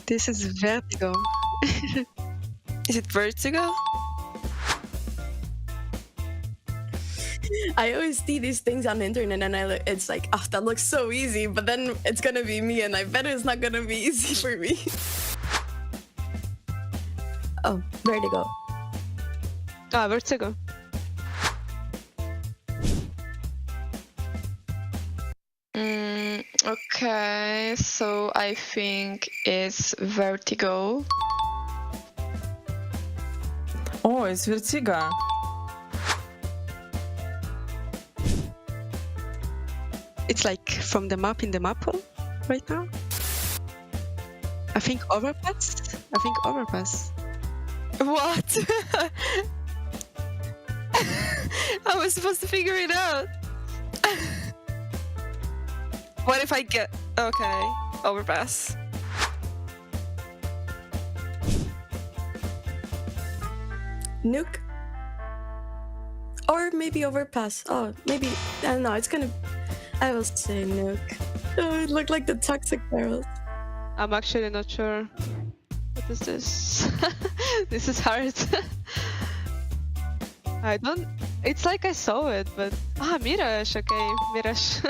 This is vertigo. Is it vertigo? I always see these things on the internet and it's like, oh, that looks so easy, but then it's gonna be me and I bet it's not gonna be easy for me. Oh, vertigo. Ah, vertigo. Okay, so I think it's vertigo. Oh, it's vertigo. It's like from the map in the map right now. I think overpass. What? I was supposed to figure it out. What if I get... Okay, overpass. Nuke? Or maybe overpass. Oh, maybe... I don't know, it's gonna... I will say nuke. Oh, it looked like the toxic barrels. I'm actually not sure. What is this? This is hard. I don't... It's like I saw it, but... Ah, Mirage, okay, Mirage.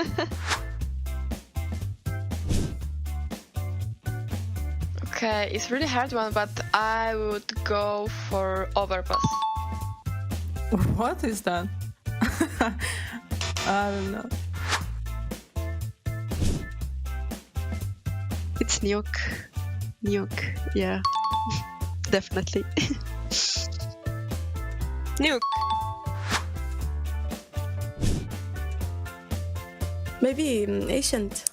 Okay, it's really hard one, but I would go for overpass. What is that? I don't know. It's nuke. Nuke, yeah. Definitely. Nuke. Maybe Ancient.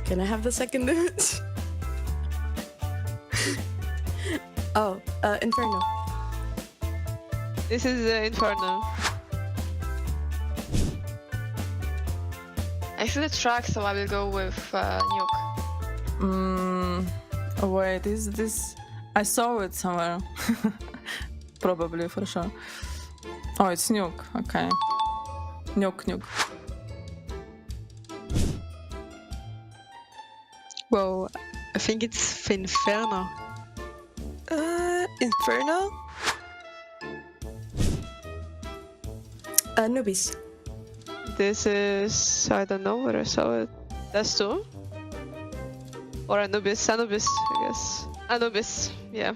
Can I have the second image? Oh, Inferno. This is Inferno. I see the track, so I will go with nuke. Wait, is this... I saw it somewhere. Probably, for sure. Oh, it's nuke, okay. Nuke. Whoa, I think it's Inferno. Inferno? Anubis. This is... I don't know where I saw it. That's two? Or Anubis, I guess. Anubis, yeah.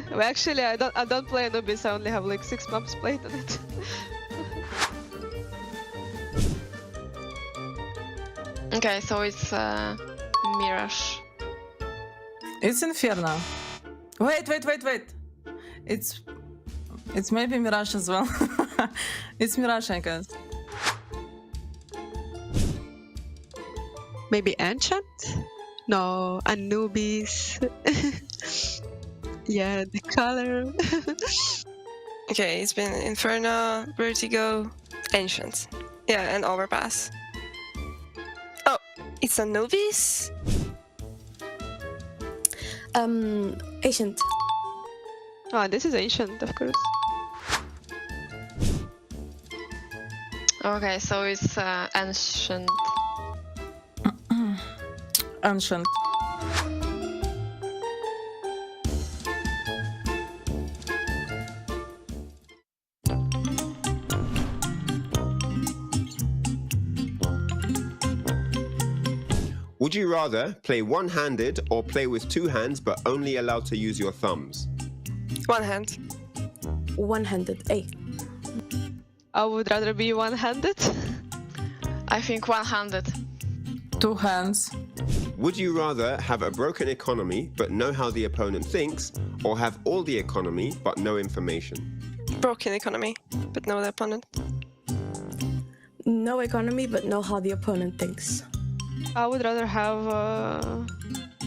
Well, actually, I don't play Anubis. I only have like 6 maps played on it. Okay, so it's Mirage. It's Inferno. Wait. It's maybe Mirage as well. It's Mirage, I guess. Maybe Enchant? No, Anubis. Yeah, the color. Okay, it's been Inferno, Vertigo, Ancient. Yeah, and Overpass. Oh, it's Anubis? Ancient. Oh, this is Ancient, of course. Okay, so it's Ancient. Ancient. Would you rather play one-handed or play with two hands but only allowed to use your thumbs? One hand. One-handed. A. I would rather be one-handed. I think one-handed. Two hands. Would you rather have a broken economy but know how the opponent thinks, or have all the economy but no information? Broken economy, but no the opponent. No economy, but know how the opponent thinks. I would rather have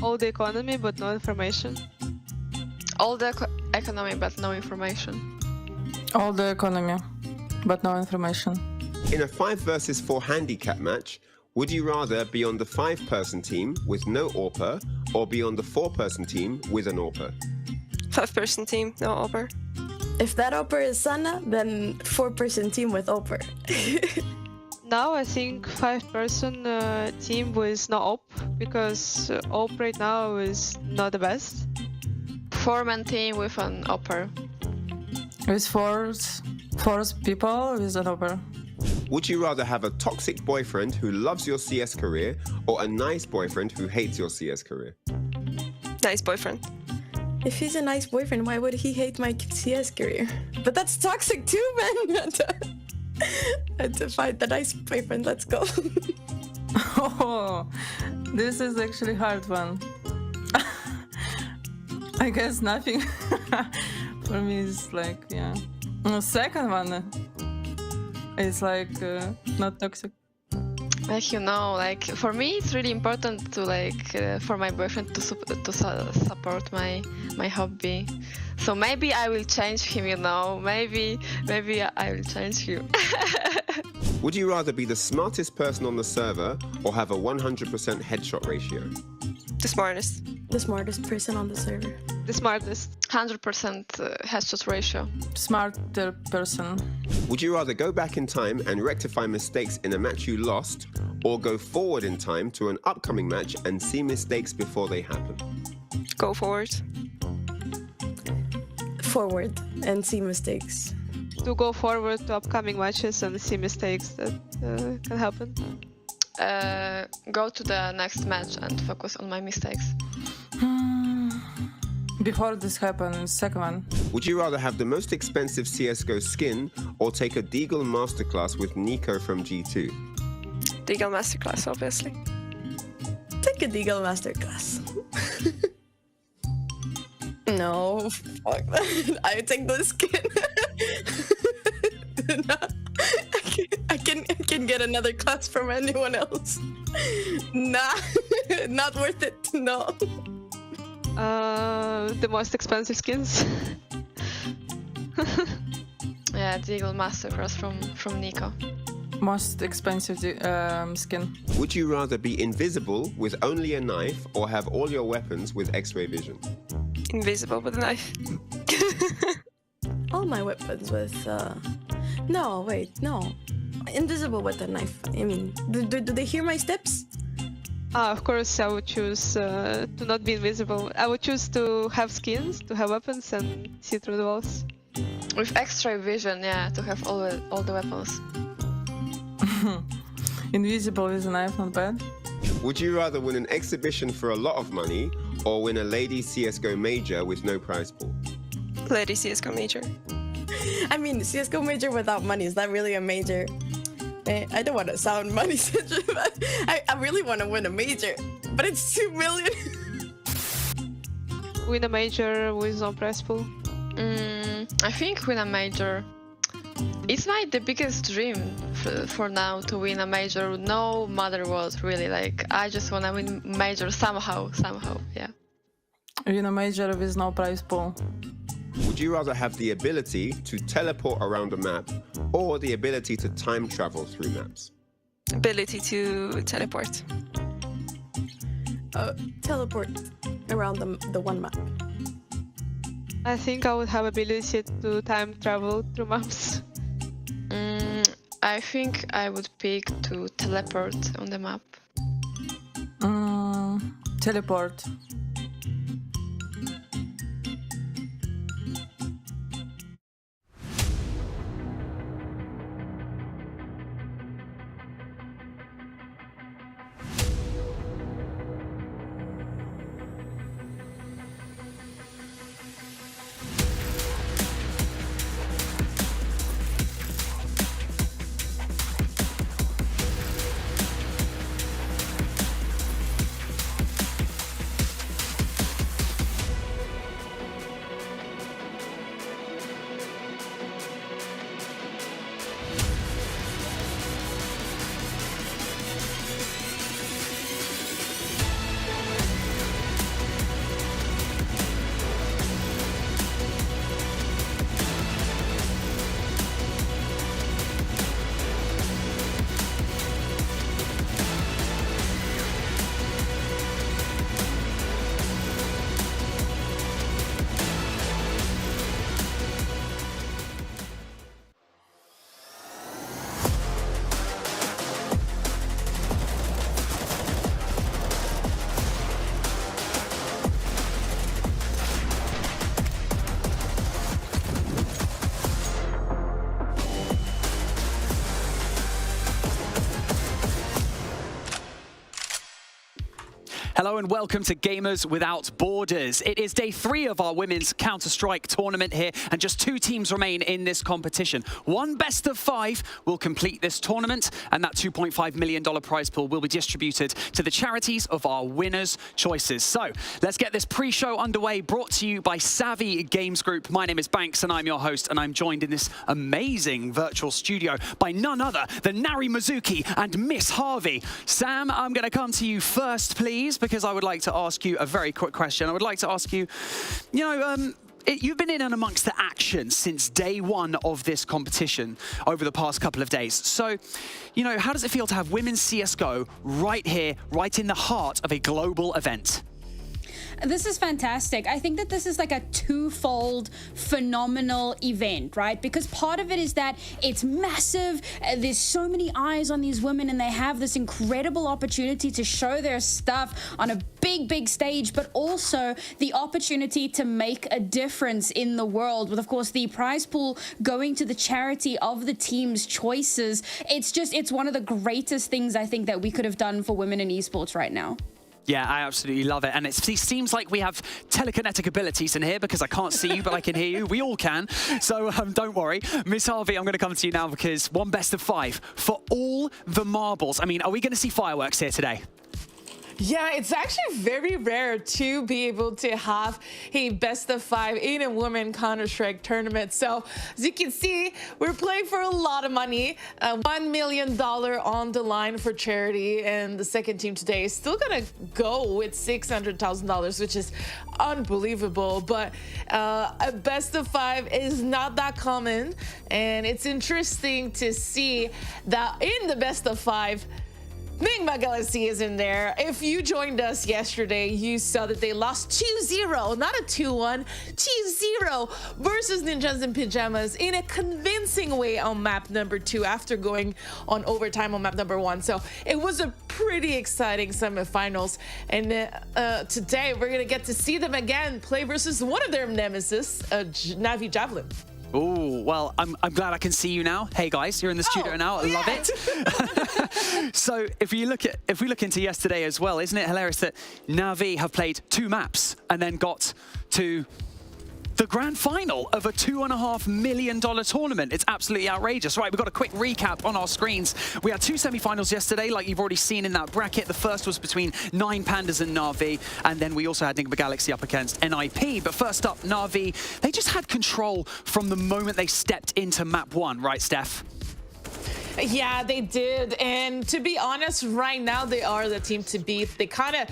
all the economy but no information. All the economy, but no information. All the economy, but no information. In a 5 versus 4 handicap match, would you rather be on the 5-person team with no AWPer, or be on the 4-person team with an AWPer? 5-person team, no AWPer. If that AWPer is Sana, then 4-person team with AWPer. Now I think 5-person team with no op because OP right now is not the best. 4-man team with an upper. With four people with an upper. Would you rather have a toxic boyfriend who loves your CS career or a nice boyfriend who hates your CS career? Nice boyfriend. If he's a nice boyfriend, why would he hate my CS career? But that's toxic too, man. I had to find the nice boyfriend. Let's go. Oh, this is actually hard one. I guess nothing. For me, it's like, yeah. The second one is like not toxic. Like, you know, like for me it's really important to like for my boyfriend to support my hobby. So maybe I will change him, you know. Maybe I will change him. Would you rather be the smartest person on the server or have a 100% headshot ratio? The smartest. The smartest person on the server. The smartest. 100% headshot ratio. Smarter person. Would you rather go back in time and rectify mistakes in a match you lost or go forward in time to an upcoming match and see mistakes before they happen? Go forward. Forward and see mistakes. To go forward to upcoming matches and see mistakes that can happen. Go to the next match and focus on my mistakes. Before this happened, second one. Would you rather have the most expensive CSGO skin or take a Deagle masterclass with Nico from G2? Deagle masterclass, obviously. Take a Deagle masterclass. No, fuck that. I take the skin. No, I can get another class from anyone else. Nah, not worth it. No. The most expensive skins. Yeah, Deagle Masterclass from Nico. Most expensive skin. Would you rather be invisible with only a knife or have all your weapons with X-ray vision? Invisible with a knife. All my weapons with no, wait, no. Invisible with a knife. I mean, do they hear my steps? Of course, I would choose to not be invisible. I would choose to have skins, to have weapons, and see through the walls. With X-ray vision, yeah, to have all the weapons. Invisible with a knife, not bad. Would you rather win an exhibition for a lot of money or win a lady CSGO major with no prize pool? Lady CSGO major. I mean, CSGO major without money, is that really a major? I don't want to sound money centric, but I really want to win a major. But it's 2 million. Win a major with no prize pool. I think win a major. It's like the biggest dream for now to win a major, no matter what, really. Like, I just want to win major somehow, yeah. Win a major with no prize pool. Would you rather have the ability to teleport around a map or the ability to time travel through maps? Ability to teleport. Teleport around the one map. I think I would have ability to time travel through maps. I think I would pick to teleport on the map. Teleport. Hello and welcome to Gamers Without Borders. It is day 3 of our women's Counter-Strike tournament here, and just 2 teams remain in this competition. One best of 5 will complete this tournament, and that $2.5 million prize pool will be distributed to the charities of our winners' choices. So let's get this pre-show underway, brought to you by Savvy Games Group. My name is Banks and I'm your host, and I'm joined in this amazing virtual studio by none other than Nari Mizuki and Miss Harvey. Sam, I'm going to come to you first, please, because I would like to ask you a very quick question. I would like to ask you, you've been in and amongst the action since day 1 of this competition over the past couple of days. So, how does it feel to have women's CSGO right here, right in the heart of a global event? This is fantastic. I think that this is like a twofold phenomenal event, right? Because part of it is that it's massive. There's so many eyes on these women and they have this incredible opportunity to show their stuff on a big, big stage, but also the opportunity to make a difference in the world with, of course, the prize pool going to the charity of the team's choices. It's one of the greatest things I think that we could have done for women in esports right now. Yeah, I absolutely love it. And it seems like we have telekinetic abilities in here because I can't see you, but I can hear you. We all can. So don't worry. Miss Harvey, I'm going to come to you now because one best of 5 for all the marbles. I mean, are we going to see fireworks here today? Yeah, it's actually very rare to be able to have a best of 5 in a women Counter-Strike tournament. So as you can see, we're playing for a lot of money, $1 million on the line for charity, and the second team today is still gonna go with $600,000, which is unbelievable. But a best of 5 is not that common, and it's interesting to see that in the best of 5, Nigma Galaxy is in there. If you joined us yesterday, you saw that they lost 2-0, not a 2-1, 2-0 versus Ninjas in Pyjamas in a convincing way on map number 2 after going on overtime on map number 1. So it was a pretty exciting semifinals. And today we're going to get to see them again play versus one of their nemesis, NAVI Javelin. Oh, well, I'm glad I can see you now. Hey guys, you're in the studio now. I love it. So if we look into yesterday as well, isn't it hilarious that NAVI have played 2 maps and then got to the grand final of a $2.5 million tournament? It's absolutely outrageous. Right, we've got a quick recap on our screens. We had 2 semi-finals yesterday, like you've already seen in that bracket. The first was between 9 Pandas and NAVI, and then we also had Nigma Galaxy up against NIP. But first up, NAVI, they just had control from the moment they stepped into map 1, right, Steph? Yeah, they did. And to be honest, right now they are the team to beat. They kind of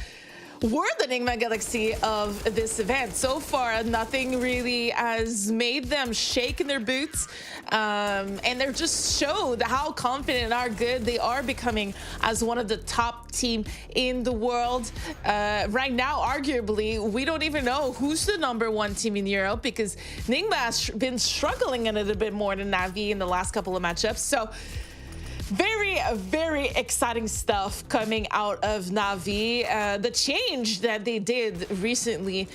were the Nigma Galaxy of this event. So far, nothing really has made them shake in their boots. And they just showed how confident and how good they are becoming as one of the top team in the world. Right now, arguably, we don't even know who's the #1 team in Europe because Nigma has been struggling a little bit more than NAVI in the last couple of matchups. So very, very exciting stuff coming out of NAVI. The change that they did recently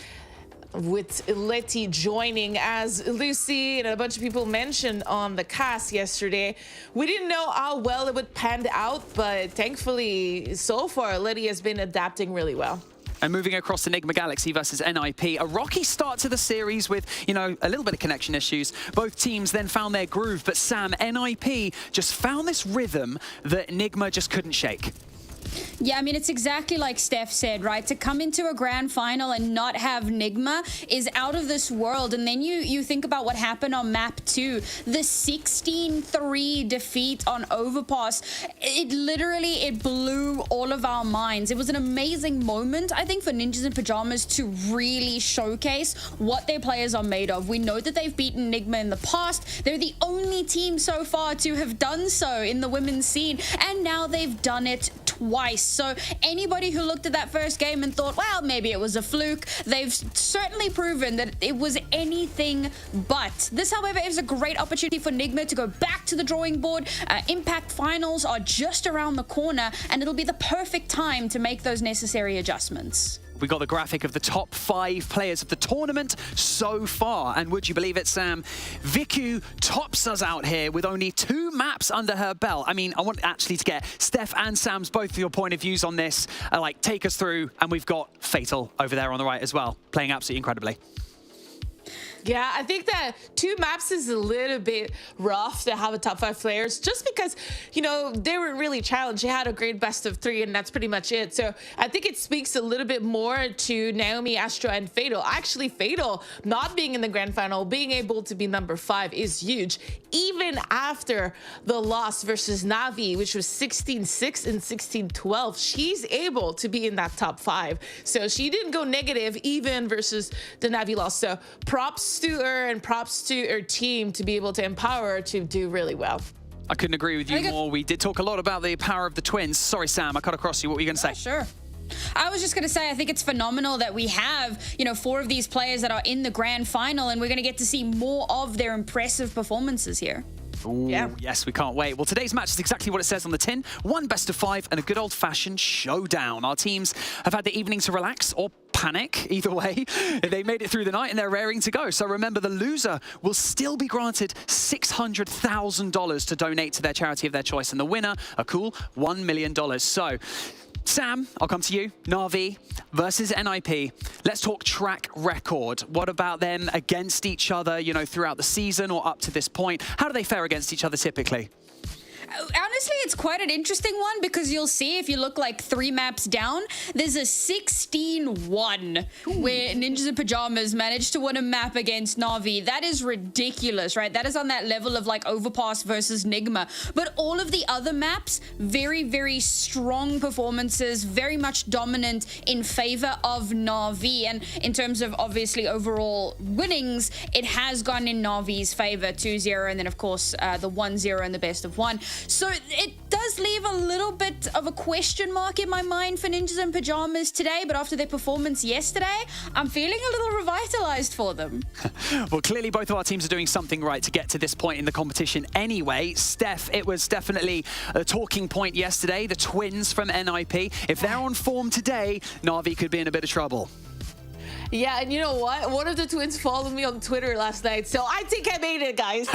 with Letty joining, as Lucy and a bunch of people mentioned on the cast yesterday, we didn't know how well it would pan out, but thankfully, so far, Letty has been adapting really well. And moving across to Nigma Galaxy versus NIP, a rocky start to the series with, a little bit of connection issues. Both teams then found their groove, but Sam, NIP just found this rhythm that Nigma just couldn't shake. Yeah, I mean, it's exactly like Steph said, right? To come into a grand final and not have Nigma is out of this world. And then you think about what happened on map 2, the 16-3 defeat on Overpass. It blew all of our minds. It was an amazing moment, I think, for Ninjas in Pyjamas to really showcase what their players are made of. We know that they've beaten Nigma in the past. They're the only team so far to have done so in the women's scene. And now they've done it twice. So anybody who looked at that first game and thought, well, maybe it was a fluke, they've certainly proven that it was anything but. This, however, is a great opportunity for Nigma to go back to the drawing board. Impact finals are just around the corner, and it'll be the perfect time to make those necessary adjustments. we got the graphic of the top 5 players of the tournament so far. And would you believe it, Sam? Viku tops us out here with only 2 maps under her belt. I mean, I want actually to get Steph and Sam's both of your point of views on this. Like, take us through. And we've got Fatal over there on the right as well, playing absolutely incredibly. Yeah, I think that 2 maps is a little bit rough to have a top 5 players just because, you know, they were really challenged. They had a great best of 3 and that's pretty much it. So I think it speaks a little bit more to Naomi, Astra, and Fatal. Actually, Fatal not being in the grand final, being able to be number 5 is huge. Even after the loss versus Navi, which was 16-6 and 16-12, she's able to be in that top 5. So she didn't go negative even versus the Navi loss. So props to her and props to her team to be able to empower her to do really well. I couldn't agree with you more. We did talk a lot about the power of the twins. Sorry, Sam, I cut across you. What were you going to say? Sure. I was just going to say, I think it's phenomenal that we have, you know, 4 of these players that are in the grand final, and we're going to get to see more of their impressive performances here. Ooh, yeah. Yes, we can't wait. Well, today's match is exactly what it says on the tin. 1 best of 5 and a good old-fashioned showdown. Our teams have had the evening to relax or panic. Either way, they made it through the night and they're raring to go. So remember, the loser will still be granted $600,000 to donate to their charity of their choice, and the winner, a cool $1 million. So Sam, I'll come to you. NAVI versus NIP. Let's talk track record. What about them against each other, you know, throughout the season or up to this point? How do they fare against each other typically? Honestly, it's quite an interesting one because you'll see if you look like 3 maps down, there's a 16-1 where Ninjas in Pyjamas managed to win a map against Navi. That is ridiculous, right? That is on that level of like Overpass versus Nigma. But all of the other maps, very, very strong performances, very much dominant in favor of Navi. And in terms of obviously overall winnings, it has gone in Navi's favor, 2-0, and then of course the 1-0 and the best of 1. So it does leave a little bit of a question mark in my mind for Ninjas in Pyjamas today, but after their performance yesterday, I'm feeling a little revitalized for them. Well, clearly both of our teams are doing something right to get to this point in the competition anyway. Steph, it was definitely a talking point yesterday, the twins from NIP. If they're on form today, Navi could be in a bit of trouble. Yeah, and you know what? One of the twins followed me on Twitter last night, so I think I made it, guys.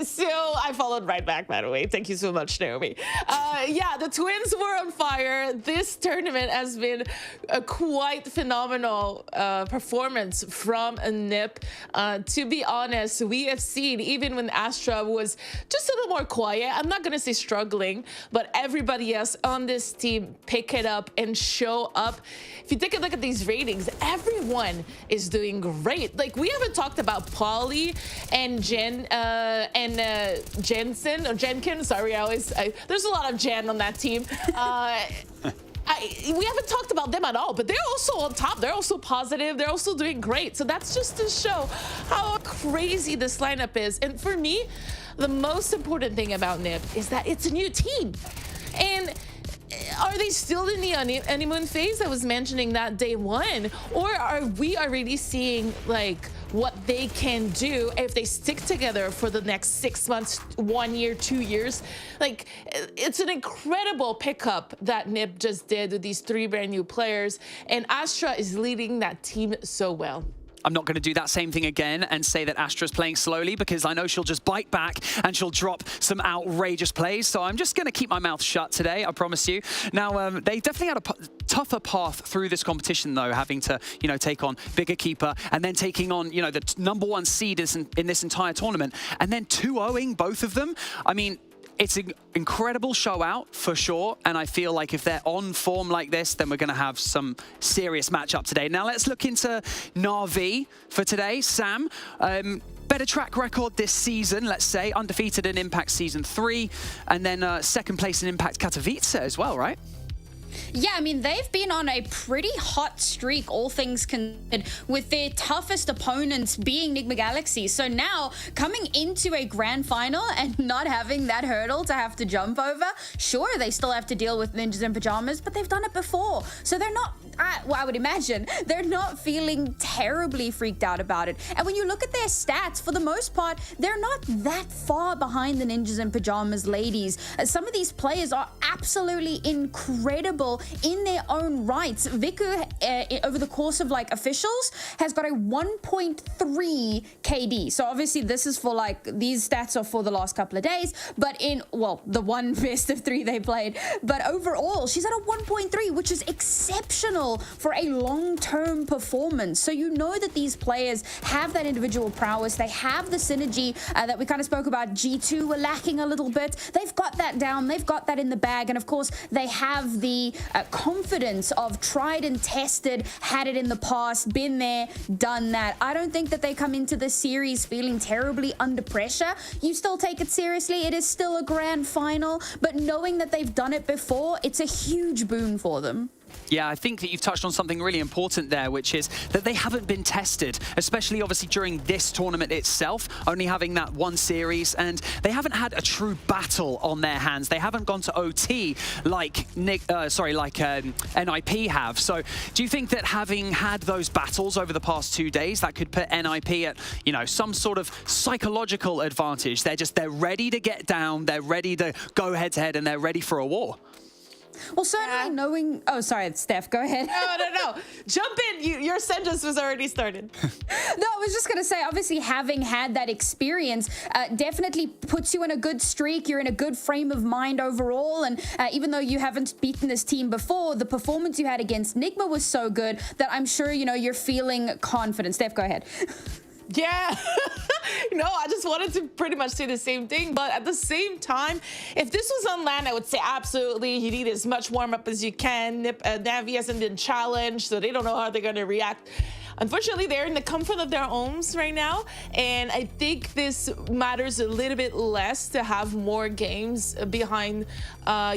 So I followed right back, by the way. Thank you so much, Naomi. Yeah, the twins were on fire. This tournament has been a quite phenomenal performance from a NIP. To be honest, we have seen, even when Astra was just a little more quiet, I'm not going to say struggling, but everybody else on this team pick it up and show up. If you take a look at these ratings, everyone is doing great. Like, we haven't talked about Polly and Jensen or Jenkins. Sorry, there's a lot of Jen on that team. We haven't talked about them at all, but they're also on top. They're also positive. They're also doing great. So that's just to show how crazy this lineup is. And for me, the most important thing about NIP is that it's a new team. And are they still in the honeymoon phase? I was mentioning that day 1, or are we already seeing like what they can do if they stick together for the next 6 months, 1 year, 2 years? Like, it's an incredible pickup that NIP just did with these 3 brand new players, and Astra is leading that team so well. I'm not going to do that same thing again and say that Astra's playing slowly, because I know she'll just bite back and she'll drop some outrageous plays. So I'm just going to keep my mouth shut today, I promise you. Now, they definitely had a tougher path through this competition, though, having to, you know, take on Bigger Keeper and then taking on, you know, the #1 seed in this entire tournament, and then 2-0ing both of them. I mean, it's an incredible show out for sure, and I feel like if they're on form like this, then we're going to have some serious matchup today. Now let's look into NAVI for today. Sam, better track record this season, let's say, undefeated in Impact Season 3, and then 2nd place in Impact Katowice as well, right? Yeah, I mean, they've been on a pretty hot streak, all things considered, with their toughest opponents being Nigma Galaxy. So now, coming into a grand final and not having that hurdle to have to jump over, sure, they still have to deal with Ninjas in Pyjamas, but they've done it before. So they're not, well, I would imagine, they're not feeling terribly freaked out about it. And when you look at their stats, for the most part, they're not that far behind the Ninjas in Pyjamas ladies. Some of these players are absolutely incredible incredible in their own rights. Viku, over the course of like officials, has got a 1.3 KD. So obviously this is for like, these stats are for the last couple of days, but in, well, the one best of 3 they played. But overall, she's at a 1.3, which is exceptional for a long-term performance. So you know that these players have that individual prowess. They have the synergy that we kind of spoke about. G2 were lacking a little bit. They've got that down. They've got that in the bag. And of course, they have the confidence of tried and tested, had it in the past, been there, done that. I don't think that they come into this series feeling terribly under pressure. You still take it seriously. It is still a grand final, but knowing that they've done it before, it's a huge boon for them. Yeah, I think that you've touched on something really important there, which is that they haven't been tested, especially obviously during this tournament itself, only having that one series, and they haven't had a true battle on their hands. They haven't gone to OT like NIP have. So do you think that having had those battles over the past 2 days, that could put NIP at, you know, some sort of psychological advantage? They're ready to get down, they're ready to go head to head, and they're ready for a war. Well, certainly knowing... Oh, sorry, it's Steph. Go ahead. No. Jump in. Your sentence was already started. No, I was just going to say, obviously, having had that experience definitely puts you in a good streak. You're in a good frame of mind overall. And even though you haven't beaten this team before, the performance you had against Nigma was so good that I'm sure, you know, you're feeling confident. Steph, go ahead. Yeah, no, I just wanted to pretty much say the same thing. But at the same time, if this was on land, I would say absolutely you need as much warm up as you can. NAVI hasn't been challenged, so they don't know how they're going to react. Unfortunately, they're in the comfort of their homes right now. And I think this matters a little bit less to have more games behind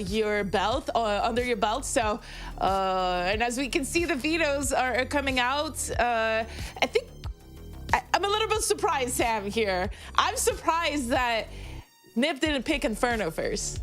your belt, under your belt. So, and as we can see, the vetoes are coming out. I think I'm a little bit surprised, Sam, here. I'm surprised that NIP didn't pick Inferno first.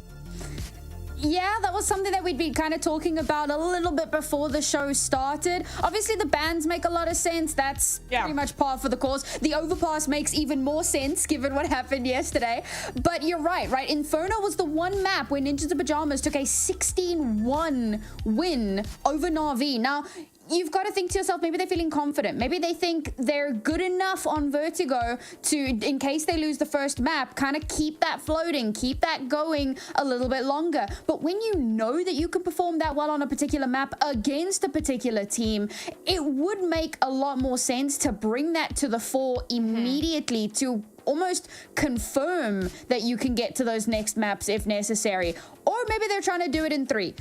Yeah, that was something that we'd been kind of talking about a little bit before the show started. Obviously, the bans make a lot of sense. That's pretty much par for the course. The overpass makes even more sense given what happened yesterday. But you're right? Inferno was the one map where Ninjas in Pyjamas took a 16-1 win over NAVI. Now, you've got to think to yourself, maybe they're feeling confident. Maybe they think they're good enough on Vertigo to, in case they lose the first map, kind of keep that floating, keep that going a little bit longer. But when you know that you can perform that well on a particular map against a particular team, it would make a lot more sense to bring that to the fore immediately to almost confirm that you can get to those next maps if necessary. Or maybe they're trying to do it in 3.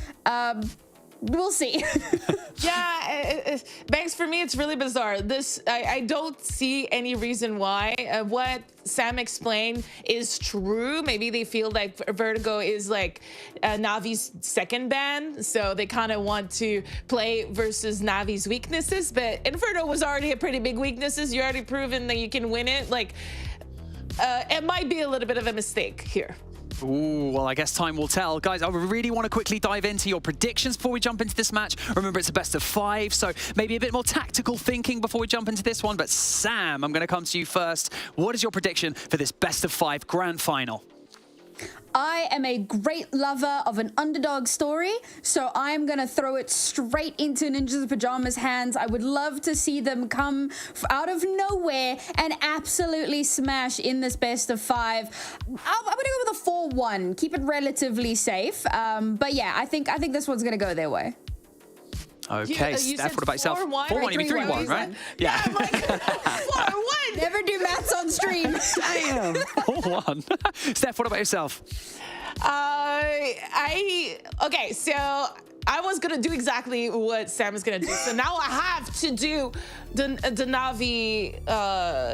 We'll see. Yeah, Banks, for me, it's really bizarre. I don't see any reason why. What Sam explained is true. Maybe they feel like Vertigo is like Navi's second ban, so they kind of want to play versus Navi's weaknesses. But Inferno was already a pretty big weaknesses. You already proven that you can win it. Like, it might be a little bit of a mistake here. Ooh, well, I guess time will tell. Guys, I really want to quickly dive into your predictions before we jump into this match. Remember, it's a best of 5, so maybe a bit more tactical thinking before we jump into this one. But Sam, I'm going to come to you first. What is your prediction for this best of 5 grand final? I am a great lover of an underdog story, so I am going to throw it straight into Ninjas in Pyjamas' hands. I would love to see them come out of nowhere and absolutely smash in this best of 5. I'm going to go with a 4-1, keep it relatively safe. But yeah, I think this one's going to go their way. Okay, Steph, what about yourself? 4-1, you mean 3-1, right? Yeah. I'm like, 4-1. Never do maths on stream. Damn. 4-1. Steph, what about yourself? Okay, so I was gonna do exactly what Sam is gonna do. So now I have to do the Navi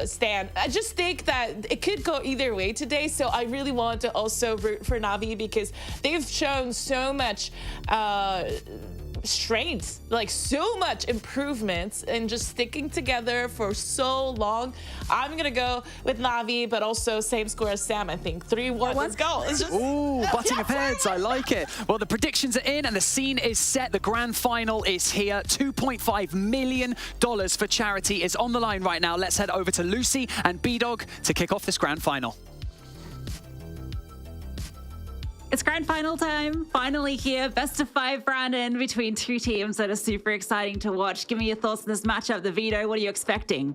stand. I just think that it could go either way today. So I really want to also root for Navi because they've shown so much strength, like so much improvements, and just sticking together for so long. I'm gonna go with Navi, but also same score as Sam. I think 3-1. Let's go. It's just butting of heads. I like it. Well, the predictions are in and the scene is set. The grand final is here. $2.5 million for charity is on the line right now. Let's head over to Lucy and B-Dog to kick off this grand final. It's grand final time. Finally here. Best of 5 Brandon between two teams that are super exciting to watch. Give me your thoughts on this matchup. The Vito, what are you expecting?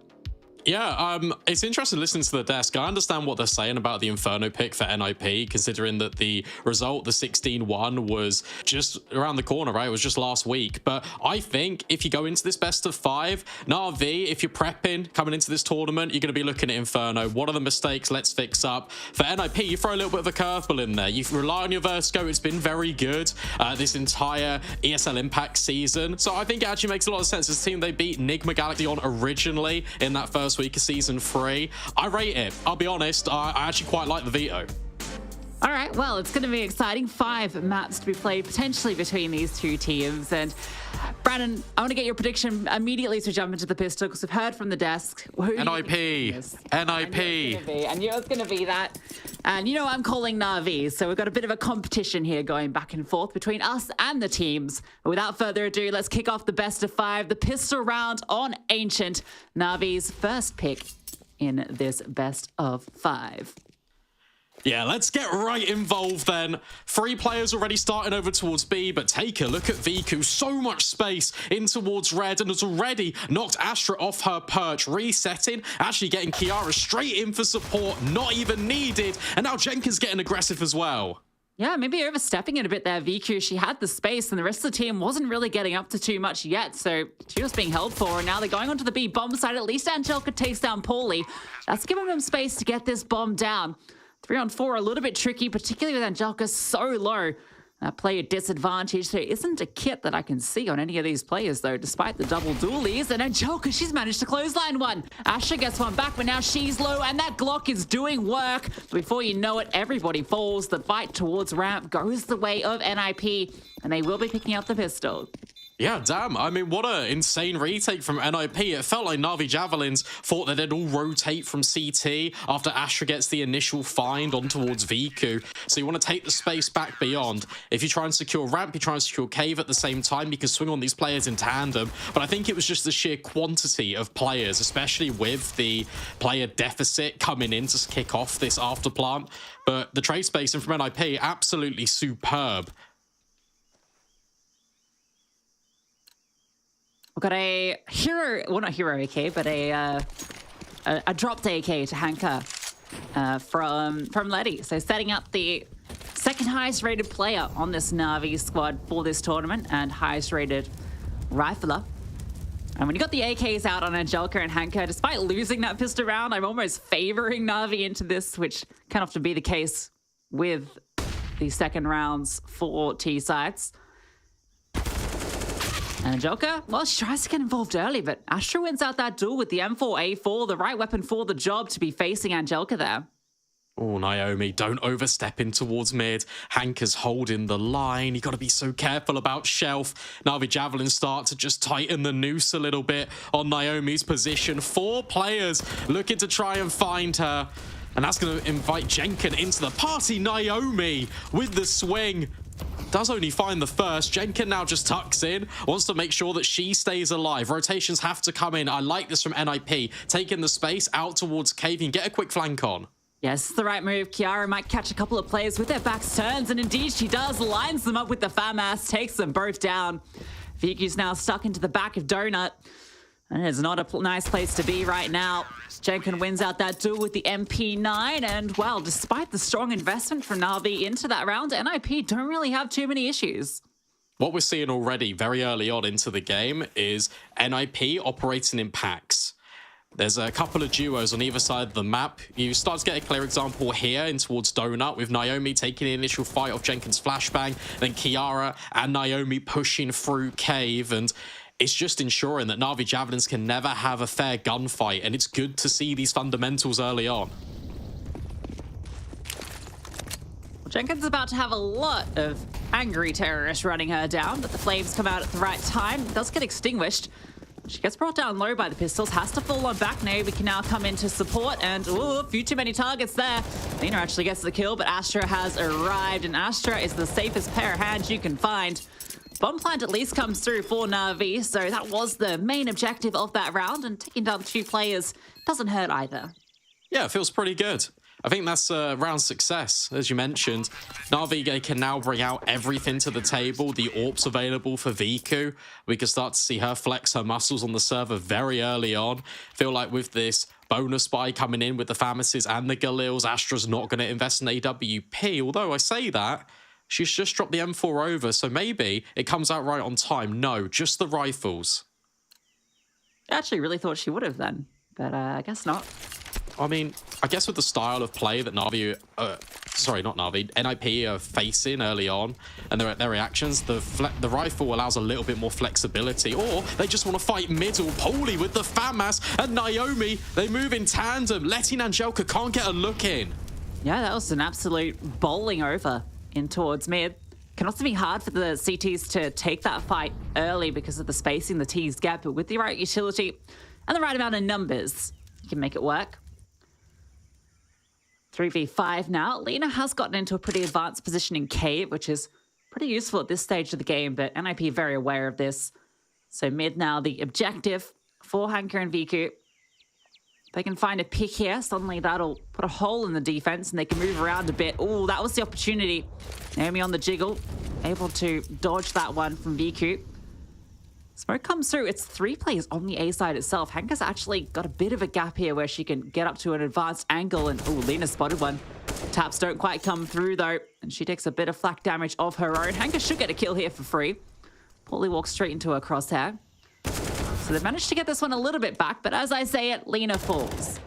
Yeah, it's interesting listening to the desk. I understand what they're saying about the Inferno pick for NIP, considering that the result, the 16-1, was just around the corner, right? It was just last week. But I think if you go into this best of 5, NAVI, if you're prepping, coming into this tournament, you're going to be looking at Inferno. What are the mistakes? Let's fix up. For NIP, you throw a little bit of a curveball in there. You rely on your Vertigo. It's been very good this entire ESL Impact season. So I think it actually makes a lot of sense. This team, they beat Nigma Galaxy on originally in that first week of season 3. I rate it. I'll be honest, I actually quite like the Veto. All right, well, it's going to be exciting. 5 maps to be played potentially between these two teams. And Brandon, I want to get your prediction immediately to jump into the pistol because we've heard from the desk. NIP. NIP. I knew it was going to be that. And you know, I'm calling Navi. So we've got a bit of a competition here going back and forth between us and the teams. But without further ado, let's kick off the best of 5, the pistol round on Ancient. Navi's first pick in this best of 5. Yeah, let's get right involved then. 3 players already starting over towards B, but take a look at Viku. So much space in towards red and has already knocked Astra off her perch. Resetting, actually getting Kiara straight in for support, not even needed. And now Jenkins getting aggressive as well. Yeah, maybe overstepping it a bit there, Viku. She had the space and the rest of the team wasn't really getting up to too much yet, so she was being held for, and now they're going onto the B bomb side. At least Angelica takes down Paulie. That's giving them space to get this bomb down. 3-on-4, a little bit tricky, particularly with Angelica so low. That player disadvantage. There isn't a kit that I can see on any of these players, though, despite the double dualies. And Angelica, she's managed to clothesline one. Asher gets one back, but now she's low, and that Glock is doing work. Before you know it, everybody falls. The fight towards ramp goes the way of NIP, and they will be picking up the pistol. Yeah, damn. I mean, what an insane retake from NIP. It felt like Navi Javelins thought that they'd all rotate from CT after Astra gets the initial find on towards Viku. So you want to take the space back beyond. If you try and secure ramp, you try and secure cave at the same time, you can swing on these players in tandem. But I think it was just the sheer quantity of players, especially with the player deficit coming in to kick off this after plant. But the trade spacing from NIP, absolutely superb. We've got a hero, well, not hero AK, but a dropped AK to Hanka from Letty. So setting up the second highest rated player on this Navi squad for this tournament and highest rated rifler. And when you got the AKs out on Angelica and Hanka, despite losing that pistol round, I'm almost favoring Navi into this, which can often be the case with the second rounds for T-sites. And Angelica, well, she tries to get involved early, but Astra wins out that duel with the M4A4, the right weapon for the job to be facing Angelica there. Oh, Naomi, don't overstep in towards mid. Hanka's holding the line. You got to be so careful about Shelf. Navi Javelin start to just tighten the noose a little bit on Naomi's position. 4 players looking to try and find her. And that's going to invite Jenkin into the party. Naomi with the swing. Does only find the first. Jenkin now just tucks in, wants to make sure that she stays alive. Rotations have to come in. I like this from NIP. Taking the space out towards cave and get a quick flank on. Yes, the right move. Kiara might catch a couple of players with their backs turns, and indeed she does. Lines them up with the FAMAS, takes them both down. Viku's now stuck into the back of Donut. And it's not a nice place to be right now. Jenkin wins out that duel with the MP9. And, well, despite the strong investment from Navi into that round, NIP don't really have too many issues. What we're seeing already very early on into the game is NIP operating in packs. There's a couple of duos on either side of the map. You start to get a clear example here in towards Donut with Naomi taking the initial fight off Jenkins' flashbang, then Kiara and Naomi pushing through cave, and it's just ensuring that Navi Javelins can never have a fair gunfight, and it's good to see these fundamentals early on. Well, Jenkins is about to have a lot of angry terrorists running her down, but the flames come out at the right time. It does get extinguished. She gets brought down low by the pistols, has to fall on back. Naomi can now come in to support, and ooh, a few too many targets there. Lena actually gets the kill, but Astra has arrived, and Astra is the safest pair of hands you can find. Bomb plant at least comes through for Navi, so that was the main objective of that round, and taking down 2 players doesn't hurt either. Yeah, it feels pretty good. I think that's a round success, as you mentioned. NAVI can now bring out everything to the table. The AWP's available for Viku. We can start to see her flex her muscles on the server very early on. Feel like with this bonus buy coming in with the Famases and the Galils, Astra's not going to invest in AWP. Although I say that, she's just dropped the M4 over, so maybe it comes out right on time. No, just the rifles. I actually really thought she would have then, but I guess not. I mean, I guess with the style of play that NAVI, sorry, not NAVI, NIP are facing early on and their reactions, the rifle allows a little bit more flexibility. Or they just want to fight middle. Paulie with the FAMAS and Naomi, they move in tandem. Letty and Angelka can't get a look in. Yeah, that was an absolute bowling over in towards mid. Can also be hard for the CTs to take that fight early because of the spacing the T's get, but with the right utility and the right amount of numbers, you can make it work. 3v5 now. Lena has gotten into a pretty advanced position in cave, which is pretty useful at this stage of the game, but NIP very aware of this. So mid now, the objective for Hanker and Viku. If they can find a pick here, suddenly that'll put a hole in the defense and they can move around a bit. Oh, that was the opportunity. Naomi on the jiggle, able to dodge that one from Viku. Smoke comes through. It's 3 players on the A side itself. Hanker's actually got a bit of a gap here where she can get up to an advanced angle. And, oh, Lena spotted one. Taps don't quite come through, though. And she takes a bit of flak damage of her own. Hanker should get a kill here for free. Paulie walks straight into her crosshair. So they've managed to get this one a little bit back. But as I say it, Lena falls.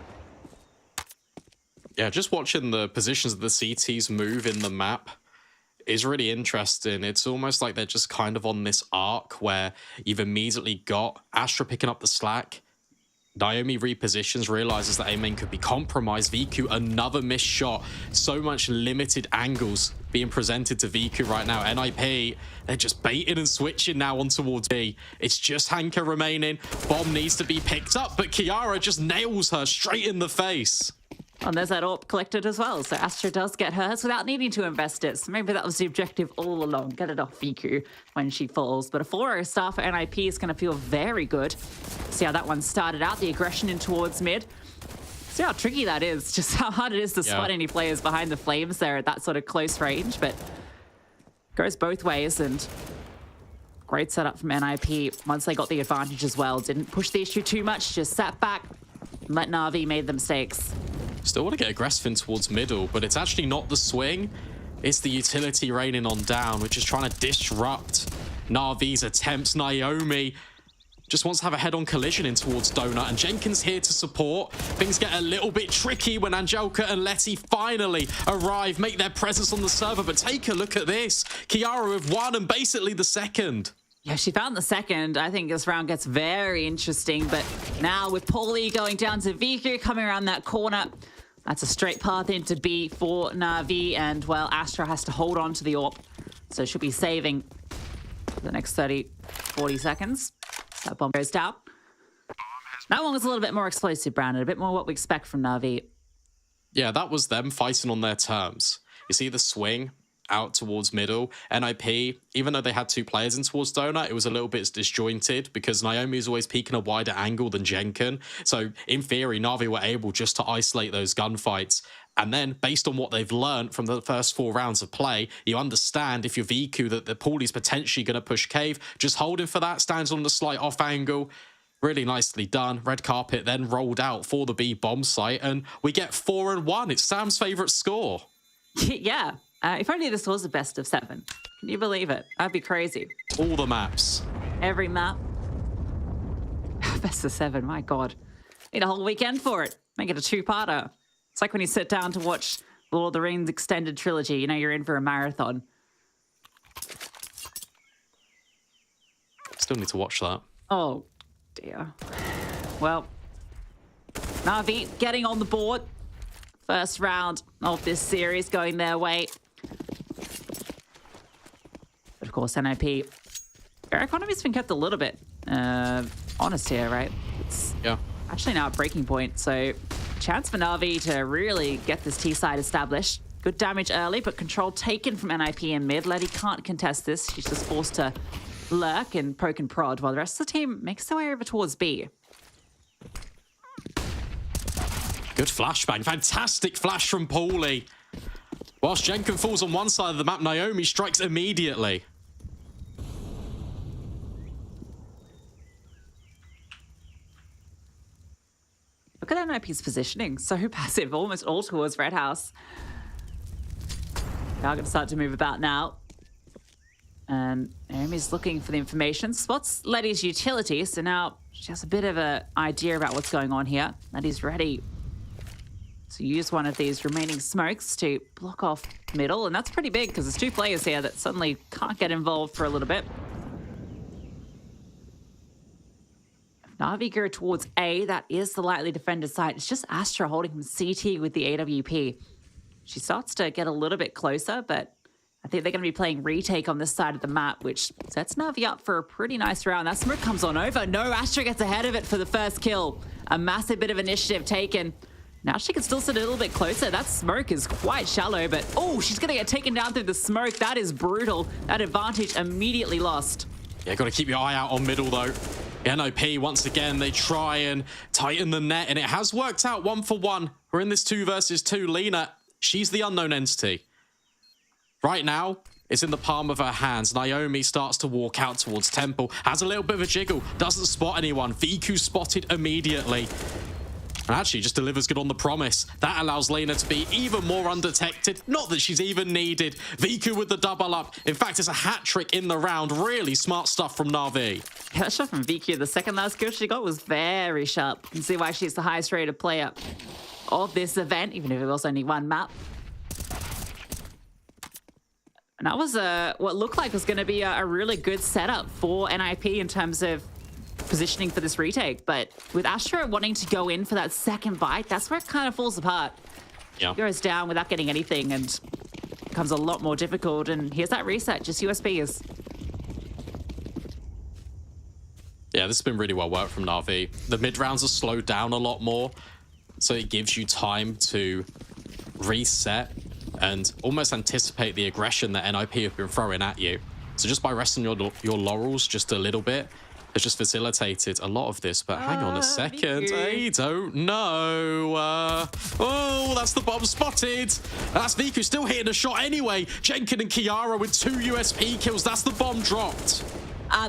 Yeah, just watching the positions of the CTs move in the map is really interesting. It's almost like they're just kind of on this arc where you've immediately got Astra picking up the slack. Naomi repositions, realizes that A-main could be compromised. Viku, another missed shot. So much limited angles being presented to Viku right now. NIP, they're just baiting and switching now on towards B. It's just Hanker remaining. Bomb needs to be picked up, but Kiara just nails her straight in the face. And there's that AWP collected as well. So Astra does get hers without needing to invest it. So maybe that was the objective all along. Get it off Viku when she falls. But a 4-0 star for NIP is going to feel very good. See how that one started out. The aggression in towards mid. See how tricky that is. Just how hard it is to spot any players behind the flames there at that sort of close range. But goes both ways. And great setup from NIP once they got the advantage as well. Didn't push the issue too much. Just sat back and let NAVI made the mistakes. Still want to get aggressive in towards middle, but it's actually not the swing. It's the utility raining on down, which is trying to disrupt Navi's attempts. Naomi just wants to have a head-on collision in towards Donut, and Jenkins here to support. Things get a little bit tricky when Angelka and Letty finally arrive, make their presence on the server, but take a look at this. Kiara with 1 and basically the second. Yeah, she found the second. I think this round gets very interesting, but now with Paulie going down to Viku, coming around that corner, that's a straight path into B for NAVI, and, well, Astra has to hold on to the AWP, so she'll be saving the next 30, 40 seconds. So that bomb goes down. That one was a little bit more explosive, Brandon, a bit more what we expect from NAVI. Yeah, that was them fighting on their terms. You see the swing out towards middle. NIP, even though they had 2 players in towards Donut, it was a little bit disjointed because Naomi is always peeking a wider angle than Jenkin. So in theory, NAVI were able just to isolate those gunfights. And then based on what they've learned from the first 4 rounds of play, you understand if you're Viku that the Paulie's potentially going to push cave. Just holding for that, stands on the slight off angle. Really nicely done. Red carpet then rolled out for the B bomb site, and we get 4-1. It's Sam's favorite score. Yeah. If only this was a best of 7. Can you believe it? That'd be crazy. All the maps. Every map. Best of 7, my God. Need a whole weekend for it. Make it a 2-parter. It's like when you sit down to watch Lord of the Rings extended trilogy. You know you're in for a marathon. Still need to watch that. Oh, dear. Well, NAVI getting on the board. First round of this series going their way. But of course, NIP, their economy's been kept a little bit honest here, right? It's actually now a breaking point. So chance for NAVI to really get this T side established. Good damage early, but control taken from NIP in mid. Letty can't contest this. She's just forced to lurk and poke and prod while the rest of the team makes their way over towards B. Good Good flashbang. Fantastic flash from Paulie. Whilst Jenkin falls on one side of the map, Naomi strikes immediately. Look at NIP's positioning. So passive, almost all towards Red House. They are going to start to move about now. And Naomi's looking for the information. Spots Letty's utility, so now she has a bit of an idea about what's going on here. Letty's ready to use one of these remaining smokes to block off middle, and that's pretty big because there's two players here that suddenly can't get involved for a little bit. Navi go towards A, that is the lightly defended side. It's just Astra holding him CT with the AWP. She starts to get a little bit closer, but I think they're going to be playing retake on this side of the map, which sets Navi up for a pretty nice round. That smoke comes on over. No, Astra gets ahead of it for the first kill. A massive bit of initiative taken. Now she can still sit a little bit closer. That smoke is quite shallow, but oh, she's going to get taken down through the smoke. That is brutal. That advantage immediately lost. Yeah, got to keep your eye out on middle, though. NOP, once again, they try and tighten the net, and it has worked out 1-for-1. We're in this 2 versus 2. Lena, she's the unknown entity. Right now, it's in the palm of her hands. Naomi starts to walk out towards Temple, has a little bit of a jiggle, doesn't spot anyone. Viku spotted immediately. And actually just delivers good on the promise. That allows Lena to be even more undetected. Not that she's even needed. Viku with the double up. In fact, it's a hat trick in the round. Really smart stuff from Navi. Yeah, that shot from Viku, the second last kill she got was very sharp. You can see why she's the highest rated player of this event, even if it was only one map. And that was what looked like was going to be a really good setup for NIP in terms of positioning for this retake, but with Astra wanting to go in for that second bite, that's where it kind of falls apart. Yeah. It goes down without getting anything and becomes a lot more difficult, and here's that reset, just USBs. Yeah, this has been really well worked from Navi. The mid rounds are slowed down a lot more, so it gives you time to reset and almost anticipate the aggression that NIP have been throwing at you. So just by resting your laurels just a little bit, has just facilitated a lot of this, but hang on a second. I don't know. Oh, that's the bomb spotted. That's Viku still hitting a shot anyway. Jenkin and Kiara with 2 USP kills. That's the bomb dropped.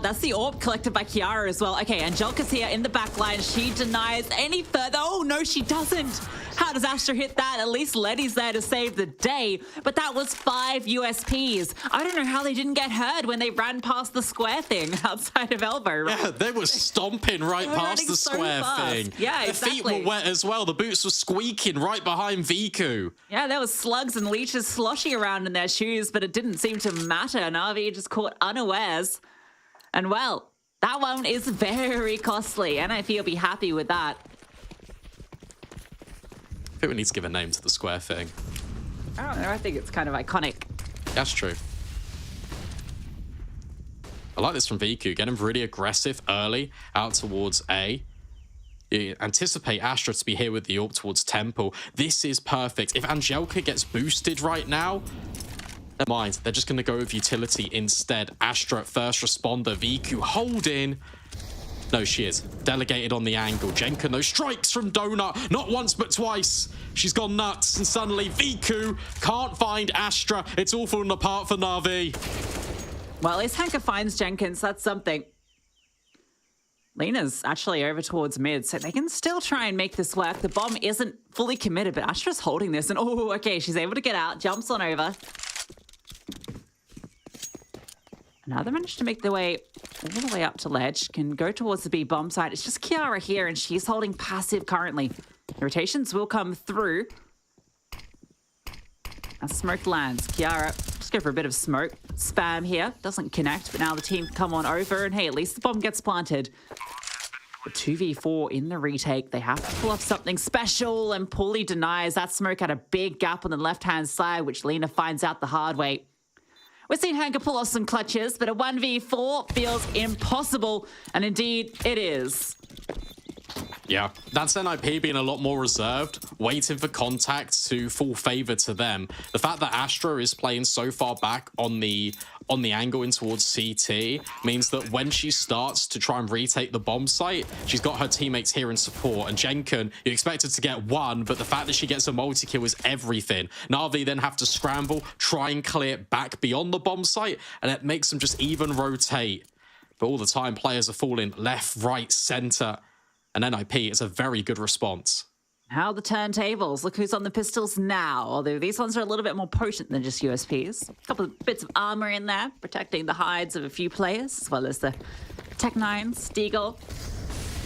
That's the AWP collected by Kiara as well. Okay, Angelica's here in the back line. She denies any further. Oh, no, she doesn't. How does Astra hit that? At least Letty's there to save the day. But that was 5 USPs. I don't know how they didn't get heard when they ran past the square thing outside of Elbow. Yeah, they were stomping right past the square thing. Yeah, Their exactly. feet were wet as well. The boots were squeaking right behind Viku. Yeah, there was slugs and leeches sloshing around in their shoes, but it didn't seem to matter. Navi just caught unawares. And well, that one is very costly, and I feel be happy with that. I think we need to give a name to the square thing. I don't know, I think it's kind of iconic. That's true. I like this from Viku. Get him really aggressive early out towards A. You anticipate Astra to be here with the AWP towards Temple. This is perfect. If Angelica gets boosted right now, never mind. They're just going to go with utility instead. Astra, first responder. Viku holding. No, she is. Delegated on the angle. Jenka, no strikes from Donut. Not once, but twice. She's gone nuts. And suddenly, Viku can't find Astra. It's all falling apart for Navi. Well, at least Hanka finds Jenkins. That's something. Lena's actually over towards mid, so they can still try and make this work. The bomb isn't fully committed, but Astra's holding this. And oh, okay, she's able to get out. Jumps on over. Now they managed to make their way all the way up to ledge, can go towards the B bomb side. It's just Kiara here, and she's holding passive currently. The rotations will come through. As smoke lands, Kiara, just go for a bit of smoke. Spam here, doesn't connect, but now the team come on over, and hey, at least the bomb gets planted. The 2v4 in the retake, they have to pull off something special, and Paulie denies. That smoke had a big gap on the left-hand side, which Lena finds out the hard way. We've seen Hanka pull off some clutches, but a 1v4 feels impossible, and indeed it is. Yeah, that's NIP being a lot more reserved, waiting for contact to fall favor to them. The fact that Astra is playing so far back on the angle in towards CT means that when she starts to try and retake the bomb site, she's got her teammates here in support. And Jenkin, you expect her to get one, but the fact that she gets a multi-kill is everything. Na'Vi then have to scramble, try and clear it back beyond the bomb site, and it makes them just even rotate. But all the time, players are falling left, right, center. And NIP is a very good response. How the turntables. Look who's on the pistols now. Although these ones are a little bit more potent than just USPs. A couple of bits of armor in there, protecting the hides of a few players, as well as the Tech 9s, Deagle.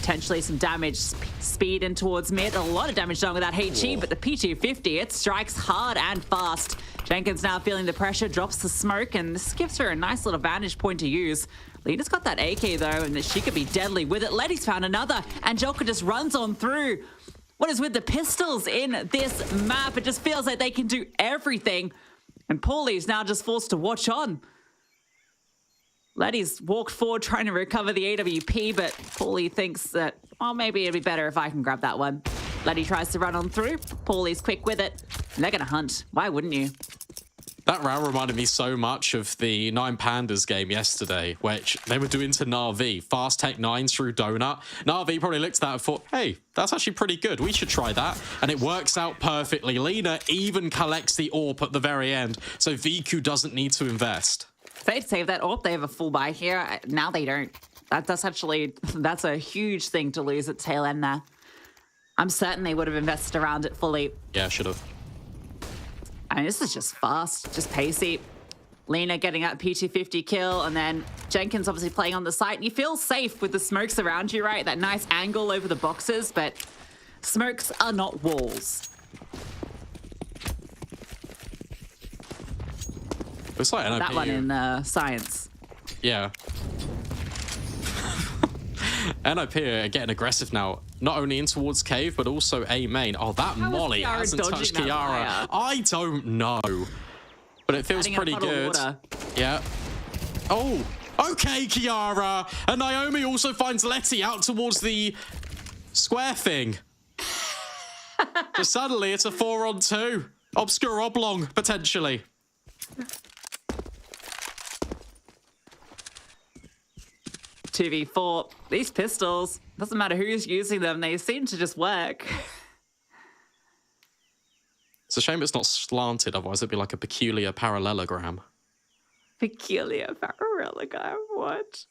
Potentially some damage, speed in towards mid. A lot of damage done with that HE, but the P250, it strikes hard and fast. Jenkins now feeling the pressure, drops the smoke, and this gives her a nice little vantage point to use. Lena's got that AK though, and that she could be deadly with it. Letty's found another, and Joker just runs on through. What is with the pistols in this map? It just feels like they can do everything. And Paulie's now just forced to watch on. Letty's walked forward trying to recover the AWP, but Paulie thinks that, well, maybe it'd be better if I can grab that one. Letty tries to run on through. Paulie's quick with it. And they're going to hunt. Why wouldn't you? That round reminded me so much of the 9 Pandas game yesterday, which they were doing to Na'Vi. Fast Tech 9 through Donut. Na'Vi probably looked at that and thought, hey, that's actually pretty good. We should try that. And it works out perfectly. Lena even collects the AWP at the very end, so VQ doesn't need to invest. They'd save that AWP. They have a full buy here. Now they don't. That's a huge thing to lose at tail end there. I'm certain they would have invested around it fully. Yeah, should have. I mean, this is just fast, just pacey. Lena getting that P250 kill, and then Jenkins obviously playing on the site. And you feel safe with the smokes around you, right? That nice angle over the boxes, but smokes are not walls. It's like NIP. That one in science. Yeah. NIP are getting aggressive now, not only in towards cave, but also A main. Oh, that Molly hasn't touched Kiara. I don't know. But it feels pretty good. Yeah. Oh, okay, Kiara. And Naomi also finds Letty out towards the square thing. So suddenly it's a 4-on-2. Obscure oblong, potentially. .2v4. These pistols, doesn't matter who's using them, they seem to just work. It's a shame it's not slanted, otherwise it'd be like a peculiar parallelogram. Peculiar parallelogram, what?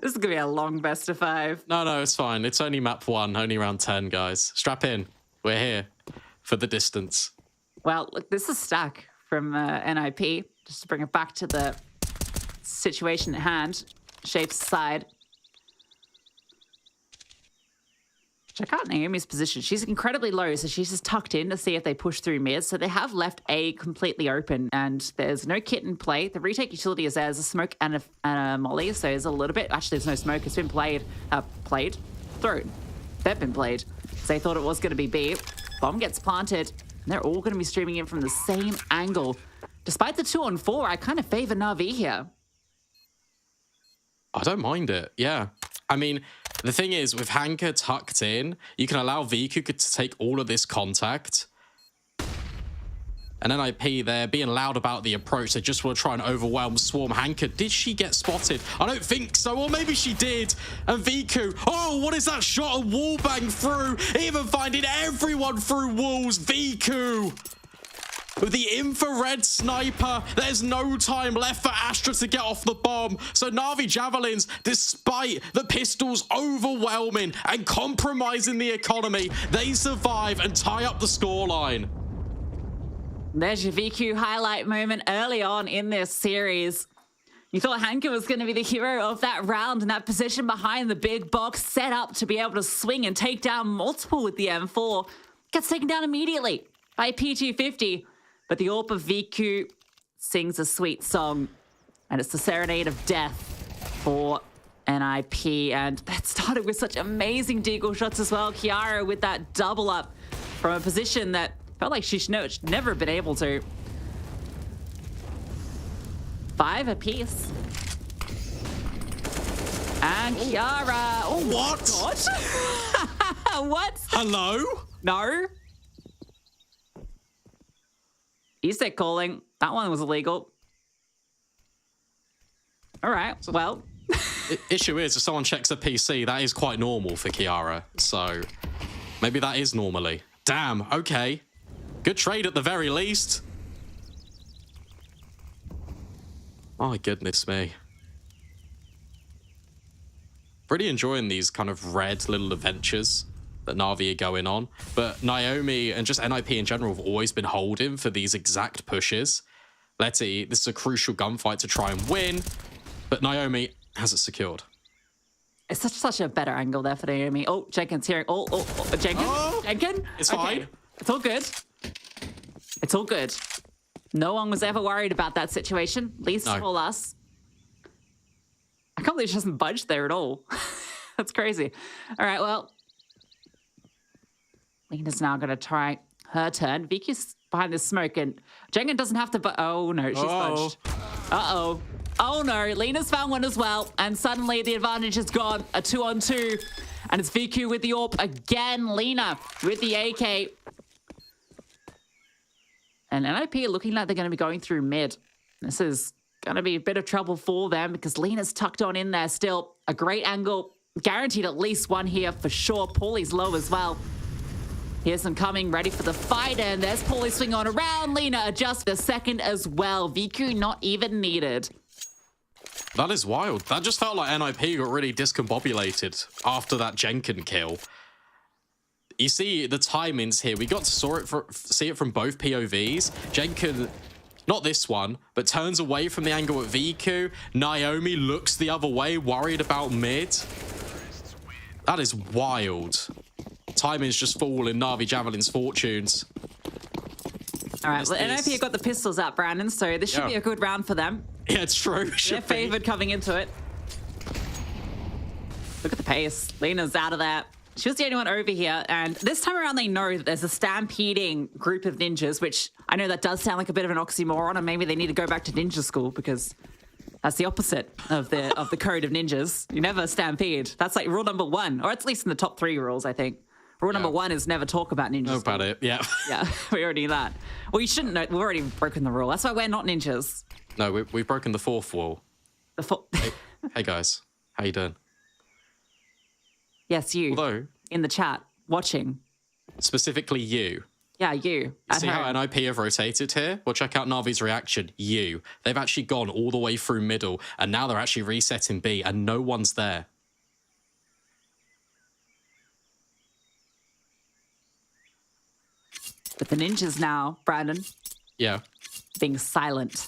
This is gonna be a long best of 5. No, it's fine. It's only map 1, only round 10, guys. Strap in. We're here for the distance. Well, look, this is Stack from NIP, just to bring it back to the situation at hand. Shapes aside. Check out Naomi's position. She's incredibly low, so she's just tucked in to see if they push through mid. So they have left A completely open, and there's no kit in play. The retake utility is there. There's a smoke and a molly, so there's a little bit. Actually, there's no smoke. It's been thrown. They've been played. So they thought it was going to be B. Bomb gets planted, and they're all going to be streaming in from the same angle. Despite the 2-on-4, I kind of favor Na'Vi here. I don't mind it, yeah. I mean, the thing is, with Hanker tucked in, you can allow VQ to take all of this contact. And NIP, they're being loud about the approach. They just want to try and overwhelm Swarm. Hanker, did she get spotted? I don't think so, or maybe she did. And VQ, oh, what is that shot? A wall bang through, even finding everyone through walls. VQ. With the infrared sniper, there's no time left for Astra to get off the bomb. So Na'Vi Javelins, despite the pistols overwhelming and compromising the economy, they survive and tie up the scoreline. There's your VQ highlight moment early on in this series. You thought Hanker was going to be the hero of that round, and that position behind the big box set up to be able to swing and take down multiple with the M4. Gets taken down immediately by P250. But the AWP of VQ sings a sweet song, and it's the Serenade of Death for NIP. And that started with such amazing deagle shots as well. Kiara with that double up from a position that felt like she'd never been able to. 5 apiece. And Kiara. Oh, What? God. What? Hello? No. ESET calling. That one was illegal. All right, well. Issue is, if someone checks a PC, that is quite normal for Kiara. So maybe that is normally. Damn, okay. Good trade at the very least. My goodness me. Pretty enjoying these kind of red little adventures that Navi are going on. But Naomi and just NIP in general have always been holding for these exact pushes. Letty, this is a crucial gunfight to try and win, but Naomi has it secured. It's such a better angle there for Naomi. Oh, Jenkins hearing. Jenkins? Oh, Jenkins? it's fine. It's all good. It's all good. No one was ever worried about that situation. Least of all us. I can't believe she hasn't budged there at all. That's crazy. All right, well. Lena's now going to try her turn. Viki's behind this smoke, and Jenkins doesn't have to. Oh, no, she's budged. Uh-oh. Oh, no. Lena's found one as well, and suddenly the advantage is gone. A 2-on-2, and it's VQ with the AWP again. Lena with the AK. And NIP are looking like they're going to be going through mid. This is going to be a bit of trouble for them because Lena's tucked on in there still. A great angle. Guaranteed at least one here for sure. Paulie's low as well. Here's them coming, ready for the fight, and there's Paulie swing on around. Lena adjusts the second as well. VQ not even needed. That is wild. That just felt like NIP got really discombobulated after that Jenkins kill. You see the timings here. We got to see it from both POVs. Jenkins, not this one, but turns away from the angle at VQ. Naomi looks the other way, worried about mid. That is wild. Timing's just fall in Navi Javelins' fortunes. All right, well, NIP have got the pistols out, Brandon, so this should be a good round for them. Yeah, it's true. They're favored coming into it. Look at the pace. Lena's out of that. She was the only one over here, and this time around they know that there's a stampeding group of ninjas, which I know that does sound like a bit of an oxymoron, and maybe they need to go back to ninja school because that's the opposite of the code of ninjas. You never stampede. That's like rule number 1, or at least in the top 3 rules, I think. Rule number 1 is never talk about ninjas. Know about it, yeah. Yeah, we already knew that. Well, you shouldn't know. We've already broken the rule. That's why we're not ninjas. No, we've broken the 4th wall. Hey guys, how you doing? Yes, you. Although, in the chat, watching. Specifically you. Yeah, you. See how NIP have rotated here? Well, check out Navi's reaction. You. They've actually gone all the way through middle, and now they're actually resetting B, and no one's there. But the ninjas now, Brandon. Yeah. Being silent.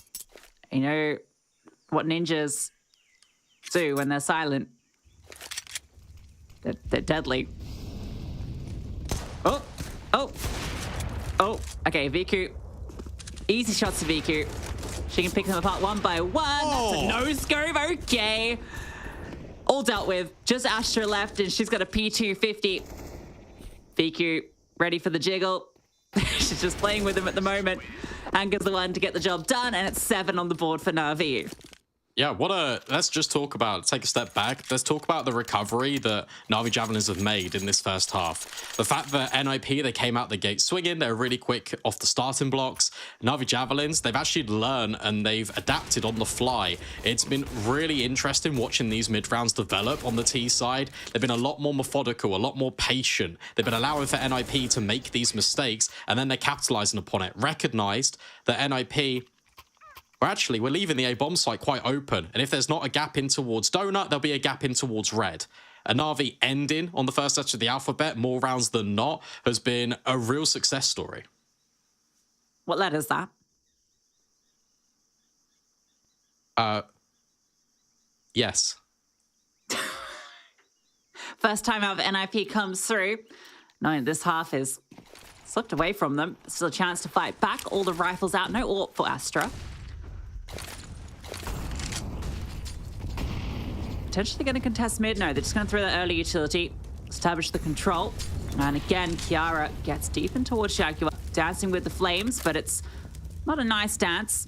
You know what ninjas do when they're silent? They're deadly. Oh. Okay, VQ. Easy shots to VQ. She can pick them apart one by one. That's a no-scope. Okay. All dealt with. Just Astra left, and she's got a P250. VQ ready for the jiggle. She's just playing with him at the moment. Anger's the one to get the job done, and it's 7 on the board for Navi. Yeah, let's just take a step back. Let's talk about the recovery that Navi Javelins have made in this first half. The fact that NIP, they came out the gate swinging, they're really quick off the starting blocks. Navi Javelins, they've actually learned and they've adapted on the fly. It's been really interesting watching these mid-rounds develop on the T side. They've been a lot more methodical, a lot more patient. They've been allowing for NIP to make these mistakes, and then they're capitalizing upon it. Recognized that NIP... we're leaving the A-bomb site quite open. And if there's not a gap in towards Donut, there'll be a gap in towards Red. And Navi ending on the first touch of the alphabet, more rounds than not, has been a real success story. What letter is that? Yes. First time out of NIP comes through. Knowing this half is slipped away from them. Still a chance to fight back. All the rifles out. No AWP for Astra. Potentially going to contest mid. No, they're just going to throw that early utility, establish the control. And again, Kiara gets deep in towards Jaguar, dancing with the flames, but it's not a nice dance.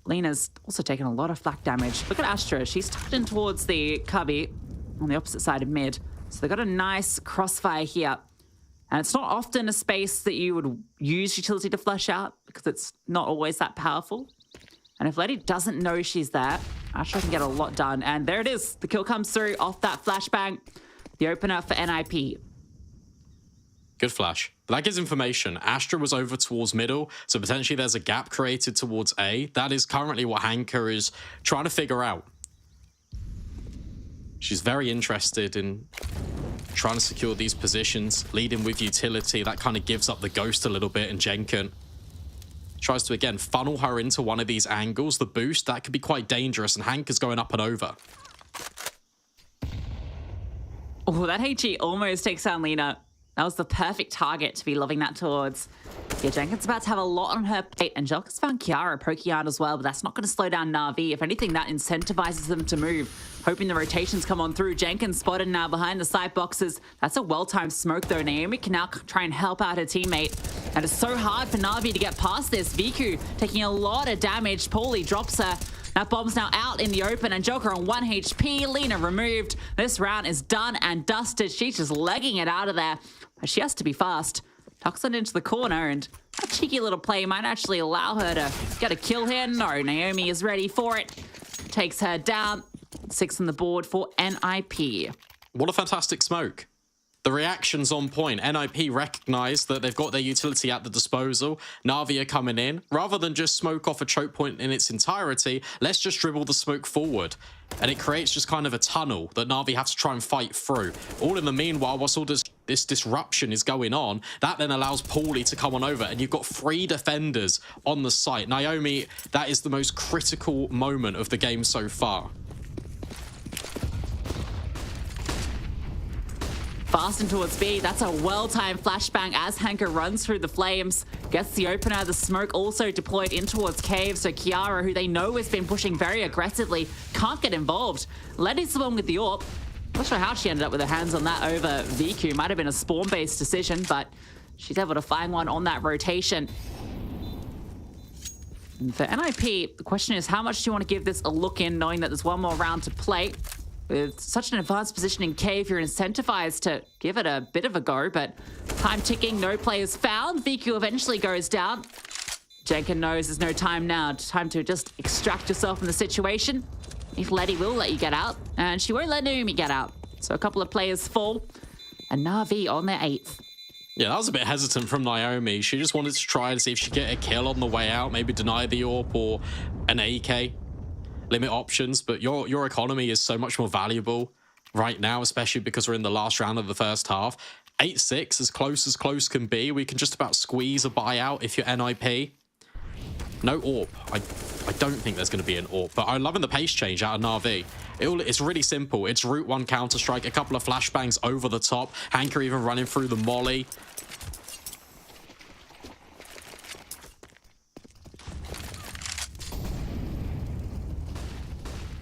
Lena's also taken a lot of flak damage. Look at Astra. She's tucked in towards the cubby on the opposite side of mid. So they've got a nice crossfire here. And it's not often a space that you would use utility to flush out because it's not always that powerful. And if Letty doesn't know she's there, Astra can get a lot done. And there it is. The kill comes through off that flashbang. The opener for NIP. Good flash. That gives information. Astra was over towards middle, so potentially there's a gap created towards A. That is currently what Hanker is trying to figure out. She's very interested in trying to secure these positions, leading with utility. That kind of gives up the ghost a little bit, and Jenkin tries to, again, funnel her into one of these angles. The boost, that could be quite dangerous, and Hanker's going up and over. Oh, that HE almost takes down Lena. That was the perfect target to be loving that towards. Yeah, Jenkins about to have a lot on her plate. Angelica's found Kiara poking out as well, but that's not going to slow down NAVI. If anything, that incentivizes them to move. Hoping the rotations come on through. Jenkins spotted now behind the side boxes. That's a well-timed smoke, though. Naomi can now try and help out her teammate. And it's so hard for NAVI to get past this. Viku taking a lot of damage. Paulie drops her. That bomb's now out in the open, and Joker on 1 HP. Lena removed. This round is done and dusted. She's just legging it out of there. But she has to be fast. Tucks it into the corner, and that cheeky little play might actually allow her to get a kill here. No, Naomi is ready for it. Takes her down. 6 on the board for NIP. What a fantastic smoke. The reaction's on point. NIP recognize that they've got their utility at the disposal. Navi are coming in. Rather than just smoke off a choke point in its entirety, let's just dribble the smoke forward. And it creates just kind of a tunnel that Navi have to try and fight through. All in the meanwhile, whilst all this disruption is going on, that then allows Paulie to come on over, and you've got 3 defenders on the site. Naomi, that is the most critical moment of the game so far. Fast and towards B. That's a well-timed flashbang as Hanker runs through the flames. Gets the opener. The smoke also deployed in towards Cave. So Kiara, who they know has been pushing very aggressively, can't get involved. Letty's the one with the AWP. Not sure how she ended up with her hands on that over VQ. Might have been a spawn-based decision, but she's able to find one on that rotation. And for NIP, the question is, how much do you want to give this a look in, knowing that there's one more round to play? With such an advanced position in Cave, you're incentivized to give it a bit of a go, but time ticking, no players found. VQ eventually goes down. Jenkin knows there's no time now. Time to just extract yourself from the situation. If Letty will let you get out, and she won't let Naomi get out. So a couple of players fall, and Navi on their 8th. Yeah, that was a bit hesitant from Naomi. She just wanted to try and see if she could get a kill on the way out, maybe deny the AWP or an AK. Limit options, but your economy is so much more valuable right now, especially because we're in the last round of the first half. 8-6, as close can be. We can just about squeeze a buyout if you're NIP. No AWP. I don't think there's going to be an AWP, but I'm loving the pace change out of Navi. It's really simple. It's Route 1 Counter-Strike, a couple of flashbangs over the top. Hanker even running through the molly.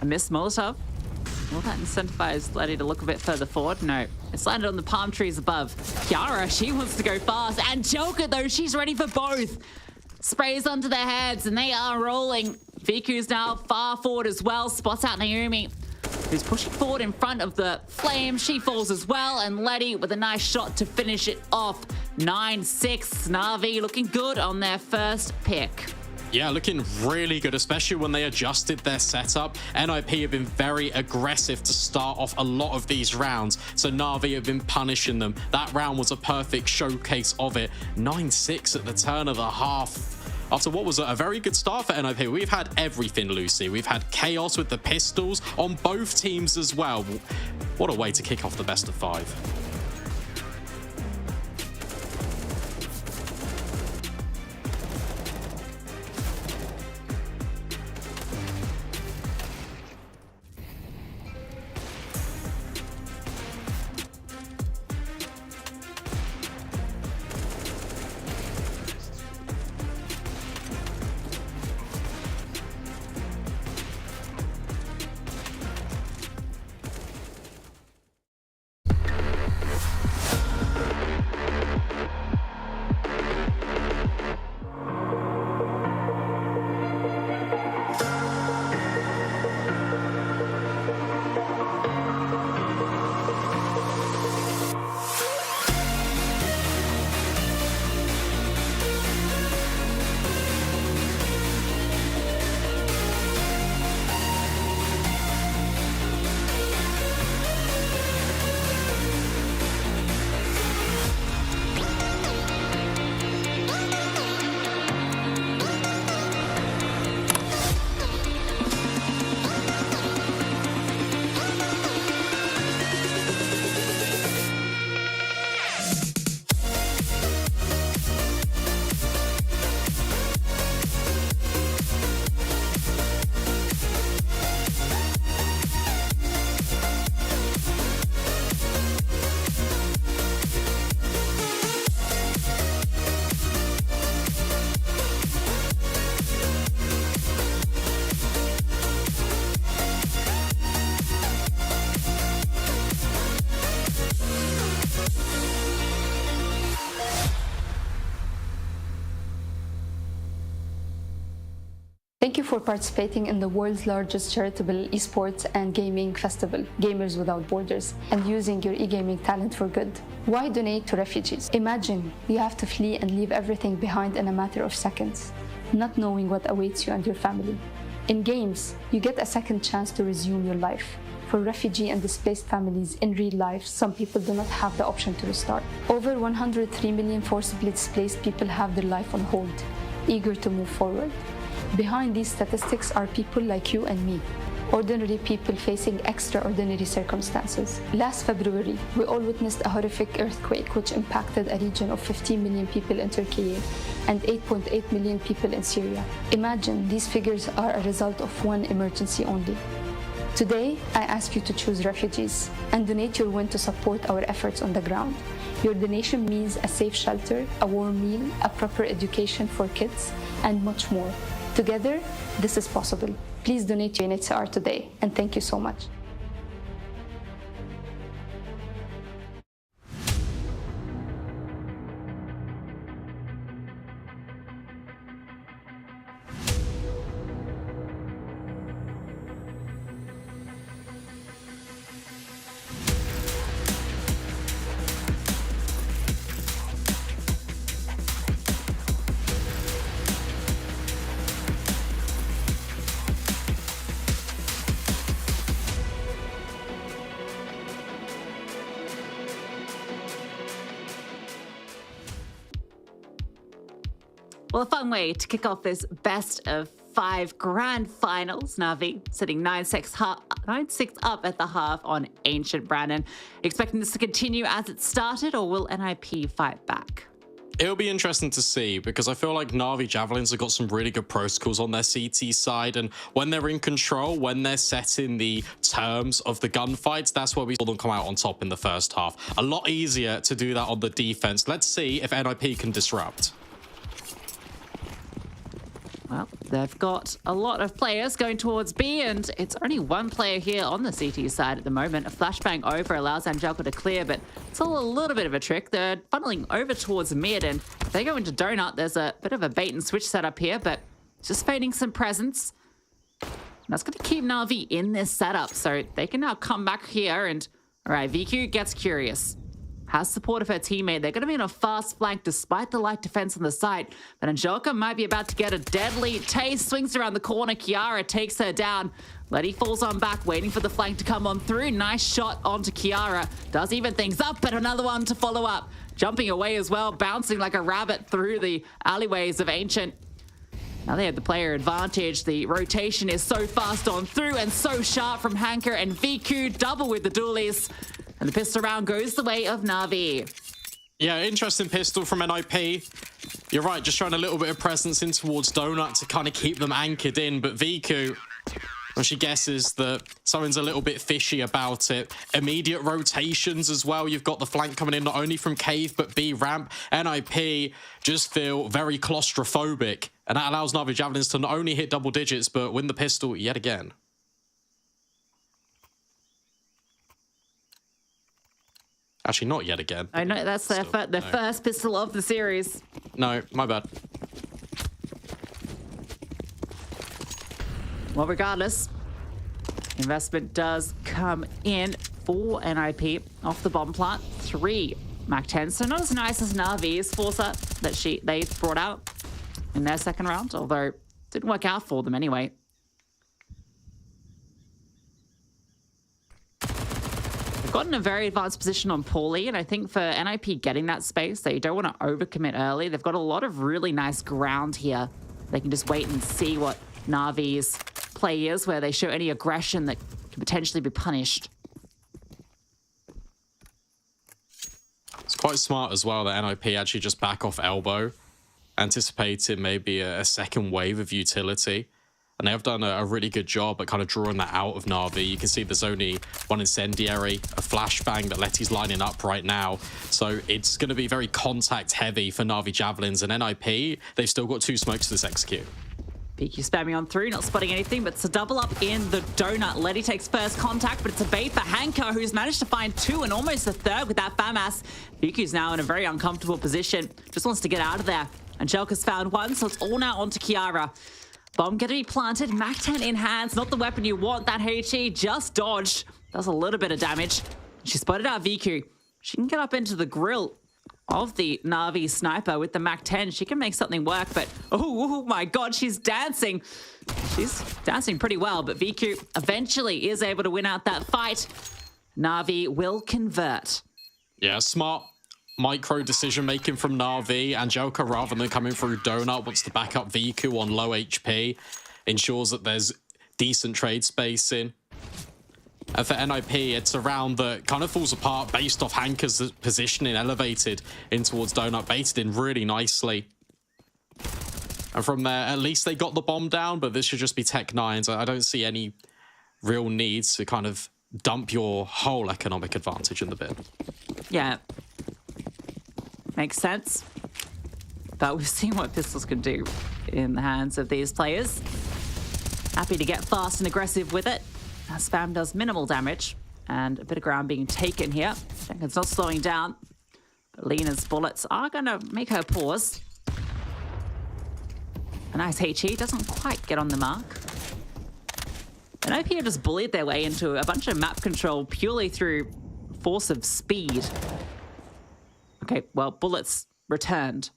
A missed Molotov. Will that incentivize Letty to look a bit further forward? No. It's landed on the palm trees above. Kiara, she wants to go fast. And Joker, though, she's ready for both. Sprays onto their heads, and they are rolling. Viku's now far forward as well. Spots out Naomi, who's pushing forward in front of the flame. She falls as well, and Letty with a nice shot to finish it off. 9-6. Navi looking good on their first pick. Yeah, looking really good, especially when they adjusted their setup. NIP have been very aggressive to start off a lot of these rounds, so Navi have been punishing them. That round was a perfect showcase of it. 9-6 at the turn of the half. After what was a very good start for NIP, we've had everything, Lucy. We've had chaos with the pistols on both teams as well. What a way to kick off the best of 5. Thank you for participating in the world's largest charitable esports and gaming festival, Gamers Without Borders, and using your e-gaming talent for good. Why donate to refugees? Imagine you have to flee and leave everything behind in a matter of seconds, not knowing what awaits you and your family. In games, you get a second chance to resume your life. For refugee and displaced families in real life, some people do not have the option to restart. Over 103 million forcibly displaced people have their life on hold, eager to move forward. Behind these statistics are people like you and me, ordinary people facing extraordinary circumstances. Last February, we all witnessed a horrific earthquake which impacted a region of 15 million people in Turkey and 8.8 million people in Syria. Imagine these figures are a result of one emergency only. Today, I ask you to choose refugees and donate your win to support our efforts on the ground. Your donation means a safe shelter, a warm meal, a proper education for kids, and much more. Together, this is possible. Please donate to UNHCR today, and thank you so much. Well, a fun way to kick off this best of 5 grand finals. NAVI sitting 9-6 up at the half on Ancient Brandon. Expecting this to continue as it started, or will NIP fight back? It'll be interesting to see, because I feel like NAVI Javelins have got some really good protocols on their CT side, and when they're in control, when they're setting the terms of the gunfights, that's where we saw them come out on top in the first half. A lot easier to do that on the defense. Let's see if NIP can disrupt. Well, they've got a lot of players going towards B, and it's only one player here on the CT side at the moment. A flashbang over allows Angelica to clear, but it's all a little bit of a trick. They're funneling over towards mid, and if they go into Donut, there's a bit of a bait and switch setup here, but just fading some presence. And that's going to keep NAVI in this setup, so they can now come back here, and all right, VQ gets curious. Has support of her teammate. They're going to be in a fast flank despite the light defense on the side. But Angelica might be about to get a deadly taste. Swings around the corner. Kiara takes her down. Letty falls on back, waiting for the flank to come on through. Nice shot onto Kiara. Does even things up, but another one to follow up. Jumping away as well, bouncing like a rabbit through the alleyways of Ancient. Now they have the player advantage. The rotation is so fast on through and so sharp from Hanker and VQ. Double with the dualies. And the pistol round goes the way of NAVI. Yeah, interesting pistol from NIP. You're right, just showing a little bit of presence in towards Donut to kind of keep them anchored in. But VQ, well, she guesses that something's a little bit fishy about it. Immediate rotations as well. You've got the flank coming in not only from Cave, but B ramp. NIP just feel very claustrophobic. And that allows NAVI Javelins to not only hit double digits, but win the pistol yet again. Actually, not yet again. I know, that's their first pistol of the series. No, my bad. Well, regardless, investment does come in for NIP off the bomb plant. 3 MAC-10s, so not as nice as NAVI's Forza that they brought out in their second round, although it didn't work out for them anyway. Got in a very advanced position on Paulie, and I think for NIP getting that space, they don't want to overcommit early. They've got a lot of really nice ground here. They can just wait and see what Navi's play is, where they show any aggression that can potentially be punished. It's quite smart as well that NIP actually just back off elbow, anticipating maybe a second wave of utility. And they have done a really good job at kind of drawing that out of Na'Vi. You can see there's only one incendiary, a flashbang that Letty's lining up right now. So it's going to be very contact heavy for Na'Vi Javelins. And NIP, they've still got 2 smokes to this execute. PQ spamming on through, not spotting anything, but it's a double up in the donut. Letty takes first contact, but it's a bait for Hanko, who's managed to find 2 and almost a third with that FAMAS. PQ's now in a very uncomfortable position. Just wants to get out of there. Angelica's found 1, so it's all now onto Kiara. Bomb gonna be planted. Mac 10 in hands. Not the weapon you want. That HE just dodged. Does a little bit of damage. She spotted out VQ. She can get up into the grill of the Navi sniper with the Mac 10. She can make something work, but oh my god, she's dancing. She's dancing pretty well, but VQ eventually is able to win out that fight. Navi will convert. Yeah, smart micro decision making from Navi. Angelica, rather than coming through Donut, wants to back up VQ on low HP, ensures that there's decent trade spacing. And for NIP, it's a round that kind of falls apart based off Hanka's positioning, elevated in towards Donut, baited in really nicely. And from there, at least they got the bomb down, but this should just be Tech 9s. I don't see any real needs to kind of dump your whole economic advantage in the bin. Yeah. Makes sense. But we've seen what pistols can do in the hands of these players. Happy to get fast and aggressive with it. Spam does minimal damage, and a bit of ground being taken here. Jenkins not slowing down, but Lena's bullets are going to make her pause. A nice HE, doesn't quite get on the mark. And OP have just bullied their way into a bunch of map control purely through force of speed. Okay, well, bullets returned.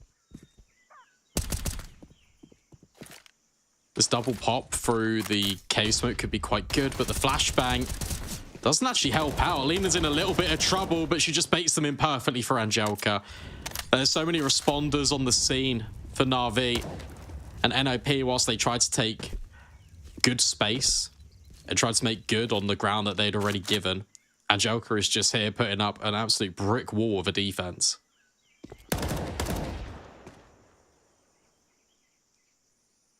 This double pop through the cave smoke could be quite good, but the flashbang doesn't actually help out. Lena's in a little bit of trouble, but she just baits them in perfectly for Angelica. There's so many responders on the scene for Navi and NOP, whilst they tried to take good space and tried to make good on the ground that they'd already given. Angelica is just here putting up an absolute brick wall of a defense.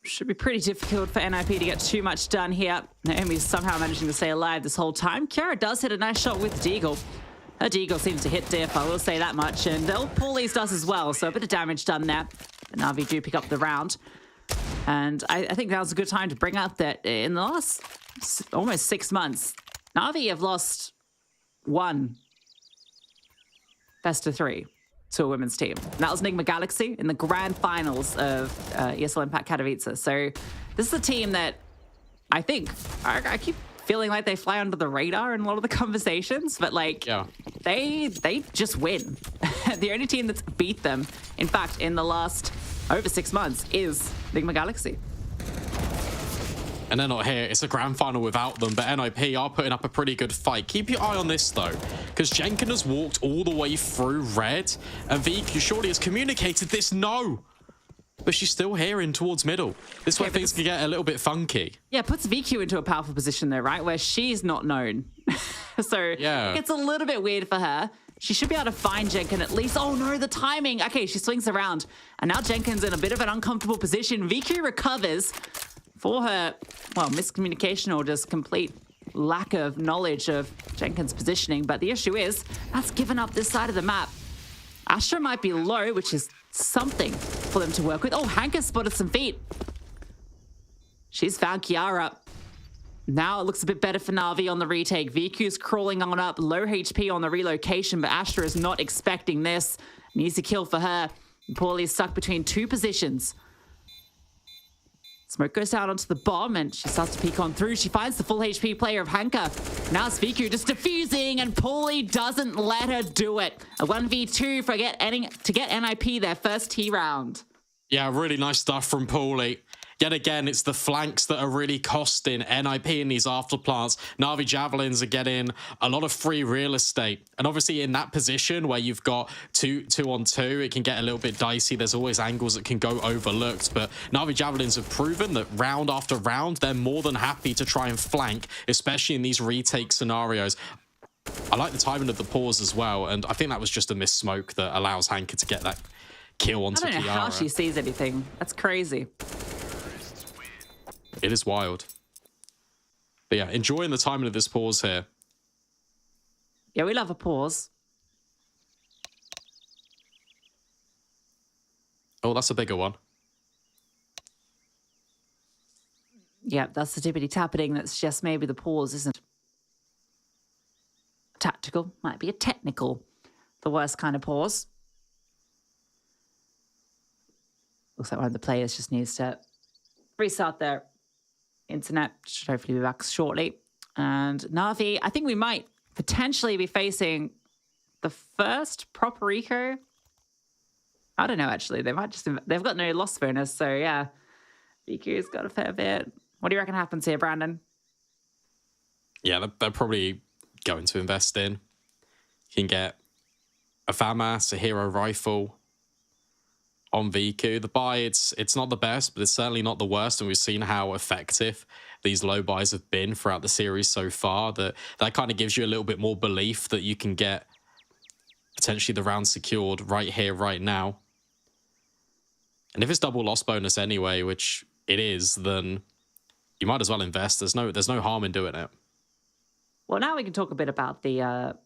Should be pretty difficult for NIP to get too much done here. Naomi's somehow managing to stay alive this whole time. Kiara does hit a nice shot with Deagle. Her Deagle seems to hit diff, I will say that much. And Paulie's does as well, so a bit of damage done there. But Navi do pick up the round. And I think now's a good time to bring up that in the last almost 6 months, Navi have lost one best of 3 to a women's team. And that was Nigma Galaxy in the grand finals of ESL Impact Katowice. So this is a team that I think, I keep feeling like they fly under the radar in a lot of the conversations, but like, yeah, they just win. The only team that's beat them, in fact, in the last over 6 months is Nigma Galaxy. And they're not here. It's a grand final without them, but NIP are putting up a pretty good fight. Keep your eye on this, though, because Jenkins has walked all the way through red, and VQ surely has communicated this no. But she's still here in towards middle. This way things can get a little bit funky. Yeah, puts VQ into a powerful position, though, right? Where she's not known. So yeah, it's a little bit weird for her. She should be able to find Jenkins at least. Oh, no, the timing. Okay, she swings around. And now Jenkins in a bit of an uncomfortable position. VQ recovers for her, well, miscommunication or just complete lack of knowledge of Jenkins' positioning. But the issue is, that's given up this side of the map. Astra might be low, which is something for them to work with. Oh, Hanka spotted some feet. She's found Kiara. Now it looks a bit better for Navi on the retake. VQ's crawling on up, low HP on the relocation, but Astra is not expecting this. Needs a kill for her. Paulie is stuck between 2 positions. Smoke goes down onto the bomb and she starts to peek on through. She finds the full HP player of Hanka. Now it's VQ just defusing and Paulie doesn't let her do it. A 1v2 to get NIP their first T round. Yeah, really nice stuff from Paulie. Yet again, it's the flanks that are really costing NIP in these afterplants. Navi Javelins are getting a lot of free real estate. And obviously in that position where you've got two on two, it can get a little bit dicey. There's always angles that can go overlooked. But Navi Javelins have proven that round after round, they're more than happy to try and flank, especially in these retake scenarios. I like the timing of the pause as well. And I think that was just a missed smoke that allows Hanka to get that kill onto Kiara. I don't know how she sees anything. That's crazy. It is wild. But yeah, enjoying the timing of this pause here. Yeah, we love a pause. Oh, that's a bigger one. Yeah, that's the tippity-tappeting. That's just maybe the pause isn't tactical. Might be a technical. The worst kind of pause. Looks like one of the players just needs to restart their internet. Should hopefully be back shortly. And NAVI, I think we might potentially be facing the first proper eco. I don't know, actually. They've got no loss bonus, so yeah. VQ's got a fair bit. What do you reckon happens here, Brandon? Yeah, they're probably going to invest in. You can get a FAMAS, a hero rifle on VQ. The buy, it's not the best, but it's certainly not the worst, and we've seen how effective these low buys have been throughout the series so far. That kind of gives you a little bit more belief that you can get potentially the round secured right here, right now. And if it's double loss bonus anyway, which it is, then you might as well invest. There's no harm in doing it. Well, now we can talk a bit about the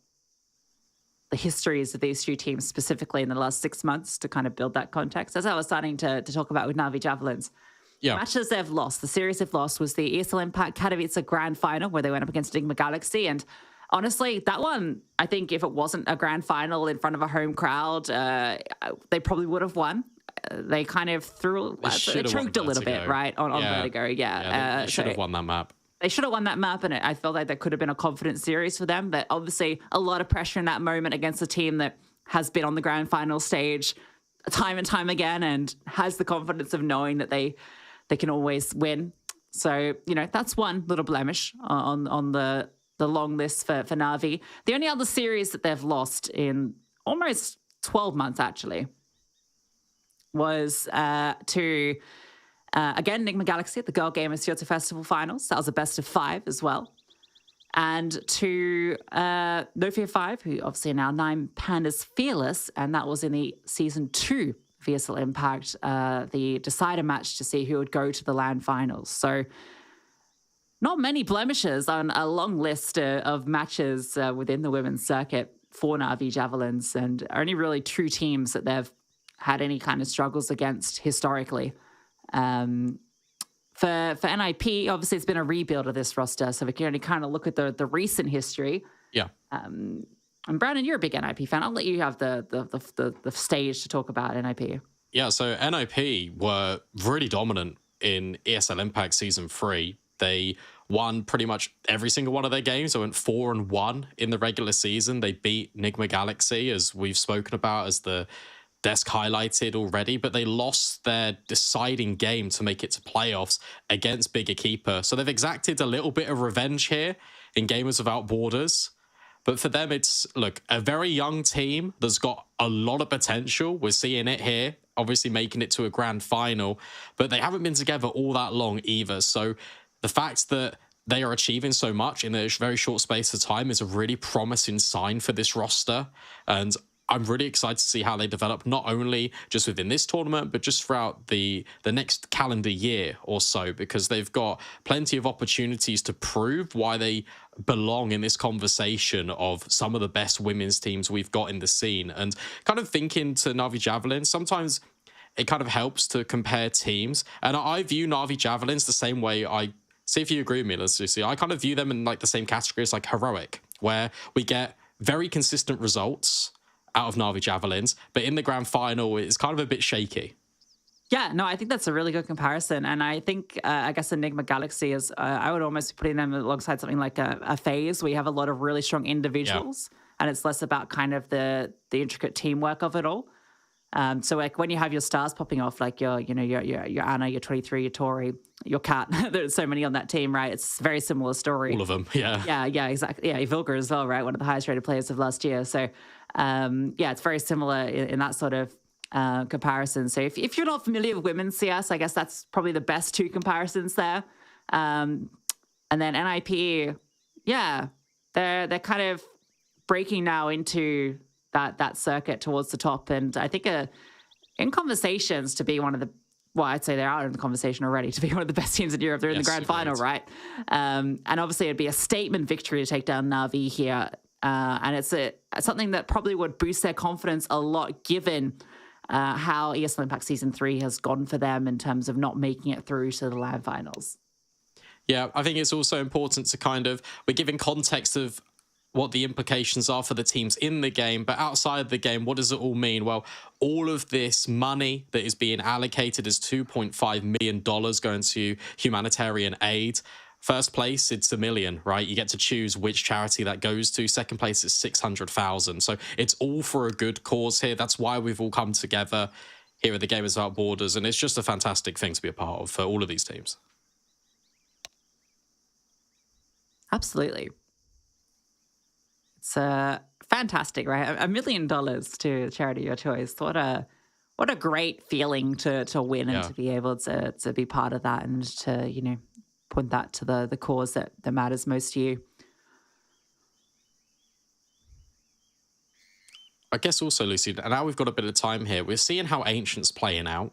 histories of these two teams specifically in the last 6 months to kind of build that context. As I was starting to talk about with NAVI Javelins. Yeah. Matches they've lost, the series they've lost was the ESL Impact Katowice Grand Final where they went up against Enigma Galaxy. And honestly, that one, I think if it wasn't a grand final in front of a home crowd, they probably would have won. They kind of they choked a little bit, right, on Vertigo. Yeah, they should have won that map. They should have won that map, and I felt like that could have been a confident series for them. But obviously, a lot of pressure in that moment against a team that has been on the grand final stage time and time again and has the confidence of knowing that they can always win. So, that's one little blemish on the long list for NAVI. The only other series that they've lost in almost 12 months, actually, was to, again, Enigma Galaxy at the Girl Gamers Theatre Festival Finals. That was a best of 5 as well. And to No Fear 5, who obviously are now 9 Pandas Fearless, and that was in the Season 2 VSL Impact, the decider match to see who would go to the LAN finals. So not many blemishes on a long list of matches within the women's circuit for NAVI Javelins, and only really 2 teams that they've had any kind of struggles against historically. For NIP, obviously it's been a rebuild of this roster, so we can only kind of look at the recent history. Yeah. And Brandon, you're a big NIP fan. I'll let you have the stage to talk about NIP. Yeah, so NIP were really dominant in ESL Impact Season 3. They won pretty much every single one of their games. They went 4-1 in the regular season. They beat Enigma Galaxy, as we've spoken about, as the desk highlighted already, but they lost their deciding game to make it to playoffs against Bigger Keeper. So they've exacted a little bit of revenge here in Gamers Without Borders. But for them, it's, look, a very young team that's got a lot of potential. We're seeing it here, obviously making it to a grand final, but they haven't been together all that long either. So the fact that they are achieving so much in a very short space of time is a really promising sign for this roster. And I'm really excited to see how they develop, not only just within this tournament, but just throughout the next calendar year or so, because they've got plenty of opportunities to prove why they belong in this conversation of some of the best women's teams we've got in the scene. And kind of thinking to NAVI Javelins, sometimes it kind of helps to compare teams. And I view NAVI Javelins the same way see if you agree with me, let's see. I kind of view them in like the same category as like Heroic, where we get very consistent results out of NAVI Javelins, but in the grand final, it's kind of a bit shaky. Yeah, no, I think that's a really good comparison. And I think, I guess Enigma Galaxy is, I would almost be putting them alongside something like a FaZe, where you have a lot of really strong individuals, and it's less about kind of the intricate teamwork of it all. So like when you have your stars popping off, like your Anna, your 23, your Tori, your Kat, there's so many on that team, right? It's a very similar story. All of them, yeah. Yeah, exactly. Yeah, Vilga as well, right? One of the highest rated players of last year. So it's very similar in that sort of comparison. So if you're not familiar with women's CS, I guess that's probably the best 2 comparisons there. And then NIP, they're kind of breaking now into that circuit towards the top. And I think in conversations to be one of the, well, I'd say they are in the conversation already to be one of the best teams in Europe. They're in the grand final, right? And obviously it'd be a statement victory to take down NAVI here. And it's something that probably would boost their confidence a lot, given how ESL Impact Season 3 has gone for them in terms of not making it through to the LAN finals. Yeah, I think it's also important to we're giving context of what the implications are for the teams in the game, but outside the game, what does it all mean? Well, all of this money that is being allocated is $2.5 million going to humanitarian aid. First place, it's $1 million, right? You get to choose which charity that goes to. Second place is $600,000. So it's all for a good cause here. That's why we've all come together here at the Gamers Without Borders, and it's just a fantastic thing to be a part of for all of these teams. Absolutely. It's fantastic, right? $1 million to a charity of your choice. What a great feeling to win and to be able to be part of that and to, you know, point that to the cause that matters most to you. I guess also, Lucy, now we've got a bit of time here. We're seeing how Ancient's playing out.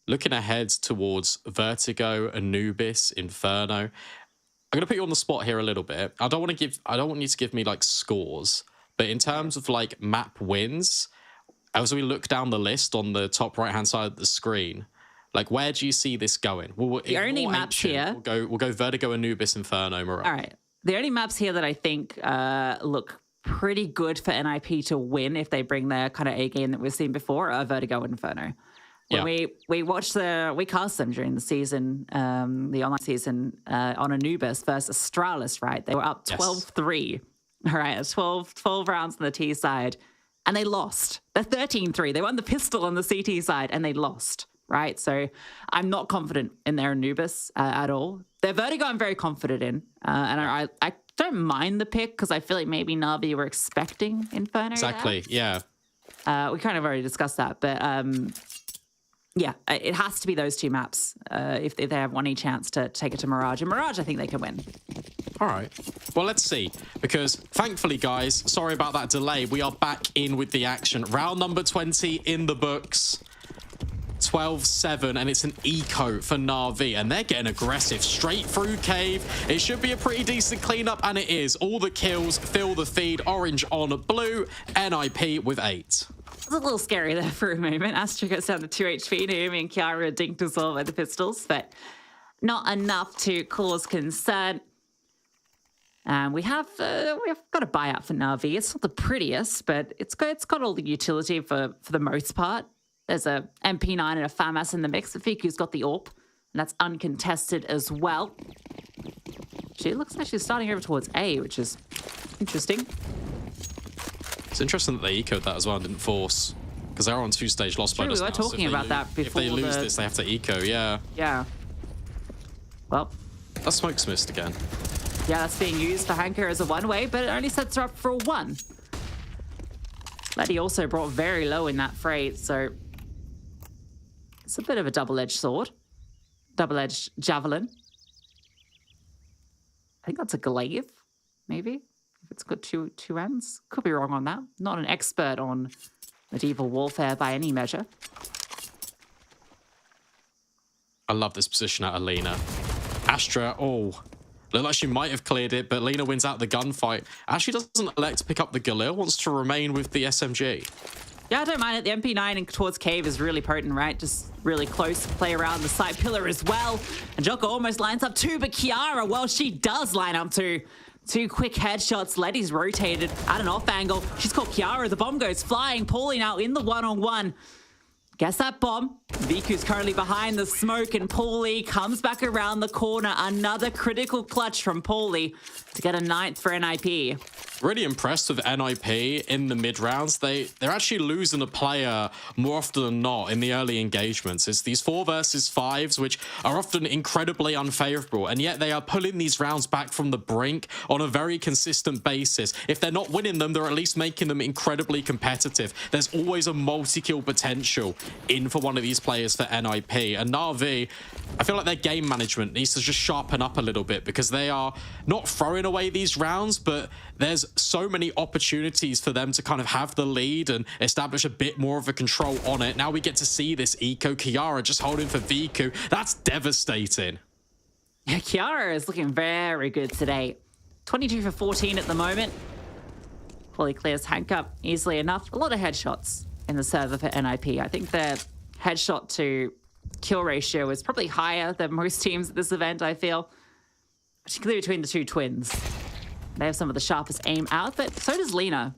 Looking ahead towards Vertigo, Anubis, Inferno. I'm going to put you on the spot here a little bit. I don't want you to give me like scores, but in terms of like map wins, as we look down the list on the top right-hand side of the screen, like, where do you see this going? The only maps here... We'll go Vertigo, Anubis, Inferno, Mirage. All right. The only maps here that I think look pretty good for NIP to win if they bring their kind of A game that we've seen before are Vertigo and Inferno. When we cast them during the season, the online season, on Anubis versus Astralis, right? They were up 12-3, all right? 12 rounds on the T side, and they lost. They're 13-3. They won the pistol on the CT side, and they lost. Right, so I'm not confident in their Anubis at all. Their Vertigo I'm very confident in, and I don't mind the pick because I feel like maybe Navi were expecting Inferno. Exactly, yeah. We kind of already discussed that, but yeah, it has to be those two maps if they have any chance to take it to Mirage. And Mirage, I think they can win. All right. Well, let's see. Because thankfully, guys, sorry about that delay. We are back in with the action. Round number 20 in the books. 12-7, and it's an eco for Na'Vi, and they're getting aggressive straight through cave. It should be a pretty decent cleanup, and it is. All the kills fill the feed. Orange on blue, NIP with 8. It's a little scary there for a moment. Astra goes down to 2 HP. Naomi and Kiara are dinked as well by the pistols, but not enough to cause concern. We have got a buyout for Na'Vi. It's not the prettiest, but it's got all the utility for the most part. There's a MP9 and a FAMAS in the mix. Fiku's got the AWP, and that's uncontested as well. She looks like she's starting over towards A, which is interesting. It's interesting that they ecoed that as well and didn't force, because they're on 2-stage loss bonus now. We were talking about that before. If they lose this, they have to eco, yeah. Yeah. Well. That smoke's missed again. Yeah, that's being used for Hanker as a one-way, but it only sets her up for a 1. Letty also brought very low in that fray, so it's a bit of a double-edged sword. Double-edged javelin. I think that's a glaive, maybe, if it's got two ends. Could be wrong on that. Not an expert on medieval warfare by any measure. I love this position out of Lena. Astra, looked like she might have cleared it, but Lena wins out the gunfight. Actually doesn't elect to pick up the Galil, wants to remain with the SMG. Yeah, I don't mind it. The MP9 and towards cave is really potent, right? Just really close, play around the side pillar as well. And Jocko almost lines up 2, but Kiara, well, she does line up 2. 2 quick headshots. Letty's rotated at an off angle. She's caught Kiara. The bomb goes flying. Paulie now in the one-on-one. Guess that bomb. Viku's currently behind the smoke, and Paulie comes back around the corner. Another critical clutch from Paulie to get a 9th for NIP. Really impressed with NIP in the mid rounds. They're actually losing a player more often than not in the early engagements. It's these 4 versus 5s, which are often incredibly unfavorable, and yet they are pulling these rounds back from the brink on a very consistent basis. If they're not winning them, they're at least making them incredibly competitive. There's always a multi-kill potential in for one of these players for NIP. And Na'Vi, I feel like their game management needs to just sharpen up a little bit, because they are not throwing away these rounds, but there's so many opportunities for them to kind of have the lead and establish a bit more of a control on it. Now we get to see this eco. Kiara just holding for Viku. That's devastating. Yeah, Kiara is looking very good today. 22 for 14 at the moment. Fully clears Hank up easily enough. A lot of headshots in the server for NIP. I think their headshot to kill ratio is probably higher than most teams at this event, I feel. Particularly between the 2 twins. They have some of the sharpest aim out, but so does Lena.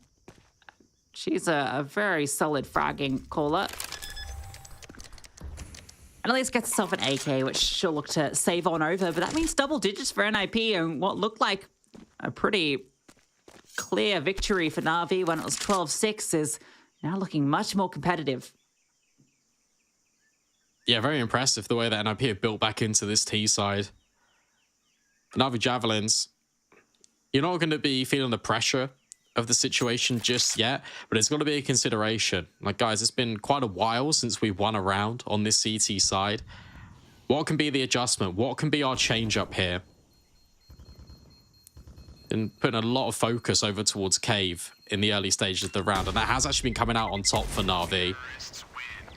She's a very solid fragging caller. And at least gets herself an AK, which she'll look to save on over. But that means double digits for NIP and what looked like a pretty clear victory for NAVI when it was 12-6 is now looking much more competitive. Yeah, very impressive the way that NIP have built back into this T side. For NAVI Javelins, you're not going to be feeling the pressure of the situation just yet, but it's got to be a consideration. Like, guys, it's been quite a while since we won a round on this CT side. What can be the adjustment? What can be our change up here? And putting a lot of focus over towards Cave in the early stages of the round, and that has actually been coming out on top for NAVI.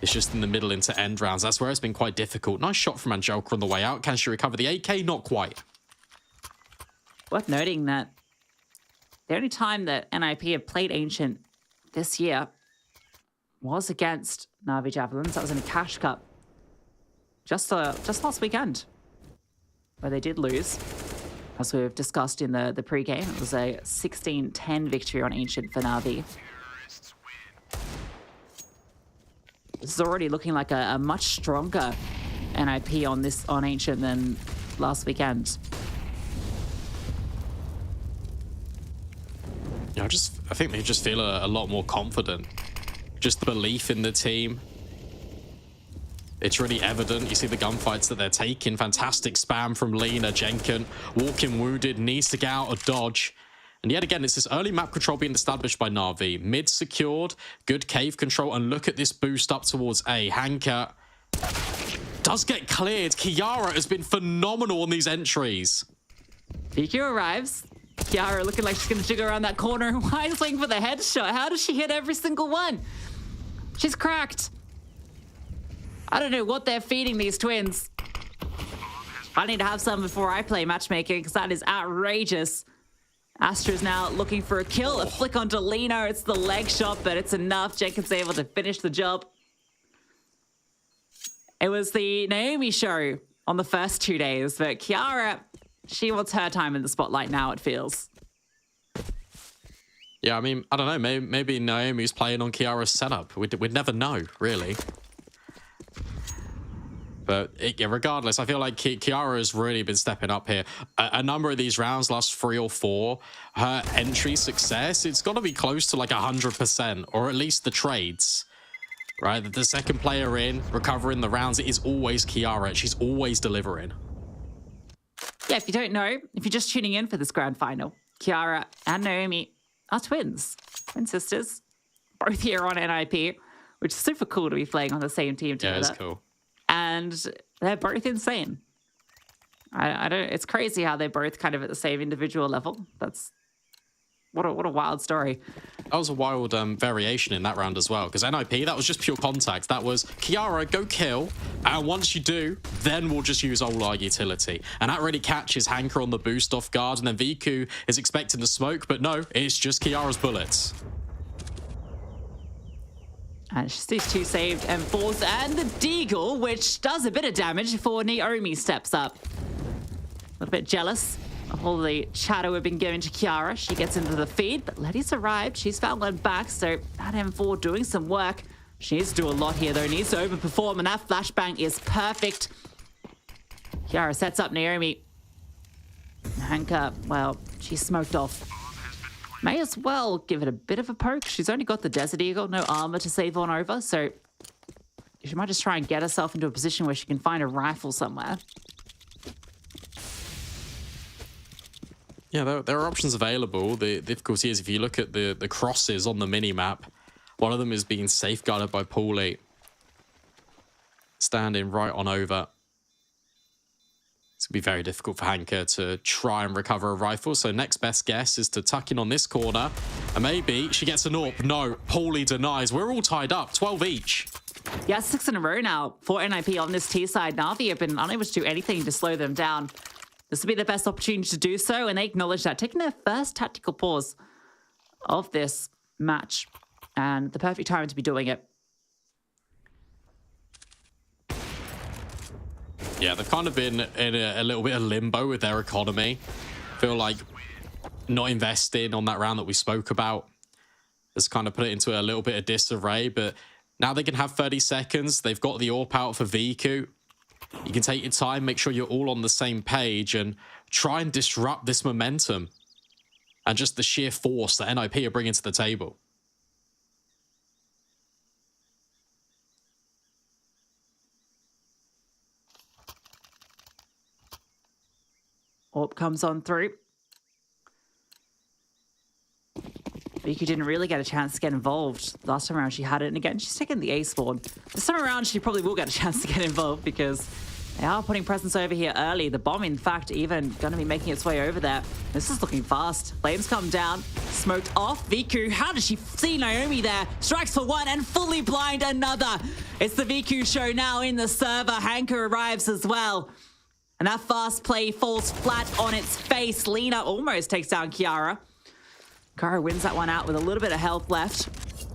It's just in the middle into end rounds. That's where it's been quite difficult. Nice shot from Angelika on the way out. Can she recover the AK? Not quite. Worth noting that the only time that NIP have played Ancient this year was against NAVI Javelins. That was in a Cash Cup just last weekend, where they did lose. As we've discussed in the pre-game, it was a 16-10 victory on Ancient for NAVI. This is already looking like a much stronger NIP on Ancient than last weekend. Yeah, I think they just feel a lot more confident. Just the belief in the team. It's really evident. You see the gunfights that they're taking. Fantastic spam from Lena. Jenkin walking wounded, needs to get out of dodge. And yet again, it's this early map control being established by NAVI. Mid secured, good cave control, and look at this boost up towards A. Hanker does get cleared. Kiara has been phenomenal on these entries. VQ arrives. Kiara looking like she's going to jiggle around that corner. Why is waiting for the headshot? How does she hit every single one? She's cracked. I don't know what they're feeding these twins. I need to have some before I play matchmaking because that is outrageous. Astra's now looking for a kill. A flick onto Lena. It's the leg shot, but it's enough. Jenkins able to finish the job. It was the Naomi show on the first 2 days, but Kiara, she wants her time in the spotlight now, it feels. Yeah, I mean, I don't know. Maybe Naomi's playing on Kiara's setup. We'd never know, really. But yeah, regardless, I feel like Kiara has really been stepping up here. A number of these rounds, last 3 or 4, her entry success, it's got to be close to like 100%, or at least the trades, right? The second player in, recovering the rounds, it is always Kiara. She's always delivering. Yeah, if you don't know, if you're just tuning in for this grand final, Kiara and Naomi are twins, twin sisters, both here on NIP, which is super cool to be playing on the same team together. Yeah, it's cool. And they're both insane. I don't. It's crazy how they're both kind of at the same individual level. That's what a wild story. That was a wild variation in that round as well, because NIP, that was just pure contact. That was Kiara, go kill, and once you do, then we'll just use all our utility. And that really catches Hanker on the boost off guard, and then Viku is expecting to smoke, but no, it's just Kiara's bullets. And she sees 2 saved and 4th, and the Deagle, which does a bit of damage before Naomi steps up. A little bit jealous of all the chatter we've been giving to Kiara. She gets into the feed, but Letty's arrived. She's found one back, so that M4 doing some work. She needs to do a lot here, though. Needs to overperform, and that flashbang is perfect. Kiara sets up Naomi. Hanker, well, she's smoked off. May as well give it a bit of a poke. She's only got the Desert Eagle, no armor to save on over, so she might just try and get herself into a position where she can find a rifle somewhere. Yeah, there are options available. The difficulty is if you look at the crosses on the mini-map, one of them is being safeguarded by Paulie. Standing right on over. It's going to be very difficult for Hanker to try and recover a rifle. So next best guess is to tuck in on this corner. And maybe she gets an AWP. No, Paulie denies. We're all tied up, 12 each. Yeah, 6 in a row now for NIP on this T side. NAVI have been unable to do anything to slow them down. This will be the best opportunity to do so, and they acknowledge that, taking their first tactical pause of this match, and the perfect time to be doing it. Yeah, they've kind of been in a little bit of limbo with their economy. Feel like not investing on that round that we spoke about has kind of put it into a little bit of disarray. But now they can have 30 seconds. They've got the AWP out for Viku. You can take your time, make sure you're all on the same page, and try and disrupt this momentum and just the sheer force that NIP are bringing to the table. AWP comes on through. Viku didn't really get a chance to get involved. Last time around she had it, and again she's taken the A spawn. This time around she probably will get a chance to get involved because they are putting presence over here early. The bomb, in fact, even going to be making its way over there. This is looking fast. Flames come down, smoked off. Viku, how did she see Naomi there? Strikes for one and fully blind another. It's the Viku show now in the server. Hanka arrives as well. And that fast play falls flat on its face. Lena almost takes down Kiara. Kiara wins that one out with a little bit of health left.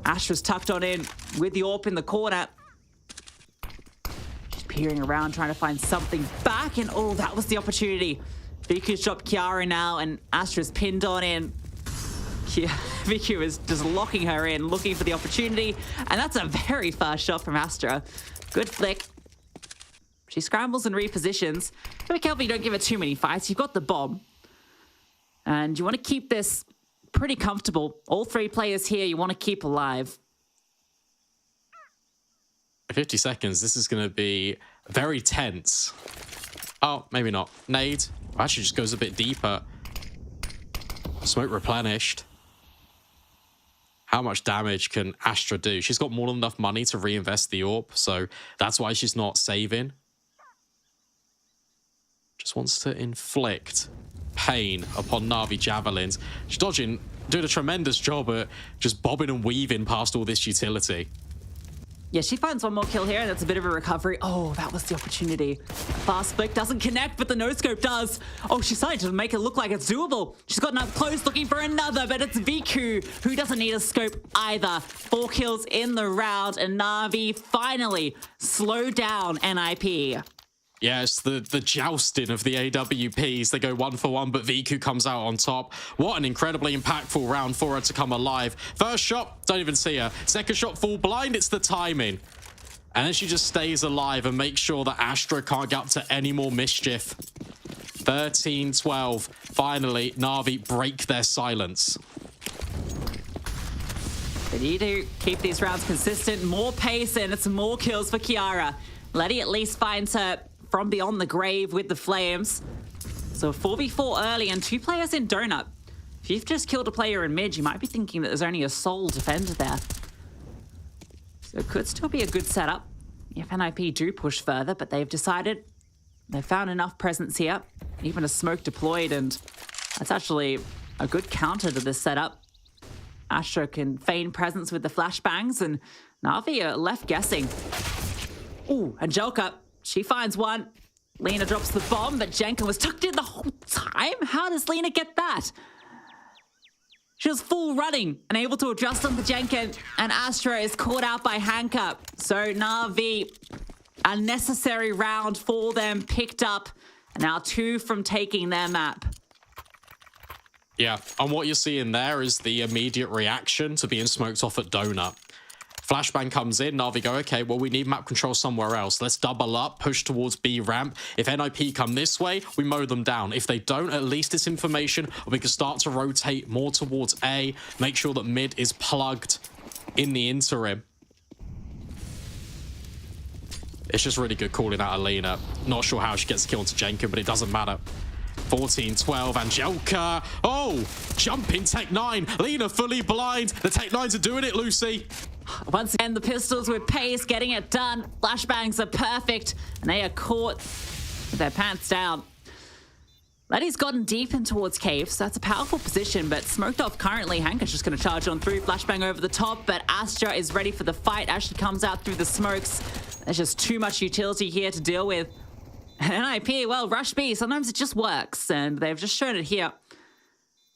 Astra's tucked on in with the AWP in the corner. She's peering around, trying to find something back. And oh, that was the opportunity. Viku's dropped Kiara now, and Astra's pinned on in. Viku is just locking her in, looking for the opportunity. And that's a very fast shot from Astra. Good flick. She scrambles and repositions. Be careful you don't give her too many fights. You've got the bomb. And you want to keep this pretty comfortable. All three players here you want to keep alive. 50 seconds. This is going to be very tense. Oh, maybe not. Nade. Actually just goes a bit deeper. Smoke replenished. How much damage can Astra do? She's got more than enough money to reinvest the AWP, so that's why she's not saving. Just wants to inflict pain upon NAVI Javelins. She's dodging, doing a tremendous job at just bobbing and weaving past all this utility. Yeah, she finds one more kill here, and that's a bit of a recovery. Oh, that was the opportunity. Fast flick doesn't connect, but the no-scope does. Oh, she's starting to make it look like it's doable. She's gotten up close looking for another, but it's Viku who doesn't need a scope either. 4 kills in the round, and Navi finally slowed down NIP. Yeah, it's the jousting of the AWPs. They go 1 for 1, but Viku comes out on top. What an incredibly impactful round for her to come alive. First shot, don't even see her. Second shot, full blind. It's the timing. And then she just stays alive and makes sure that Astra can't get up to any more mischief. 13-12. Finally, Navi break their silence. They need to keep these rounds consistent. More pace, and it's more kills for Kiara. Letty at least finds her from beyond the grave with the flames. So 4v4 early and 2 players in donut. If you've just killed a player in mid, you might be thinking that there's only a sole defender there. So it could still be a good setup if NIP do push further, but they've decided they've found enough presence here. Even a smoke deployed, and that's actually a good counter to this setup. Astra can feign presence with the flashbangs, and Navi are left guessing. Ooh, Angelica, she finds one. Lena drops the bomb, but Jenka was tucked in the whole time? How does Lena get that? She was full running and able to adjust on the Jenka, and Astra is caught out by Hanka. So Navi, a necessary round for them picked up. And now 2 from taking their map. Yeah, and what you're seeing there is the immediate reaction to being smoked off at Donut. Flashbang comes in, Navi go, okay, well, we need map control somewhere else. Let's double up, push towards B ramp. If NIP come this way, we mow them down. If they don't, at least it's information, we can start to rotate more towards A, make sure that mid is plugged in the interim. It's just really good calling out Alina. Not sure how she gets killed to Jenkin, but it doesn't matter. 14-12, Angelica. Oh, jumping Tech 9. Lena fully blind. The Tech 9s are doing it, Lucy. Once again, the pistols with pace, getting it done. Flashbangs are perfect, and they are caught with their pants down. Letty's gotten deep in towards cave, so that's a powerful position, but smoked off currently. Hanka's just going to charge on through. Flashbang over the top, but Astra is ready for the fight. Ashley comes out through the smokes. There's just too much utility here to deal with. NIP, well, Rush B, sometimes it just works, and they've just shown it here.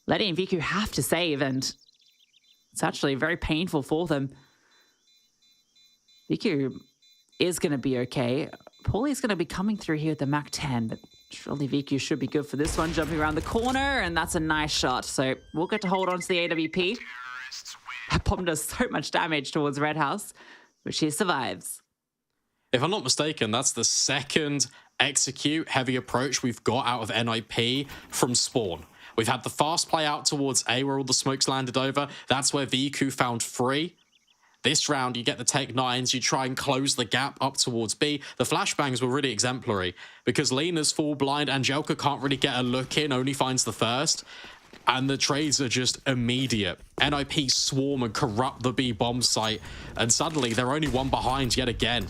Letty and Viku have to save, and it's actually very painful for them. Viku is going to be okay. Paulie's going to be coming through here with the Mac 10, but Surely VQ should be good for this one, jumping around the corner, and that's a nice shot. So we'll get to hold on to the AWP. That bomb does so much damage towards Red House, but she survives. If I'm not mistaken, that's the second execute heavy approach we've got out of NIP from spawn. We've had the fast play out towards A where all the smokes landed over. That's where VQ found free. This round, you get the Tech 9s, you try and close the gap up towards B. The flashbangs were really exemplary because Lena's full blind. Angelka can't really get a look in, only finds the first. And the trades are just immediate. NIP swarm and corrupt the B bomb site. And suddenly, they're only one behind yet again.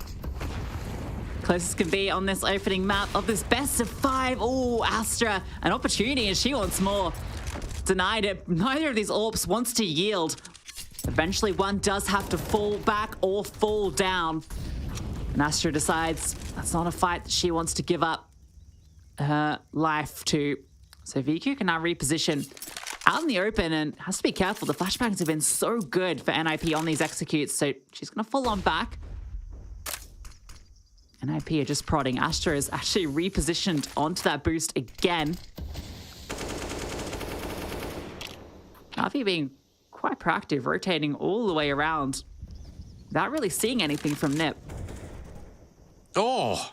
Closest can be on this opening map of this best of 5. Oh, Astra, an opportunity, and she wants more. Denied it. Neither of these AWPs wants to yield. Eventually, one does have to fall back or fall down. And Astra decides that's not a fight that she wants to give up her life to. So VQ can now reposition out in the open and has to be careful. The flashbangs have been so good for NIP on these executes, so she's going to fall on back. NIP are just prodding. Astra is actually repositioned onto that boost again. NAVI being quite proactive, rotating all the way around without really seeing anything from Nip. Oh,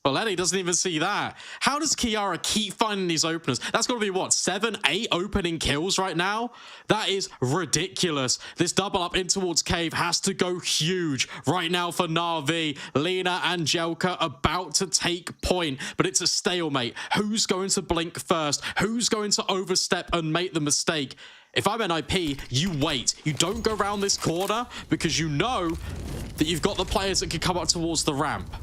well, Eddie doesn't even see that. How does Kiara keep finding these openers? That's got to be, what, 7, 8 opening kills right now? That is ridiculous. This double up in towards Cave has to go huge right now for Na'Vi. Lena and Angelka about to take point, but it's a stalemate. Who's going to blink first? Who's going to overstep and make the mistake? If I'm NIP, you wait. You don't go around this corner because you know that you've got the players that can come up towards the ramp.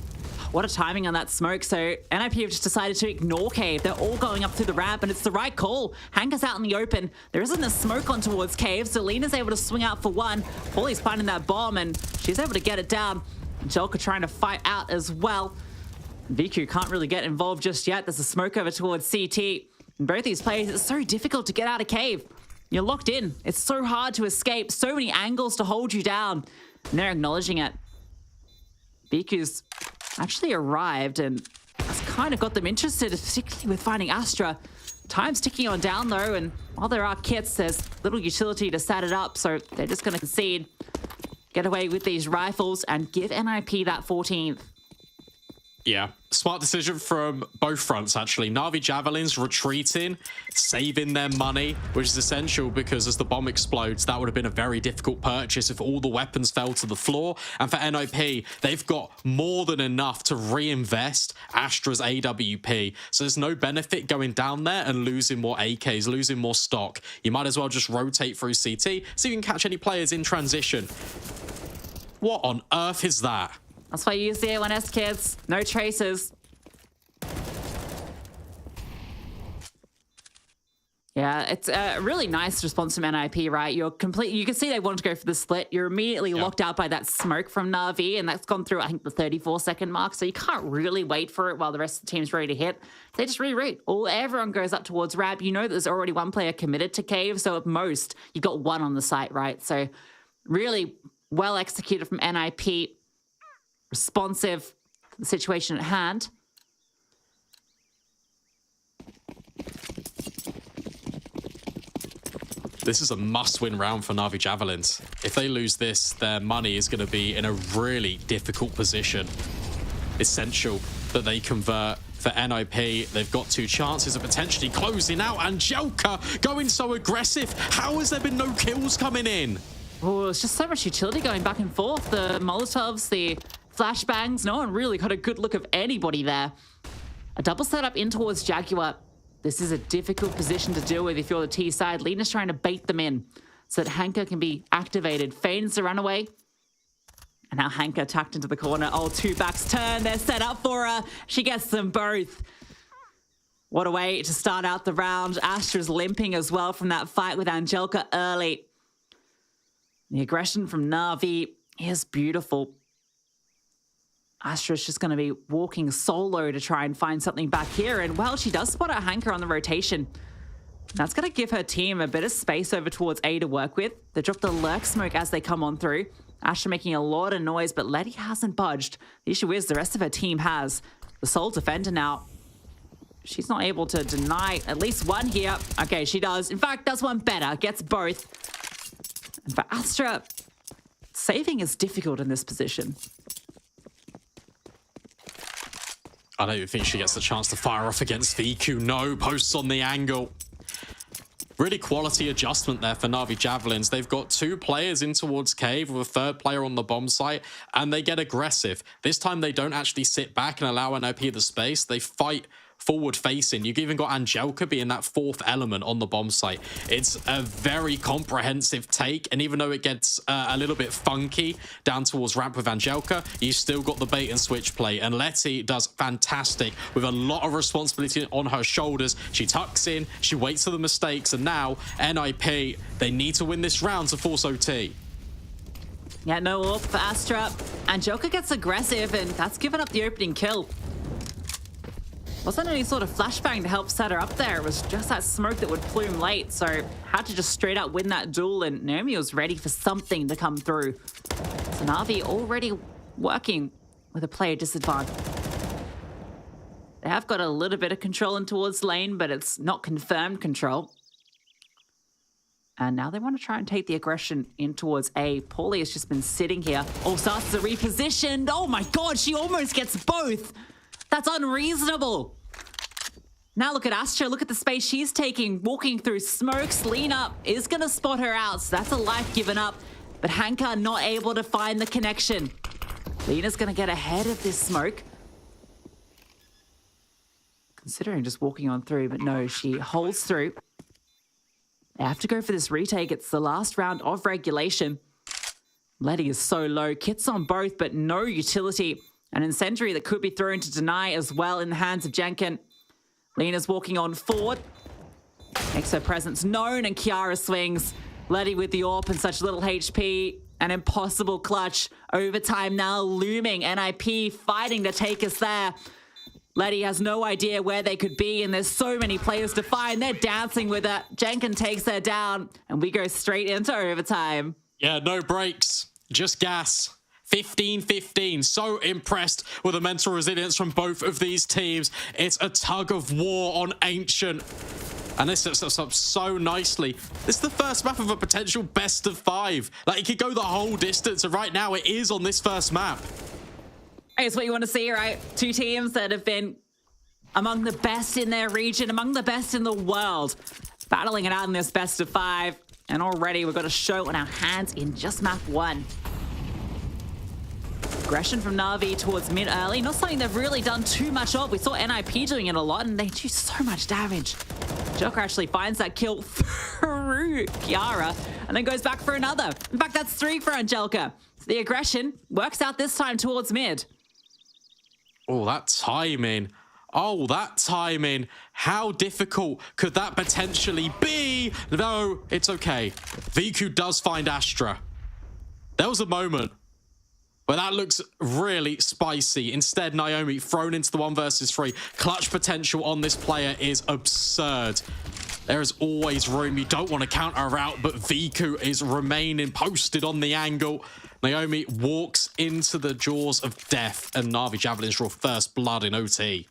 What a timing on that smoke. So NIP have just decided to ignore Cave. They're all going up through the ramp, and it's the right call. Hanker's out in the open. There isn't a smoke on towards Cave, so Lena's able to swing out for one. Paulie's finding that bomb, and she's able to get it down. Angelka trying to fight out as well. VQ can't really get involved just yet. There's a smoke over towards CT. And both these players, it's so difficult to get out of Cave. You're locked in. It's so hard to escape. So many angles to hold you down. And they're acknowledging it. VQ's actually arrived and has kind of got them interested, particularly with finding Astra. Time's ticking on down though, and while there are kits, there's little utility to set it up, so they're just going to concede, get away with these rifles, and give NIP that 14th. Yeah, smart decision from both fronts, actually. Na'Vi Javelins retreating, saving their money, which is essential because as the bomb explodes, that would have been a very difficult purchase if all the weapons fell to the floor. And for NIP, they've got more than enough to reinvest Astra's AWP. So there's no benefit going down there and losing more AKs, losing more stock. You might as well just rotate through CT, so you can catch any players in transition. What on earth is that? That's why you use the A1S, kids. No traces. Yeah, it's a really nice response from NIP, right? You can see they wanted to go for the split. You're immediately locked out by that smoke from Na'Vi, and that's gone through, I think, the 34-second mark. So you can't really wait for it while the rest of the team's ready to hit. They just reroute. Everyone goes up towards ramp. You know that there's already one player committed to Cave, so at most, you've got one on the site, right? So really well executed from NIP. Responsive to the situation at hand. This is a must-win round for Na'Vi Javelins. If they lose this, their money is going to be in a really difficult position. Essential that they convert. For NIP, they've got 2 chances of potentially closing out. Angelka going so aggressive. How has there been no kills coming in? Oh, it's just so much utility going back and forth. The Molotovs, the flashbangs. No one really got a good look of anybody there. A double setup in towards Jaguar. This is a difficult position to deal with if you're the T side. Lena's trying to bait them in so that Hanker can be activated. Feigns the runaway. And now Hanker tucked into the corner. Oh, 2 backs turn. They're set up for her. She gets them both. What a way to start out the round. Astra's limping as well from that fight with Angelka early. The aggression from Na'Vi is beautiful. Astra's just going to be walking solo to try and find something back here. And, well, she does spot out Hanker on the rotation. That's going to give her team a bit of space over towards A to work with. They drop the lurk smoke as they come on through. Astra making a lot of noise, but Letty hasn't budged. The issue is the rest of her team has. The sole defender now she's not able to deny at least one here. Okay, she does. In fact, does one better. Gets both. And for Astra, saving is difficult in this position. I don't even think she gets the chance to fire off against VQ. No, posts on the angle. Really quality adjustment there for NAVI Javelins. They've got 2 players in towards Cave with a 3rd player on the bomb site, and they get aggressive. This time they don't actually sit back and allow NOP the space. They fight forward facing. You've even got Angelka being that 4th element on the bomb site. It's a very comprehensive take, and even though it gets a little bit funky down towards ramp with Angelka, you still got the bait and switch play, and Letty does fantastic with a lot of responsibility on her shoulders. She tucks in, she waits for the mistakes, and now NIP, they need to win this round to force OT. Yeah, no AWP for Astra. Angelka gets aggressive, and that's given up the opening kill. Wasn't any sort of flashbang to help set her up there. It was just that smoke that would plume late, so had to just straight up win that duel, and Naomi was ready for something to come through. So NAVI already working with a player disadvantage. They have got a little bit of control in towards lane, but it's not confirmed control. And now they want to try and take the aggression in towards A. Paulie has just been sitting here. Oh, starts to repositioned. Oh my God, she almost gets both. That's unreasonable. Now look at Astra. Look at the space she's taking, walking through smokes. Lena is going to spot her out, so that's a life given up. But Hanka not able to find the connection. Lena's going to get ahead of this smoke. Considering just walking on through, but no, she holds through. They have to go for this retake. It's the last round of regulation. Letty is so low. Kits on both, but no utility. An incendiary that could be thrown to deny as well in the hands of Jenkin. Lena's walking on forward. Makes her presence known, and Kiara swings. Letty with the AWP and such little HP. An impossible clutch. Overtime now looming. NIP fighting to take us there. Letty has no idea where they could be, and there's so many players to find. They're dancing with her. Jenkin takes her down, and we go straight into overtime. Yeah, no breaks. Just gas. 15-15. So impressed with the mental resilience from both of these teams. It's a tug of war on Ancient. And this sets us up so nicely. This is the first map of a potential best of 5. Like, it could go the whole distance, and right now it is on this first map. It's what you want to see, right? 2 teams that have been among the best in their region, among the best in the world, battling it out in this best of 5. And already we've got a show on our hands in just map 1. Aggression from NAVI towards mid early. Not something they've really done too much of. We saw NIP doing it a lot, and they do so much damage. Joker actually finds that kill through Kiara and then goes back for another. In fact, that's 3 for Angelka. So the aggression works out this time towards mid. Oh, that timing. Oh, that timing. How difficult could that potentially be? No, it's okay. VQ does find Astra. There was a moment. But that looks really spicy. Instead, Naomi thrown into the 1 versus 3. Clutch potential on this player is absurd. There is always room. You don't want to counter her out, but VQ is remaining posted on the angle. Naomi walks into the jaws of death, and NAVI Javelins draw first blood in OT.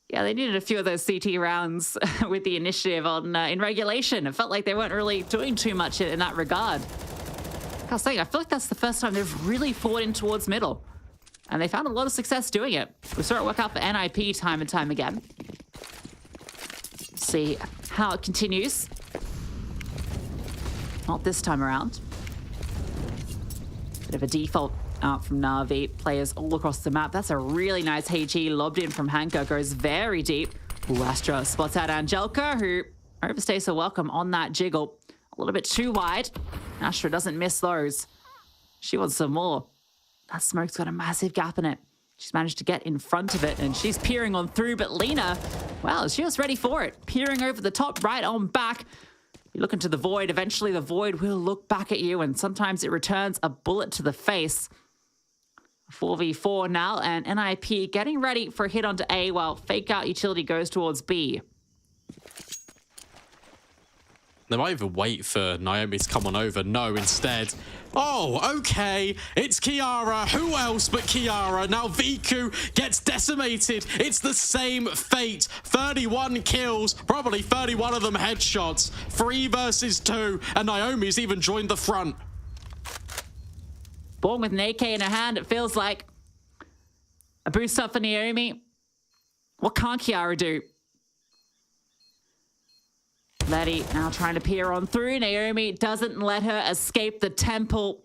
Yeah, they needed a few of those CT rounds with the initiative on in regulation. It felt like they weren't really doing too much in that regard. I was saying, I feel like that's the first time they've really fought in towards middle. And they found a lot of success doing it. We saw it work out for NIP time and time again. See how it continues. Not this time around. Bit of a default out from NAVI. Players all across the map. That's a really nice HE lobbed in from Hanka. Goes very deep. Ooh, Astra spots out Angelka, who overstays her welcome on that jiggle. A little bit too wide. Astra doesn't miss those. She wants some more. That smoke's got a massive gap in it. She's managed to get in front of it, and she's peering on through, but Lena, well, she was ready for it. Peering over the top, right on back. You look into the void. Eventually, the void will look back at you, and sometimes it returns a bullet to the face. 4v4 now, and NIP getting ready for a hit onto A, while Fake Out Utility goes towards B. They might even wait for Naomi to come on over. No, instead. Oh, okay. It's Kiara. Who else but Kiara? Now Viku gets decimated. It's the same fate. 31 kills, probably 31 of them headshots. 3 versus 2, and Naomi's even joined the front. Born with an AK in her hand, it feels like. A boost up for Naomi. What can't Kiara do? Letty now trying to peer on through. Naomi doesn't let her escape the temple.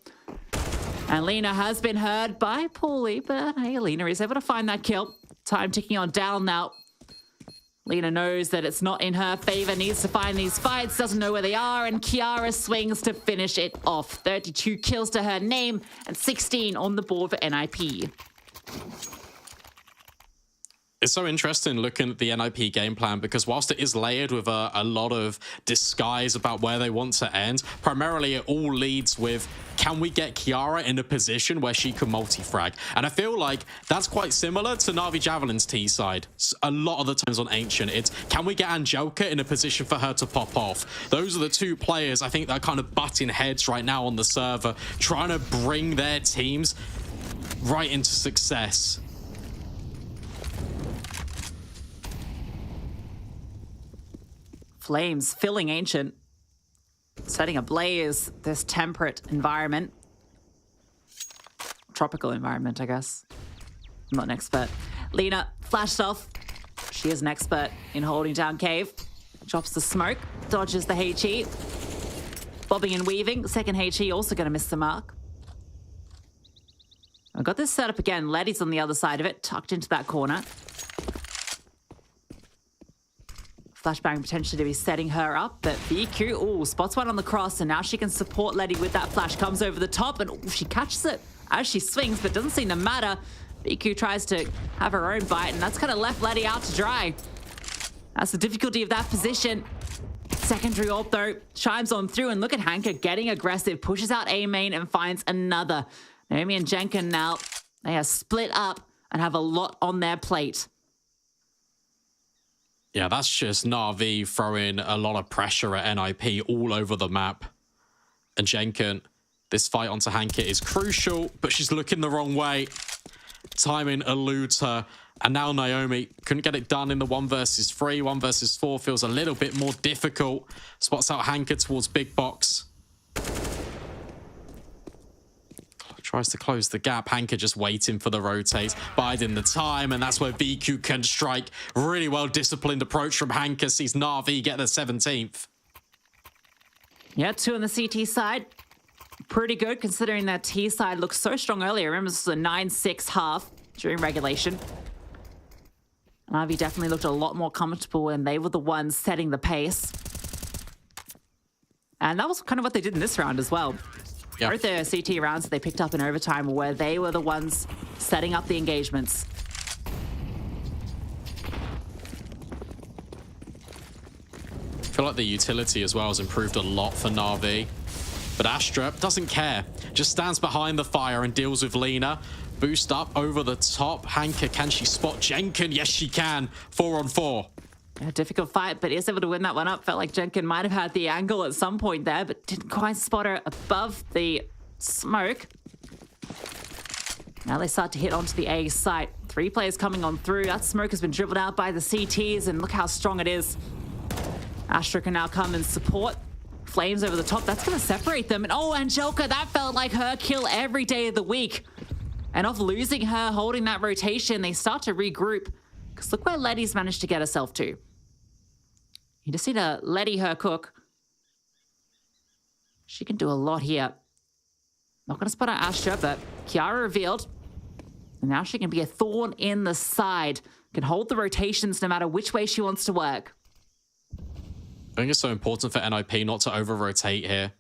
And Lena has been heard by Paulie, but hey, Lena is able to find that kill. Time ticking on down now. Lena knows that it's not in her favor, needs to find these fights, doesn't know where they are, and Kiara swings to finish it off. 32 kills to her name and 16 on the board for NIP. It's so interesting looking at the NIP game plan, because whilst it is layered with a lot of disguise about where they want to end, primarily it all leads with, can we get Kiara in a position where she can multi-frag? And I feel like that's quite similar to NAVI Javelins T side. A lot of the times on Ancient, it's, can we get Angelka in a position for her to pop off? Those are the two players I think that are kind of butting heads right now on the server, trying to bring their teams right into success. Flames filling Ancient, setting ablaze this temperate environment. Tropical environment, I guess. I'm not an expert. Lena flashed off. She is an expert in holding down cave. Drops the smoke, dodges the HE. Bobbing and weaving. Second HE also going to miss the mark. I've got this set up again. Letty's on the other side of it, tucked into that corner. Flashbang potentially to be setting her up, but VQ, spots one on the cross, and now she can support Letty with that flash. Comes over the top, and she catches it as she swings, but doesn't seem to matter. VQ tries to have her own bite, and that's kind of left Letty out to dry. That's the difficulty of that position. Secondary ult, though, chimes on through, and look at Hanka getting aggressive, pushes out A main and finds another. Naomi and Jenkin now, they are split up and have a lot on their plate. Yeah, that's just Na'Vi throwing a lot of pressure at NIP all over the map. And Jenkin, this fight onto Hanka is crucial, but she's looking the wrong way. Timing eludes her. And now Naomi couldn't get it done in the 1 versus 3. 1 versus 4 feels a little bit more difficult. Spots out Hanka towards Big Box. Tries to close the gap. Hanka just waiting for the rotate, biding the time, and that's where VQ can strike. Really well disciplined approach from Hanka. Sees Na'Vi get the 17th. Yeah, 2 on the CT side. Pretty good considering that T side looked so strong earlier. Remember, this was a 9-6 half during regulation. Na'Vi definitely looked a lot more comfortable, and they were the ones setting the pace. And that was kind of what they did in this round as well. Yep. Both their CT rounds they picked up in overtime where they were the ones setting up the engagements. I feel like the utility as well has improved a lot for Na'Vi. But Astra doesn't care. Just stands behind the fire and deals with Lena. Boost up over the top. Hanka, can she spot Jenkin? Yes, she can. 4 on 4. A difficult fight, but is able to win that one up. Felt like Jenkin might have had the angle at some point there, but didn't quite spot her above the smoke. Now they start to hit onto the A site. 3 players coming on through. That smoke has been dribbled out by the CTs, and look how strong it is. Astra can now come and support. Flames over the top. That's going to separate them. And oh, Angelka, that felt like her kill every day of the week. And off losing her, holding that rotation, they start to regroup. Because look where Letty's managed to get herself to. You just need to Letty her cook. She can do a lot here. Not going to spot out Astra, but Kiara revealed. And now she can be a thorn in the side. Can hold the rotations no matter which way she wants to work. I think it's so important for NIP not to over-rotate here.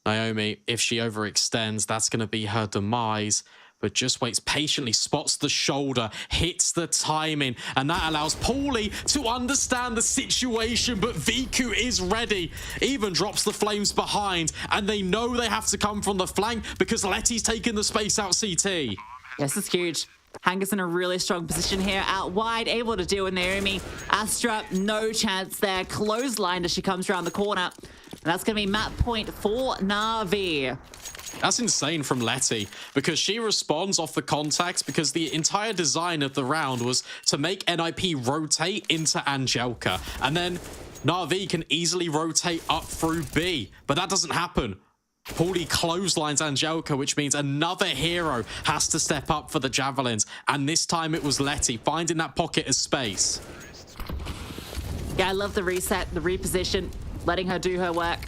Naomi, if she overextends, that's going to be her demise. But just waits patiently, spots the shoulder, hits the timing, and that allows Paulie to understand the situation, but VQ is ready. Even drops the flames behind, and they know they have to come from the flank because Letty's taking the space out CT. Yes, it's huge. Hangar's in a really strong position here, out wide, able to deal with Naomi. Astra, no chance there. Clotheslined as she comes around the corner. And that's going to be map point for Na'Vi. That's insane from Letty, because she responds off the contact because the entire design of the round was to make NIP rotate into Angelka. And then Na'Vi can easily rotate up through B, but that doesn't happen. Paulie clotheslines Angelka, which means another hero has to step up for the Javelins. And this time it was Letty finding that pocket of space. Yeah, I love the reset, the reposition, letting her do her work.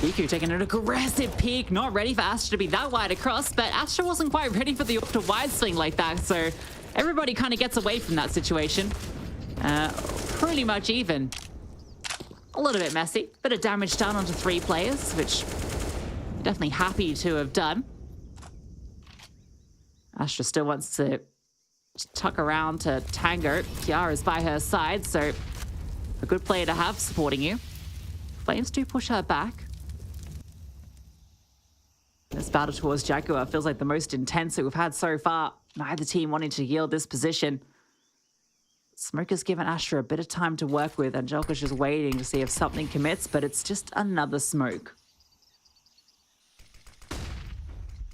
Iku taking an aggressive peek, not ready for Astra to be that wide across, but Astra wasn't quite ready for the up to wide swing like that, so everybody kind of gets away from that situation. Pretty much even. A little bit messy, bit of damage done onto 3 players, which I'm definitely happy to have done. Astra still wants to tuck around to Tango. Kiara's by her side, so a good player to have supporting you. Flames do push her back. This battle towards Jaguar feels like the most intense that we've had so far. Neither team wanting to yield this position. Smoke has given Astra a bit of time to work with. Angelka's just waiting to see if something commits, but it's just another smoke.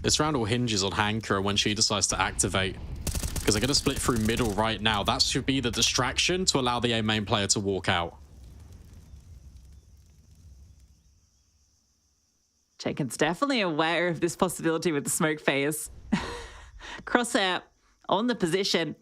This round all hinges on Hankra when she decides to activate, because they're going to split through middle right now. That should be the distraction to allow the A main player to walk out. Jenkins definitely aware of this possibility with the smoke phase. Crosshair on the position,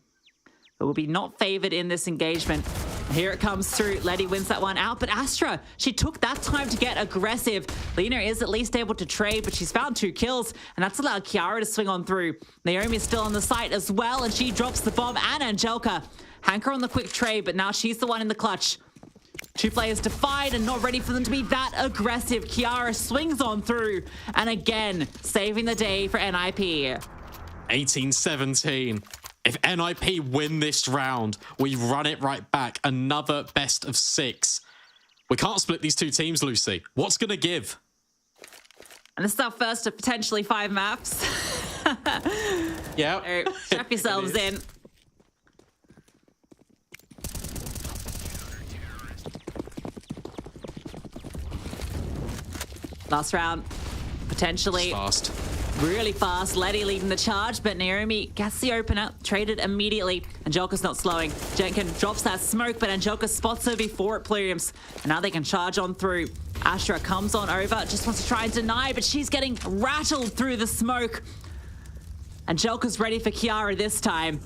but will be not favored in this engagement. Here it comes through. Letty wins that one out, but Astra, she took that time to get aggressive. Lena is at least able to trade, but she's found 2 kills, and that's allowed Kiara to swing on through. Naomi's still on the site as well, and she drops the bomb, and Angelka. Hanker on the quick trade, but now she's the one in the clutch. 2 players to fight and not ready for them to be that aggressive. Kiara swings on through, and again, saving the day for NIP. 18-17. If NIP win this round, we run it right back. Another best of 6. We can't split these 2 teams, Lucy. What's going to give? And this is our first of potentially 5 maps. Yeah. So strap yourselves in. Last round, potentially. Fast. Really fast. Letty leading the charge, but Naomi gets the opener, traded immediately. Angelka's not slowing. Jenkins drops that smoke, but Angelka spots her before it plumes. And now they can charge on through. Astra comes on over, just wants to try and deny, but she's getting rattled through the smoke. Angelka's ready for Kiara this time.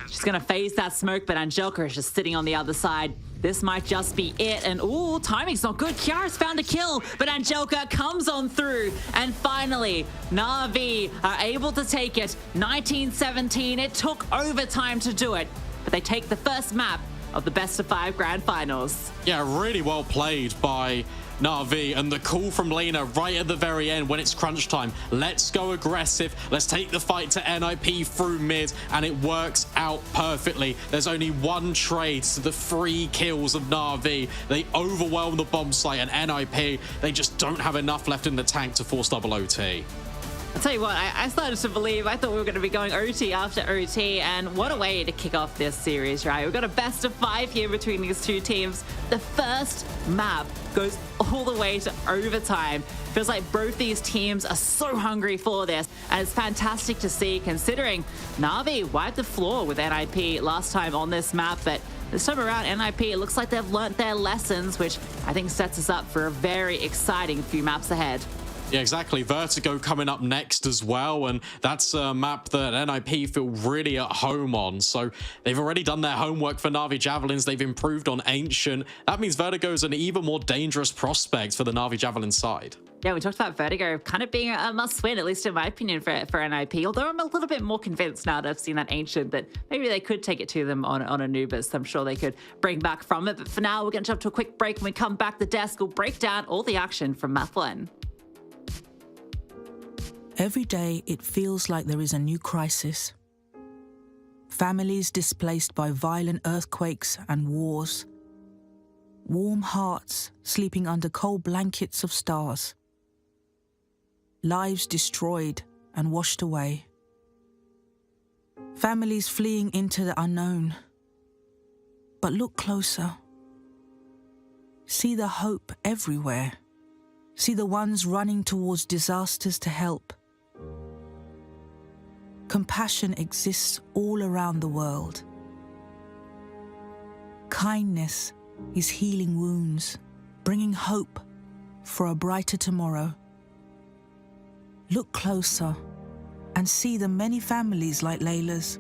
She's going to phase that smoke, but Angelka is just sitting on the other side. This might just be it, and ooh, timing's not good. Kiara's found a kill, but Angelka comes on through, and finally, Na'Vi are able to take it. 19-17, it took overtime to do it, but they take the first map of the best of 5 grand finals. Yeah, really well played by Na'Vi, and the call from Lena right at the very end when it's crunch time. Let's go aggressive. Let's take the fight to NIP through mid, and it works out perfectly. There's only 1 trade to the 3 kills of Na'Vi. They overwhelm the bomb site, and NIP, they just don't have enough left in the tank to force double OT. I'll tell you what, I started to believe, I thought we were going to be going OT after OT, and what a way to kick off this series, right? We've got a best of 5 here between these 2 teams. The first map goes all the way to overtime. Feels like both these teams are so hungry for this, and it's fantastic to see, considering Na'Vi wiped the floor with NIP last time on this map, but this time around, NIP, it looks like they've learnt their lessons, which I think sets us up for a very exciting few maps ahead. Yeah, exactly. Vertigo coming up next as well, and that's a map that NIP feel really at home on. So they've already done their homework for Na'Vi Javelins. They've improved on Ancient. That means Vertigo is an even more dangerous prospect for the Na'Vi Javelin side. Yeah, we talked about Vertigo kind of being a must-win, at least in my opinion, for NIP. Although I'm a little bit more convinced now that I've seen that Ancient that maybe they could take it to them on Anubis. I'm sure they could bring back from it. But for now, we're going to jump to a quick break. When we come back, the desk will break down all the action from map 1. Every day, it feels like there is a new crisis. Families displaced by violent earthquakes and wars. Warm hearts sleeping under cold blankets of stars. lives destroyed and washed away. Families fleeing into the unknown. But look closer. See the hope everywhere. See the ones running towards disasters to help. Compassion exists all around the world. Kindness is healing wounds, bringing hope for a brighter tomorrow. Look closer and see the many families like Layla's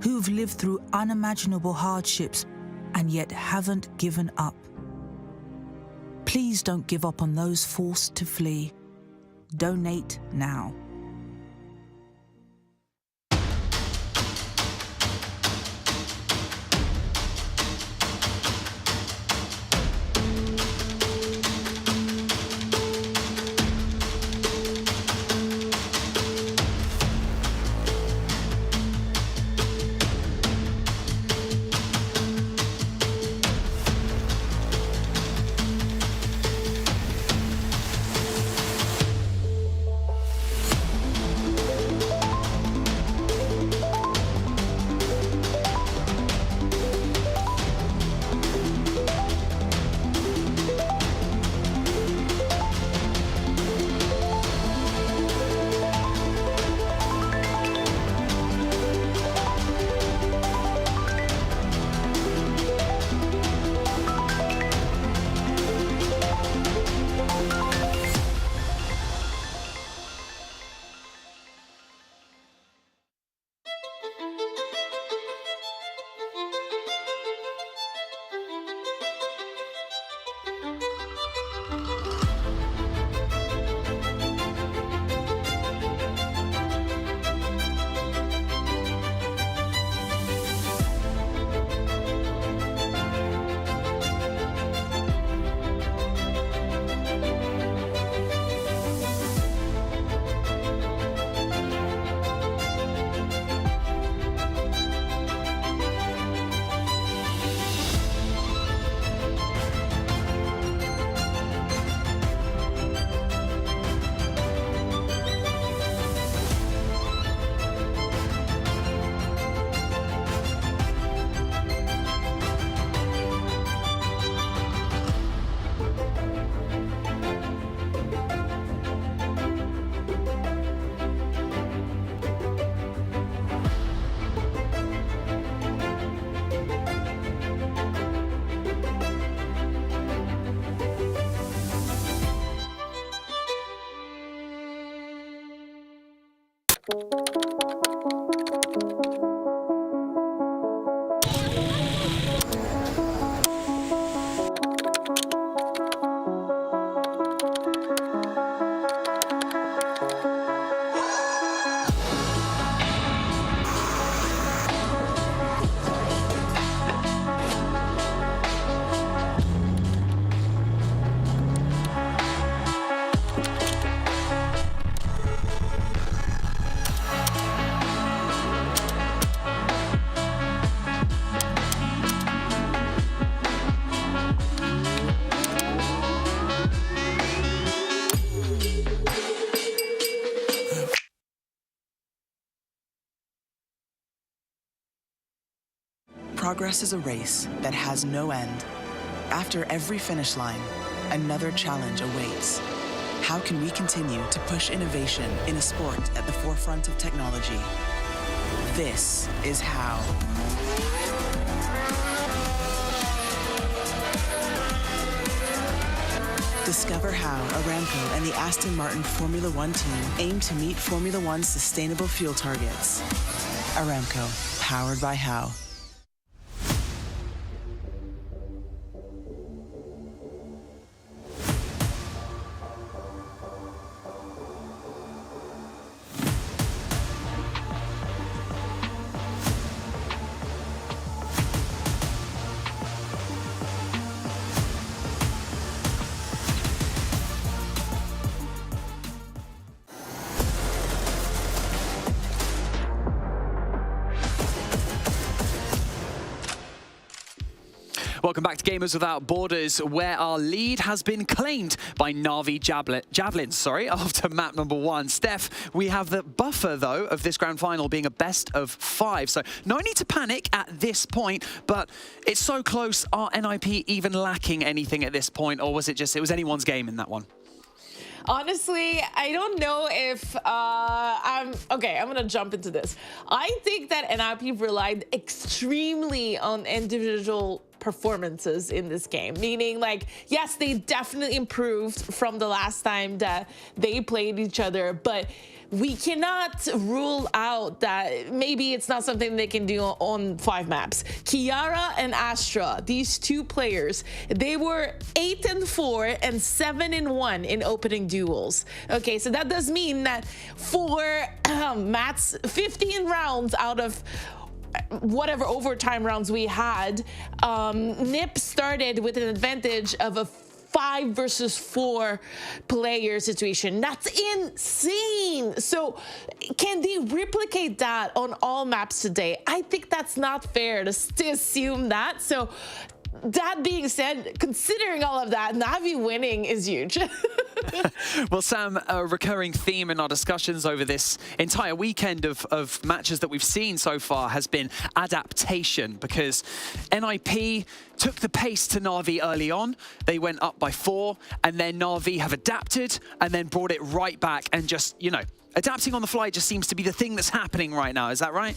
who've lived through unimaginable hardships and yet haven't given up. Please don't give up on those forced to flee. Donate now. Progress is a race that has no end. After every finish line, another challenge awaits. How can we continue to push innovation in a sport at the forefront of technology? This is how. Discover how Aramco and the Aston Martin Formula One team aim to meet Formula One's sustainable fuel targets. Aramco, powered by how. Welcome back to Gamers Without Borders, where our lead has been claimed by NAVI Javelins, after map number 1. Steph, we have the buffer, though, of this grand final being a best of 5. So no need to panic at this point, but it's so close. Are NIP even lacking anything at this point, or was it was anyone's game in that one? Honestly, I don't know if I'm gonna jump into this. I think that NIP relied extremely on individual performances in this game, meaning, like, yes, they definitely improved from the last time that they played each other, but we cannot rule out that maybe it's not something they can do on 5 maps. Kiara and Astra, these two players, they were 8-4 and 7-1 in opening duels. Okay, so that does mean that for Matt's 15 rounds out of whatever overtime rounds we had, NIP started with an advantage of a 5 versus 4 player situation. That's insane. So can they replicate that on all maps today? I think that's not fair to assume that. So that being said, considering all of that, NAVI winning is huge. Well, Sam, a recurring theme in our discussions over this entire weekend of matches that we've seen so far has been adaptation, because NIP took the pace to NAVI early on. They went up by 4, and then NAVI have adapted and then brought it right back, and just, you know, adapting on the fly just seems to be the thing that's happening right now. Is that right?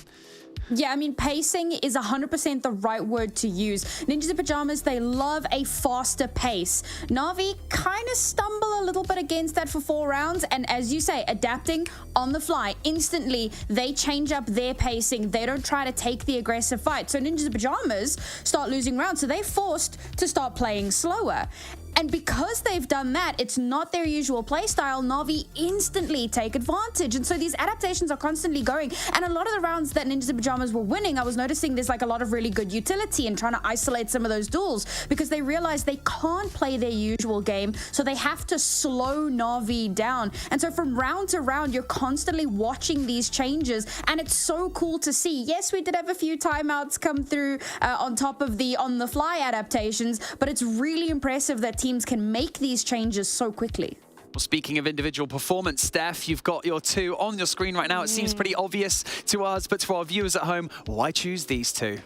Yeah, I mean, pacing is 100% the right word to use. Ninjas in Pyjamas, they love a faster pace. NAVI kind of stumble a little bit against that for 4 rounds, and as you say, adapting on the fly, instantly they change up their pacing. They don't try to take the aggressive fight. So Ninjas in Pyjamas start losing rounds, so they're forced to start playing slower. And because they've done that, it's not their usual playstyle, NAVI instantly take advantage. And so these adaptations are constantly going. And a lot of the rounds that Ninjas in Pyjamas were winning, I was noticing there's like a lot of really good utility in trying to isolate some of those duels, because they realize they can't play their usual game, so they have to slow NAVI down. And so from round to round, you're constantly watching these changes, and it's so cool to see. Yes, we did have a few timeouts come through on top of the on-the-fly adaptations, but it's really impressive that teams can make these changes so quickly. Well, speaking of individual performance, Steph, you've got your 2 on your screen right now. It seems pretty obvious to us, but to our viewers at home, why choose these 2?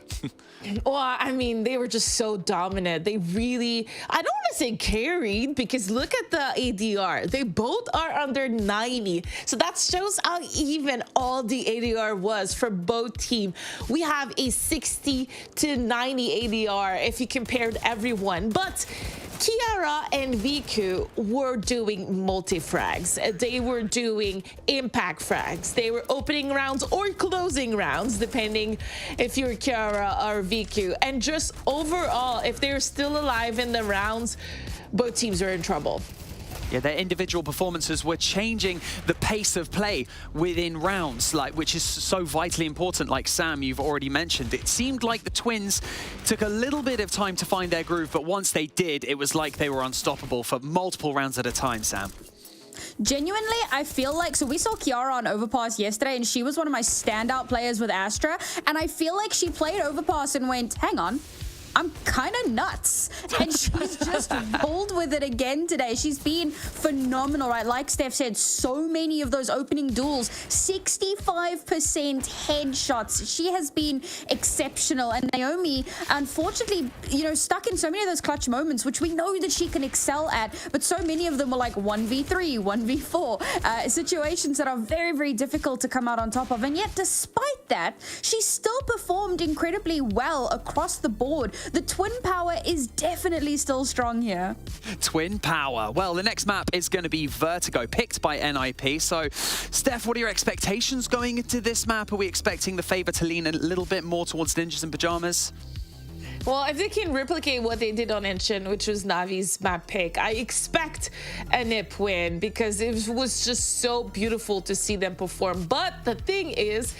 Well, I mean, they were just so dominant. They really, I don't want to say carried, because look at the ADR. They both are under 90. So that shows how even all the ADR was for both teams. We have a 60 to 90 ADR if you compared everyone. But Kiara and Viku were doing multi-frags. They were doing impact frags. They were opening rounds or closing rounds, depending if you're Kiara or Viku. And just overall, if they're still alive in the rounds, both teams are in trouble. Yeah, their individual performances were changing the pace of play within rounds, which is so vitally important, like Sam, you've already mentioned. It seemed like the Twins took a little bit of time to find their groove, but once they did, it was like they were unstoppable for multiple rounds at a time, Sam. Genuinely, I feel like, so we saw Kiara on Overpass yesterday, and she was one of my standout players with Astra, and I feel like she played Overpass and went, hang on, I'm kind of nuts. And she's just rolled with it again today. She's been phenomenal, right? Like Steph said, so many of those opening duels, 65% headshots. She has been exceptional. And Naomi, unfortunately, you know, stuck in so many of those clutch moments, which we know that she can excel at, but so many of them were like 1v3, 1v4, situations that are very, very difficult to come out on top of. And yet, despite that, she still performed incredibly well across the board. The twin power is definitely still strong here. Twin power. Well, the next map is going to be Vertigo, picked by NIP. So, Steph, what are your expectations going into this map? Are we expecting the favor to lean a little bit more towards Ninjas in Pyjamas? Well, if they can replicate what they did on Enshin, which was Navi's map pick, I expect a NIP win, because it was just so beautiful to see them perform. But the thing is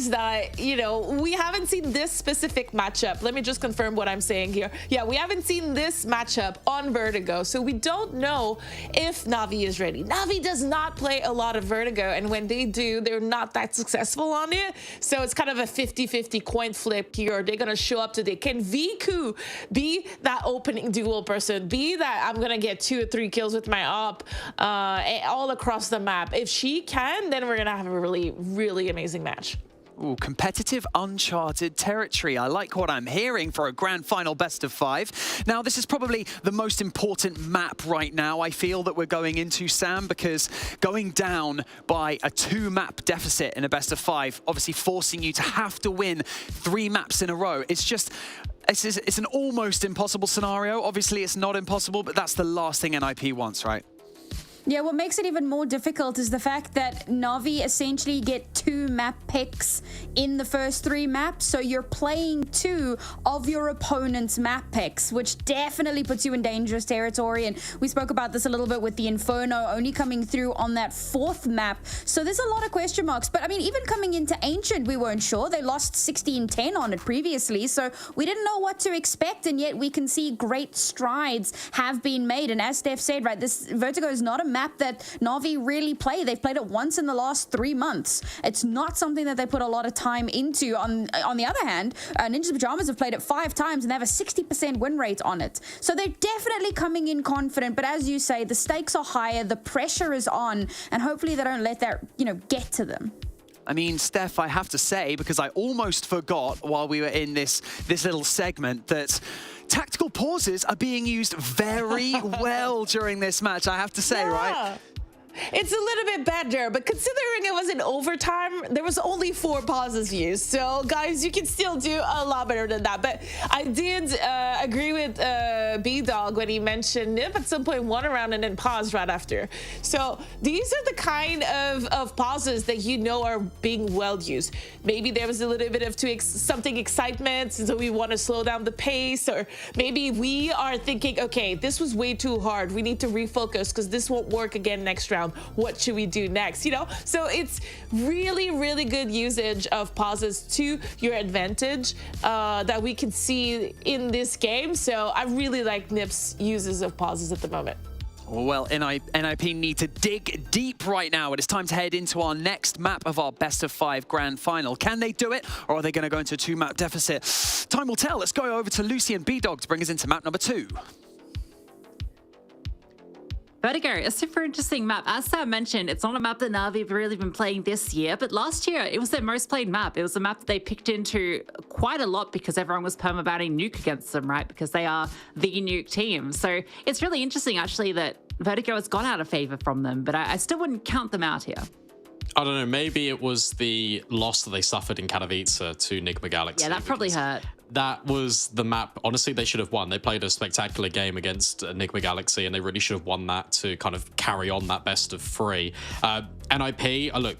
that, you know, we haven't seen this specific matchup. Let me just confirm what I'm saying here. Yeah, we haven't seen this matchup on Vertigo, so we don't know if Navi is ready. Navi does not play a lot of Vertigo, and when they do, they're not that successful on it. So it's kind of a 50-50 coin flip here. Are they going to show up today? Can VQ be that opening duel person, be that I'm gonna get 2 or 3 kills with my op all across the map. If she can, then we're gonna have a really, really amazing match. Ooh, competitive, uncharted territory. I like what I'm hearing for a grand final best of 5. Now, this is probably the most important map right now, I feel, that we're going into, Sam, because going down by a 2-map deficit in a best of 5, obviously forcing you to have to win 3 maps in a row. It's an almost impossible scenario. Obviously, it's not impossible, but that's the last thing NIP wants, right? Yeah, what makes it even more difficult is the fact that NAVI essentially get 2 map picks in the first 3 maps, so you're playing 2 of your opponent's map picks, which definitely puts you in dangerous territory. And we spoke about this a little bit with the Inferno only coming through on that 4th map. So there's a lot of question marks. But I mean, even coming into Ancient, we weren't sure. They lost 16-10 on it previously, so we didn't know what to expect, and yet we can see great strides have been made. And as Steph said, right, this Vertigo is not a map that Navi really play. They've played it once in the last 3 months. It's not something that they put a lot of time into. On the other hand, Ninja's Pyjamas have played it 5 times and they have a 60% win rate on it. So they're definitely coming in confident, but as you say, the stakes are higher, the pressure is on, and hopefully they don't let that, get to them. I mean, Steph, I have to say, because I almost forgot while we were in this little segment, that tactical pauses are being used very well during this match, I have to say, right? It's a little bit better, but considering it was in overtime, there was only 4 pauses used. So, guys, you can still do a lot better than that. But I did agree with B-Dog when he mentioned NIP at some point won a round and then paused right after. So these are the kind of pauses that are being well used. Maybe there was a little bit of something excitement, so we want to slow down the pace, or maybe we are thinking, okay, this was way too hard. We need to refocus because this won't work again next round. What should we do next? So it's really, really good usage of pauses to your advantage that we can see in this game. So I really like NIP's uses of pauses at the moment. Well, NIP need to dig deep right now. It is time to head into our next map of our best of 5 grand final. Can they do it, or are they going to go into a 2-map deficit? Time will tell. Let's go over to Lucy and B-Dog to bring us into map number 2. Vertigo, a super interesting map. As Sam mentioned, it's not a map that Navi have really been playing this year, but last year it was their most played map. It was a map that they picked into quite a lot because everyone was permabanning Nuke against them, right? Because they are the Nuke team. So it's really interesting, actually, that Vertigo has gone out of favor from them, but I still wouldn't count them out here. I don't know, maybe it was the loss that they suffered in Katowice to Enigma Galaxy. Yeah, that probably hurt. That was the map. Honestly, they should have won. They played a spectacular game against Enigma Galaxy, and they really should have won that to kind of carry on that best of 3. NIP, look,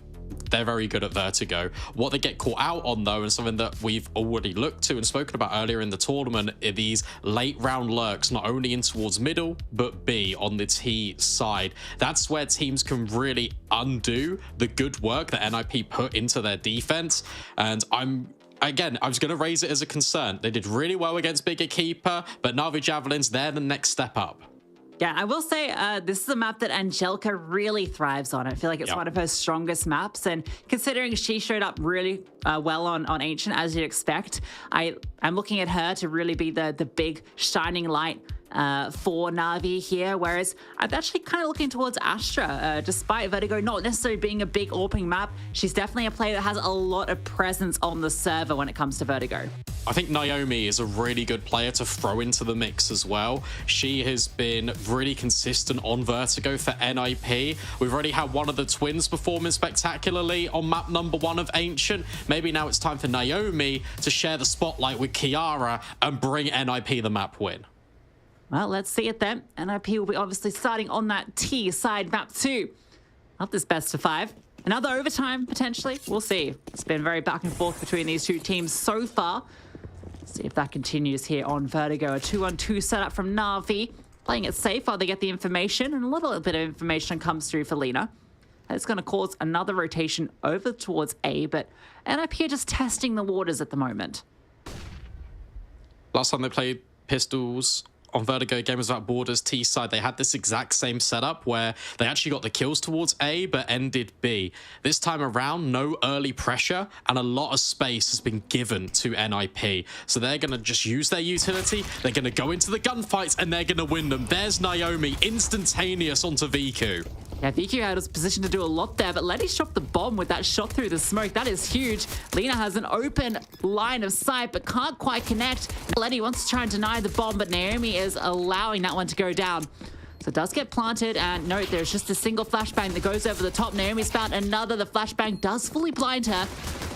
they're very good at Vertigo. What they get caught out on, though, and something that we've already looked to and spoken about earlier in the tournament, are these late round lurks, not only in towards middle, but B on the T side. That's where teams can really undo the good work that NIP put into their defense. And Again, I was going to raise it as a concern. They did really well against Bigger Keeper, but NAVI Javelins, they're the next step up. Yeah, I will say this is a map that Angelica really thrives on. I feel like it's one of her strongest maps. And considering she showed up really well on Ancient, as you'd expect, I'm looking at her to really be the big shining light for Navi here, whereas I'm actually kind of looking towards Astra. Despite Vertigo not necessarily being a big AWPing map, she's definitely a player that has a lot of presence on the server when it comes to Vertigo. I think Naomi is a really good player to throw into the mix as well. She has been really consistent on Vertigo for NIP. We've already had one of the twins performing spectacularly on map number 1 of Ancient. Maybe now it's time for Naomi to share the spotlight with Kiara and bring NIP the map win. Well, let's see it then. NIP will be obviously starting on that T side map 2 of this best of 5. Another overtime, potentially. We'll see. It's been very back and forth between these 2 teams so far. See if that continues here on Vertigo. A 2-on-2 setup from Navi. Playing it safe while they get the information, and a little bit of information comes through for Lena. It's going to cause another rotation over towards A, but NIP are just testing the waters at the moment. Last time they played Pistols on Vertigo Gamers Without Borders T side, they had this exact same setup where they actually got the kills towards A but ended B. This time around, no early pressure and a lot of space has been given to NIP. So they're going to just use their utility. They're going to go into the gunfights and they're going to win them. There's Naomi, instantaneous onto Viku. Yeah, Viku had his position to do a lot there, but Letty shot the bomb with that shot through the smoke. That is huge. Lena has an open line of sight, but can't quite connect. Letty wants to try and deny the bomb, but Naomi is allowing that one to go down. So it does get planted, and note there's just a single flashbang that goes over the top. Naomi's found another. The flashbang does fully blind her.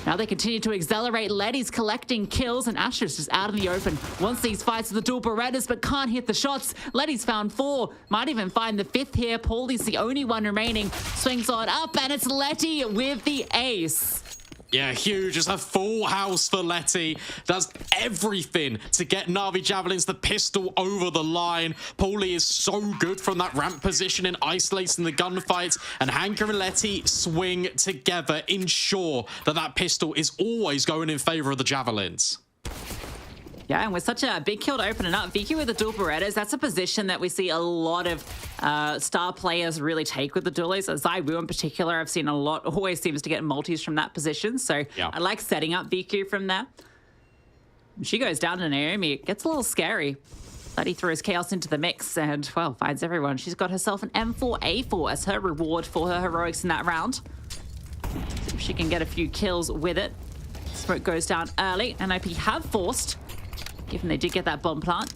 Now they continue to accelerate. Letty's collecting kills, and Astra's just out in the open. Wants these fights with the dual Berettas, but can't hit the shots. Letty's found 4. Might even find the 5th here. Paulie's the only one remaining. Swings on up, and it's Letty with the ace. Yeah, huge. It's a full house for Letty. Does everything to get Navi Javelins the pistol over the line. Paulie is so good from that ramp position in isolating the gunfights. And Hanker and Letty swing together, ensure that that pistol is always going in favor of the Javelins. Yeah, and with such a big kill to open it up, Viku with the dual Berettas, that's a position that we see a lot of star players really take with the dualies. Zaiwu in particular, I've seen a lot, always seems to get multis from that position. So yeah. I like setting up Viku from there. She goes down to Naomi. It gets a little scary. Letty throws Chaos into the mix and, well, finds everyone. She's got herself an M4A4 as her reward for her heroics in that round. See if she can get a few kills with it. Smoke goes down early. NIP have forced, given they did get that bomb plant.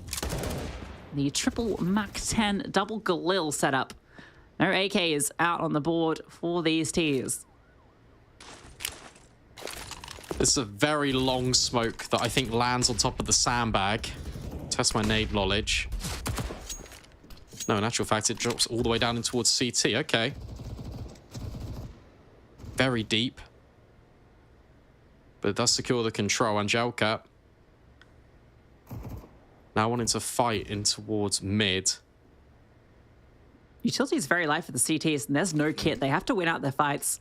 The triple Mac-10 double Galil setup. No AK is out on the board for these tiers. This is a very long smoke that I think lands on top of the sandbag. Test my nade knowledge. No, in actual fact, it drops all the way down in towards CT. Okay. Very deep. But it does secure the control. Angelka now wanting to fight in towards mid. Utility is very light for the CTs, and there's no kit. They have to win out their fights.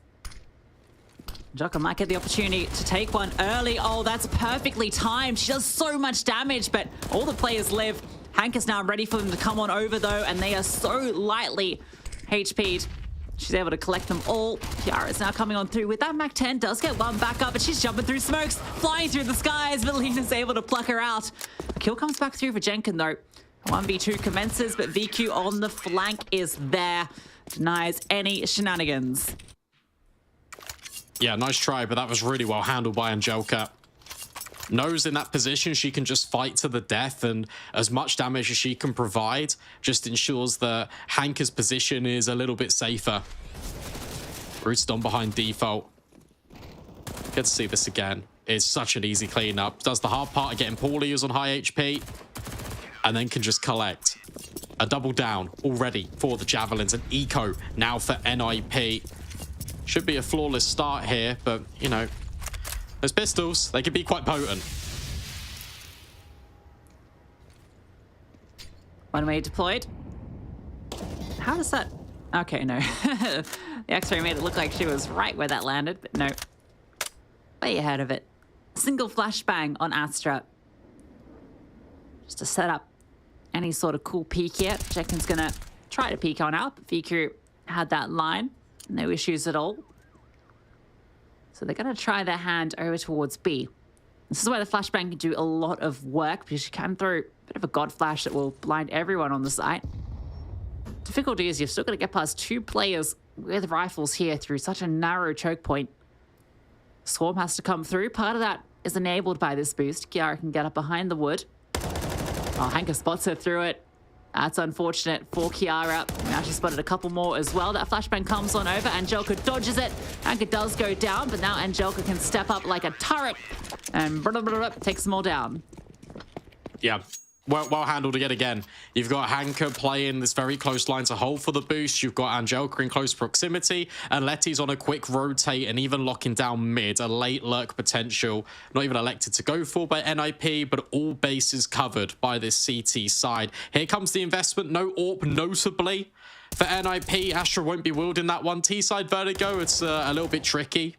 Joka might get the opportunity to take one early. Oh, that's perfectly timed. She does so much damage, but all the players live. Hank is now ready for them to come on over, though, and they are so lightly HP'd. She's able to collect them all. Kiara is now coming on through with that Mac-10. Does get one back up, but she's jumping through smokes, flying through the skies. But Lena's able to pluck her out. A kill comes back through for Jenkin, though. 1v2 commences, but VQ on the flank is there. Denies any shenanigans. Yeah, nice try, but that was really well handled by Angelka. Knows in that position she can just fight to the death, and as much damage as she can provide just ensures that Hanker's position is a little bit safer. Rooted on behind default. Good to see this again. It's such an easy cleanup. Does the hard part of getting Paulie, who's on high HP, and then can just collect. A double down already for the Javelins, and eco now for NIP. Should be a flawless start here, but, you know, those pistols, they can be quite potent. One way deployed. How does that... Okay, no. The X-ray made it look like she was right where that landed, but no. Way ahead of it. Single flashbang on Astra. Just to set up any sort of cool peek here. Jekin's gonna try to peek on out, but VQ had that line. No issues at all. So they're going to try their hand over towards B. This is where the flashbang can do a lot of work, because you can throw a bit of a god flash that will blind everyone on the site. Difficulty is you've still got to get past 2 players with rifles here through such a narrow choke point. Swarm has to come through. Part of that is enabled by this boost. Kiara can get up behind the wood. Oh, Hanker spots her through it. That's unfortunate for Kiara. Now she spotted a couple more as well. That flashbang comes on over. Angelka dodges it. Hanker does go down, but now Angelka can step up like a turret and takes them all down. Yeah, well handled yet again. You've got Hanker playing this very close line to hold for the boost. You've got Angelka in close proximity, and Letty's on a quick rotate and even locking down mid. A late lurk potential, not even elected to go for by NIP, but all bases covered by this CT side. Here comes the investment. No AWP notably for NIP. Astra won't be wielding that one. T-side Vertigo, it's a little bit tricky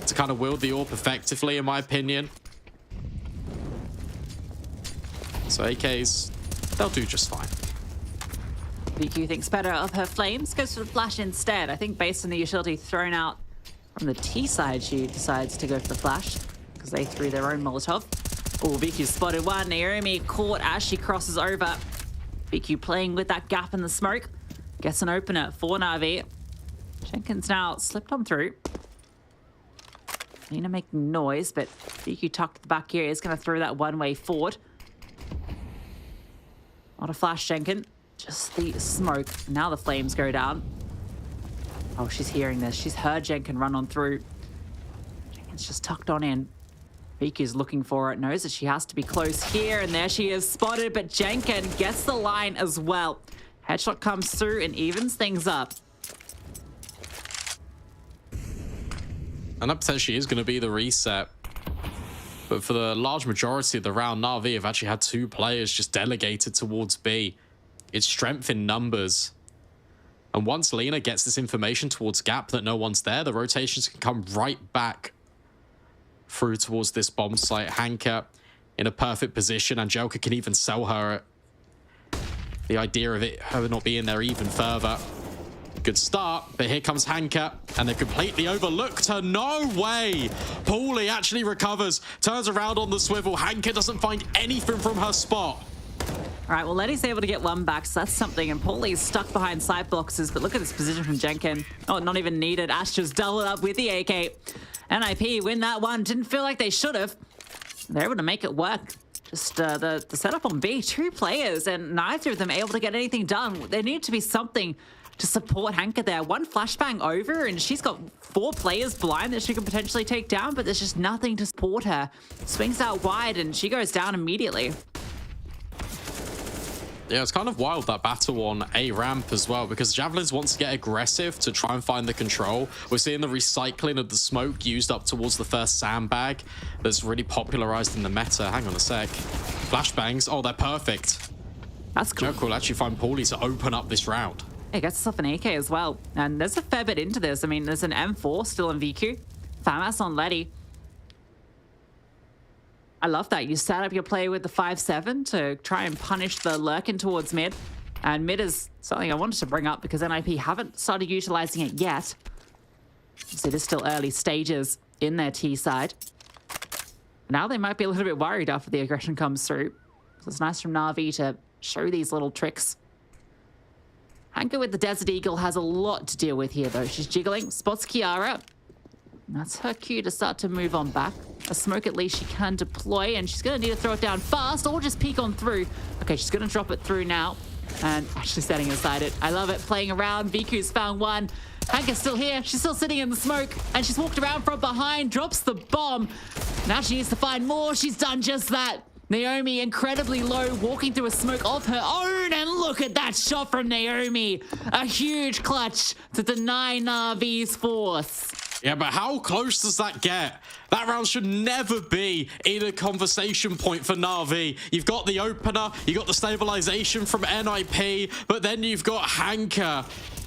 to kind of wield the AWP effectively, in my opinion. So AK's They'll do just fine. VQ thinks better of her flames, goes for the flash instead. I think based on the utility thrown out from the T side, she decides to go for the flash because they threw their own Molotov. Oh, VQ spotted one. Naomi caught as she crosses over. VQ playing with that gap in the smoke. Gets an opener for NAVI. Jenkins now slipped on through. Nina making noise, but VQ tucked the back here is going to throw that one-way forward. Not a flash, Jenkins. Just the smoke. Now the flames go down. Oh, she's hearing this. She's heard Jenkins run on through. Jenkins just tucked on in. VQ's looking for it, knows that she has to be close here, and there she is spotted, but Jenkins gets the line as well. Headshot comes through and evens things up. And that potentially is going to be the reset. But for the large majority of the round, NAVI have actually had 2 players just delegated towards B. It's strength in numbers. And once Lena gets this information towards Gap that no one's there, the rotations can come right back through towards this bomb site. Hanka in a perfect position. Angelika can even sell her the idea of it, her not being there even further. Good start, but here comes Hanka, and they've completely overlooked her. No way! Paulie actually recovers, turns around on the swivel. Hanka doesn't find anything from her spot. All right, well, Letty's able to get one back, so that's something. And Paulie's stuck behind side boxes, but look at this position from Jenkins. Oh, not even needed. Ash just doubled up with the AK. NIP win that one. Didn't feel like they should have. They're able to make it work. Just the setup on B, 2 players, and neither of them able to get anything done. There needed to be something to support Hanka there. One flashbang over, and she's got 4 players blind that she could potentially take down, but there's just nothing to support her. Swings out wide, and she goes down immediately. Yeah, it's kind of wild, that battle on A ramp as well, because Javelins wants to get aggressive to try and find the control. We're seeing the recycling of the smoke used up towards the first sandbag that's really popularized in the meta. Hang on a sec. Flashbangs. Oh, they're perfect. That's cool. Joke will actually find Paulie to open up this round. He gets himself an AK as well. And there's a fair bit into this. I mean, there's an M4 still in VQ. Pyjamas on Letty. I love that. You set up your play with the 5-7 to try and punish the lurking towards mid. And mid is something I wanted to bring up because NIP haven't started utilizing it yet. So it is still early stages in their T side. Now they might be a little bit worried after the aggression comes through. So it's nice from NAVI to show these little tricks. Hanka with the Desert Eagle has a lot to deal with here, though. She's jiggling, spots Kiara. That's her cue to start to move on back. A smoke at least she can deploy, and she's going to need to throw it down fast or just peek on through. Okay, she's going to drop it through now. And actually setting aside it. I love it. Playing around. VQ's found one. Hanka's still here. She's still sitting in the smoke, and she's walked around from behind, drops the bomb. Now she needs to find more. She's done just that. Naomi incredibly low, walking through a smoke of her own, and look at that shot from Naomi. A huge clutch to deny NAVI's force. Yeah, but how close does that get? That round should never be in a conversation point for NAVI. You've got the opener, you've got the stabilization from NIP, but then you've got Hanka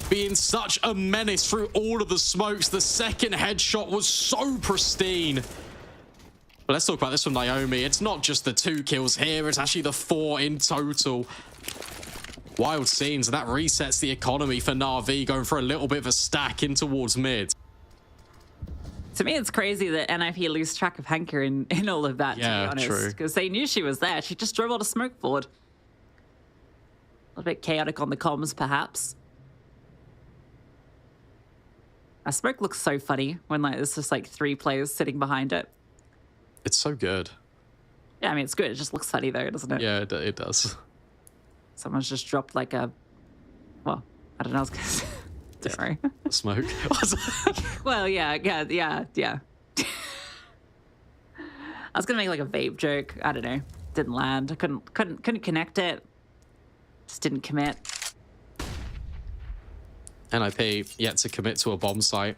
being such a menace through all of the smokes. The second headshot was so pristine. But let's talk about this from Naomi. It's not just the 2 kills here, it's actually the 4 in total. Wild scenes, and that resets the economy for NAVI, going for a little bit of a stack in towards mid. To me, it's crazy that NIP lose track of Hanka in all of that, Yeah, to be honest. Because they knew she was there. She just drove all the smoke forward. A little bit chaotic on the comms, perhaps. A smoke looks so funny when there's just 3 players sitting behind it. It's so good. Yeah, I mean, it's good. It just looks funny, though, doesn't it? Yeah, it does. Someone's just dropped a... Well, I don't know. Don't worry. Smoke. Well, yeah. I was gonna make a vape joke. I don't know. Didn't land. I couldn't connect it. Just didn't commit. NIP yet to commit to a bomb site.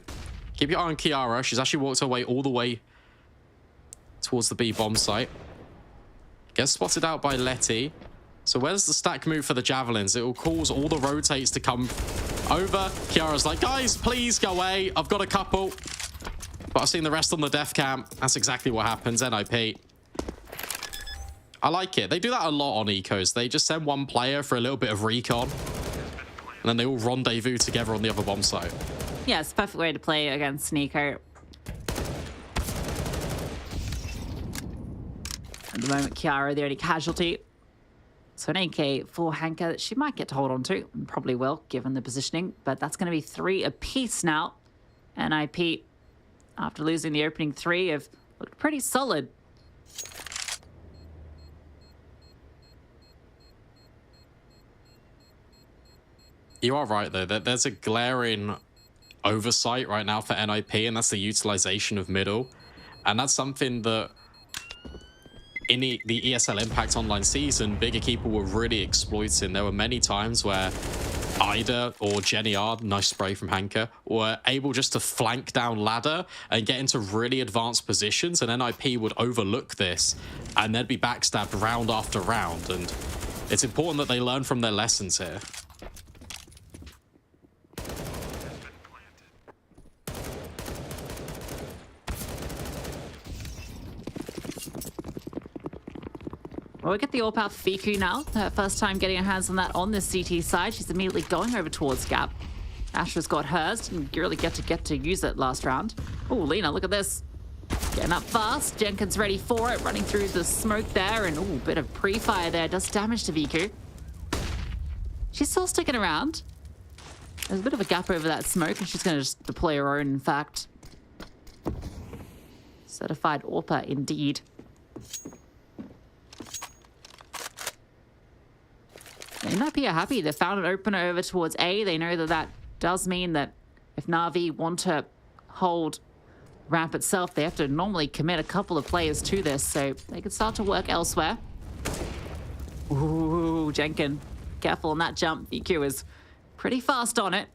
Keep your eye on Kiara. She's actually walked her way all the way towards the B bomb site. Gets spotted out by Letty. So where's the stack move for the Javelins? It will cause all the rotates to come over. Kiara's like, guys, please go away. I've got a couple. But I've seen the rest on the def cam. That's exactly what happens. NIP I like it. They do that a lot on ecos. They just send one player for a little bit of recon, and then they all rendezvous together on the other bomb site. Yeah, it's a perfect way to play against Nico. At the moment, Kiara, the only casualty. So an AK for Hanka that she might get to hold on to, and probably will, given the positioning. But that's going to be 3 apiece now. NIP, after losing the opening 3, have looked pretty solid. You are right, though. There's a glaring oversight right now for NIP, and that's the utilization of middle. And that's something that in the ESL Impact Online season, Bigger Keeper were really exploiting. There were many times where Ida or Jenny R, nice spray from Hanka, were able just to flank down ladder and get into really advanced positions, and NIP would overlook this, and they'd be backstabbed round after round. And it's important that they learn from their lessons here. Well, we get the AWP out for Viku now. Her first time getting her hands on that on the CT side. She's immediately going over towards Gap. Astra's got hers. Didn't really get to use it last round. Oh, Lena, look at this. Getting up fast. Jenkins ready for it. Running through the smoke there. And, oh, bit of pre-fire there. Does damage to Viku. She's still sticking around. There's a bit of a gap over that smoke, and she's going to just deploy her own, in fact. Certified AWPer, indeed. NIP are happy. They found an opener over towards A. They know that that does mean that if NAVI want to hold ramp itself, they have to normally commit a couple of players to this, so they could start to work elsewhere. Ooh, Jenkin. Careful on that jump. VQ is pretty fast on it.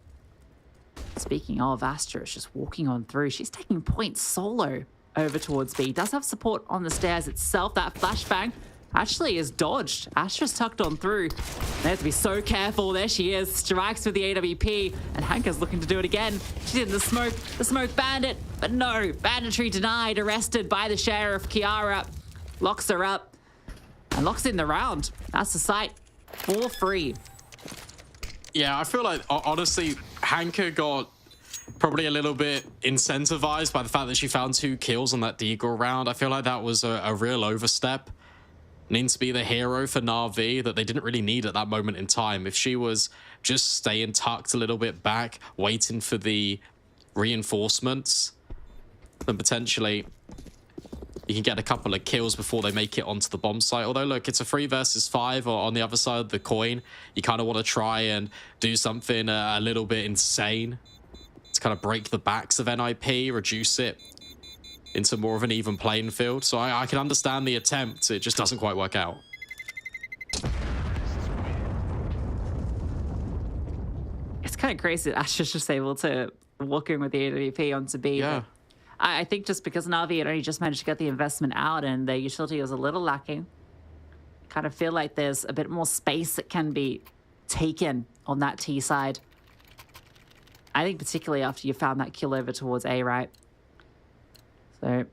Speaking of, Astra is just walking on through. She's taking points solo over towards B. Does have support on the stairs itself. That flashbang actually is dodged. Astra's tucked on through. They have to be so careful. There she is. Strikes with the AWP. And Hanka's looking to do it again. She's in the smoke bandit. But no, banditry denied. Arrested by the sheriff. Kiara locks her up and locks in the round. That's the site for free. Yeah, I feel like, honestly, Hanka got probably a little bit incentivized by the fact that she found 2 kills on that Deagle round. I feel like that was a real overstep. Needs to be the hero for NAVI that they didn't really need at that moment in time. If she was just staying tucked a little bit back, waiting for the reinforcements, then potentially you can get a couple of kills before they make it onto the bomb site. Although, look, it's a 3 versus 5, or on the other side of the coin, you kind of want to try and do something a little bit insane to kind of break the backs of NIP, reduce it into more of an even playing field. So I can understand the attempt. It just doesn't quite work out. It's kind of crazy that Astra's just able to walk in with the AWP onto B. Yeah. I think just because NAVI had only just managed to get the investment out and their utility was a little lacking, I kind of feel like there's a bit more space that can be taken on that T side. I think particularly after you found that kill over towards A, right? So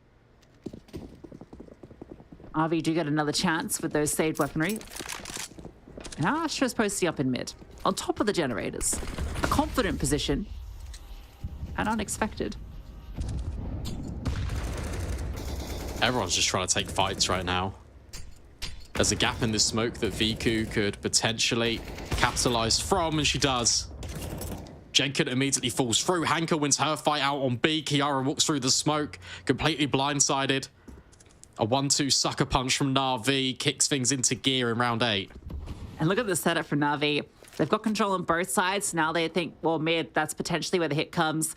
RV do get another chance with those saved weaponry. And now Astra's posting up in mid, on top of the generators. A confident position and unexpected. Everyone's just trying to take fights right now. There's a gap in this smoke that Viku could potentially capitalize from, and she does. Jenkin immediately falls through. Hanka wins her fight out on B. Kiara walks through the smoke, completely blindsided. A 1-2 sucker punch from NAVI kicks things into gear in round 8. And look at the setup for NAVI. They've got control on both sides. Now they think, well, mid, that's potentially where the hit comes.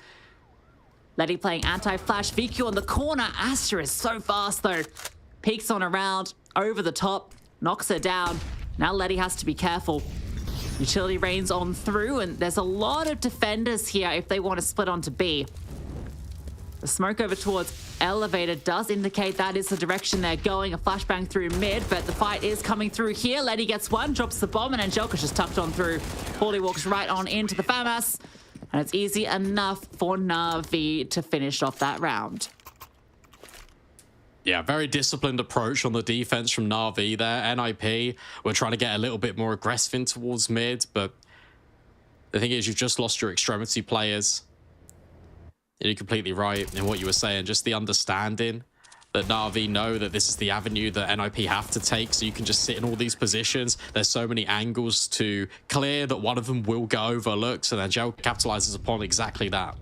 Letty playing anti-flash. VQ on the corner. Astra is so fast, though. Peeks on a round, over the top, knocks her down. Now Letty has to be careful. Utility rains on through, and there's a lot of defenders here if they want to split onto B. The smoke over towards elevator does indicate that is the direction they're going. A flashbang through mid, but the fight is coming through here. Letty gets one, drops the bomb, and Angelka's just tucked on through. Paulie walks right on into the FAMAS, and it's easy enough for NAVI to finish off that round. Yeah, very disciplined approach on the defense from NAVI there. NIP, we're trying to get a little bit more aggressive in towards mid, but the thing is, you've just lost your extremity players. And you're completely right in what you were saying. Just the understanding that NAVI know that this is the avenue that NIP have to take, so you can just sit in all these positions. There's so many angles to clear that one of them will go overlooked, and then Gel capitalizes upon exactly that.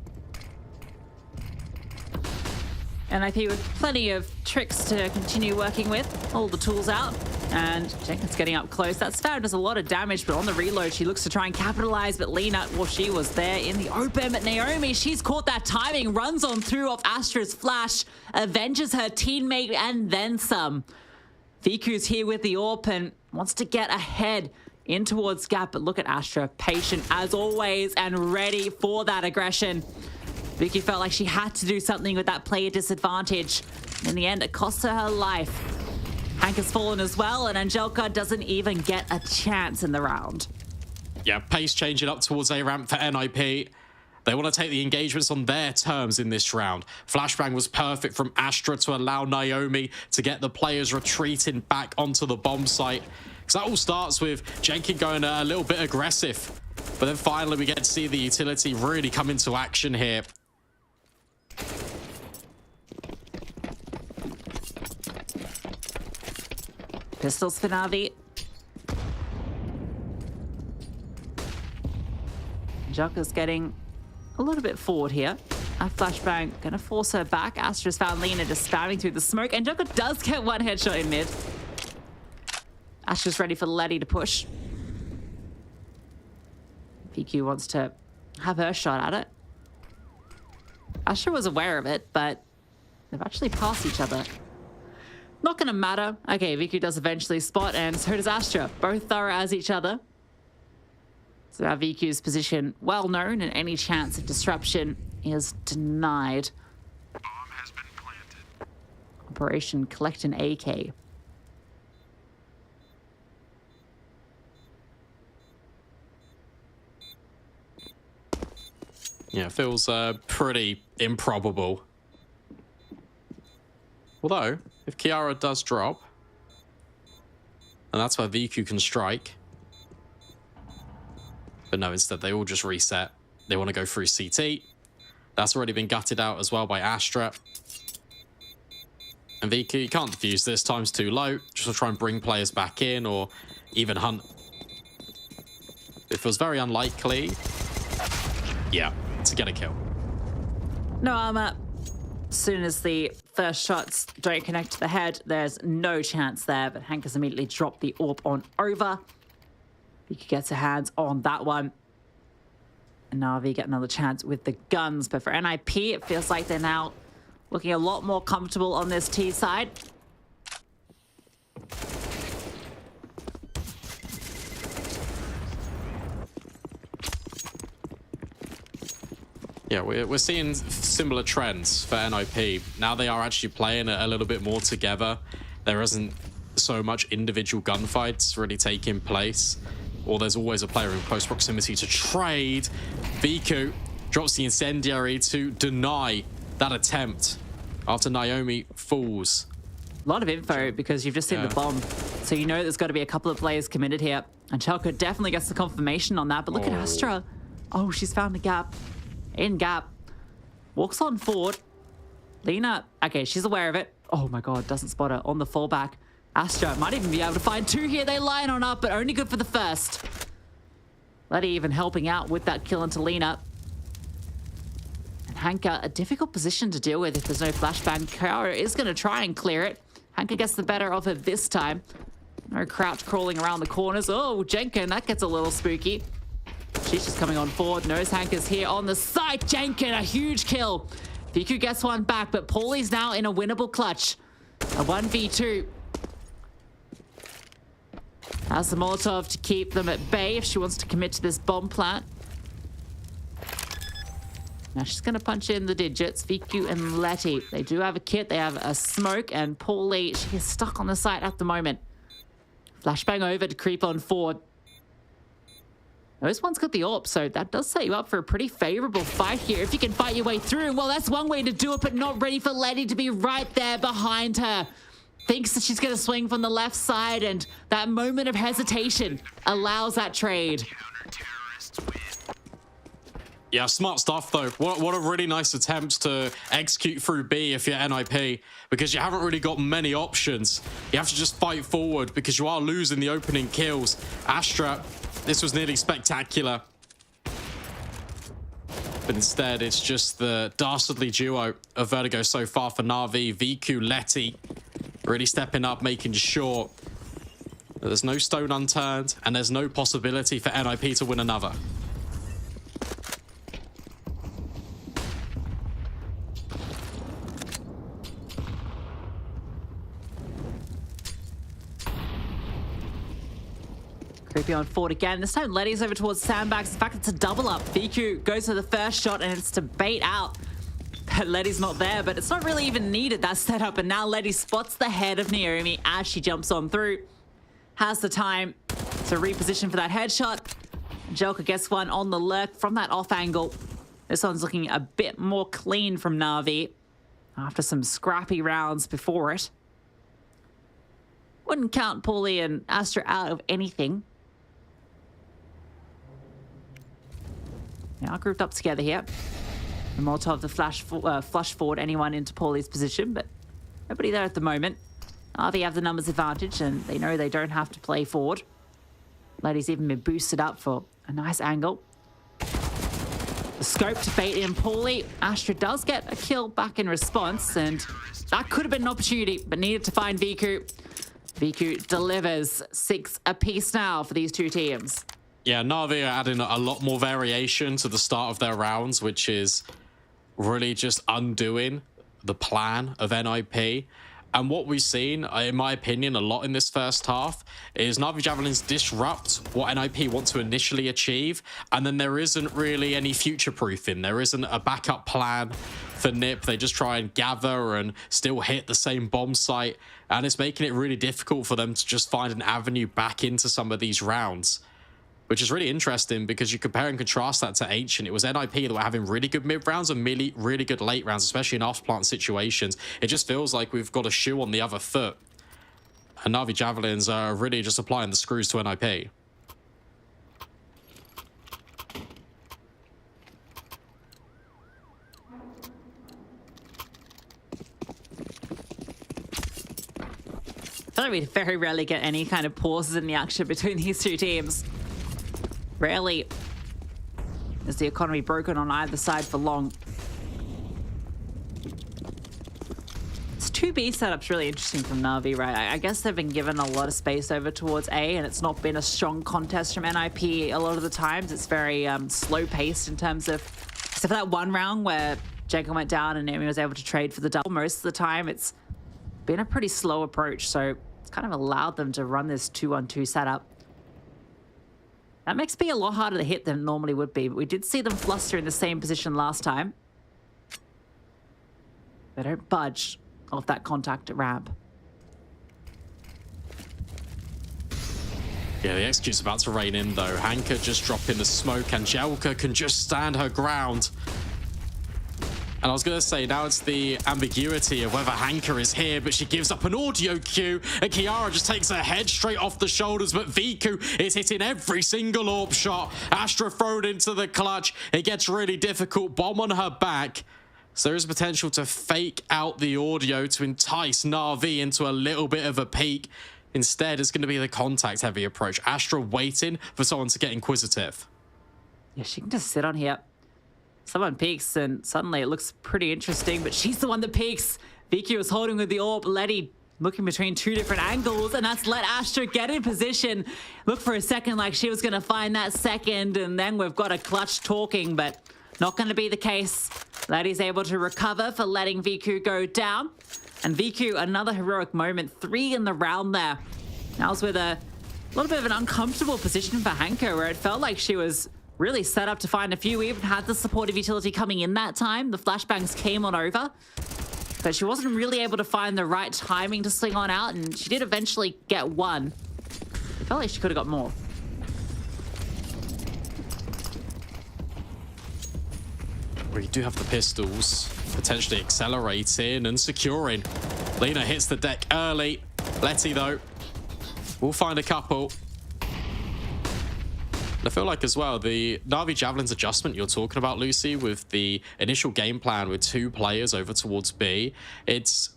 NIP with plenty of tricks to continue working with. All the tools out. And Jenkins getting up close. That Sparrow does a lot of damage, but on the reload, she looks to try and capitalize. But Lena, well, she was there in the open. But Naomi, she's caught that timing, runs on through off Astra's flash, avenges her teammate, and then some. Viku's here with the AWP and wants to get ahead in towards Gap. But look at Astra, patient as always and ready for that aggression. Vicky felt like she had to do something with that player disadvantage. In the end, it cost her life. Hank has fallen as well, and Angelka doesn't even get a chance in the round. Yeah, pace changing up towards A ramp for NIP. They want to take the engagements on their terms in this round. Flashbang was perfect from Astra to allow Naomi to get the players retreating back onto the bomb site. Because that all starts with Jenkins going a little bit aggressive. But then finally we get to see the utility really come into action here. Pistols for Navi. Joker's getting a little bit forward here. A flashbang gonna force her back. Astra's found Lena just spamming through the smoke, and Joker does get one headshot in mid. Astra's ready for Letty to push. PQ wants to have her shot at it. Astra was aware of it, but they've actually passed each other. Not gonna matter. Okay, Viku does eventually spot, and so does Astra. Both thorough as each other. So now Viku's position well known, and any chance of disruption is denied. Bomb has been planted. Operation Collect an AK. Yeah, feels pretty improbable. Although, if Kiara does drop, and that's where VQ can strike. But no, instead they all just reset. They want to go through CT. That's already been gutted out as well by Astra. And VQ, you can't defuse this, time's too low. Just to try and bring players back in or even hunt. It feels very unlikely. Yeah, to get a kill. No armor. As soon as the first shots don't connect to the head, there's no chance there, but Hank has immediately dropped the AWP on over. Vika gets her hands on that one. And Navi get another chance with the guns, but for NIP, it feels like they're now looking a lot more comfortable on this T side. Yeah, we're seeing similar trends for NIP. Now they are actually playing a little bit more together. There isn't so much individual gunfights really taking place, or there's always a player in close proximity to trade. Viku drops the incendiary to deny that attempt after Naomi falls. A lot of info because you've just seen the bomb, so you know there's got to be a couple of players committed here. And Chelka definitely gets the confirmation on that, but look at Astra. Oh, she's found a gap. In gap. Walks on forward. Lena, okay, she's aware of it. Oh my god, doesn't spot her on the fallback. Astra might even be able to find two here. They line on up, but only good for the first. Letty even helping out with that kill into Lena. And Hanka, a difficult position to deal with if there's no flashbang. Kiara is going to try and clear it. Hanka gets the better of her this time. No crouch crawling around the corners. Oh, Jenkin, that gets a little spooky. She's just coming on forward. Knows Hanka's here on the side. Jenkin, a huge kill. Viku gets one back, but Paulie's now in a winnable clutch. A 1v2. Has the Molotov to keep them at bay if she wants to commit to this bomb plant. Now she's going to punch in the digits. Viku and Letty. They do have a kit. They have a smoke, and Paulie, she is stuck on the site at the moment. Flashbang over to creep on forward. Those ones got the AWP, so that does set you up for a pretty favorable fight here. If you can fight your way through, well, that's one way to do it, but not ready for Letty to be right there behind her. Thinks that she's going to swing from the left side, and that moment of hesitation allows that trade. Yeah, smart stuff though. What a really nice attempt to execute through B if you're NIP, because you haven't really got many options. You have to just fight forward because you are losing the opening kills. Astra, this was nearly spectacular. But instead, it's just the dastardly duo of Vertigo so far for Na'Vi, VQ, Letty, really stepping up, making sure that there's no stone unturned and there's no possibility for NIP to win another. Creepy on forward again. This time Letty's over towards sandbags. In fact, it's a double up. VQ goes for the first shot and it's to bait out. Letty's not there, but it's not really even needed, that setup. And now Letty spots the head of Naomi as she jumps on through. Has the time to reposition for that headshot. Jelka gets one on the lurk from that off angle. This one's looking a bit more clean from Na'Vi after some scrappy rounds before it. Wouldn't count Paulie and Astra out of anything. Now grouped up together here. The Molotov to flush forward anyone into Paulie's position, but nobody there at the moment. Na'Vi have the numbers advantage and they know they don't have to play forward. Letty's even been boosted up for a nice angle. The scope to bait in Paulie. Astra does get a kill back in response, and that could have been an opportunity, but needed to find VQ. VQ delivers 6 apiece now for these two teams. Yeah, Na'Vi are adding a lot more variation to the start of their rounds, which is really just undoing the plan of NIP. And what we've seen, in my opinion, a lot in this first half is Na'Vi Javelins disrupt what NIP want to initially achieve, and then there isn't really any future-proofing. There isn't a backup plan for NIP. They just try and gather and still hit the same bomb site, and it's making it really difficult for them to just find an avenue back into some of these rounds. Which is really interesting because you compare and contrast that to H, and it was NIP that were having really good mid rounds and really good late rounds, especially in off-plant situations. It just feels like we've got a shoe on the other foot. And Na'Vi Javelins are really just applying the screws to NIP. I feel like we very rarely get any kind of pauses in the action between these two teams. Rarely is the economy broken on either side for long. This 2B setup's really interesting from Na'Vi, right? I guess they've been given a lot of space over towards A, and it's not been a strong contest from NIP a lot of the times. It's very slow-paced in terms of, except for that one round where Jacob went down and Naomi was able to trade for the double. Most of the time, it's been a pretty slow approach, so it's kind of allowed them to run this 2-on-2 setup. That makes B a lot harder to hit than it normally would be, but we did see them fluster in the same position last time. They don't budge off that contact at ramp. Yeah, the execute's about to rain in though. Hanka just dropping the smoke. Angelka can just stand her ground. And I was going to say, now it's the ambiguity of whether Hanka is here, but she gives up an audio cue, and Kiara just takes her head straight off the shoulders, but Viku is hitting every single AWP shot. Astra thrown into the clutch. It gets really difficult. Bomb on her back. So there is potential to fake out the audio to entice Na'Vi into a little bit of a peek. Instead, it's going to be the contact-heavy approach. Astra waiting for someone to get inquisitive. Yeah, she can just sit on here. Someone peeks and suddenly it looks pretty interesting, but she's the one that peeks. Vicky was holding with the AWP. Letty looking between two different angles, and that's let Astra get in position. Look for a second like she was going to find that second, and then we've got a clutch talking, but not going to be the case. Letty's able to recover for letting VQ go down. And VQ, another heroic moment. 3 in the round there. Now it's with a little bit of an uncomfortable position for Hanko, where it felt like she was really set up to find a few. We even had the supportive utility coming in that time. The flashbangs came on over, but she wasn't really able to find the right timing to swing on out, and she did eventually get one. It felt like she could have got more. We do have the pistols, potentially accelerating and securing. Lina hits the deck early. Letty, though, we'll find a couple. I feel like as well, the NAVI Javelins adjustment you're talking about, Lucy, with the initial game plan with 2 players over towards B, it's,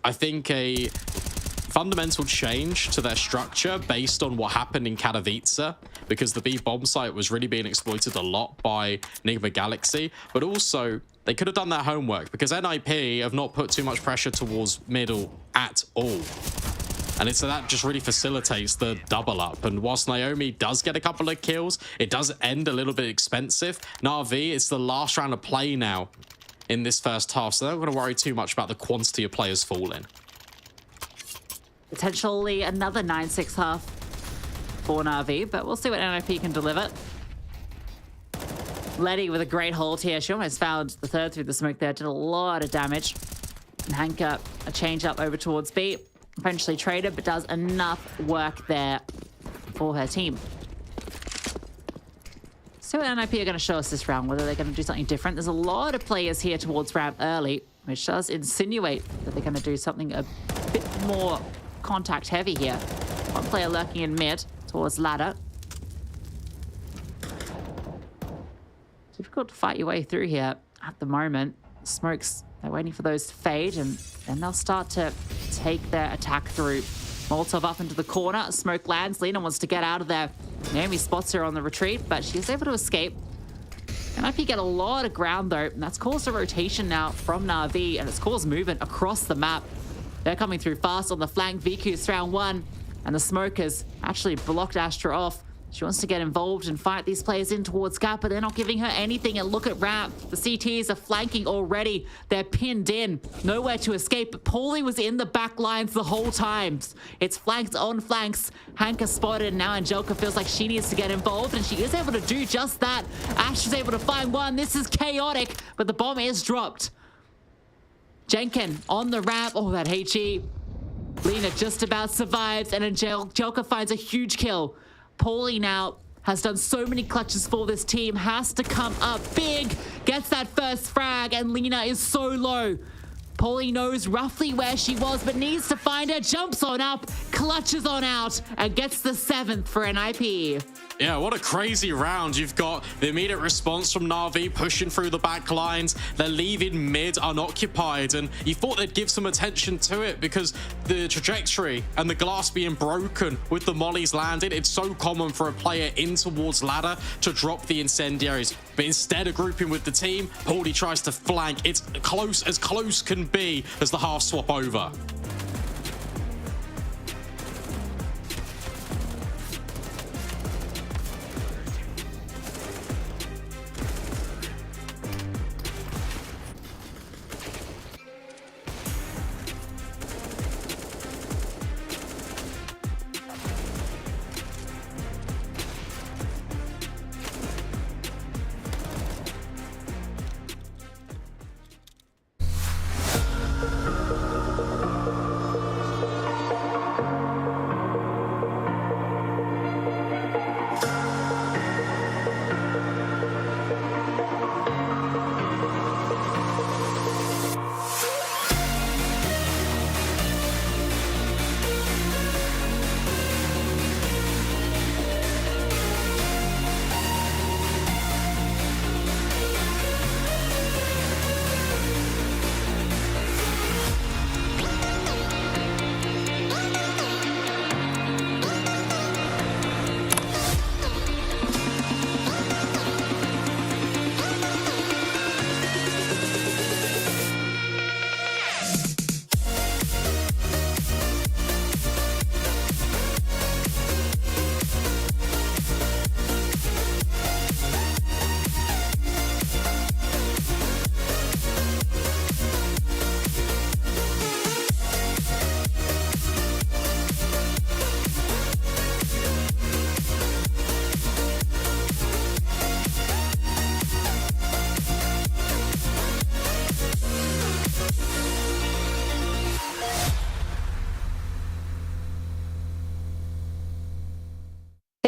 I think, a fundamental change to their structure based on what happened in Katowice, because the B bomb site was really being exploited a lot by Enigma Galaxy, but also they could have done their homework because NIP have not put too much pressure towards middle at all. And so that just really facilitates the double up. And whilst Naomi does get a couple of kills, it does end a little bit expensive. Na'Vi, it's the last round of play now in this first half, so they're not going to worry too much about the quantity of players falling. Potentially another 9-6 half for Na'Vi, but we'll see what NIP can deliver. Letty with a great hold here. She almost found the third through the smoke there. Did a lot of damage. And Hanka, a change up over towards B. Eventually traded, but does enough work there for her team. So what NIP are going to show us this round, whether they're going to do something different. There's a lot of players here towards ramp early, which does insinuate that they're going to do something a bit more contact heavy here. One player lurking in mid towards ladder. Difficult to fight your way through here at the moment. Smokes, they're waiting for those to fade, and then they'll start to take their attack through. Molotov up into the corner. Smoke lands. Lina wants to get out of there. Naomi spots her on the retreat, but she is able to escape. NIP get a lot of ground, though, and that's caused a rotation now from Na'Vi, and it's caused movement across the map. They're coming through fast on the flank. VQ's round 1, and the smokers actually blocked Astra off. She wants to get involved and fight these players in towards Gap, but they're not giving her anything. And look at ramp. The CTs are flanking already. They're pinned in. Nowhere to escape. But Paulie was in the back lines the whole time. It's flanks on flanks. Hanka spotted, and now Angelica feels like she needs to get involved, and she is able to do just that. Ash is able to find one. This is chaotic, but the bomb is dropped. Jenkin on the ramp. Oh, that HE. Lina just about survives, and Angelica finds a huge kill. Paulie now has done so many clutches for this team, has to come up big, gets that first frag, and Lina is so low. Paulie knows roughly where she was, but needs to find her, jumps on up, clutches on out, and gets the 7th for NIP. Yeah, what a crazy round. You've got the immediate response from Na'Vi pushing through the back lines. They're leaving mid unoccupied, and you thought they'd give some attention to it because the trajectory and the glass being broken with the mollies landed. It's so common for a player in towards ladder to drop the incendiaries. But instead of grouping with the team, Paulie tries to flank. It's close as close can be as the half swap over.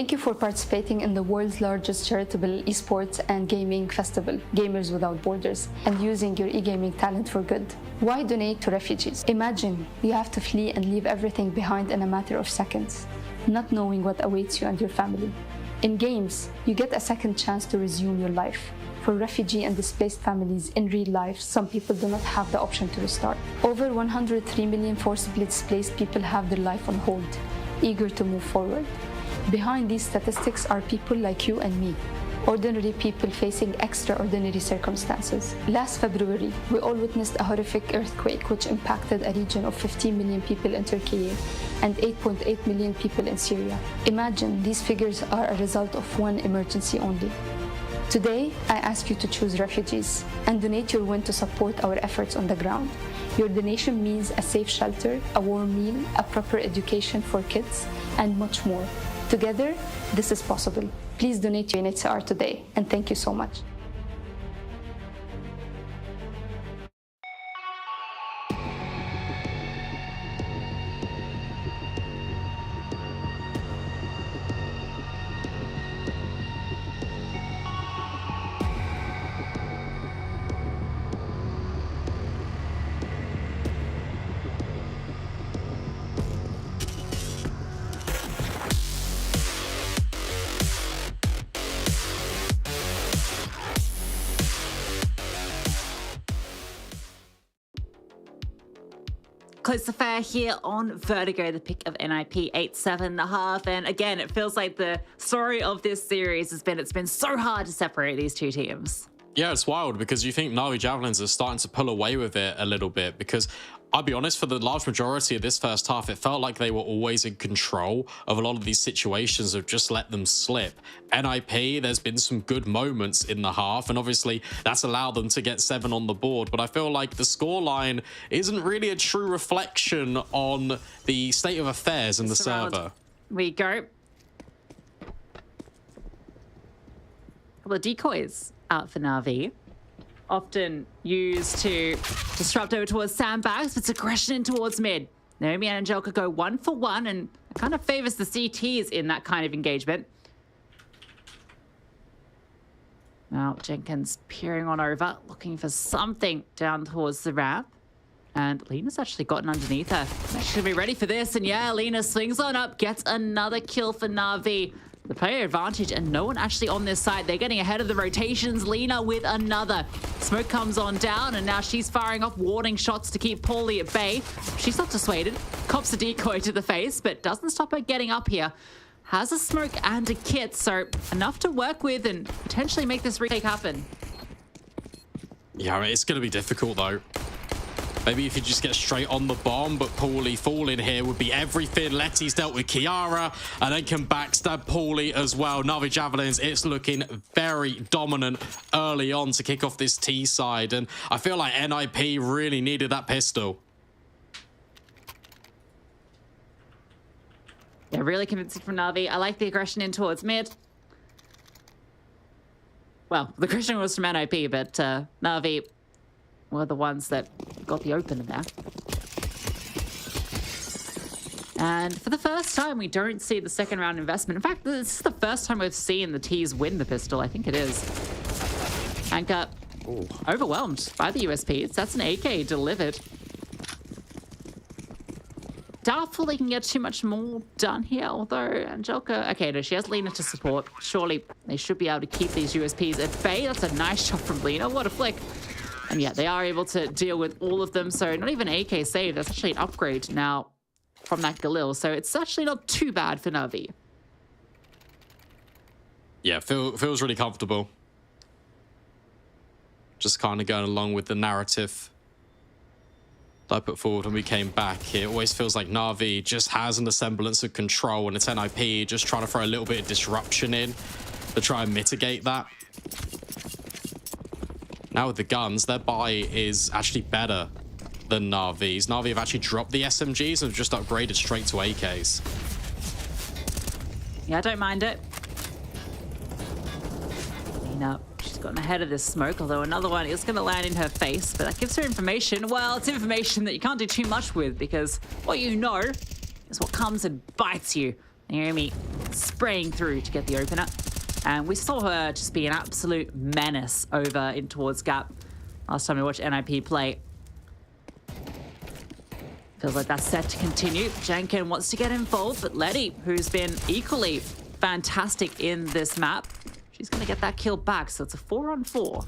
Thank you for participating in the world's largest charitable esports and gaming festival, Gamers Without Borders, and using your e-gaming talent for good. Why donate to refugees? Imagine you have to flee and leave everything behind in a matter of seconds, not knowing what awaits you and your family. In games, you get a second chance to resume your life. For refugee and displaced families in real life, some people do not have the option to restart. Over 103 million forcibly displaced people have their life on hold, eager to move forward. Behind these statistics are people like you and me, ordinary people facing extraordinary circumstances. Last February, we all witnessed a horrific earthquake which impacted a region of 15 million people in Turkey and 8.8 million people in Syria. Imagine these figures are a result of one emergency only. Today, I ask you to choose refugees and donate your win to support our efforts on the ground. Your donation means a safe shelter, a warm meal, a proper education for kids, and much more. Together, this is possible. Please donate to UNHCR today, and thank you so much. Close affair here on Vertigo, the pick of NIP 8-7.5. And again, it feels like the story of this series has been, it's been so hard to separate these two teams. Yeah, it's wild because you think NAVI Javelins are starting to pull away with it a little bit because I'll be honest, for the large majority of this first half, it felt like they were always in control of a lot of these situations of just let them slip. NIP, there's been some good moments in the half, and obviously that's allowed them to get 7 on the board. But I feel like the scoreline isn't really a true reflection on the state of affairs in the server. We go. Couple of decoys out for NAVI. Often used to disrupt over towards sandbags, but it's aggression in towards mid. Naomi and Angelica go 1 for 1, and it kind of favors the CTs in that kind of engagement. Now Jenkins peering on over, looking for something down towards the ramp. And Lena's actually gotten underneath her. She's gonna be ready for this, and yeah, Lena swings on up, gets another kill for NAVI. The player advantage and no one actually on this side. They're getting ahead of the rotations. Lena with another. Smoke comes on down and now she's firing off warning shots to keep Paulie at bay. She's not dissuaded. Cops a decoy to the face, but doesn't stop her getting up here. Has a smoke and a kit, so enough to work with and potentially make this retake happen. Yeah, it's going to be difficult though. Maybe if you just get straight on the bomb, but Paulie falling here would be everything. Letty's dealt with Kiara and then can backstab Paulie as well. NAVI Javelins, it's looking very dominant early on to kick off this T side. And I feel like NIP really needed that pistol. Yeah, really convincing from NAVI. I like the aggression in towards mid. Well, the aggression was from NIP, but NAVI were the ones that got the opener there. And for the first time, we don't see the second round investment. In fact, this is the first time we've seen the T's win the pistol. I think it is. Anchor overwhelmed by the USPs. That's an AK delivered. Doubtful they can get too much more done here, although Angelica... Okay, no, she has Lena to support. Surely they should be able to keep these USPs at bay. That's a nice shot from Lena. What a flick. And yeah, they are able to deal with all of them. So not even AK save. That's actually an upgrade now from that Galil. So it's actually not too bad for NAVI. Yeah, feels really comfortable. Just kind of going along with the narrative that I put forward when we came back. It always feels like NAVI just has an semblance of control, and it's NIP just trying to throw a little bit of disruption in to try and mitigate that. Now with the guns, their buy is actually better than NAVI's. NAVI have actually dropped the SMGs and have just upgraded straight to AKs. Yeah, I don't mind it. Lena, she's gotten ahead of this smoke, although another one is going to land in her face, but that gives her information. Well, it's information that you can't do too much with because what you know is what comes and bites you. Naomi spraying through to get the opener. And we saw her just be an absolute menace over in towards Gap last time we watched NIP play. Feels like that's set to continue. Jenkin wants to get involved, but Letty, who's been equally fantastic in this map, she's going to get that kill back. So it's a 4-on-4.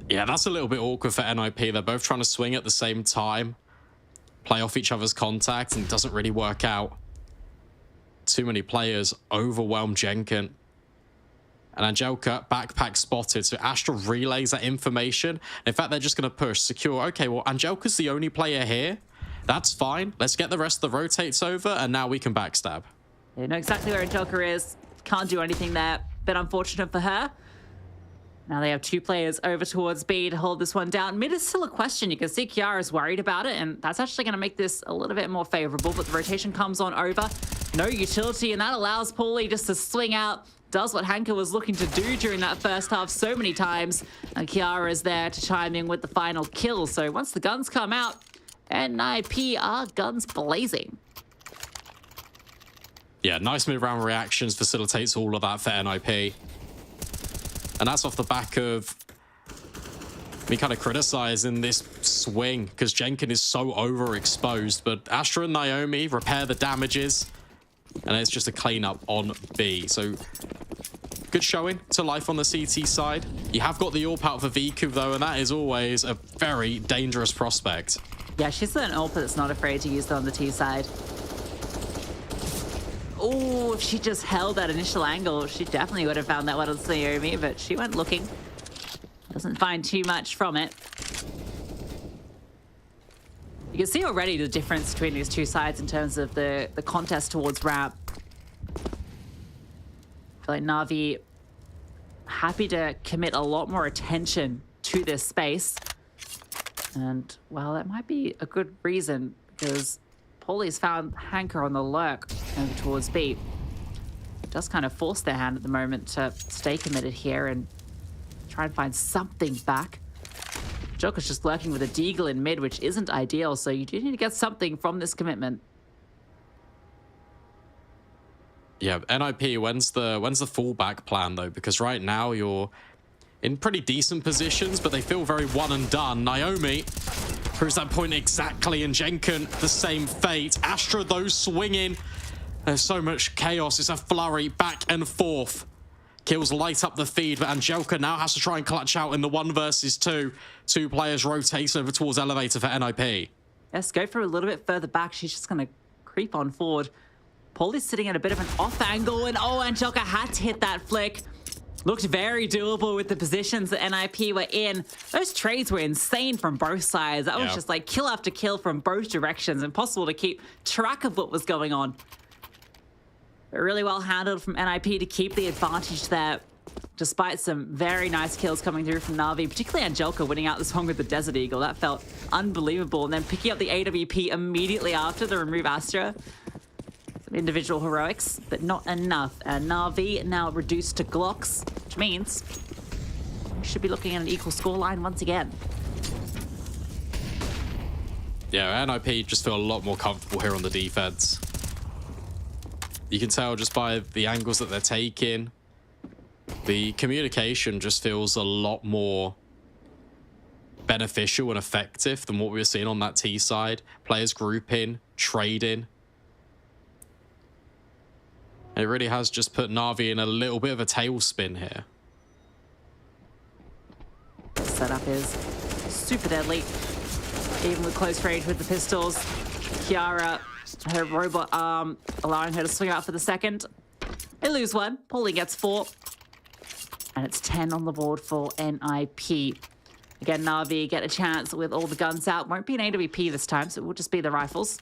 Yeah, that's a little bit awkward for NIP. They're both trying to swing at the same time, play off each other's contact, and it doesn't really work out. Too many players overwhelm Jenkin. And Angelka backpack spotted, so Astra relays that information. In fact, they're just going to push secure. Okay, well, Angelka's the only player here. That's fine. Let's get the rest of the rotates over, and now we can backstab. You know exactly where Angelka is. Can't do anything there. Bit unfortunate for her. Now they have 2 players over towards B to hold this one down. Mid is still a question. You can see Kiara's worried about it, and that's actually going to make this a little bit more favorable, but the rotation comes on over. No utility, and that allows Paulie just to swing out. Does what Hanka was looking to do during that first half so many times. And Kiara is there to chime in with the final kill. So once the guns come out, NIP are guns blazing. Yeah, nice mid-round reactions, facilitates all of that for NIP. And that's off the back of me kind of criticizing this swing because Jenkin is so overexposed. But Astra and Naomi repair the damages, and it's just a cleanup on B. So good showing to Life on the CT side. You have got the AWP out for Viku though, and that is always a very dangerous prospect. Yeah, she's an AWP that's not afraid to use it on the T side. Oh, if she just held that initial angle, she definitely would have found that one on Naomi, but she went looking. Doesn't find too much from it. You can see already the difference between these 2 sides in terms of the contest towards ramp. I feel like Navi happy to commit a lot more attention to this space. And, well, that might be a good reason because Paulie's found Hanker on the lurk over towards B. It does kind of force their hand at the moment to stay committed here and try and find something back. Joker's just lurking with a deagle in mid, which isn't ideal, so you do need to get something from this commitment. Yeah, NIP, when's the fallback plan though? Because right now you're in pretty decent positions, but they feel very one and done. Naomi proves that point exactly, and Jenkin the same fate. Astra though swinging. There's so much chaos. It's a flurry back and forth. Kills light up the feed, but Angelka now has to try and clutch out in the 1 versus 2. 2 players rotate over towards elevator for NIP. Yes, go for a little bit further back. She's just going to creep on forward. Paulie's sitting at a bit of an off angle, and oh, Angelka had to hit that flick. Looked very doable with the positions that NIP were in. Those trades were insane from both sides. That was just like kill after kill from both directions. Impossible to keep track of what was going on. But really well handled from NIP to keep the advantage there, despite some very nice kills coming through from Navi, particularly Angelka winning out this one with the Desert Eagle. That felt unbelievable. And then picking up the AWP immediately after to remove Astra. Some individual heroics, but not enough. And Navi now reduced to Glocks, which means we should be looking at an equal scoreline once again. Yeah, NIP just feel a lot more comfortable here on the defense. You can tell just by the angles that they're taking. The communication just feels a lot more beneficial and effective than what we were seeing on that T side. Players grouping, trading. It really has just put Navi in a little bit of a tailspin here. Setup is super deadly. Even with close range with the pistols. Kiara, her robot arm, allowing her to swing out for the second. They lose 1. Paulie gets 4. And it's 10 on the board for NIP. Again, Navi get a chance with all the guns out. Won't be an AWP this time, so it will just be the rifles.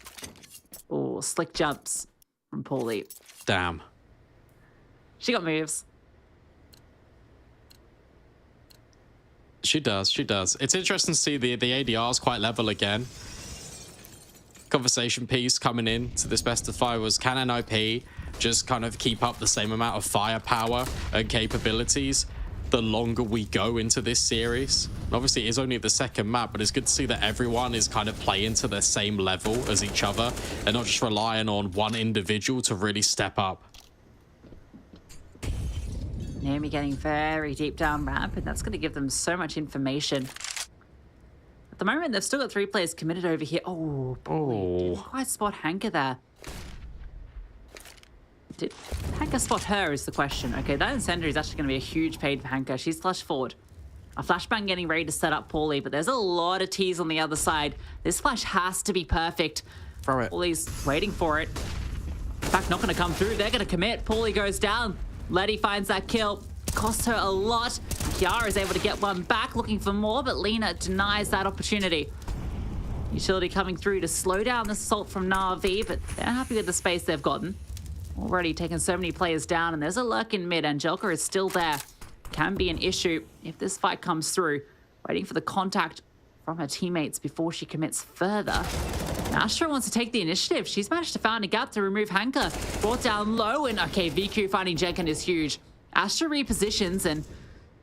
Oh, slick jumps from Paulie. Damn. She got moves. She does, she does. It's interesting to see the ADR is quite level again. Conversation piece coming in to this best of 5 was, can NIP just kind of keep up the same amount of firepower and capabilities? the longer we go into this series. And obviously, it is only the second map, but it's good to see that everyone is kind of playing to the same level as each other and not just relying on one individual to really step up. NAVI getting very deep down ramp, and that's going to give them so much information. At the moment, they've still got 3 players committed over here. Oh, boy. Didn't quite spot Hanker there. Did Hanker spot her is the question. Okay, that incendiary is actually going to be a huge fade for Hanker. She's flashed forward. A flashbang getting ready to set up poorly, but there's a lot of T's on the other side. This flash has to be perfect. Throw it. Paulie's waiting for it. In fact, not going to come through. They're going to commit. Paulie goes down. Letty finds that kill. Costs her a lot. Kiara is able to get one back, looking for more, but Lena denies that opportunity. Utility coming through to slow down the assault from NAVI, but they're happy with the space they've gotten. Already taken so many players down, and there's a lurk in mid. Angelica is still there. Can be an issue if this fight comes through. Waiting for the contact from her teammates before she commits further. Astra wants to take the initiative. She's managed to find a gap to remove Hanker. Brought down low, and okay, VQ finding Jenkin is huge. Astra repositions, and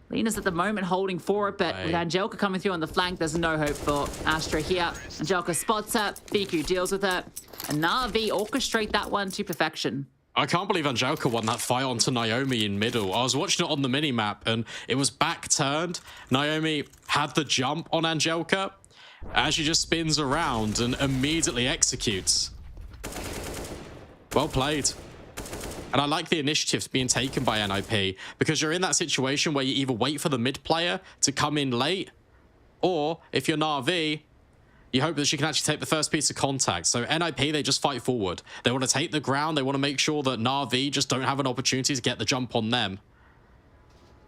Lena's at the moment holding for it, but with Angelica coming through on the flank, there's no hope for Astra here. Angelica spots her, VQ deals with her, and NAVI orchestrate that one to perfection. I can't believe Angelica won that fight onto Naomi in middle. I was watching it on the mini-map, and it was back-turned. Naomi had the jump on Angelica, as she just spins around and immediately executes. Well played. And I like the initiatives being taken by NIP, because you're in that situation where you either wait for the mid player to come in late, or if you're NAVI, you hope that she can actually take the first piece of contact. So NIP, they just fight forward. They want to take the ground. They want to make sure that NAVI just don't have an opportunity to get the jump on them.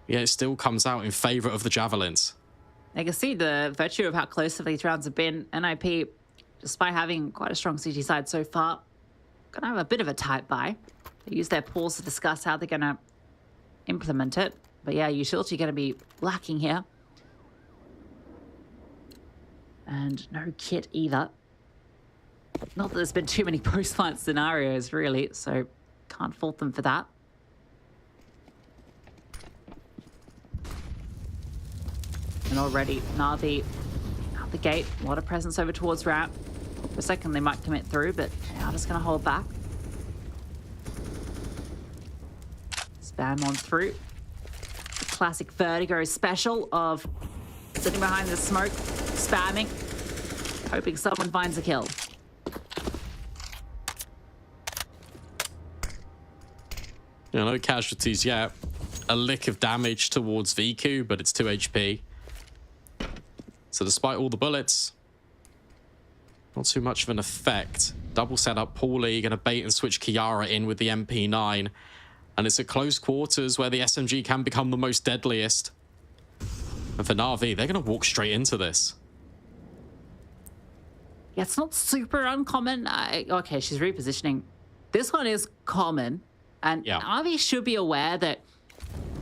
Yeah, it still comes out in favor of the Javelins. I can see the virtue of how close these rounds have been. NIP, despite having quite a strong CT side so far, gonna have a bit of a tight buy. They use their pause to discuss how they're gonna implement it. But yeah, utility gonna be lacking here. And no kit either. Not that there's been too many post-fight scenarios, really, so can't fault them for that. And already, NAVI out the gate. A lot of presence over towards ramp. For a second, they might commit through, but they are just going to hold back. Spam on through. The classic Vertigo special of sitting behind the smoke, spamming, hoping someone finds a kill. Yeah, no casualties yet. A lick of damage towards VQ, but it's 2 HP. So despite all the bullets, not too much of an effect. Double setup, Paulie going to bait and switch Kiara in with the MP9. And it's at close quarters where the SMG can become the most deadliest. And for NAVI, they're going to walk straight into this. Yeah, it's not super uncommon. Okay, she's repositioning. This one is common. And NAVI should be aware that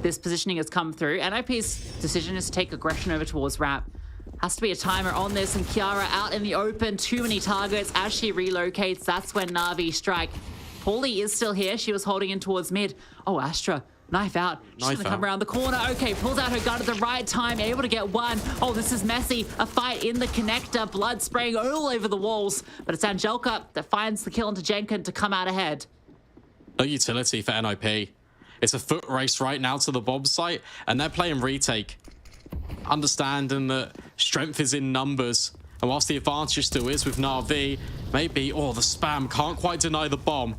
this positioning has come through. NIP's decision is to take aggression over towards ramp. Has to be a timer on this, and Kiara out in the open. Too many targets as she relocates. That's when NAVI strike. Paulie is still here. She was holding in towards mid. Oh, Astra. Knife out. She's going to come around the corner. Okay, pulls out her gun at the right time. Able to get one. Oh, this is messy. A fight in the connector. Blood spraying all over the walls. But it's Angelica that finds the kill into Jenkin to come out ahead. No utility for NIP. It's a foot race right now to the bomb site, and they're playing retake. Understanding that strength is in numbers. And whilst the advantage still is with NAVI, maybe, the spam can't quite deny the bomb.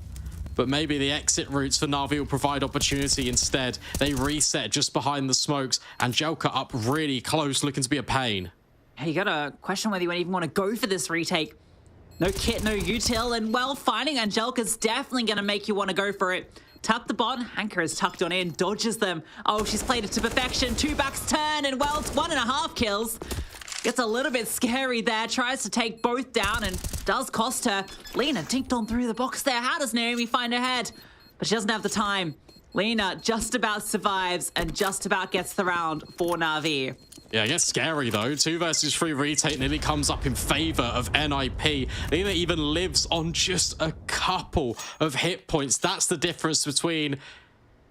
But maybe the exit routes for NAVI will provide opportunity instead. They reset just behind the smokes. Angelica up really close, looking to be a pain. Hey, you got to question whether you even want to go for this retake. No kit, no util, and well, finding Angelica's definitely going to make you want to go for it. Tuck the bot, Hanker is tucked on in, dodges them. Oh, she's played it to perfection. 2 backs turn, and well, it's 1.5 kills. Gets a little bit scary there, tries to take both down and does cost her. Lena dinked on through the box there. How does Naomi find her head? But she doesn't have the time. Lena just about survives and just about gets the round for NAVI. Yeah, it gets scary though. 2 versus 3 retake nearly comes up in favor of NIP. Lena even lives on just a couple of hit points. That's the difference between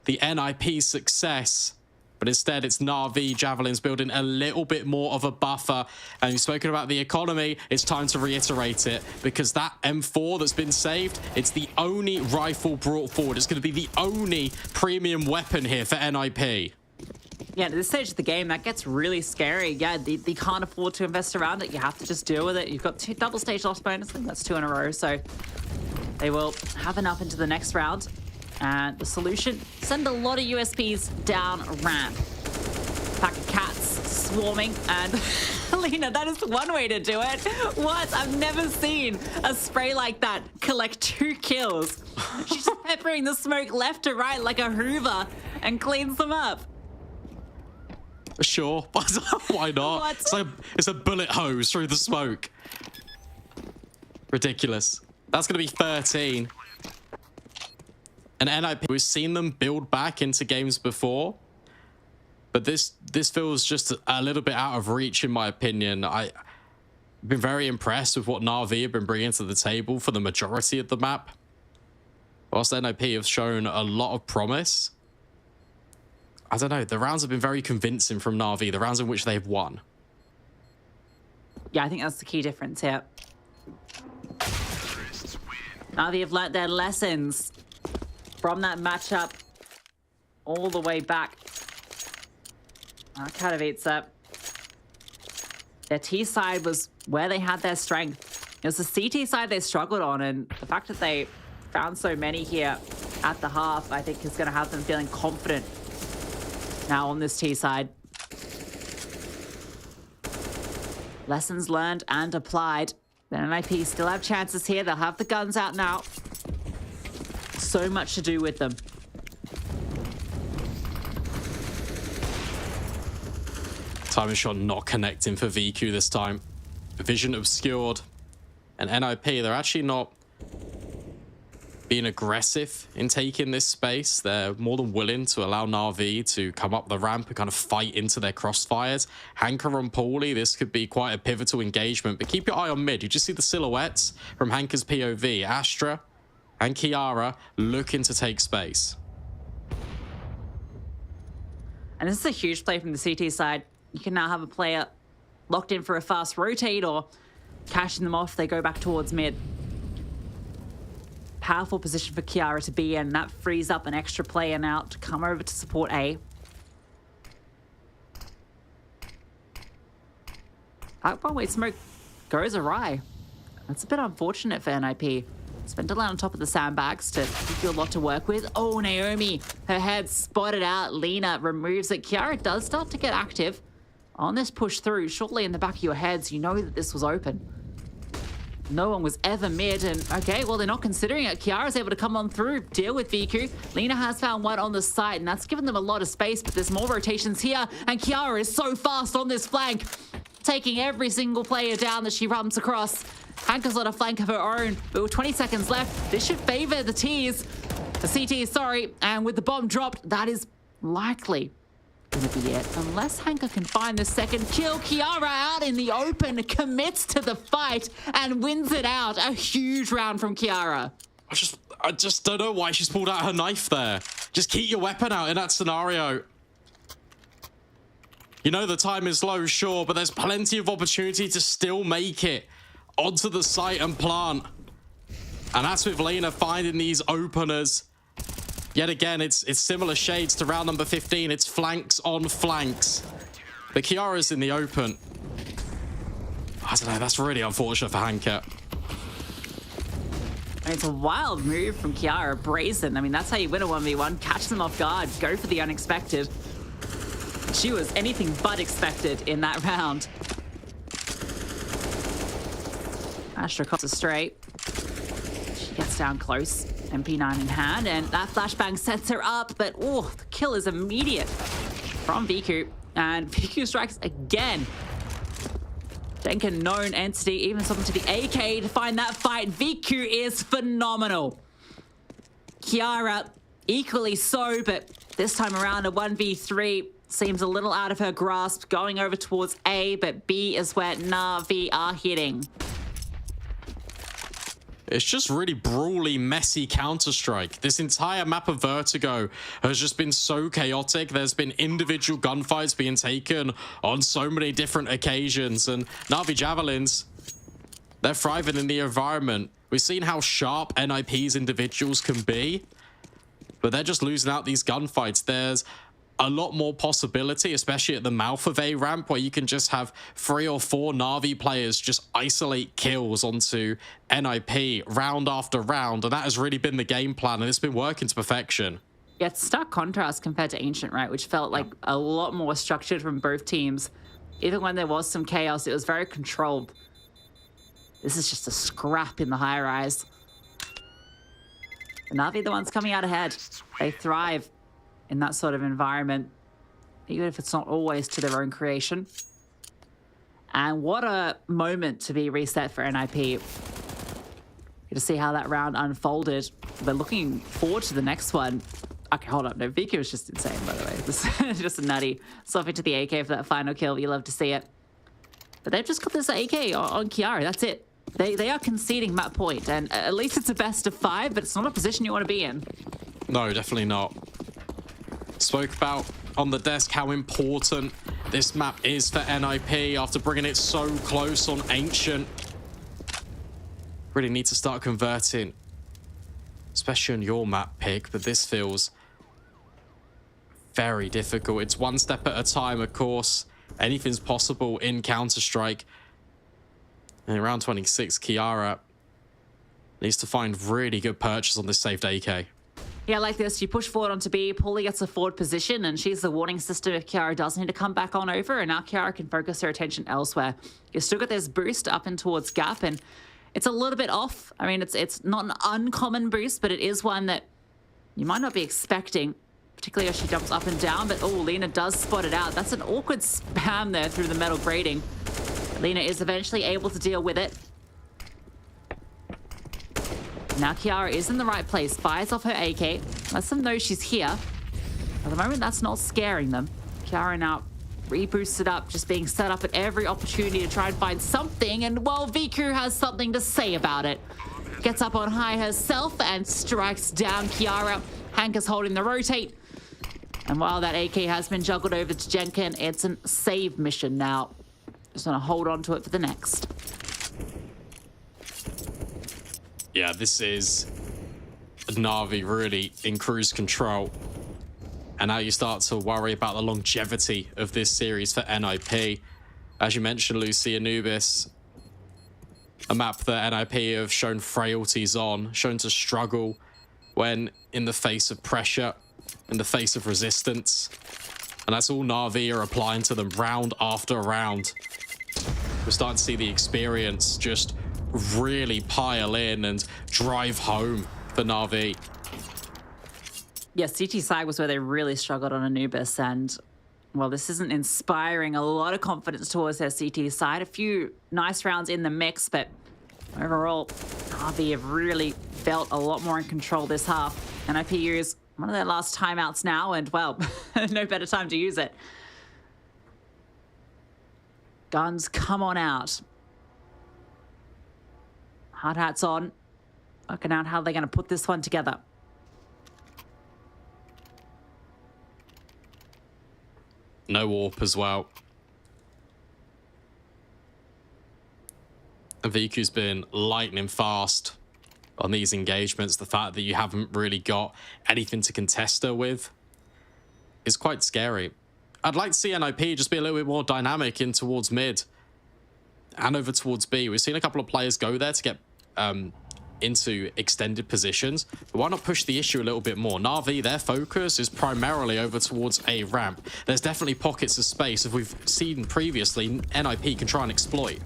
the NIP success But instead, it's NAVI, Javelins building a little bit more of a buffer. And you've spoken about the economy. It's time to reiterate it, because that M4 that's been saved, it's the only rifle brought forward. It's going to be the only premium weapon here for NIP. Yeah, at this stage of the game, that gets really scary. Yeah, they can't afford to invest around it. You have to just deal with it. You've got 2 double stage loss bonus. I think that's 2 in a row. So they will have enough into the next round. And the solution, send a lot of USPs down ramp. Pack of cats swarming. And Lena, that is one way to do it. What? I've never seen a spray like that collect 2 kills. She's just peppering the smoke left to right like a Hoover and cleans them up. Sure, why not? What? It's a bullet hose through the smoke. Ridiculous. That's going to be 13. And NIP, we've seen them build back into games before, but this feels just a little bit out of reach in my opinion. I've been very impressed with what NAVI have been bringing to the table for the majority of the map, whilst NIP have shown a lot of promise. I don't know, the rounds have been very convincing from NAVI, the rounds in which they've won. Yeah, I think that's the key difference here. NAVI have learnt their lessons from that matchup all the way back. Katowice, their T side was where they had their strength. It was the CT side they struggled on, and the fact that they found so many here at the half, I think is going to have them feeling confident now on this T side. Lessons learned and applied. The NIP still have chances here. They'll have the guns out now. So much to do with them. Timing shot not connecting for VQ this time. Vision obscured. And NIP, they're actually not being aggressive in taking this space. They're more than willing to allow NAVI to come up the ramp and kind of fight into their crossfires. Hanker on Paulie, this could be quite a pivotal engagement, but keep your eye on mid. You just see the silhouettes from Hanker's POV. Astra and Kiara looking to take space. And this is a huge play from the CT side. You can now have a player locked in for a fast rotate or cashing them off. They go back towards mid. Powerful position for Kiara to be in. That frees up an extra player now to come over to support A. That one-way smoke goes awry. That's a bit unfortunate for NIP. Spindle on top of the sandbags to give you a lot to work with. Oh, Naomi, her head spotted out. Lena removes it. Kiara does start to get active on this push through. Shortly in the back of your heads, you know that this was open. No one was ever mid, and okay, well, they're not considering it. Kiara's able to come on through, deal with VQ. Lena has found one on the side, and that's given them a lot of space, but there's more rotations here, and Kiara is so fast on this flank, taking every single player down that she runs across. Hanker's on a flank of her own, but with 20 seconds left, this should favor the T's. The CT, sorry, and with the bomb dropped, that is likely gonna be it. Unless Hanker can find the second kill, Kiara out in the open, commits to the fight and wins it out. A huge round from Kiara. I just don't know why she's pulled out her knife there. Just keep your weapon out in that scenario. You know the time is low, sure, but there's plenty of opportunity to still make it onto the site and plant. And that's with Lena finding these openers. Yet again, it's similar shades to round number 15. It's flanks on flanks. But Kiara's in the open. I don't know, that's really unfortunate for Hanker. It's a wild move from Kiara, brazen. I mean, that's how you win a 1v1. Catch them off guard, go for the unexpected. She was anything but expected in that round. Astra cuts a straight. She gets down close. MP9 in hand, and that flashbang sets her up, but oh, the kill is immediate from VQ, and VQ strikes again. Denka, known entity, even something to the AK to find that fight. VQ is phenomenal. Kiara, equally so, but this time around a 1v3 seems a little out of her grasp, going over towards A, but B is where NAVI are hitting. It's just really brawly, messy Counter-Strike. This entire map of Vertigo has just been so chaotic. There's been individual gunfights being taken on so many different occasions. And NAVI Javelins, they're thriving in the environment. We've seen how sharp NIP's individuals can be, but they're just losing out these gunfights. There's a lot more possibility, especially at the mouth of A ramp, where you can just have 3 or 4 Na'Vi players just isolate kills onto NIP round after round, and that has really been the game plan, and it's been working to perfection. Yeah, it's stark contrast compared to Ancient, right, which felt like a lot more structured from both teams. Even when there was some chaos, it was very controlled. This is just a scrap in the high rise. Na'Vi, the ones coming out ahead. They thrive in that sort of environment, even if it's not always to their own creation. And what a moment to be reset for NIP. Good to see how that round unfolded. They're looking forward to the next one. Okay, hold up. No, VQ was just insane, by the way. This is just a nutty. Swapping to the AK for that final kill. You love to see it. But they've just got this AK on Kiara. That's it. They are conceding map point, and at least it's a best of 5, but it's not a position you want to be in. No, definitely not. Spoke about on the desk how important this map is for NIP after bringing it so close on Ancient. Really need to start converting, especially on your map pick, but this feels very difficult. It's one step at a time, of course. Anything's possible in Counter-Strike. And in round 26, Kiara needs to find really good purchase on this saved AK. Yeah, like this, you push forward onto B, Paulie gets a forward position, and she's the warning system if Kiara does need to come back on over, and now Kiara can focus her attention elsewhere. You still got this boost up and towards Gap, and it's a little bit off. I mean, it's not an uncommon boost, but it is one that you might not be expecting, particularly as she jumps up and down, but oh, Lena does spot it out. That's an awkward spam there through the metal grating. Lena is eventually able to deal with it. Now Kiara is in the right place, fires off her AK, lets them know she's here. At the moment, that's not scaring them. Kiara now reboosted up, just being set up at every opportunity to try and find something, and well, VQ has something to say about it. Gets up on high herself and strikes down Kiara. Hank is holding the rotate. And while that AK has been juggled over to Jenkin, it's a save mission now. Just want to hold on to it for the next. Yeah, this is Na'Vi really in cruise control. And now you start to worry about the longevity of this series for NIP. As you mentioned, Lucy, Anubis, a map that NIP have shown frailties on, shown to struggle when in the face of pressure, in the face of resistance. And that's all Na'Vi are applying to them round after round. We're starting to see the experience just really pile in and drive home for Na'Vi. Yeah, CT side was where they really struggled on Anubis, and well, this isn't inspiring a lot of confidence towards their CT side. A few nice rounds in the mix, but overall, Na'Vi have really felt a lot more in control this half. NIP use one of their last timeouts now, and well, no better time to use it. Guns, come on out. Hard hats on. Working out how they're going to put this one together. No warp as well. VQ's been lightning fast on these engagements. The fact that you haven't really got anything to contest her with is quite scary. I'd like to see NIP just be a little bit more dynamic in towards mid and over towards B. We've seen a couple of players go there to get into extended positions, but why not push the issue a little bit more? Na'Vi, their focus is primarily over towards A ramp. There's definitely pockets of space, as we've seen previously, NIP can try and exploit.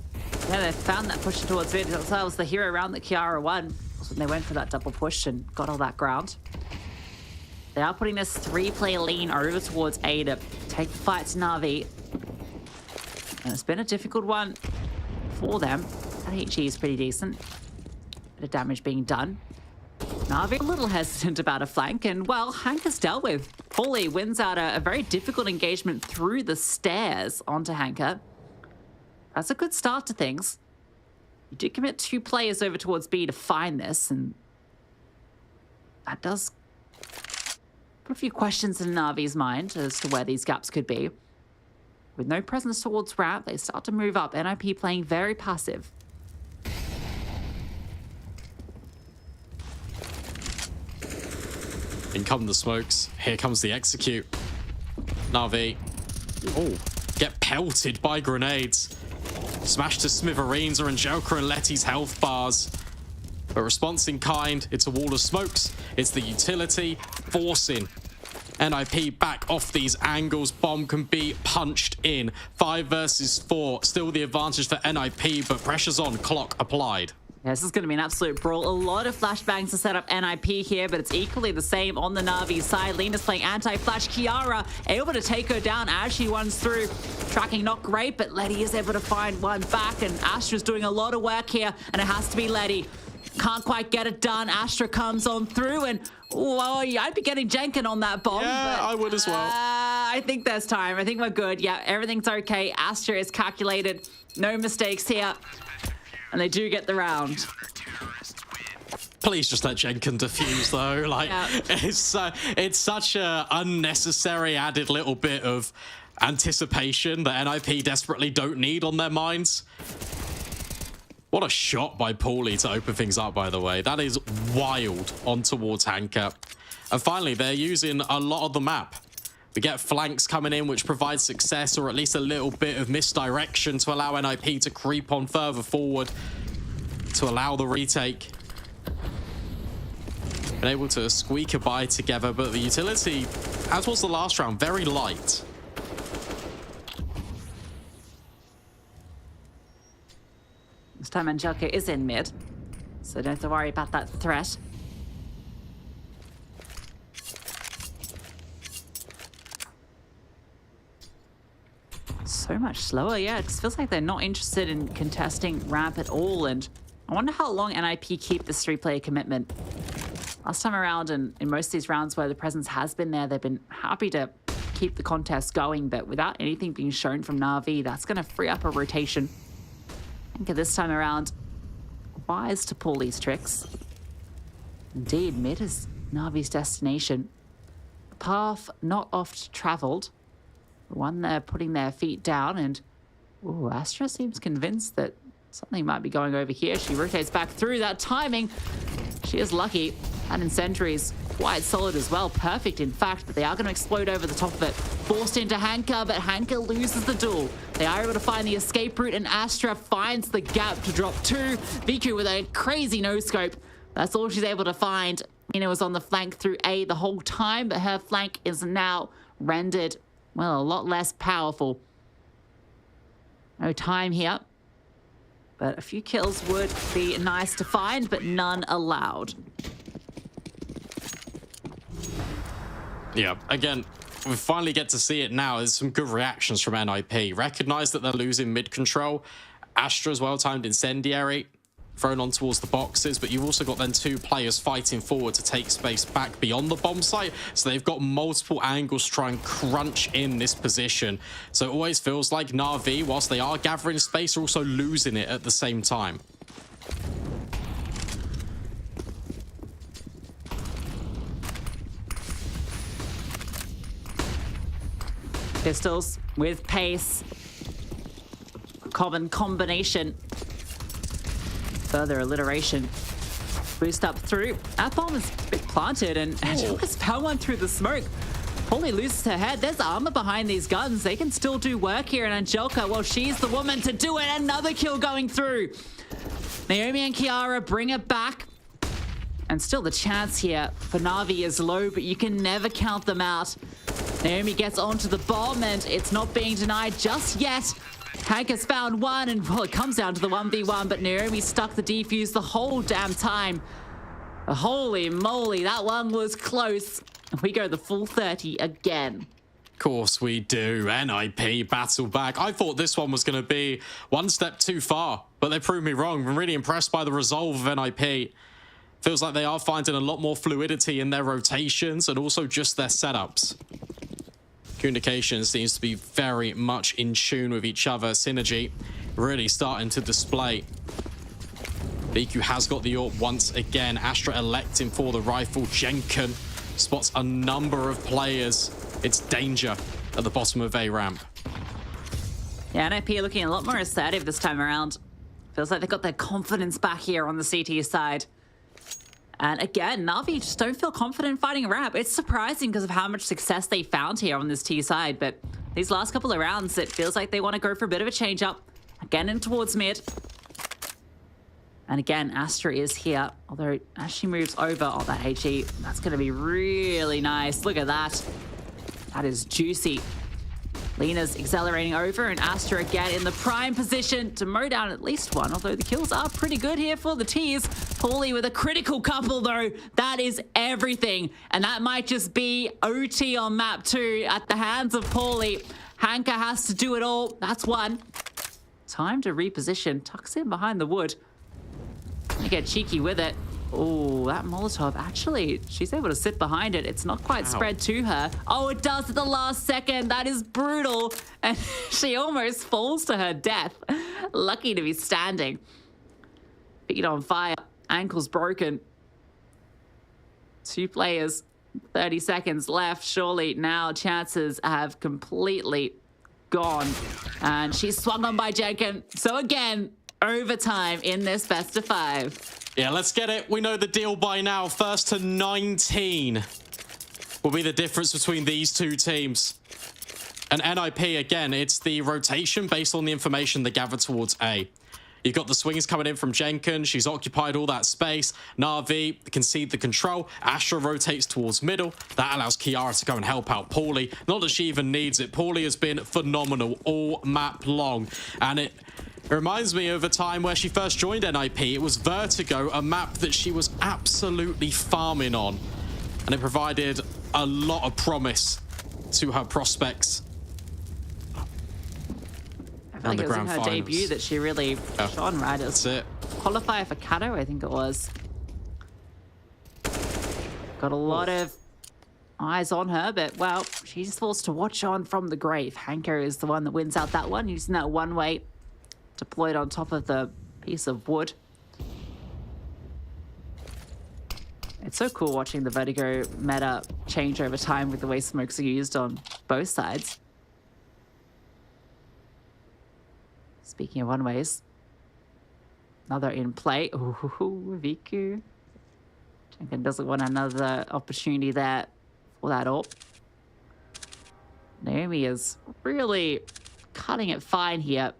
Yeah, they found that push towards mid themselves. The hero round that Kiara won was when they went for that double push and got all that ground. They are putting this 3-player lean over towards A to take the fight to Na'Vi. And it's been a difficult one for them. That HE is pretty decent. Bit of damage being done. Na'Vi a little hesitant about a flank, and well, Hank is dealt with. Paulie wins out a very difficult engagement through the stairs onto Hanker. That's a good start to things. You do commit 2 players over towards B to find this, and that does put a few questions in Navi's mind as to where these gaps could be. With no presence towards ramp, they start to move up. NIP playing very passive. In come the smokes. Here comes the execute. Navi. Oh, get pelted by grenades. Smashed to smithereens are Angelica and Letty's health bars. But response in kind, it's a wall of smokes. It's the utility forcing NIP back off these angles. Bomb can be punched in. 5 versus 4. Still the advantage for NIP, but pressure's on. Clock applied. Yeah, this is going to be an absolute brawl. A lot of flashbangs to set up NIP here, but it's equally the same on the Navi side. Lena's playing anti-flash. Kiara able to take her down as she runs through. Tracking not great, but Letty is able to find one back, and Astra's doing a lot of work here, and it has to be Letty. Can't quite get it done. Astra comes on through, and oh, I'd be getting Jenkin on that bomb. Yeah, but, I would as well. I think there's time. I think we're good. Yeah, everything's okay. Astra is calculated. No mistakes here. And they do get the round. Please just let Jenkin defuse, though. Like, yeah. It's such a unnecessary added little bit of anticipation that NIP desperately don't need on their minds. What a shot by Paulie to open things up, by the way. That is wild on towards Hanker. And finally, they're using a lot of the map. We get flanks coming in, which provides success, or at least a little bit of misdirection to allow NIP to creep on further forward, to allow the retake. Been able to squeak a bye together, but the utility, as was the last round, very light. This time Angelica is in mid, so don't have to worry about that threat. So much slower, yeah. It just feels like they're not interested in contesting ramp at all, and I wonder how long NIP keep this 3-player commitment. Last time around, and in most of these rounds where the presence has been there, they've been happy to keep the contest going, but without anything being shown from Navi, that's going to free up a rotation. I think this time around, wise to pull these tricks. Indeed, mid is Navi's destination. The path not oft travelled. The one they're putting their feet down, and ooh, Astra seems convinced that something might be going over here. She rotates back through. That timing, she is lucky. And Incendiary's quite solid as well. Perfect, in fact, but they are going to explode over the top of it. Forced into Hanker, but Hanker loses the duel. They are able to find the escape route, and Astra finds the gap to drop 2. Viku with a crazy no-scope. That's all she's able to find. Mina was on the flank through A the whole time, but her flank is now rendered, well, a lot less powerful. No time here, but a few kills would be nice to find, but none allowed. Yeah, again, we finally get to see it now. There's some good reactions from NIP. Recognize that they're losing mid-control. Astra's well-timed Incendiary, thrown on towards the boxes, but you've also got then 2 players fighting forward to take space back beyond the bomb site. So they've got multiple angles to try and crunch in this position. So it always feels like Na'Vi, whilst they are gathering space, are also losing it at the same time. Pistols with pace. Common combination. Further alliteration. Boost up through. That bomb is a bit planted, and Angelica's found one through the smoke. Paulie loses her head. There's armor behind these guns. They can still do work here, and Angelica, well, she's the woman to do it. Another kill going through. Naomi and Kiara bring it back. And still the chance here for Navi is low, but you can never count them out. Naomi gets onto the bomb, and it's not being denied just yet. Hank has found one, and well, it comes down to the 1v1, but Naomi stuck the defuse the whole damn time. Holy moly, that one was close. We go the full 30 again. Of course we do. NIP battle back. I thought this one was going to be one step too far, but they proved me wrong. I'm really impressed by the resolve of NIP. Feels like they are finding a lot more fluidity in their rotations and also just their setups. Communication seems to be very much in tune with each other. Synergy really starting to display. BQ has got the AWP once again. Astra electing for the rifle. Jenkin spots a number of players. It's danger at the bottom of A ramp. Yeah, NIP looking a lot more assertive this time around. Feels like they've got their confidence back here on the CT side. And again, Navi just don't feel confident fighting a ramp. It's surprising because of how much success they found here on this T side, but these last couple of rounds, it feels like they want to go for a bit of a change up. Again in towards mid. And again, Astra is here. Although as she moves over, oh, that HE, that's going to be really nice. Look at that. That is juicy. Lena's accelerating over, and Astra again in the prime position to mow down at least one, although the kills are pretty good here for the T's. Paulie with a critical couple, though. That is everything. And that might just be OT on map 2 at the hands of Paulie. Hanka has to do it all. That's one. Time to reposition. Tucks in behind the wood. You get cheeky with it. Oh, that Molotov, actually, she's able to sit behind it. It's not quite spread to her. Oh, it does at the last second. That is brutal. And she almost falls to her death. Lucky to be standing. Feet on fire. Ankles broken. 2 players. 30 seconds left. Surely now chances have completely gone. And she's swung on by Jenkin. So again, overtime in this best of 5. Yeah, let's get it. We know the deal by now. First to 19 will be the difference between these two teams. And NIP, again, it's the rotation based on the information they gather towards A. You've got the swings coming in from Jenkin. She's occupied all that space. Navi concede the control. Astra rotates towards middle. That allows Kiara to go and help out Paulie. Not that she even needs it. Paulie has been phenomenal all map long. And it reminds me of a time where she first joined NIP. It was Vertigo, a map that she was absolutely farming on. And it provided a lot of promise to her prospects. I feel like it was in her debut that she really shone, right? That's it. Qualifier for Kato, I think it was. Got a lot of eyes on her, but, well, she's forced to watch on from the grave. Hanko is the one that wins out that one, using that one-way deployed on top of the piece of wood. It's so cool watching the Vertigo meta change over time with the way smokes are used on both sides. Speaking of one-ways, another in play. Ooh, Viku. Jenkin doesn't want another opportunity there for that AWP. Naomi is really cutting it fine here.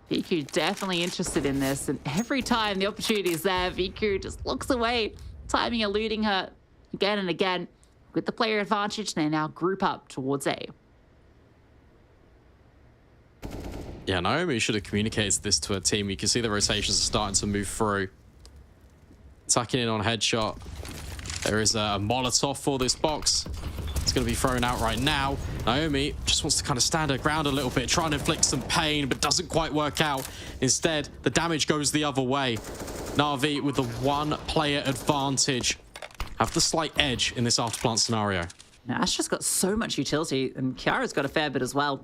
Viku definitely interested in this, and every time the opportunity is there, Viku just looks away, timing eluding her again and again. With the player advantage, they now group up towards A. Yeah, Naomi should have communicated this to her team. You can see the rotations are starting to move through. Tucking in on headshot. There is a Molotov for this box. It's going to be thrown out right now. Naomi just wants to kind of stand her ground a little bit, try and inflict some pain, but doesn't quite work out. Instead, the damage goes the other way. Navi with the 1-player advantage have the slight edge in this afterplant scenario. Now, Astra's got so much utility, and Kiara's got a fair bit as well.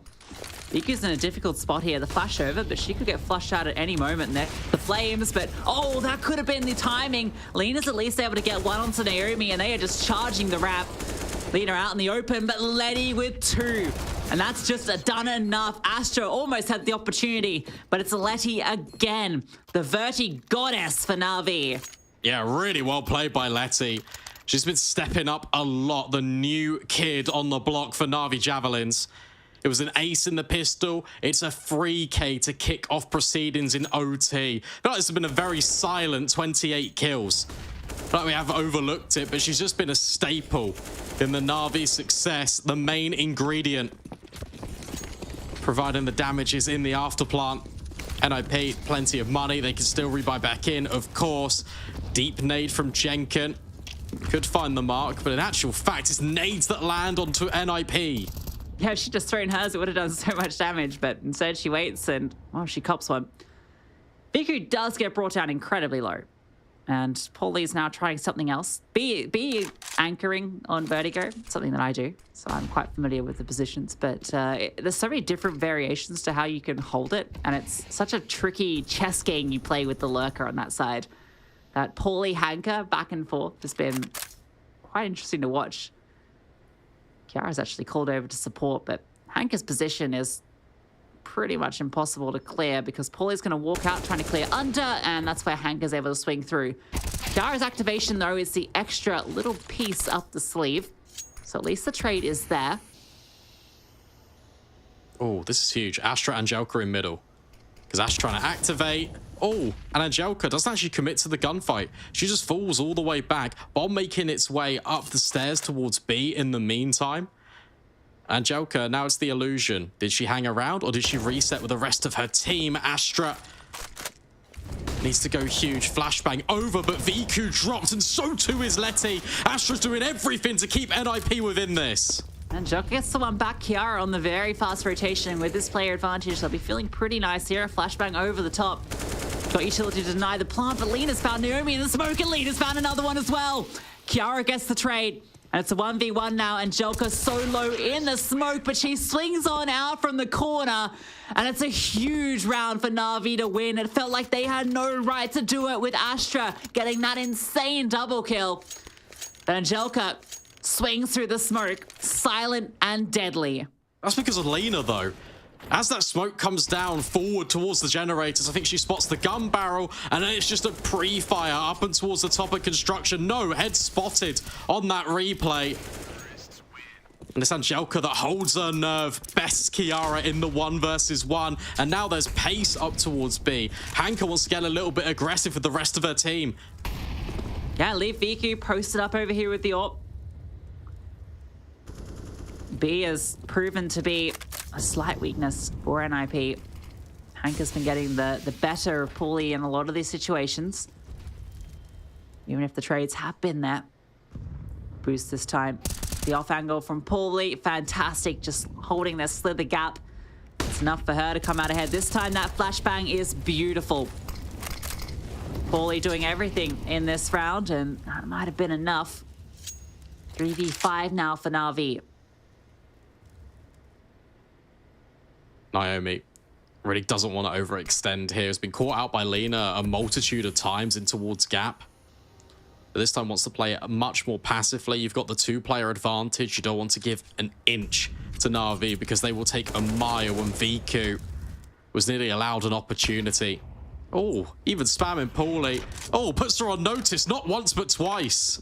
Viku's in a difficult spot here. The flash over, but she could get flushed out at any moment there. The flames, but oh, that could have been the timing. Lena's at least able to get one onto Naomi, and they are just charging the ramp. Lena out in the open, but Letty with 2. And that's just done enough. Astra almost had the opportunity, but it's Letty again. The Verti goddess for Navi. Yeah, really well played by Letty. She's been stepping up a lot. The new kid on the block for Navi Javelins. It was an ace in the pistol. It's a 3K to kick off proceedings in OT. I feel like this has been a very silent 28 kills. I feel like we have overlooked it, but she's just been a staple in the Navi success, the main ingredient. Providing the damages in the afterplant. NIP, plenty of money. They can still rebuy back in, of course. Deep nade from Jenkin. Could find the mark, but in actual fact, it's nades that land onto NIP. Yeah, if she'd just thrown hers, it would have done so much damage, but instead she waits and, well, she cops one. Viku does get brought down incredibly low. And Paulie's now trying something else. Be anchoring on Vertigo, something that I do. So I'm quite familiar with the positions, but there's so many different variations to how you can hold it. And it's such a tricky chess game you play with the lurker on that side. That Paulie Hanker back and forth has been quite interesting to watch. Kiara's actually called over to support, but Hanker's position is pretty much impossible to clear because Paulie's going to walk out trying to clear under, and that's where Hanker's able to swing through. Kiara's activation, though, is the extra little piece up the sleeve. So at least the trade is there. Oh, this is huge. Astra and Angelka in middle. Because Astra trying to activate. Oh, and Angelka doesn't actually commit to the gunfight. She just falls all the way back. Bomb making its way up the stairs towards B in the meantime. Angelka, now it's the illusion. Did she hang around or did she reset with the rest of her team? Astra needs to go huge. Flashbang over, but VQ dropped, and so too is Letty. Astra's doing everything to keep NIP within this. And Joker gets the one back. Kiara on the very fast rotation, and with this player advantage, they'll be feeling pretty nice here. Flashbang over the top. Got utility to deny the plant, but Lena's found Naomi in the smoke, and Lena's found another one as well. Kiara gets the trade. And it's a 1v1 now. Angelka solo in the smoke, but she swings on out from the corner. And it's a huge round for NAVI to win. It felt like they had no right to do it with Astra getting that insane double kill. But Angelka swings through the smoke, silent and deadly. That's because of Lena, though. As that smoke comes down forward towards the generators, I think she spots the gun barrel, and then it's just a pre-fire up and towards the top of construction. No, head spotted on that replay. And it's Angelka that holds her nerve. Best Kiara in the 1 versus 1. And now there's pace up towards B. Hanker wants to get a little bit aggressive with the rest of her team. Yeah, leave VQ posted up over here with the AWP. B has proven to be a slight weakness for NIP. Hanker's been getting the better of Paulie in a lot of these situations. Even if the trades have been there. Boost this time. The off angle from Paulie, fantastic, just holding their slither gap. It's enough for her to come out ahead. This time that flashbang is beautiful. Paulie doing everything in this round, and that might have been enough. 3v5 now for NAVI. Naomi really doesn't want to overextend here. Has been caught out by Lena a multitude of times in towards gap. But this time wants to play it much more passively. You've got the 2-player advantage. You don't want to give an inch to NAVI because they will take a mile, and VQ was nearly allowed an opportunity. Oh, even spamming Paulie. Oh, puts her on notice, not once but twice.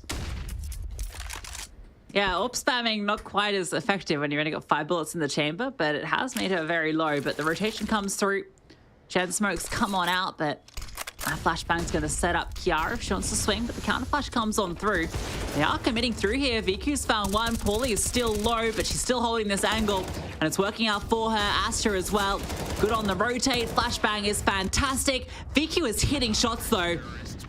Yeah, AWP spamming not quite as effective when you've only got 5 bullets in the chamber, but it has made her very low. But the rotation comes through. Gen smokes come on out, but that flashbang's going to set up Kiara if she wants to swing, but the counter flash comes on through. They are committing through here. VQ's found one. Paulie is still low, but she's still holding this angle, and it's working out for her. Astra as well. Good on the rotate. Flashbang is fantastic. VQ is hitting shots, though,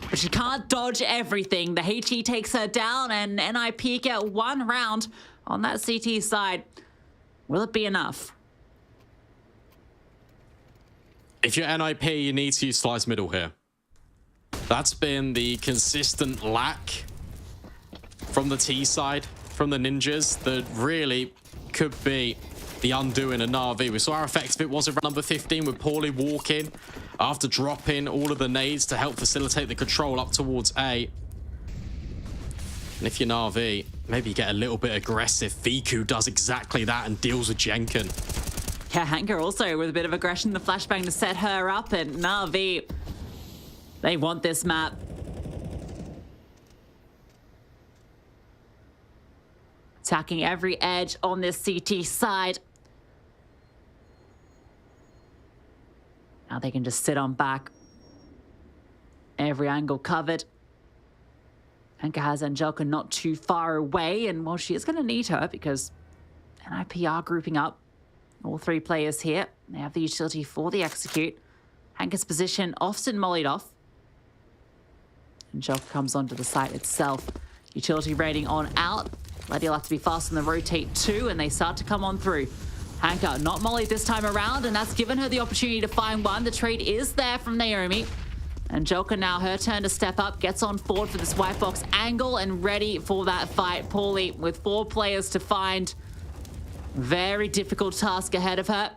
but she can't dodge everything. The HE takes her down, and NIP get 1 round on that CT side. Will it be enough? If you're NIP, you need to use slice middle here. That's been the consistent lack from the T side, from the ninjas, that really could be the undoing of NAVI. We saw how effective it was at number 15 with Paulie walking after dropping all of the nades to help facilitate the control up towards A. And if you're NAVI, maybe you get a little bit aggressive. VQ does exactly that and deals with Jenkin. Yeah, Hanker also with a bit of aggression, the flashbang to set her up, and NAVI, they want this map. Attacking every edge on this CT side. Now they can just sit on back. Every angle covered. Hanker has Angelka not too far away, and well, she is going to need her because NIP are grouping up. All 3 players here. They have the utility for the execute. Hanker's position often mollied off. Angelka comes onto the site itself. Utility rating on out. Letty will have to be fast on the rotate too, and they start to come on through. Hanker not mollied this time around, and that's given her the opportunity to find one. The trade is there from Naomi. Angelka now, her turn to step up, gets on forward for this white box angle and ready for that fight. Paulie with 4 players to find. Very difficult task ahead of her.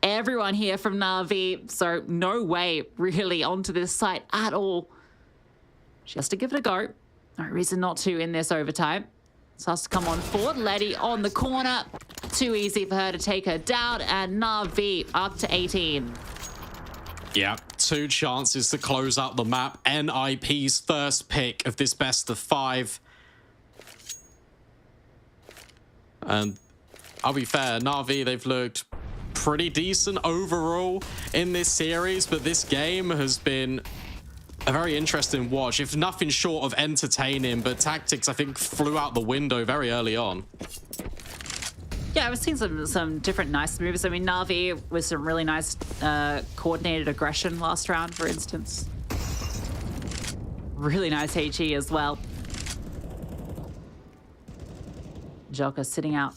Everyone here from NAVI, so no way really onto this site at all. She has to give it a go. No reason not to in this overtime. So has to come on forward. Letty on the corner. Too easy for her to take her down. And Na'Vi up to 18. Yeah, 2 chances to close out the map. NIP's first pick of this best of 5. And I'll be fair, Na'Vi, they've looked pretty decent overall in this series, but this game has been a very interesting watch, if nothing short of entertaining, but tactics, I think, flew out the window very early on. Yeah, we've seen some different nice moves. I mean, Na'Vi with some really nice coordinated aggression last round, for instance. Really nice HE as well. Joka sitting out.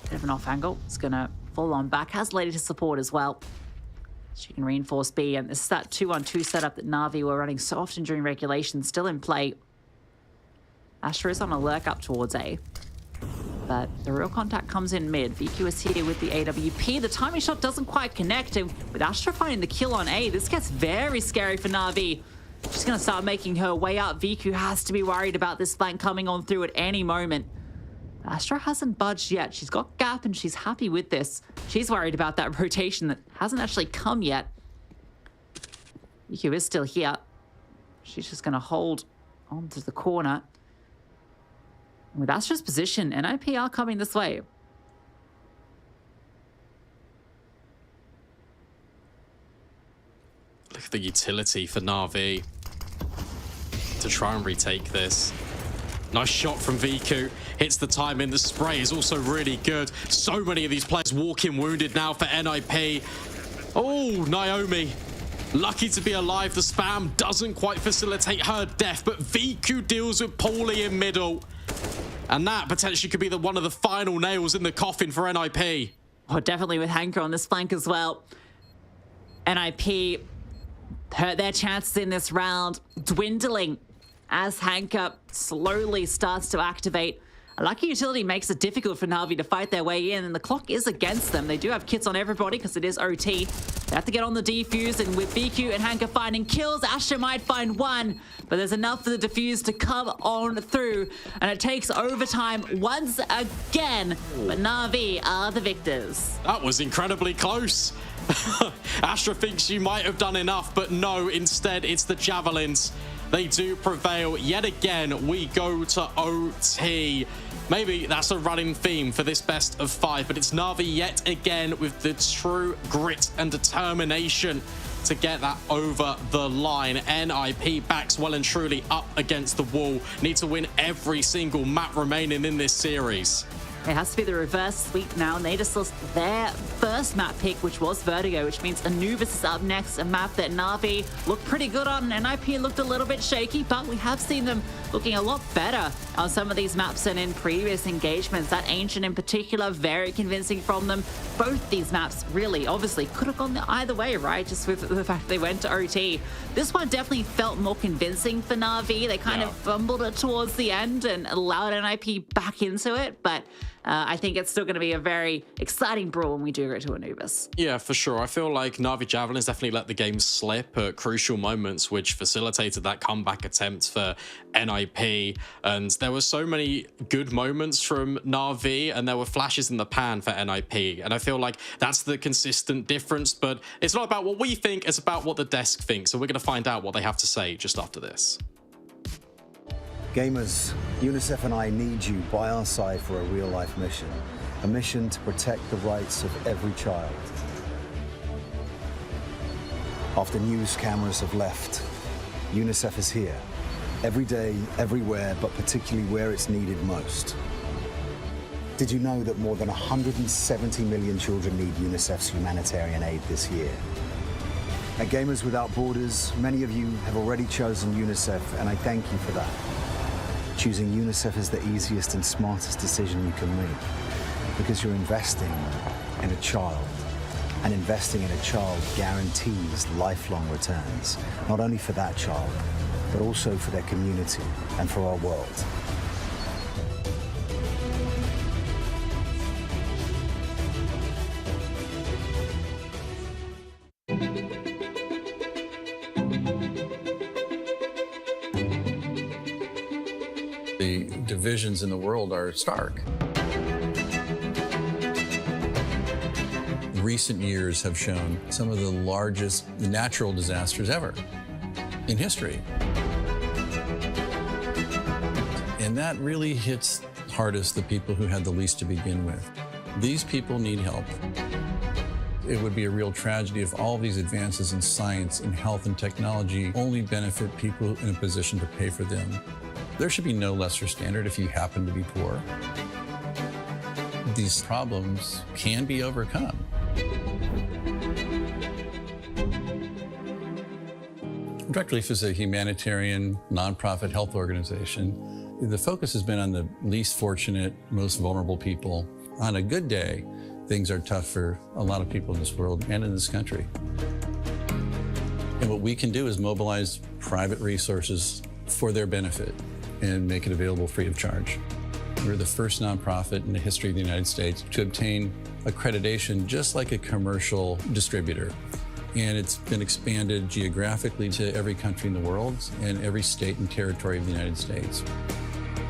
Bit of an off angle. It's going to fall on back. Has Lady to support as well. She can reinforce B. And this is that 2-on-2 setup that Na'Vi were running so often during regulation. Still in play. Astra is on a lurk up towards A. But the real contact comes in mid. VQ is here with the AWP. The timing shot doesn't quite connect. And with Astra finding the kill on A, this gets very scary for Na'Vi. She's going to start making her way up. VQ has to be worried about this flank coming on through at any moment. Astra hasn't budged yet. She's got gap and she's happy with this. She's worried about that rotation that hasn't actually come yet. VQ is still here. She's just going to hold onto the corner. With Astra's position, NIP are coming this way. Look at the utility for Na'Vi to try and retake this. Nice shot from Viku. Hits the timing. The spray is also really good. So many of these players walking wounded now for NIP. Oh, Naomi. Lucky to be alive. The spam doesn't quite facilitate her death, but Viku deals with Paulie in middle. And that potentially could be one of the final nails in the coffin for NIP. Oh, definitely with Hanker on this flank as well. NIP hurt their chances in this round, dwindling as Hanker slowly starts to activate. A lucky utility makes it difficult for Na'Vi to fight their way in, and the clock is against them. They do have kits on everybody because it is OT. They have to get on the defuse, and with BQ and Hanker finding kills, Astra might find one, but there's enough for the defuse to come on through, and it takes overtime once again, but Na'Vi are the victors. That was incredibly close. Astra thinks she might have done enough, but no, instead it's the Javelins. They do prevail. Yet again, we go to OT. Maybe that's a running theme for this best of 5, but it's Na'Vi yet again with the true grit and determination to get that over the line. NIP backs well and truly up against the wall. Need to win every single map remaining in this series. It has to be the reverse sweep now, and they just lost their first map pick, which was Vertigo, which means Anubis is up next, a map that Na'Vi looked pretty good on. NIP looked a little bit shaky, but we have seen them looking a lot better on some of these maps than in previous engagements. That Ancient in particular, very convincing from them. Both these maps really, obviously, could have gone either way, right? Just with the fact they went to OT. This one definitely felt more convincing for Na'Vi. They kind of fumbled it towards the end and allowed NIP back into it, but I think it's still going to be a very exciting brawl when we do go to Anubis. Yeah, for sure. I feel like Na'Vi Javelins definitely let the game slip at crucial moments, which facilitated that comeback attempt for NIP. And there were so many good moments from Na'Vi, and there were flashes in the pan for NIP. And I feel like that's the consistent difference. But it's not about what we think, it's about what the desk thinks. So we're going to find out what they have to say just after this. Gamers, UNICEF and I need you by our side for a real-life mission. A mission to protect the rights of every child. After news cameras have left, UNICEF is here. Every day, everywhere, but particularly where it's needed most. Did you know that more than 170 million children need UNICEF's humanitarian aid this year? At Gamers Without Borders, many of you have already chosen UNICEF, and I thank you for that. Choosing UNICEF is the easiest and smartest decision you can make, because you're investing in a child, and investing in a child guarantees lifelong returns, not only for that child, but also for their community and for our world. The divisions in the world are stark. Recent years have shown some of the largest natural disasters ever in history. And that really hits hardest the people who had the least to begin with. These people need help. It would be a real tragedy if all these advances in science and health and technology only benefit people in a position to pay for them. There should be no lesser standard if you happen to be poor. These problems can be overcome. Direct Relief is a humanitarian, nonprofit health organization. The focus has been on the least fortunate, most vulnerable people. On a good day, things are tough for a lot of people in this world and in this country. And what we can do is mobilize private resources for their benefit and make it available free of charge. We're the first nonprofit in the history of the United States to obtain accreditation just like a commercial distributor. And it's been expanded geographically to every country in the world and every state and territory of the United States.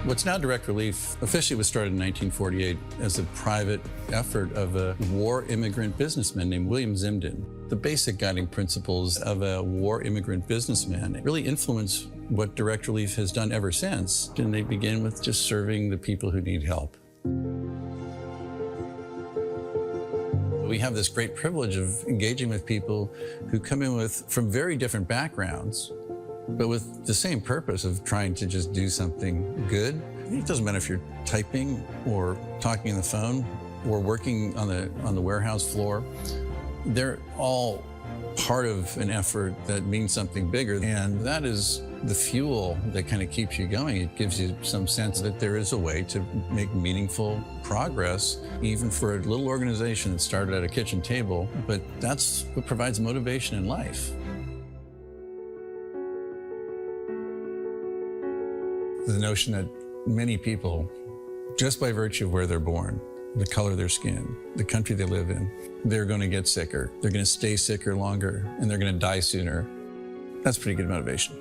What's now Direct Relief officially was started in 1948 as a private effort of a war immigrant businessman named William Zimden. The basic guiding principles of a war immigrant businessman really influence what Direct Relief has done ever since. And they begin with just serving the people who need help. We have this great privilege of engaging with people who come in from very different backgrounds, but with the same purpose of trying to just do something good. It doesn't matter if you're typing or talking on the phone or working on the warehouse floor. They're all part of an effort that means something bigger, and that is the fuel that kind of keeps you going. It gives you some sense that there is a way to make meaningful progress, even for a little organization that started at a kitchen table, but that's what provides motivation in life. The notion that many people, just by virtue of where they're born, the color of their skin, the country they live in, they're going to get sicker, they're going to stay sicker longer, and they're going to die sooner. That's pretty good motivation.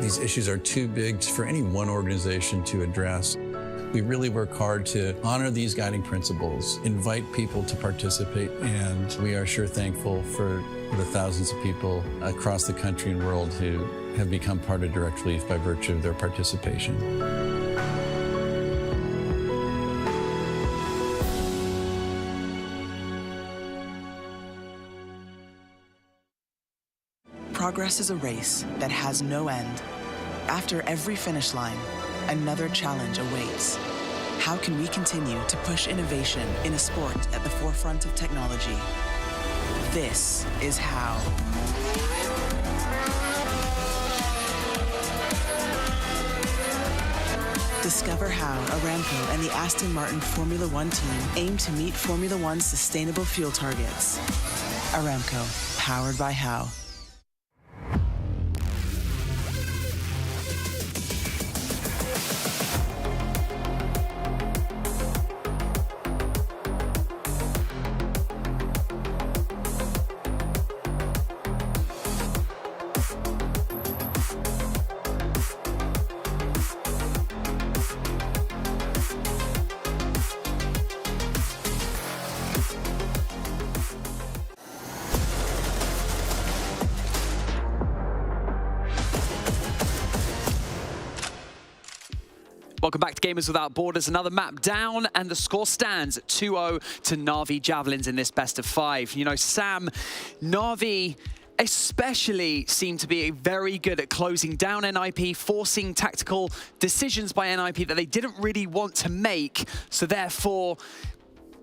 These issues are too big for any one organization to address. We really work hard to honor these guiding principles, invite people to participate, and we are sure thankful for the thousands of people across the country and world who have become part of Direct Relief by virtue of their participation. Progress is a race that has no end. After every finish line, another challenge awaits. How can we continue to push innovation in a sport at the forefront of technology? This is how. Discover how Aramco and the Aston Martin Formula One team aim to meet Formula One's sustainable fuel targets. Aramco, powered by How. Welcome back to Gamers Without Borders. Another map down, and the score stands at 2-0 to NAVI Javelins in this best of 5. You know, Sam, NAVI especially seem to be very good at closing down NIP, forcing tactical decisions by NIP that they didn't really want to make. So therefore,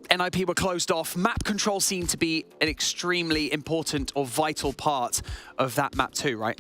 NIP were closed off. Map control seemed to be an extremely important or vital part of that map too, right?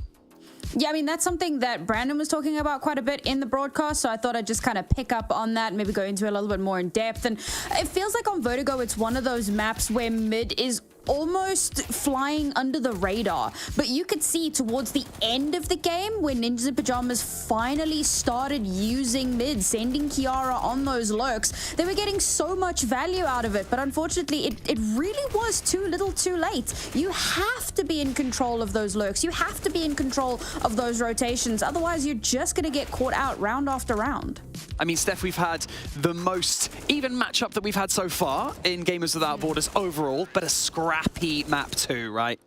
Yeah, I mean, that's something that Brandon was talking about quite a bit in the broadcast, so I thought I'd just kind of pick up on that, maybe go into it a little bit more in depth. And it feels like on Vertigo, it's one of those maps where mid is almost flying under the radar. But you could see towards the end of the game when Ninjas in Pyjamas finally started using mid, sending Kiara on those lurks, they were getting so much value out of it. But unfortunately, it really was too little too late. You have to be in control of those lurks. You have to be in control of those rotations. Otherwise, you're just going to get caught out round after round. I mean, Steph, we've had the most even matchup that we've had so far in Gamers Without Borders overall, but a scrappy map too, right?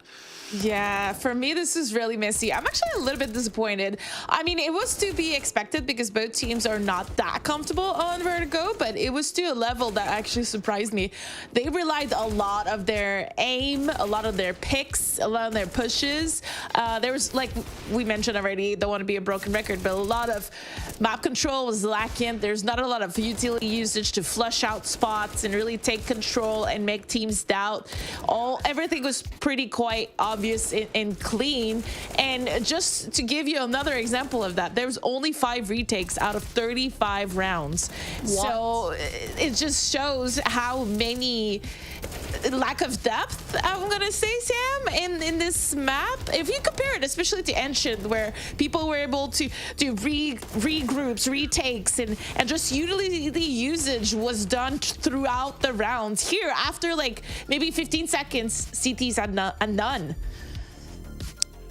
Yeah, for me, this is really messy. I'm actually a little bit disappointed. I mean, it was to be expected because both teams are not that comfortable on Vertigo, but it was to a level that actually surprised me. They relied a lot of their aim, a lot of their picks, a lot of their pushes. There was, like we mentioned already, don't want to be a broken record, but a lot of map control was lacking. There's not a lot of utility usage to flush out spots and really take control and make teams doubt. Everything was pretty quite obvious and clean. And just to give you another example of that, there's only 5 retakes out of 35 rounds. What? So it just shows how many lack of depth, I'm gonna say, Sam, in this map. If you compare it especially to Ancient, where people were able to do regroups, retakes, and just utility usage was done throughout the rounds. Here, after like maybe 15 seconds, CTs had none.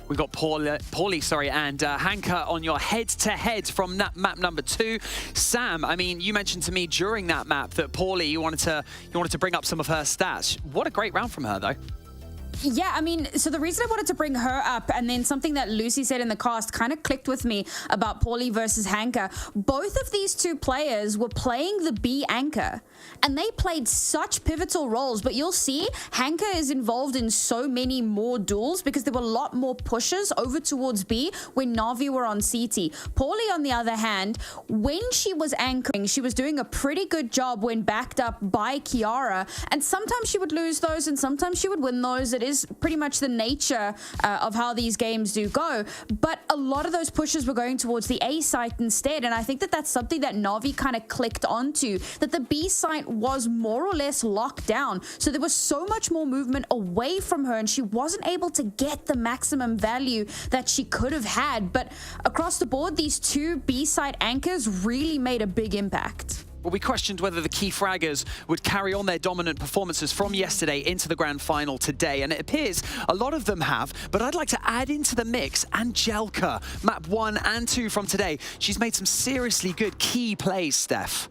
We've got Paulie, and Hanka on your head-to-head from map number 2. Sam, I mean, you mentioned to me during that map that Paulie, you wanted to bring up some of her stats. What a great round from her, though. Yeah, I mean, so the reason I wanted to bring her up, and then something that Lucy said in the cast kind of clicked with me about Paulie versus Hanka. Both of these two players were playing the B anchor, and they played such pivotal roles. But you'll see Hanka is involved in so many more duels because there were a lot more pushes over towards B when Navi were on CT. Paulie, on the other hand, when she was anchoring, she was doing a pretty good job when backed up by Kiara, and sometimes she would lose those and sometimes she would win those. It is pretty much the nature of how these games do go, but a lot of those pushes were going towards the A site instead, and I think that that's something that Navi kind of clicked onto, that the B site was more or less locked down, so there was so much more movement away from her and she wasn't able to get the maximum value that she could have had. But across the board, these two B site anchors really made a big impact. Well, we questioned whether the key fraggers would carry on their dominant performances from yesterday into the grand final today, and it appears a lot of them have, but I'd like to add into the mix Angelka, map 1 and 2 from today. She's made some seriously good key plays, Steph.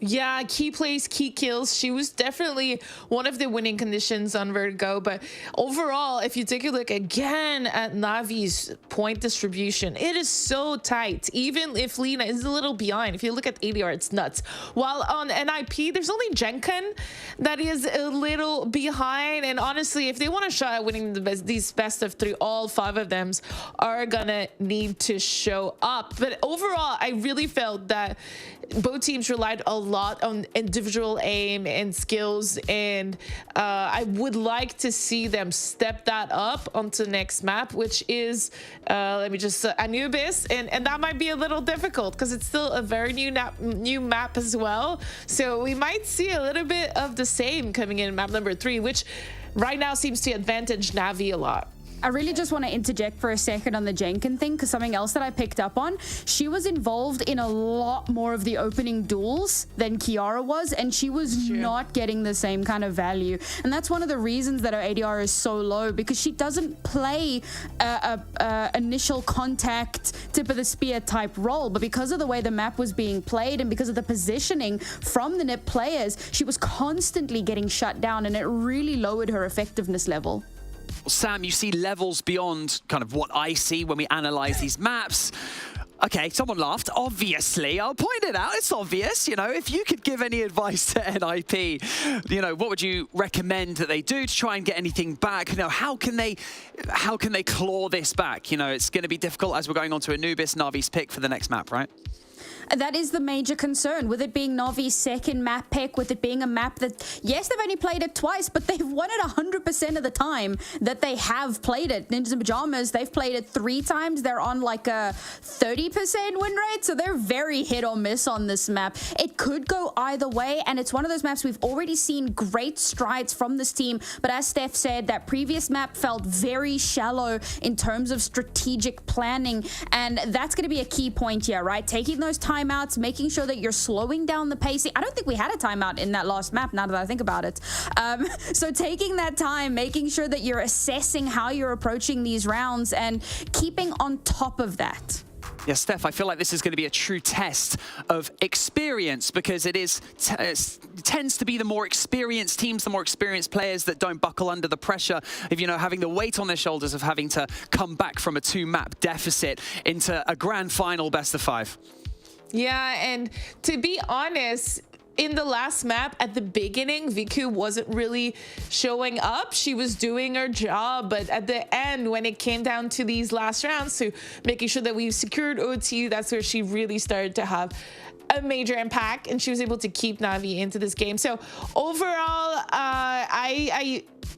Yeah, key plays, key kills. She was definitely one of the winning conditions on Vertigo. But overall, if you take a look again at Navi's point distribution, it is so tight. Even if Lina is a little behind, if you look at ADR, it's nuts. While on NIP, there's only Jenkin that is a little behind. And honestly, if they want a shot at winning these best of 3, all 5 of them are gonna need to show up. But overall, I really felt that both teams relied a lot on individual aim and skills, and I would like to see them step that up onto the next map, which is let me just Anubis, and that might be a little difficult because it's still a very new map as well, so we might see a little bit of the same coming in map number 3, which right now seems to advantage Navi a lot. I really just want to interject for a second on the Jenkin thing, because something else that I picked up on, she was involved in a lot more of the opening duels than Kiara was, and she was not getting the same kind of value. And that's one of the reasons that her ADR is so low, because she doesn't play a initial contact, tip of the spear type role. But because of the way the map was being played and because of the positioning from the NIP players, she was constantly getting shut down, and it really lowered her effectiveness level. Well, Sam, you see levels beyond kind of what I see when we analyze these maps. Okay, someone laughed. Obviously, I'll point it out. It's obvious. You know, if you could give any advice to NIP, you know, what would you recommend that they do to try and get anything back? You know, how can they claw this back? You know, it's going to be difficult as we're going on to Anubis, Navi's pick for the next map, right? That is the major concern, with it being Navi's second map pick, with it being a map that, yes, they've only played it twice, but they've won it 100% of the time that they have played it. Ninjas in Pyjamas, they've played it 3 times. They're on like a 30% win rate, so they're very hit or miss on this map. It could go either way, and it's one of those maps we've already seen great strides from this team, but as Steph said, that previous map felt very shallow in terms of strategic planning, and that's going to be a key point here, right? Taking those timeouts, making sure that you're slowing down the pacing. I don't think we had a timeout in that last map, now that I think about it. So taking that time, making sure that you're assessing how you're approaching these rounds and keeping on top of that. Yeah, Steph, I feel like this is going to be a true test of experience, because it tends to be the more experienced teams, the more experienced players that don't buckle under the pressure of, you know, having the weight on their shoulders of having to come back from a 2-map deficit into a grand final best of 5. Yeah, and to be honest, in the last map at the beginning, Viku wasn't really showing up. She was doing her job, but at the end, when it came down to these last rounds, to making sure that we secured OT, that's where she really started to have a major impact, and she was able to keep Navi into this game. So overall,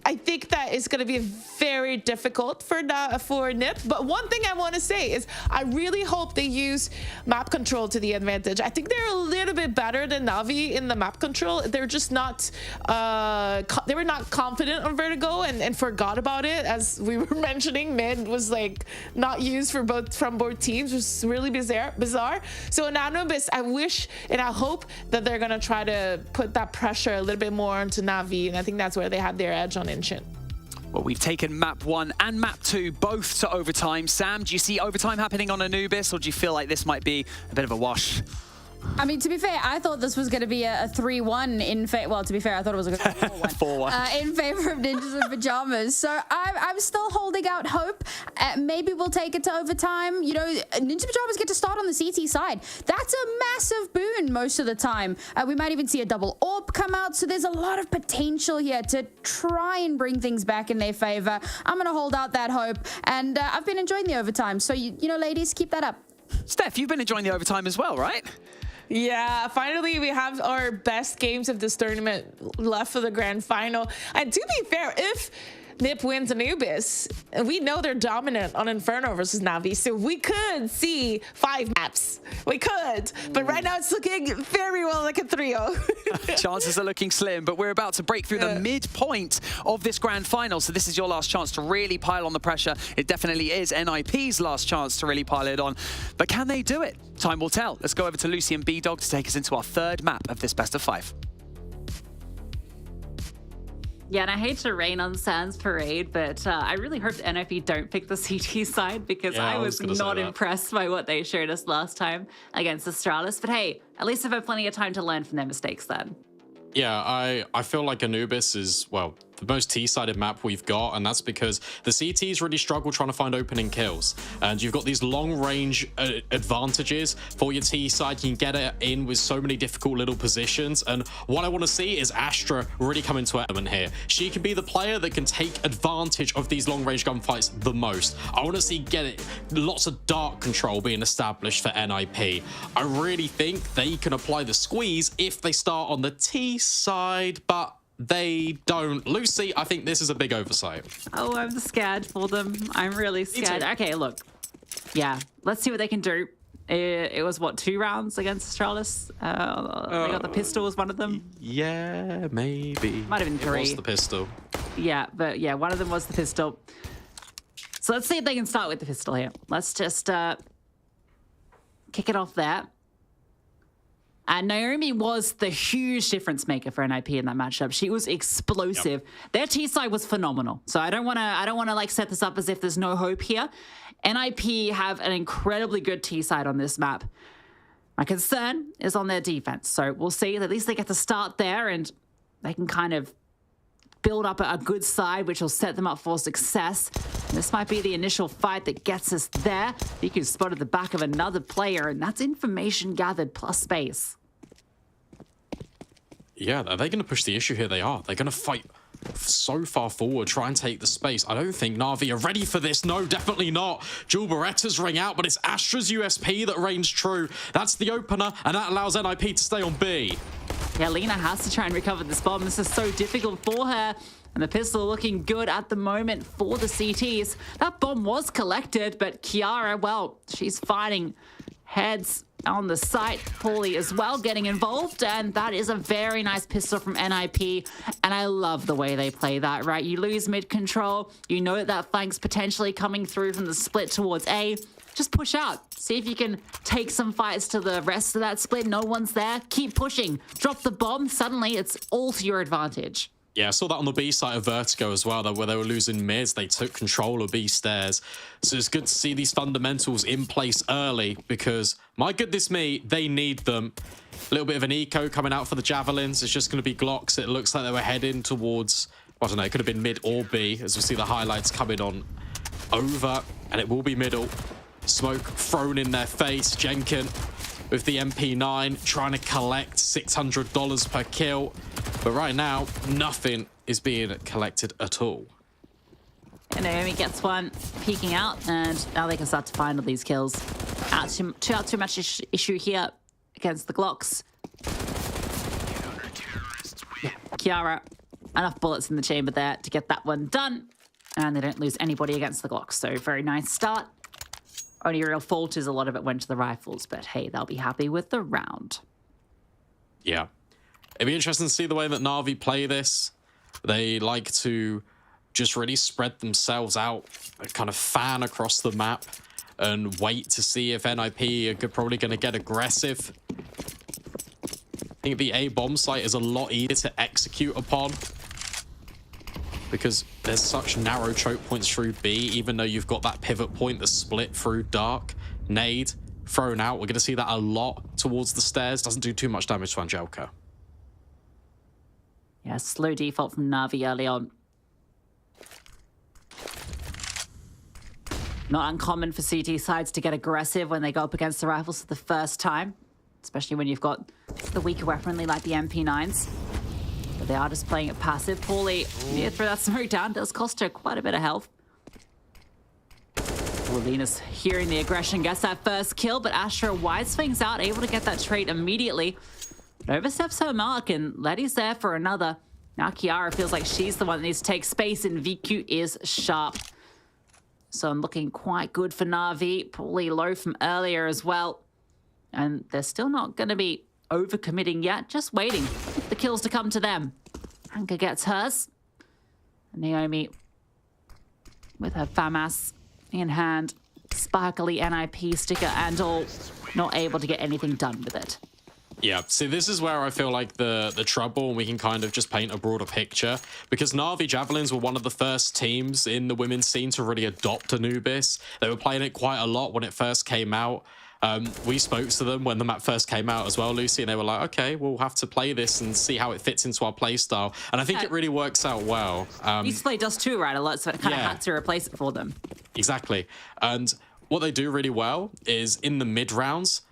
I think that it's going to be very difficult for NIP. But one thing I want to say is I really hope they use map control to the advantage. I think they're a little bit better than Navi in the map control. They're just not, they were not confident on Vertigo and forgot about it. As we were mentioning, mid was like not used from both teams, which is really bizarre. So in Anubis, I wish and I hope that they're going to try to put that pressure a little bit more onto Navi. And I think that's where they had their edge on Ancient. Well, we've taken map 1 and map 2 both to overtime. Sam, do you see overtime happening on Anubis, or do you feel like this might be a bit of a wash? I mean, to be fair, I thought this was going to be a 3-1 in favor. Well, to be fair, I thought it was a 4-1 in favor of Ninjas in Pyjamas. So I'm still holding out hope. Maybe we'll take it to overtime. You know, Ninjas in Pyjamas get to start on the CT side. That's a massive boon most of the time. We might even see a double AWP come out. So there's a lot of potential here to try and bring things back in their favor. I'm going to hold out that hope. And I've been enjoying the overtime. So, you know, ladies, keep that up. Steph, you've been enjoying the overtime as well, right? Yeah, finally we have our best games of this tournament left for the grand final. And to be fair, if NIP wins Anubis, we know they're dominant on Inferno versus Navi, so we could see 5 maps. We could, but right now it's looking very well like a 3-0. Chances are looking slim, but we're about to break through the midpoint of this grand final, so this is your last chance to really pile on the pressure. It definitely is NIP's last chance to really pile it on, but can they do it? Time will tell. Let's go over to Lucy and B-Dog to take us into our 3rd map of this best of 5. Yeah, and I hate to rain on Sans Parade, but I really hope the NFE don't pick the CT side, because I was not impressed by what they showed us last time against Astralis. But hey, at least they've had plenty of time to learn from their mistakes then. Yeah, I feel like Anubis is, well, the most T-sided map we've got, and that's because the CTs really struggle trying to find opening kills. And you've got these long-range advantages for your T-side. You can get it in with so many difficult little positions, and what I want to see is Astra really come into element here. She can be the player that can take advantage of these long-range gunfights the most. I want to see lots of dark control being established for NIP. I really think they can apply the squeeze if they start on the T-side, but they don't. Lucy, I think this is a big oversight. Oh, I'm scared for them. I'm really scared. Okay, look. Yeah, let's see what they can do. It was, what, 2 rounds against Astralis? They got the pistol as one of them? Yeah, maybe. Might have been 3. It was the pistol. Yeah, but yeah, one of them was the pistol. So let's see if they can start with the pistol here. Let's just kick it off there. And Naomi was the huge difference maker for NIP in that matchup. She was explosive. Yep. Their T side was phenomenal. So I don't want to like set this up as if there's no hope here. NIP have an incredibly good T side on this map. My concern is on their defense. So we'll see. At least they get to start there, and they can kind of build up a good side, which will set them up for success. And this might be the initial fight that gets us there. You can spot at the back of another player, and that's information gathered plus space. Yeah, are they going to push the issue here? They are. They're going to fight so far forward, try and take the space. I don't think Na'Vi are ready for this. No, definitely not. Jewel Berettas ring out, but it's Astra's USP that reigns true. That's the opener, and that allows NIP to stay on B. Yeah, Lina has to try and recover this bomb. This is so difficult for her. And the pistol looking good at the moment for the CTs. That bomb was collected, but Kiara, well, she's fighting heads on the site. Paulie as well getting involved, and that is a very nice pistol from NIP, and I love the way they play that, right? You lose mid control, you know that flank's potentially coming through from the split towards A. Just push out. See if you can take some fights to the rest of that split. No one's there. Keep pushing. Drop the bomb. Suddenly, it's all to your advantage. Yeah, I saw that on the B side of Vertigo as well, where they were losing mids. They took control of B stairs. So it's good to see these fundamentals in place early because, my goodness me, they need them. A little bit of an eco coming out for the Javelins. It's just going to be Glocks. It looks like they were heading towards, I don't know, it could have been mid or B, as we see the highlights coming on over, and it will be middle. Smoke thrown in their face. Jenkin with the MP9 trying to collect $600 per kill. But right now, nothing is being collected at all. And Naomi gets one peeking out, and now they can start to find all these kills. Too much issue here against the Glocks. Yeah, Kiara, enough bullets in the chamber there to get that one done. And they don't lose anybody against the Glocks, so very nice start. Only real fault is a lot of it went to the rifles, but hey, they'll be happy with the round. Yeah. It'd be interesting to see the way that Na'Vi play this. They like to just really spread themselves out, kind of fan across the map, and wait to see if NIP are probably going to get aggressive. I think the A bomb site is a lot easier to execute upon because there's such narrow choke points through B, even though you've got that pivot point that's split through dark. Nade thrown out. We're going to see that a lot towards the stairs. Doesn't do too much damage to Angelika. Yeah, slow default from Na'Vi early on. Not uncommon for CT sides to get aggressive when they go up against the rifles for the first time, especially when you've got the weaker weaponry like the MP9s. But they are just playing it passive. Paulie, yeah, throw that smoke down. Does cost her quite a bit of health. Lina's hearing the aggression, gets that first kill, but Astra wide swings out, able to get that trait immediately. But oversteps her mark, and Letty's there for another. Now Kiara feels like she's the one that needs to take space, and VQ is sharp. So I'm looking quite good for Na'Vi. Paulie low from earlier as well. And they're still not going to be overcommitting yet, just waiting for the kills to come to them. Anka gets hers. Naomi with her FAMAS in hand. Sparkly NIP sticker and all. Not able to get anything done with it. Yeah, see, this is where I feel like the trouble, and we can kind of just paint a broader picture, because Na'Vi Javelins were one of the first teams in the women's scene to really adopt Anubis. They were playing it quite a lot when it first came out. We spoke to them when the map first came out as well, Lucy, and they were like, okay, we'll have to play this and see how it fits into our play style. And I think it really works out well. Used to play Dust 2, right, a lot, so it kind of had to replace it for them. Exactly. And what they do really well is in the mid rounds,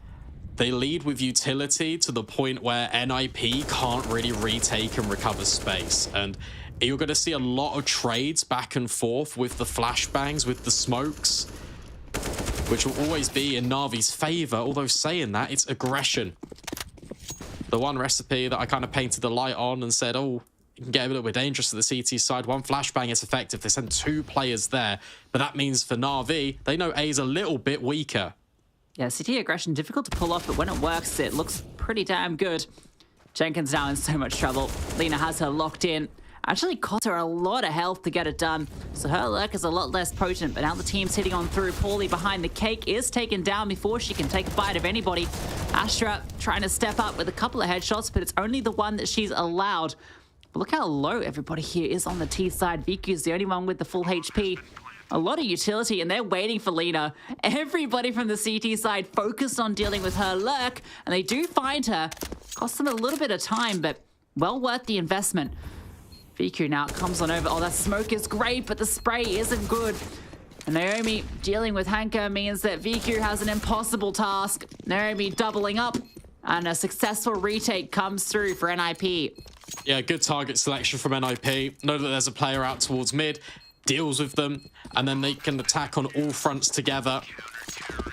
they lead with utility to the point where NIP can't really retake and recover space. And you're going to see a lot of trades back and forth with the flashbangs, with the smokes, which will always be in Na'Vi's favor. Although saying that, it's aggression. The one recipe that I kind of painted the light on and said, oh, it can get a little bit dangerous to the CT side. One flashbang is effective. They send 2 players there. But that means for Na'Vi, they know A is a little bit weaker. Yeah, CT aggression, difficult to pull off, but when it works, it looks pretty damn good. Jenkins now in so much trouble. Lina has her locked in. Actually cost her a lot of health to get it done, so her lurk is a lot less potent, but now the team's hitting on through. Paulie behind the cake is taken down before she can take a bite of anybody. Astra trying to step up with a couple of headshots, but it's only the one that she's allowed. But look how low everybody here is on the T side. Viku's the only one with the full HP. A lot of utility, and they're waiting for Lina. Everybody from the CT side focused on dealing with her lurk, and they do find her. Costs them a little bit of time, but well worth the investment. VQ now comes on over. Oh, that smoke is great, but the spray isn't good. And Naomi dealing with Hanka means that VQ has an impossible task. Naomi doubling up. And a successful retake comes through for NIP. Yeah, good target selection from NIP. Know that there's a player out towards mid, deals with them, and then they can attack on all fronts together.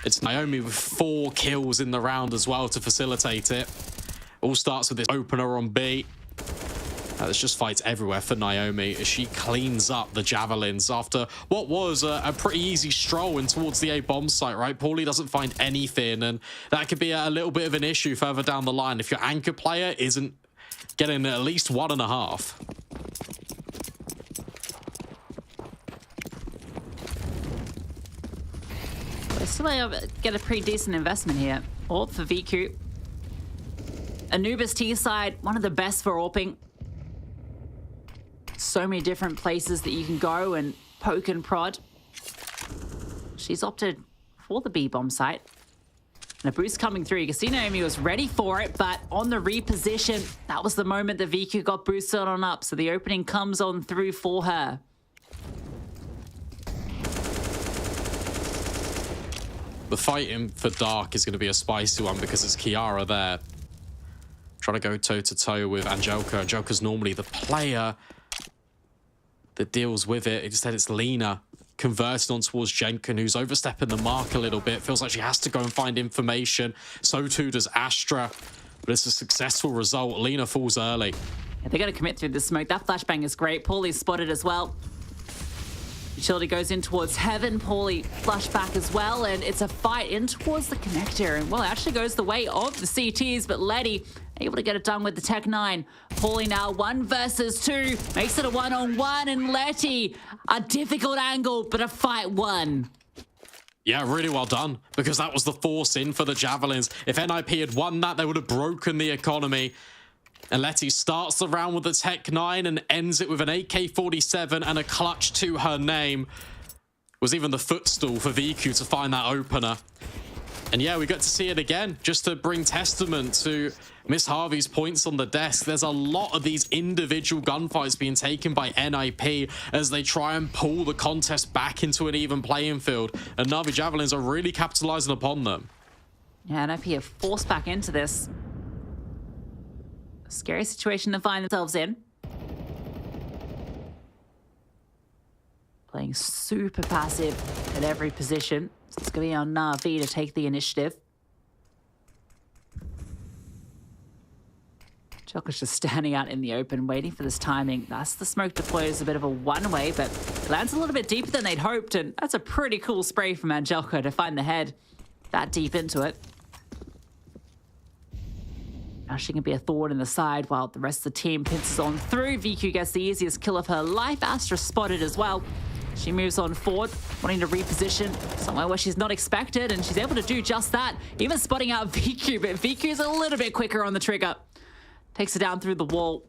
It's Naomi with 4 kills in the round as well to facilitate it. All starts with this opener on B. There's just fights everywhere for Naomi as she cleans up the Javelins after what was a pretty easy stroll in towards the A bomb site, right? Paulie doesn't find anything, and that could be a little bit of an issue further down the line if your anchor player isn't getting at least 1.5. We're still able to get a pretty decent investment here. AWP for VQ. Anubis T side, one of the best for AWPing. So many different places that you can go and poke and prod. She's opted for the B bomb site. And a boost coming through. You can see Naomi was ready for it, but on the reposition, that was the moment that VQ got boosted on up. So the opening comes on through for her. The fighting for Dark is going to be a spicy one because it's Kiara there. Trying to go toe-to-toe with Angelica. Angelica's normally the player that deals with it. Instead, it's Lena converting on towards Jenkin, who's overstepping the mark a little bit. Feels like she has to go and find information. So too does Astra. But it's a successful result. Lena falls early. Yeah, they're going to commit through the smoke. That flashbang is great. Paulie's spotted as well. Utility goes in towards Heaven. Paulie flashback as well. And it's a fight in towards the connector. And, well, it actually goes the way of the CTs. But Letty able to get it done with the Tech 9. Paulie now 1 versus 2. Makes it a 1-on-1. And Letty, a difficult angle, but a fight won. Yeah, really well done, because that was the force in for the Javelins. If NIP had won that, they would have broken the economy. And Letty starts the round with the Tech 9 and ends it with an AK-47 and a clutch to her name. Was even the footstool for VQ to find that opener. And yeah, we got to see it again, just to bring testament to Miss Harvey's points on the desk. There's a lot of these individual gunfights being taken by NIP as they try and pull the contest back into an even playing field. And NAVI Javelins are really capitalizing upon them. Yeah, NIP are forced back into this. Scary situation to find themselves in. Playing super passive at every position. So it's going to be on NAVI to take the initiative. Joker's just standing out in the open, waiting for this timing. That's the smoke deploy is a bit of a one-way, but it lands a little bit deeper than they'd hoped, and that's a pretty cool spray from Angelica to find the head that deep into it. Now she can be a thorn in the side while the rest of the team pinces on through. VQ gets the easiest kill of her life. Astra spotted as well. She moves on forward, wanting to reposition somewhere where she's not expected, and she's able to do just that, even spotting out VQ, but VQ's a little bit quicker on the trigger. Takes her down through the wall.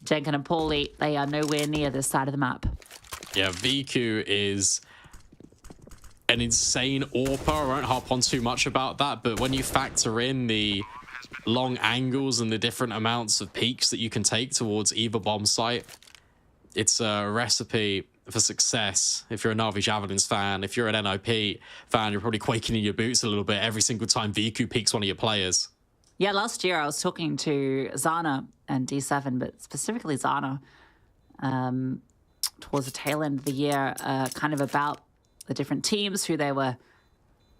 Jenkin and Paulie, they are nowhere near this side of the map. Yeah, VQ is an insane AWPer. I won't harp on too much about that, but when you factor in the long angles and the different amounts of peaks that you can take towards either bomb site, it's a recipe for success. If you're a NAVI Javelins fan, if you're an NIP fan, you're probably quaking in your boots a little bit every single time VQ peaks one of your players. Yeah, last year I was talking to Zana and D7, but specifically Zana, towards the tail end of the year, kind of about the different teams, who they were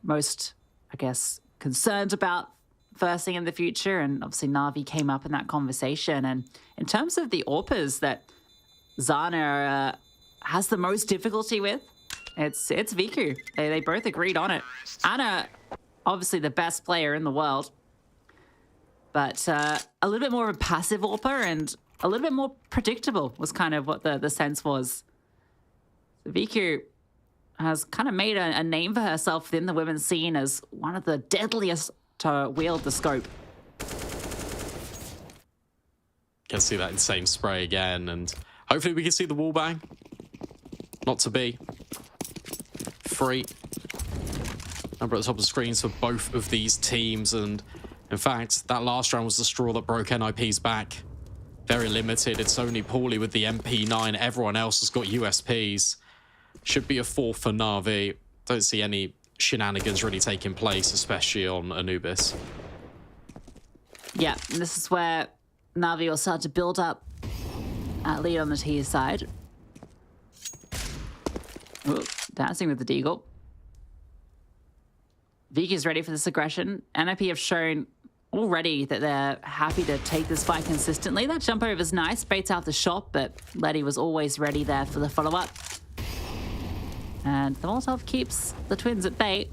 most, I guess, concerned about versing in the future. And obviously NAVI came up in that conversation. And in terms of the AWPers that Zana has the most difficulty with, it's VQ. They both agreed on it. Anna, obviously the best player in the world, but a little bit more of a passive AWPer and a little bit more predictable was kind of what the sense was. So VQ has kind of made a name for herself within the women's scene as one of the deadliest to wield the scope. Can see that insane spray again, and hopefully we can see the wall bang. Not to be. 3. Number at the top of the screens for both of these teams, and in fact, that last round was the straw that broke NIP's back. Very limited. It's only Paulie with the MP9. Everyone else has got USPs. Should be a 4 for NAVI. Don't see any shenanigans really taking place, especially on Anubis. Yeah, and this is where Navi will start to build up lead on the T side. Ooh, dancing with the Deagle. Viki's ready for this aggression. NIP have shown already that they're happy to take this fight consistently. That jump over is nice, baits out the shot, but Letty was always ready there for the follow-up. And the Molotov keeps the twins at bay.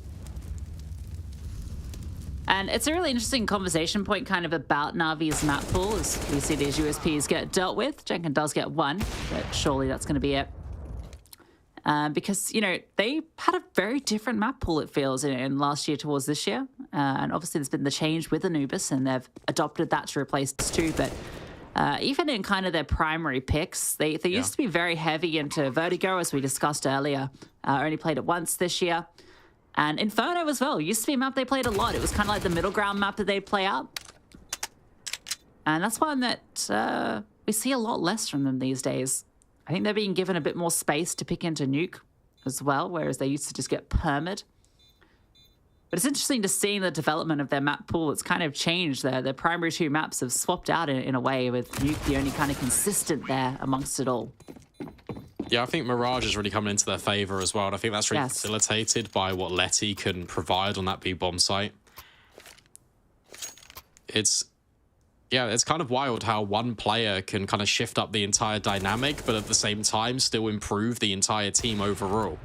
And it's a really interesting conversation point kind of about Navi's map pool as we see these USPs get dealt with. Jenkin does get one, but surely that's going to be it. Because, you know, they had a very different map pool, it feels, in last year towards this year. And obviously there's been the change with Anubis, and they've adopted that to replace too. But even in kind of their primary picks, they used to be very heavy into Vertigo, as we discussed earlier. Only played it once this year. And Inferno as well. Used to be a map they played a lot. It was kind of like the middle ground map that they'd play out. And that's one that we see a lot less from them these days. I think they're being given a bit more space to pick into Nuke as well, whereas they used to just get permid. But it's interesting to see the development of their map pool. It's kind of changed there. Their primary two maps have swapped out in a way, with Nuke the only kind of consistent there amongst it all. Yeah, I think Mirage is really coming into their favor as well. And I think that's really facilitated by what Letty can provide on that B-bomb site. It's kind of wild how one player can kind of shift up the entire dynamic, but at the same time still improve the entire team overall.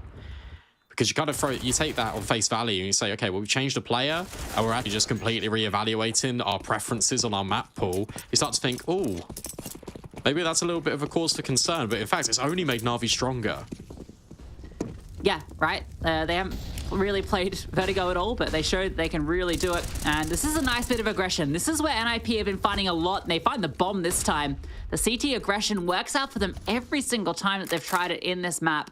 Because you kind of you take that on face value and you say, okay, well, we've changed a player and we're actually just completely reevaluating our preferences on our map pool. You start to think, oh, maybe that's a little bit of a cause for concern, but in fact, it's only made Na'Vi stronger. Yeah, right. They haven't really played Vertigo at all, but they showed they can really do it. And this is a nice bit of aggression. This is where NIP have been finding a lot, and they find the bomb this time. The CT aggression works out for them every single time that they've tried it in this map.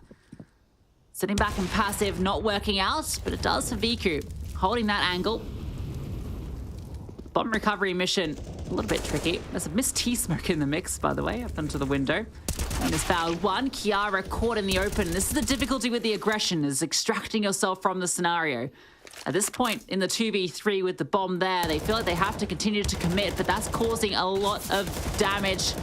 Sitting back and passive, not working out, but it does for VQ. Holding that angle. Bomb recovery mission, a little bit tricky. There's a missed T-smoke in the mix, by the way, up into the window. And it's foul one. Kiara caught in the open. This is the difficulty with the aggression, is extracting yourself from the scenario. At this point in the 2v3 with the bomb there, they feel like they have to continue to commit, but that's causing a lot of damage.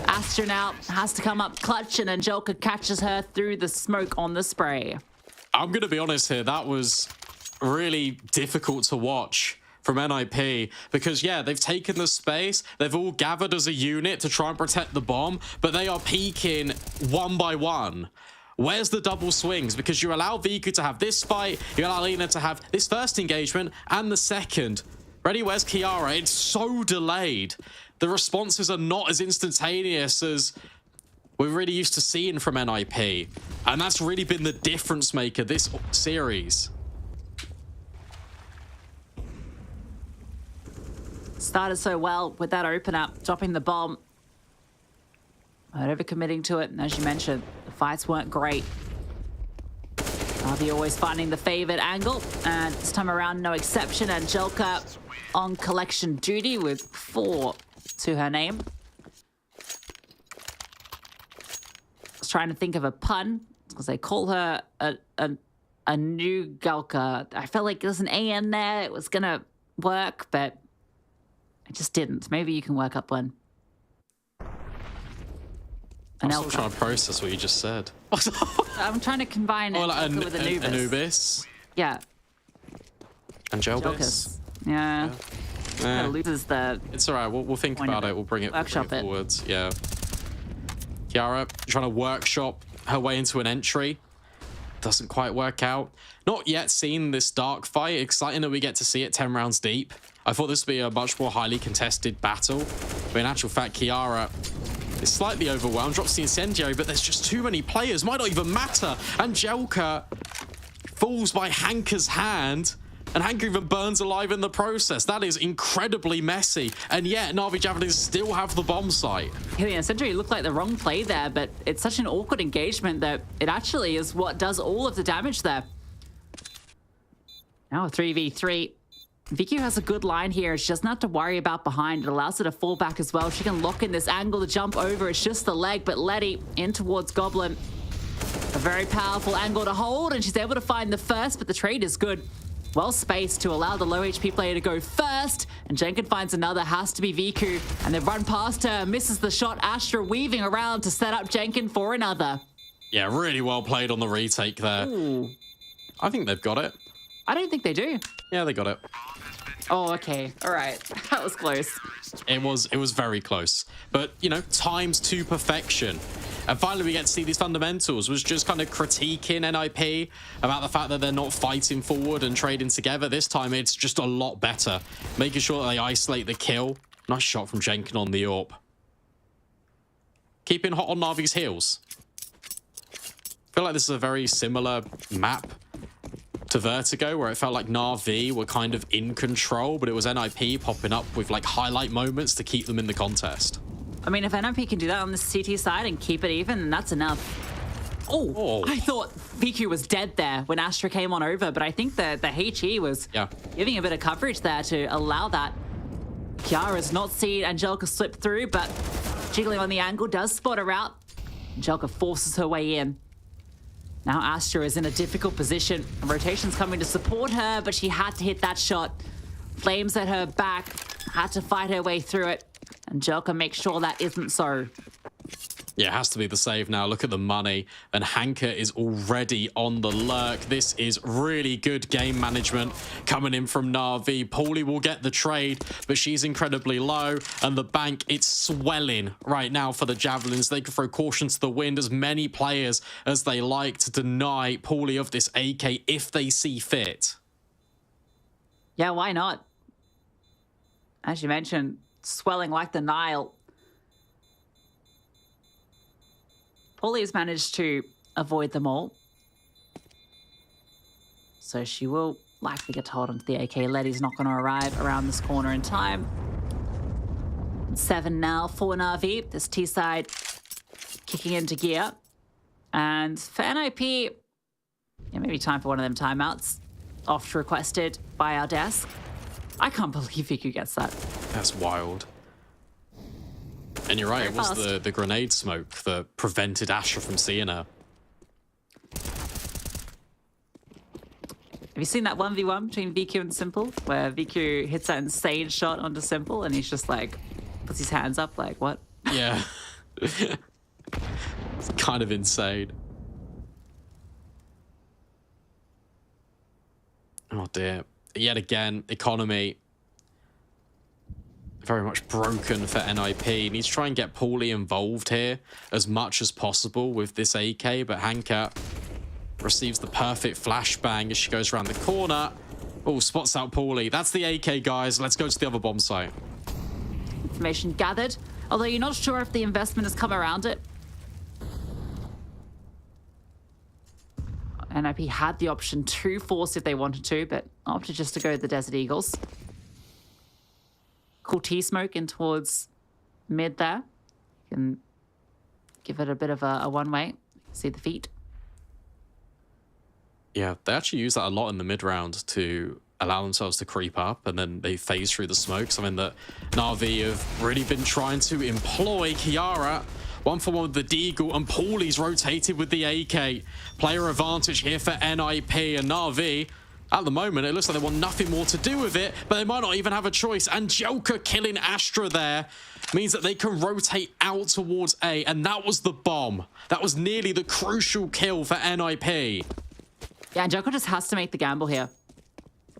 Astronaut has to come up clutch, and Angelka catches her through the smoke on the spray. I'm going to be honest here. That was really difficult to watch from NIP, because yeah, they've taken the space, they've all gathered as a unit to try and protect the bomb, but they are peeking one by one. Where's the double swings? Because you allow Viku to have this fight, you allow Lena to have this first engagement and the second. Ready, where's Kiara? It's so delayed. The responses are not as instantaneous as we're really used to seeing from NIP, and that's really been the difference maker this series. Started so well with that open up, dropping the bomb. Not overcommitting to it, and as you mentioned, the fights weren't great. Navi always finding the favored angle, and this time around, no exception. Angelka on collection duty with 4 to her name. I was trying to think of a pun, because they call her a new Galka. I felt like there's an A in there, it was gonna work, but it just didn't. Maybe you can work up one. I'm still trying to process what you just said. I'm trying to combine it with Anubis. Anubis? Yeah. Angelbis? Yeah. Kind of loses the... It's all right. We'll think about it. We'll bring it forwards. Yeah. Kiara trying to workshop her way into an entry. Doesn't quite work out. Not yet seen this dark fight. Exciting that we get to see it 10 rounds deep. I thought this would be a much more highly contested battle. But in actual fact, Kiara is slightly overwhelmed. Drops the incendiary, but there's just too many players. Might not even matter. Angelka falls by Hanka's hand. And Hanka even burns alive in the process. That is incredibly messy. And yet, Na'Vi Javelins still have the bomb site. Yeah, the incendiary looked like the wrong play there, but it's such an awkward engagement that it actually is what does all of the damage there. Now a 3v3. Vicky has a good line here. She doesn't have to worry about behind. It allows her to fall back as well. She can lock in this angle to jump over. It's just the leg, but Letty in towards Goblin. A very powerful angle to hold, and she's able to find the first, but the trade is good. well spaced to allow the low HP player to go first, and Jenkins finds another, has to be Viku, and they run past her, misses the shot. Astra weaving around to set up Jenkins for another. Yeah, really well played on the retake there. Ooh. I think they've got it. I don't think they do. Yeah, they got it. Oh, okay. All right. That was close. It was very close. But, you know, times to perfection. And finally, we get to see these fundamentals, was just kind of critiquing NIP about the fact that they're not fighting forward and trading together. This time, it's just a lot better. Making sure that they isolate the kill. Nice shot from Jenkins on the AWP. Keeping hot on Navi's heels. I feel like this is a very similar map to Vertigo, where it felt like Na'Vi were kind of in control, but it was NIP popping up with like highlight moments to keep them in the contest. I mean, if NIP can do that on the CT side and keep it even, then that's enough. Oh, I thought VQ was dead there when Astra came on over, but I think that the HE was giving a bit of coverage there to allow that. Kiara's not seen Angelica slip through, but jiggling on the angle does spot her out. Angelica forces her way in. Now Astra is in a difficult position. Rotation's coming to support her, but she had to hit that shot. Flames at her back, had to fight her way through it. Angelica makes sure that isn't so. Yeah, it has to be the save now. Look at the money. And Hanker is already on the lurk. This is really good game management coming in from Na'Vi. Paulie will get the trade, but she's incredibly low. And the bank, it's swelling right now for the Javelins. They can throw caution to the wind, as many players as they like, to deny Paulie of this AK if they see fit. Yeah, why not? As you mentioned, swelling like the Nile. Paulie has managed to avoid them all. So she will likely get hold onto the AK. Letty's not going to arrive around this corner in time. 7 now for Na'Vi. This T-side kicking into gear. And for NIP, yeah, maybe time for one of them timeouts. Oft requested by our desk. I can't believe Viku gets that. That's wild. And you're right, it was the grenade smoke that prevented Astra from seeing her. Have you seen that 1v1 between VQ and Simple, where VQ hits that insane shot onto Simple and he's just like, puts his hands up like, what? Yeah. It's kind of insane. Oh dear. Yet again, economy very much broken for NIP. Needs to try and get Paulie involved here as much as possible with this AK, but Hanka receives the perfect flashbang as she goes around the corner. Oh, spots out Paulie. That's the AK, guys. Let's go to the other bomb site. Information gathered, although you're not sure if the investment has come around it. NIP had the option to force if they wanted to, but opted just to go with the Desert Eagles. Cool T-smoke in towards mid there. You can give it a bit of a one-way. See the feet. Yeah, they actually use that a lot in the mid-round to allow themselves to creep up, and then they phase through the smoke. Something that Na'Vi have really been trying to employ. Kiara, 1-for-1 with the Deagle, and Paulie's rotated with the AK. Player advantage here for NIP, and Na'Vi, at the moment, it looks like they want nothing more to do with it, but they might not even have a choice. And Joker killing Astra there means that they can rotate out towards A, and that was the bomb. That was nearly the crucial kill for NIP. Yeah, and Joker just has to make the gamble here.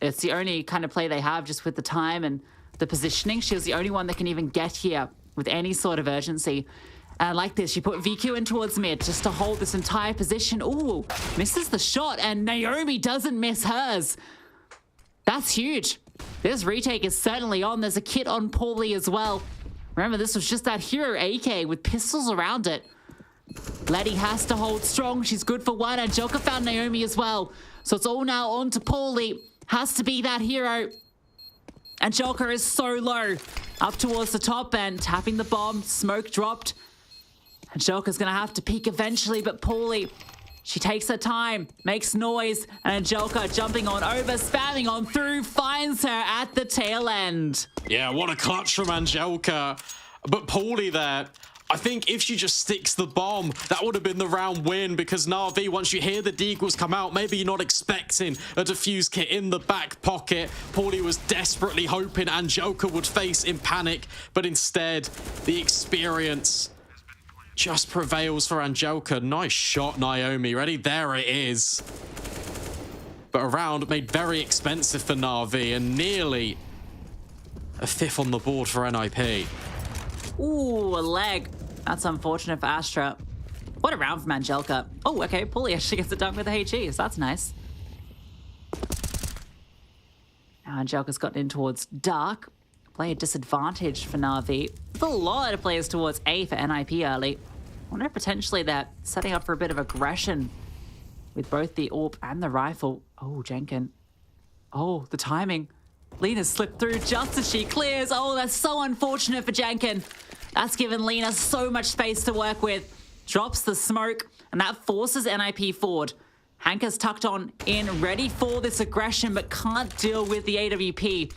It's the only kind of play they have, just with the time and the positioning. She was the only one that can even get here with any sort of urgency. And like this, she put VQ in towards mid just to hold this entire position. Ooh, misses the shot, and Naomi doesn't miss hers. That's huge. This retake is certainly on. There's a kit on Paulie as well. Remember, this was just that hero AK with pistols around it. Letty has to hold strong. She's good for one, and Joker found Naomi as well. So it's all now on to Paulie. Has to be that hero. And Joker is so low. Up towards the top and tapping the bomb. Smoke dropped. And Joker's going to have to peek eventually, but Paulie, she takes her time, makes noise, and Joker jumping on over, spamming on through, finds her at the tail end. Yeah, what a clutch from Angelica. But Paulie there, I think if she just sticks the bomb, that would have been the round win, because NAVI, once you hear the deagles come out, maybe you're not expecting a defuse kit in the back pocket. Paulie was desperately hoping Angelka would face in panic, but instead, the experience just prevails for Angelka. Nice shot, Naomi. Ready? There it is. But a round made very expensive for NAVI, and nearly a 5th on the board for NIP. Ooh, a leg. That's unfortunate for Astra. What a round from Angelka. Oh, okay, Paulie actually gets it done with the HE, so that's nice. Now Angelka's gotten in towards Dark. Player disadvantage for Na'Vi. With a lot of players towards A for NIP early. I wonder if potentially they're setting up for a bit of aggression with both the AWP and the rifle. Oh, Jenkin. Oh, the timing. Lena slipped through just as she clears. Oh, that's so unfortunate for Jenkin. That's given Lena so much space to work with. Drops the smoke, and that forces NIP forward. Hanka's tucked on in, ready for this aggression, but can't deal with the AWP.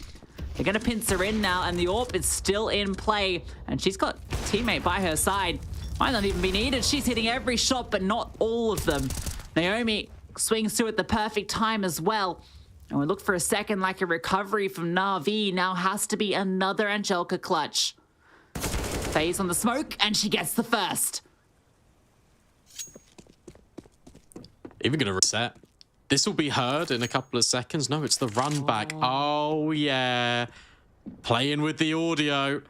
They're going to pincer in now, and the AWP is still in play. And she's got a teammate by her side. Might not even be needed. She's hitting every shot, but not all of them. Naomi swings through at the perfect time as well. And we look for a second like a recovery from Na'Vi. Now has to be another Angelka clutch. FaZe on the smoke, and she gets the first. Even gonna reset. This will be heard in a couple of seconds. No, it's the run back. Oh, yeah. Playing with the audio.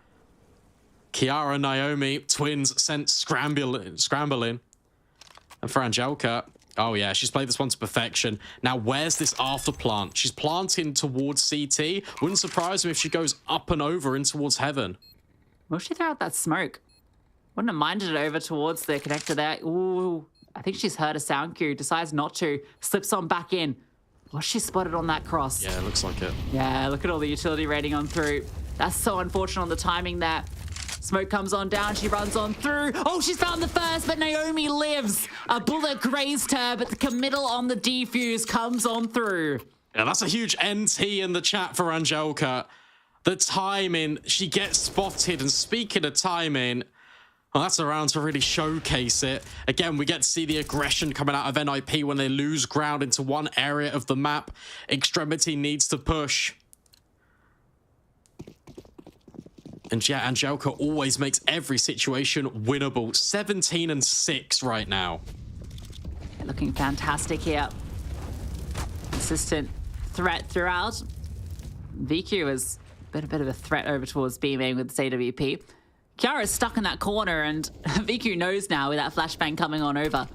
Kiara, Naomi, twins sent scrambling. And for Angelka, oh yeah, she's played this one to perfection. Now, where's this after plant? She's planting towards CT. Wouldn't surprise me if she goes up and over in towards heaven. Will she throw out that smoke? Wouldn't have minded it over towards the connector there. Ooh, I think she's heard a sound cue, decides not to, slips on back in. Was she spotted on that cross? Yeah, it looks like it. Yeah, look at all the utility rating on through. That's so unfortunate on the timing there. Smoke comes on down, she runs on through. Oh, she's found the first, but Naomi lives. A bullet grazed her, but the committal on the defuse comes on through. Yeah, that's a huge NT in the chat for Angelka. The timing, she gets spotted, and speaking of timing, well, that's a round to really showcase it. Again, we get to see the aggression coming out of NIP when they lose ground into one area of the map. Extremity needs to push. And yeah, Angelka always makes every situation winnable. 17-6 right now. Looking fantastic here. Consistent threat throughout. VQ has been a bit of a threat over towards B main with this AWP. Kiara's stuck in that corner, and VQ knows now with that flashbang coming on over.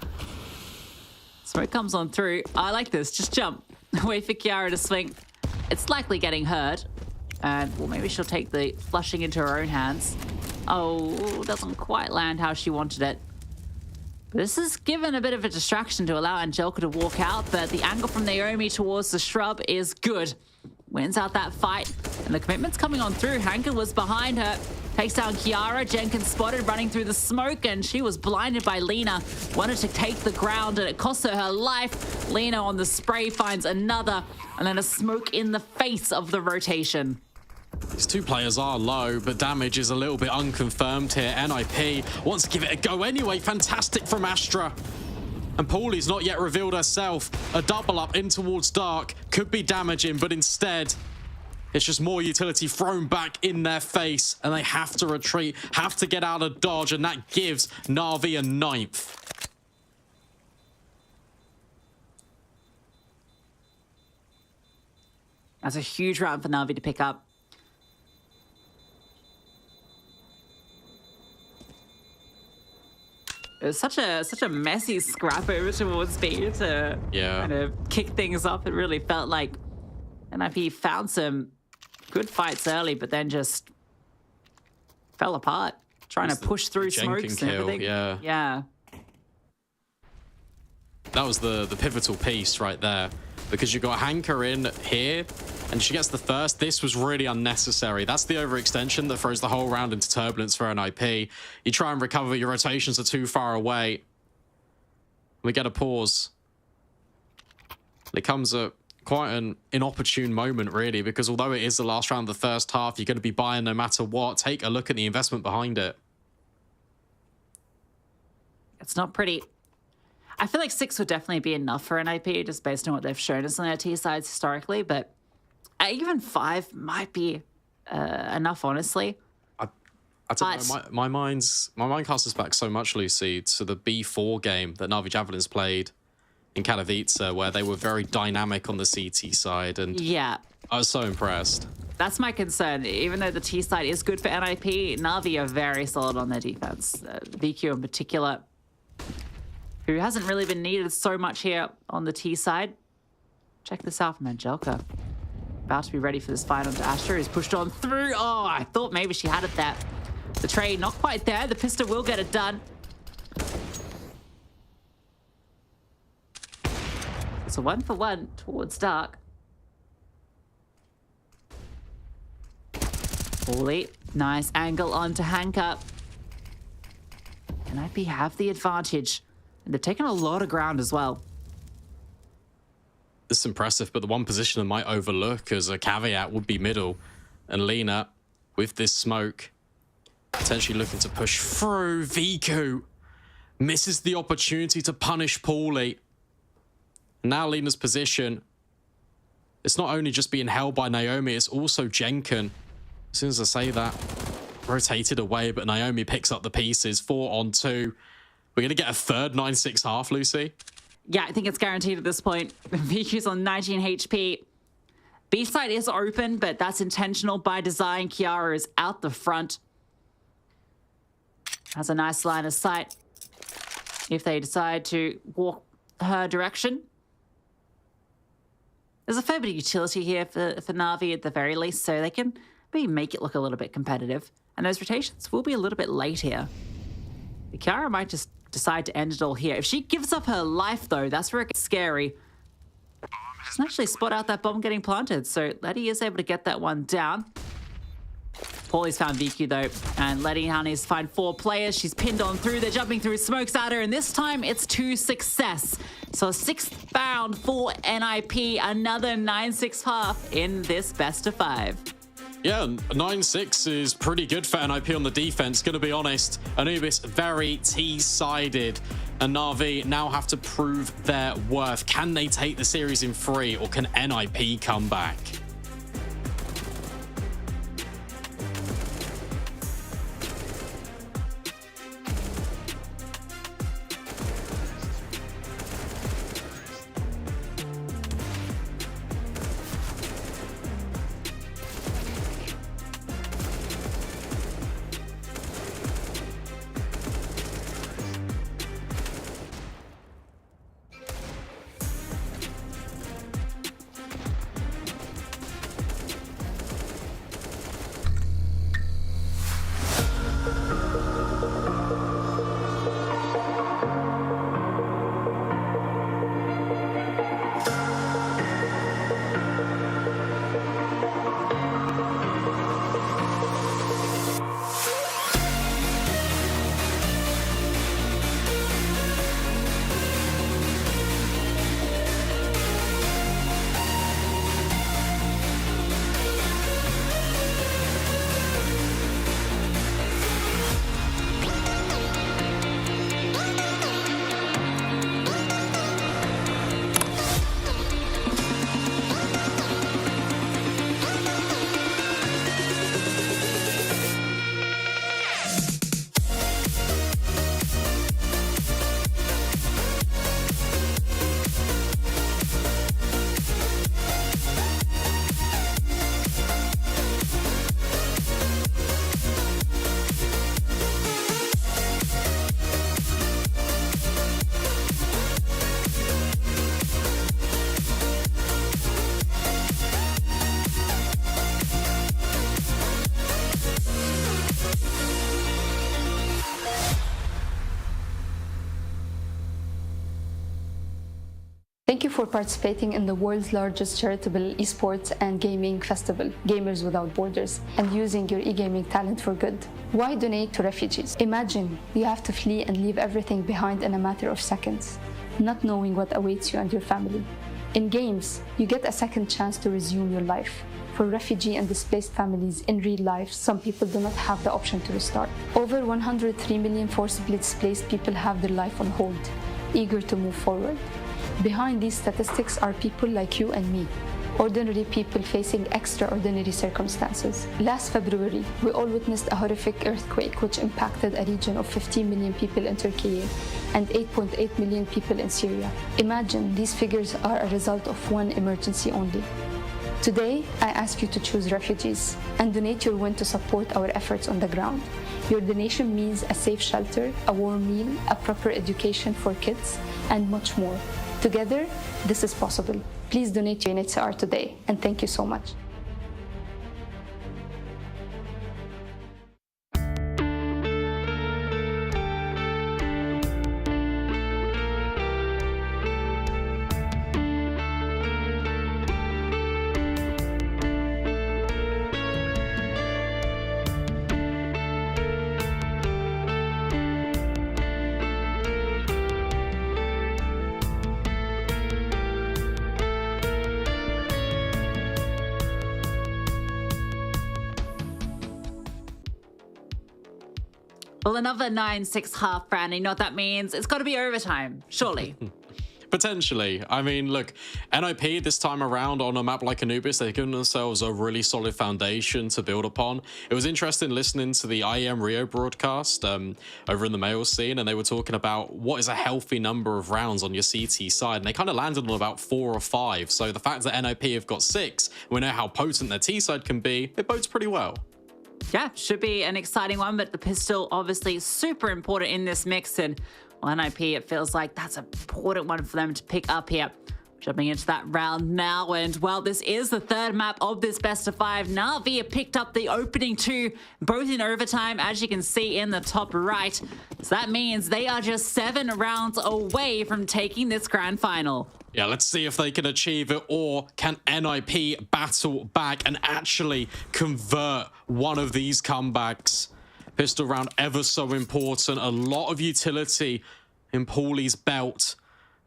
Smoke comes on through. I like this. Just jump. Wait for Kiara to swing. It's likely getting hurt. And, well, maybe she'll take the flushing into her own hands. Oh, doesn't quite land how she wanted it. This is given a bit of a distraction to allow Angelka to walk out, but the angle from Naomi towards the shrub is good. Wins out that fight, and the commitment's coming on through. Hanka was behind her. Takes down Kiara. Jenkins spotted running through the smoke, and she was blinded by Lena. Wanted to take the ground, and it cost her life. Lena on the spray finds another, and then a smoke in the face of the rotation. These two players are low, but damage is a little bit unconfirmed here. NIP wants to give it a go anyway. Fantastic from Astra. And Paulie's not yet revealed herself. A double up in towards Dark could be damaging, but instead, it's just more utility thrown back in their face, and they have to retreat, have to get out of dodge, and that gives Na'Vi a 9th. That's a huge round for Na'Vi to pick up. It was such a messy scrap over towards B to kind of kick things up. It really felt like NIP found some good fights early, but then just fell apart, trying to push through smokes and everything. Yeah. That was the pivotal piece right there, because you got Hanka in here, and she gets the first. This was really unnecessary. That's the overextension that throws the whole round into turbulence for NIP. You try and recover, your rotations are too far away. We get a pause. It comes at quite an inopportune moment, really, because although it is the last round of the first half, you're going to be buying no matter what. Take a look at the investment behind it. It's not pretty. I feel like 6 would definitely be enough for NIP, just based on what they've shown us on their T sides historically, but even 5 might be enough, honestly. I don't know, my mind casts us back so much, Lucy, to the B4 game that NAVI Javelins played in Katowice, where they were very dynamic on the CT side, and yeah, I was so impressed. That's my concern. Even though the T side is good for NIP, NAVI are very solid on their defense. VQ in particular, who hasn't really been needed so much here on the T side. Check this out from Angelica. About to be ready for this fight onto Astra, who's pushed on through. Oh, I thought maybe she had it there. The trade not quite there. The pistol will get it done. It's a 1-for-1 towards Dark. Paulie, nice angle onto Hanker. NIP have the advantage. And they've taken a lot of ground as well. This is impressive, but the one position I might overlook as a caveat would be middle. And Lena, with this smoke, potentially looking to push through. Viku misses the opportunity to punish Paulie. Now Lena's position, it's not only just being held by Naomi, it's also Jenkin. As soon as I say that, rotated away, but Naomi picks up the pieces. 4-on-2. We're going to get a third 9-6 half, Lucy. Yeah, I think it's guaranteed at this point. VQ's on 19 HP. B side is open, but that's intentional by design. Kiara is out the front. Has a nice line of sight if they decide to walk her direction. There's a fair bit of utility here for Na'Vi at the very least, so they can maybe make it look a little bit competitive. And those rotations will be a little bit late here. Kiara might just decide to end it all here. If she gives up her life, though, that's where it gets scary. She doesn't actually spot out that bomb getting planted, so Letty is able to get that one down. Paulie's found VQ, though, and Letty Honey's find 4 players. She's pinned on through. They're jumping through, smokes at her, and this time it's to success. So 6th found for NIP, another 9-6 half in this best of 5. Yeah, 9-6 is pretty good for NIP on the defense, gonna be honest. Anubis very T-sided, and Na'Vi now have to prove their worth. Can they take the series in 3, or can NIP come back? Thank you for participating in the world's largest charitable esports and gaming festival, Gamers Without Borders, and using your e-gaming talent for good. Why donate to refugees? Imagine you have to flee and leave everything behind in a matter of seconds, not knowing what awaits you and your family. In games, you get a second chance to resume your life. For refugee and displaced families in real life, some people do not have the option to restart. Over 103 million forcibly displaced people have their life on hold, eager to move forward. Behind these statistics are people like you and me, ordinary people facing extraordinary circumstances. Last February, we all witnessed a horrific earthquake which impacted a region of 15 million people in Turkey and 8.8 million people in Syria. Imagine these figures are a result of one emergency only. Today, I ask you to choose refugees and donate your win to support our efforts on the ground. Your donation means a safe shelter, a warm meal, a proper education for kids, and much more. Together, this is possible. Please donate to UNHCR today, and thank you so much. Well, another 9-6 half round. You know what that means? It's got to be overtime, surely. Potentially. I mean, look, NIP this time around on a map like Anubis, they've given themselves a really solid foundation to build upon. It was interesting listening to the IEM Rio broadcast over in the male scene, and they were talking about what is a healthy number of rounds on your CT side, and they kind of landed on about 4 or 5. So the fact that NIP have got 6, we know how potent their T side can be, it bodes pretty well. Yeah, should be an exciting one, but the pistol obviously super important in this mix, and well, NIP, it feels like that's an important one for them to pick up here. Jumping into that round now, and well, this is the third map of this best of 5. NAVI have picked up the opening 2, both in overtime, as you can see in the top right. So that means they are just 7 rounds away from taking this grand final. Yeah, let's see if they can achieve it, or can NIP battle back and actually convert one of these comebacks. Pistol round ever so important. A lot of utility in Paulie's belt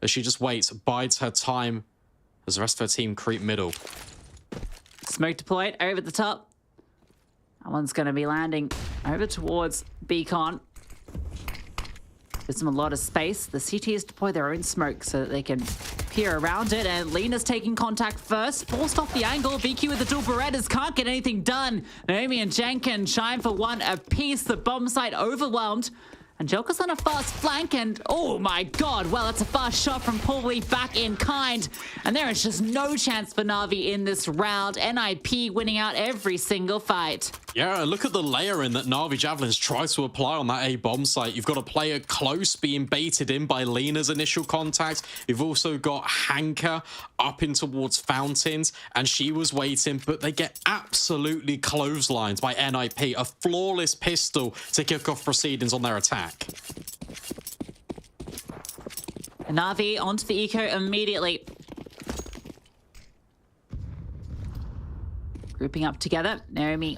as she just waits, bides her time as the rest of her team creep middle. Smoke deployed over the top. That one's going to be landing over towards Beacon. Gives them a lot of space. The CTs deploy their own smoke so that they can peer around it, and Lena's taking contact first. Forced off the angle. VQ with the dual Berettas can't get anything done. Naomi and Jen can shine for one apiece. The bomb site overwhelmed. Angelica's on a fast flank, and oh my god, well, that's a fast shot from Paulie back in kind. And there is just no chance for Navi in this round. NIP winning out every single fight. Yeah, look at the layering that Navi Javelins try to apply on that A bomb site. You've got a player close being baited in by Lena's initial contact. You've also got Hanka up in towards Fountains, and she was waiting, but they get absolutely clotheslined by NIP. A flawless pistol to kick off proceedings on their attack. Navi onto the eco immediately. Grouping up together. Naomi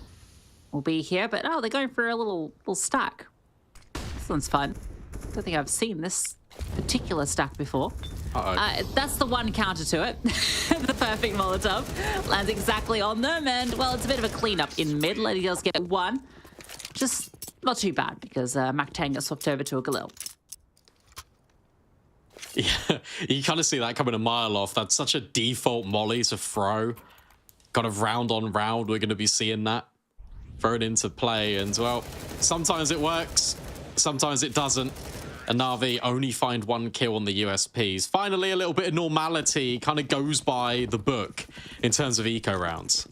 will be here, but oh, they're going for a little stack. This one's fun. Don't think I've seen this particular stack before. That's the one counter to it. The perfect Molotov lands exactly on them, and well, it's a bit of a cleanup in mid. Lady Girls get one. Just not too bad because Mac Tang got swapped over to a Galil. Yeah, you kind of see that coming a mile off. That's such a default molly to throw. Kind of round on round, we're going to be seeing that thrown into play. And well, sometimes it works, sometimes it doesn't. And Navi only find 1 kill on the USPs. Finally, a little bit of normality kind of goes by the book in terms of eco rounds.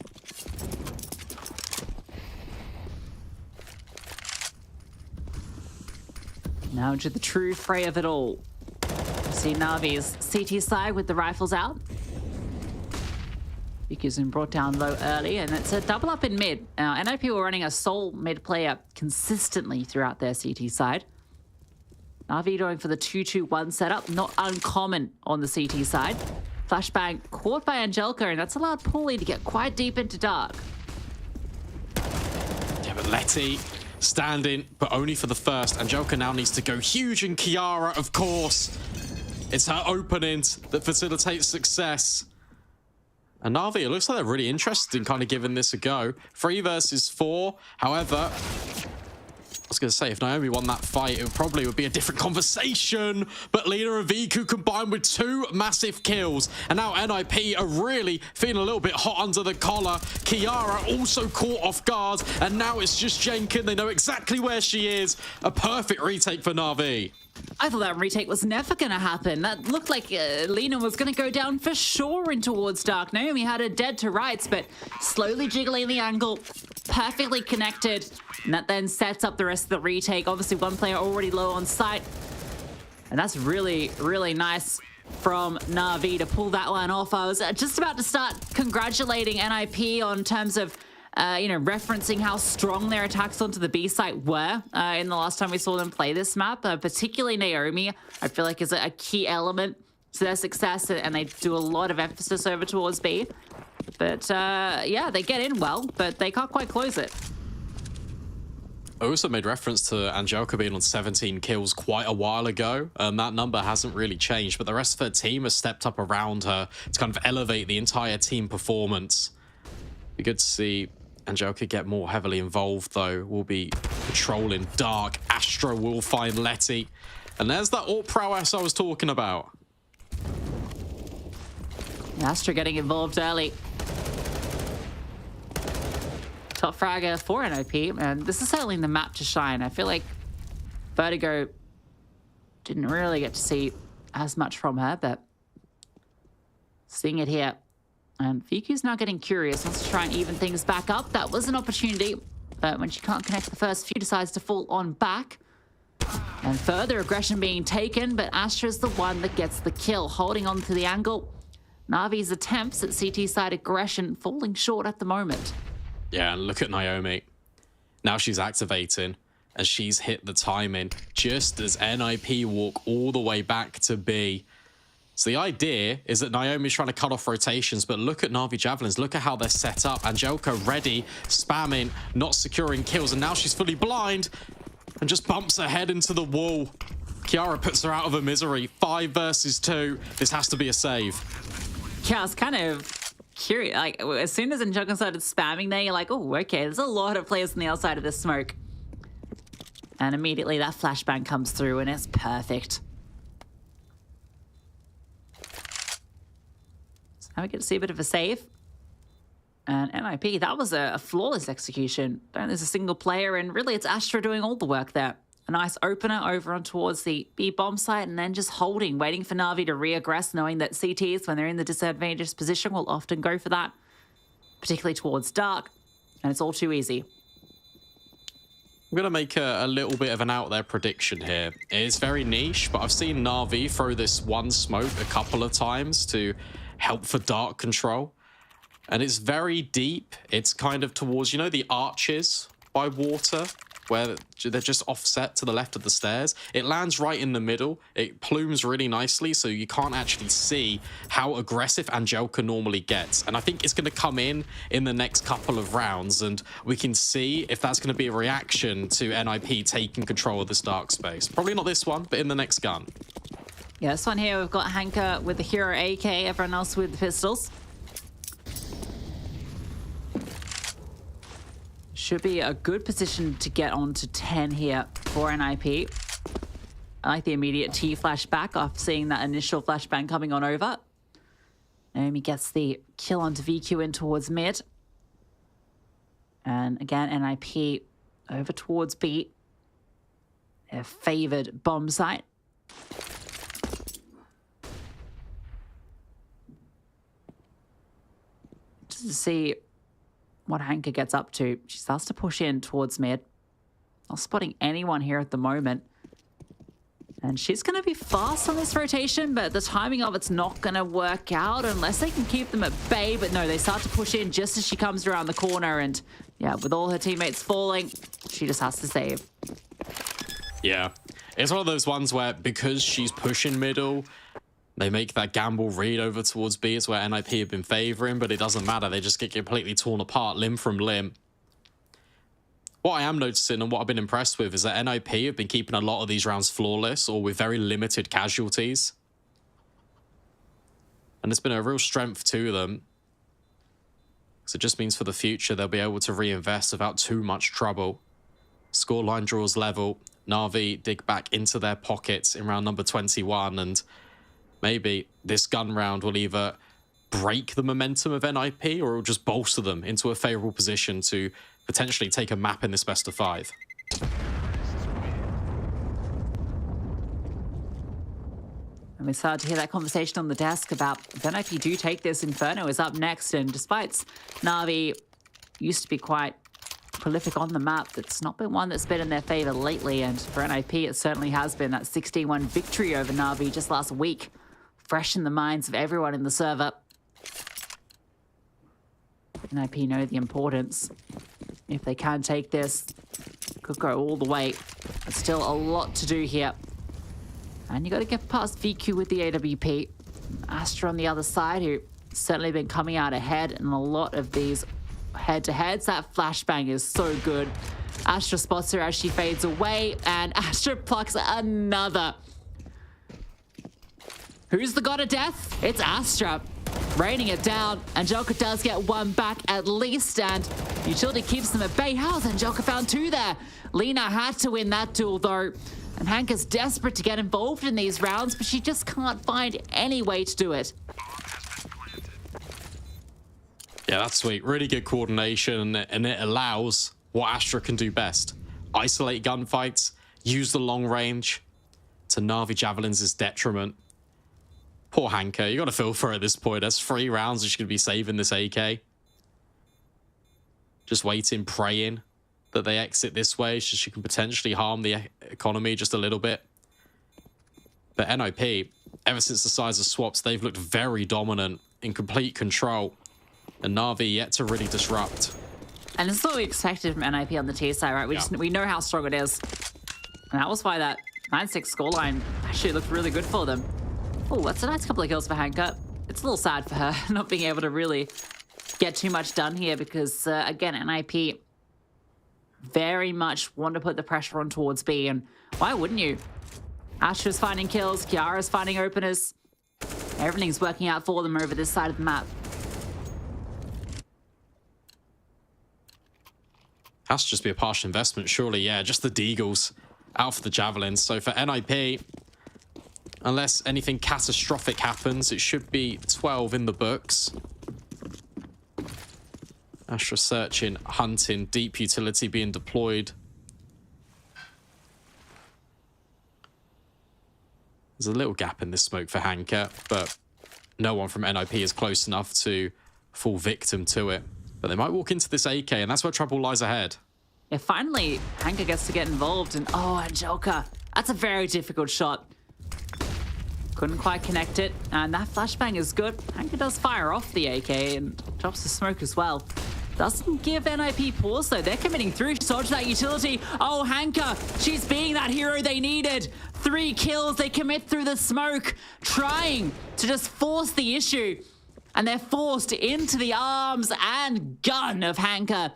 Now to the true fray of it all. See Navi's CT side with the rifles out. Because been brought down low early, and it's a double up in mid. NIP were running a sole mid player consistently throughout their CT side. Navi going for the 2-2-1 setup, not uncommon on the CT side. Flashbang caught by Angelica, and that's allowed Paulie to get quite deep into dark. Yeah, but Letty standing, but only for the first. Angelica now needs to go huge, and Kiara, of course. It's her opening that facilitates success. And NAVI, it looks like they're really interested in kind of giving this a go. 3 versus 4. However, I was going to say, if Naomi won that fight, it probably would be a different conversation. But Lena and Viku combined with 2 massive kills. And now NIP are really feeling a little bit hot under the collar. Kiara also caught off guard. And now it's just Jenkin. They know exactly where she is. A perfect retake for Navi. I thought that retake was never going to happen. That looked like Lena was going to go down for sure in towards Dark. Naomi had her dead to rights, but slowly jiggling the angle, perfectly connected. And that then sets up the rest of the retake. Obviously, one player already low on sight. And that's really, really nice from Navi to pull that one off. I was just about to start congratulating NIP on terms of referencing how strong their attacks onto the B site were in the last time we saw them play this map. Particularly Naomi, I feel like is a key element to their success, and they do a lot of emphasis over towards B. But yeah, they get in well, but they can't quite close it. I also made reference to Angelica being on 17 kills quite a while ago, and that number hasn't really changed, but the rest of her team has stepped up around her to kind of elevate the entire team performance. Be good to see Angelica get more heavily involved, though. We'll be patrolling Dark. Astra will find Letty. And there's that AWP prowess I was talking about. Astra getting involved early. Top fragger for NOP, and this is certainly the map to shine. I feel like Vertigo didn't really get to see as much from her, but seeing it here. And Viku's now getting curious, wants to try and even things back up. That was an opportunity, but when she can't connect the first few, decides to fall on back. And further aggression being taken, but Astra's the one that gets the kill, holding on to the angle. Navi's attempts at CT side aggression falling short at the moment. Yeah, and look at Naomi. Now she's activating, and she's hit the timing just as NIP walk all the way back to B. So the idea is that Naomi's trying to cut off rotations, but look at Navi Javelins. Look at how they're set up. Angelica ready, spamming, not securing kills, and now she's fully blind and just bumps her head into the wall. Kiara puts her out of her misery. 5 versus 2. This has to be a save. Yeah, I was kind of curious. Like, as soon as Angelica started spamming there, you're like, oh, okay, there's a lot of players on the outside of this smoke. And immediately that flashbang comes through, and it's perfect. Now we get to see a bit of a save. And NIP, that was a flawless execution. There's a single player, and really it's Astra doing all the work there. A nice opener over on towards the B bomb site, and then just holding, waiting for Navi to re-aggress, knowing that CTs, when they're in the disadvantaged position, will often go for that, particularly towards Dark, and it's all too easy. I'm going to make a little bit of an out there prediction here. It is very niche, but I've seen Navi throw this one smoke a couple of times to help for Dark control. And it's very deep. It's kind of towards, you know, the arches by water, where they're just offset to the left of the stairs. It lands right in the middle. It plumes really nicely, so you can't actually see how aggressive Angelica normally gets. And I think it's going to come in the next couple of rounds, and we can see if that's going to be a reaction to NIP taking control of this dark space. Probably not this one, but in the next gun. Yeah, this one here, we've got Hanka with the Hero AK, everyone else with the pistols. Should be a good position to get on to 10 here for NIP. I like the immediate T flashback after seeing that initial flashbang coming on over. Naomi gets the kill onto VQ in towards mid. And again, NIP over towards B. Their favored bomb site. Just to see what Hanka gets up to. She starts to push in towards mid. Not spotting anyone here at the moment. And she's going to be fast on this rotation, but the timing of it's not going to work out unless they can keep them at bay. But no, they start to push in just as she comes around the corner. And yeah, with all her teammates falling, she just has to save. Yeah, it's one of those ones where because she's pushing middle, they make that gamble read over towards B. It's where NIP have been favoring, but it doesn't matter. They just get completely torn apart, limb from limb. What I am noticing and what I've been impressed with is that NIP have been keeping a lot of these rounds flawless or with very limited casualties. And it's been a real strength to them. So it just means for the future, they'll be able to reinvest without too much trouble. Scoreline draws level. NAVI dig back into their pockets in round number 21, and maybe this gun round will either break the momentum of NIP or it will just bolster them into a favorable position to potentially take a map in this best of 5. And we started to hear that conversation on the desk about if NIP do take this. Inferno is up next, and despite NAVI used to be quite prolific on the map, it's not been one that's been in their favor lately, and for NIP it certainly has been. That 16-1 victory over NAVI just last week, fresh in the minds of everyone in the server. NIP know the importance. If they can take this, could go all the way. There's still a lot to do here. And you got to get past VQ with the AWP. Astra on the other side, who certainly been coming out ahead in a lot of these head-to-heads. That flashbang is so good. Astra spots her as she fades away, and Astra plucks another. Who's the god of death? It's Astra. Raining it down. Angelica does get one back at least, and Utility keeps them at bay. How's Angelica found 2 there? Lena had to win that duel, though. And Hanka's desperate to get involved in these rounds, but she just can't find any way to do it. Yeah, that's sweet. Really good coordination, and it allows what Astra can do best. Isolate gunfights, use the long range to NAVI Javelins' detriment. Poor Hanka, you got to feel for her at this point. That's 3 rounds that she's going to be saving this AK. Just waiting, praying that they exit this way so she can potentially harm the economy just a little bit. But NIP, ever since the size of swaps, they've looked very dominant, in complete control. And NAVI yet to really disrupt. And this is what we expected from NIP on the T side, right? We know how strong it is. And that was why that 9-6 scoreline actually looked really good for them. Oh, that's a nice couple of kills for Hanka. It's a little sad for her not being able to really get too much done here because, again, NIP very much want to put the pressure on towards B, and why wouldn't you? Astra's finding kills, Kiara's finding openers. Everything's working out for them over this side of the map. Has to just be a partial investment, surely. Yeah, just the Deagles out for the Javelins. So for NIP, unless anything catastrophic happens, it should be 12 in the books. Astra searching, hunting, deep utility being deployed. There's a little gap in this smoke for Hanka, but no one from NIP is close enough to fall victim to it. But they might walk into this AK, and that's where trouble lies ahead. Yeah, finally, Hanka gets to get involved, and oh, Angelica. That's a very difficult shot. Couldn't quite connect it, and that flashbang is good. Hanka does fire off the AK and drops the smoke as well. Doesn't give NIP pause, though. They're committing through. Dodge that utility. Oh, Hanka, she's being that hero they needed. 3 kills, they commit through the smoke, trying to just force the issue. And they're forced into the arms and gun of Hanka.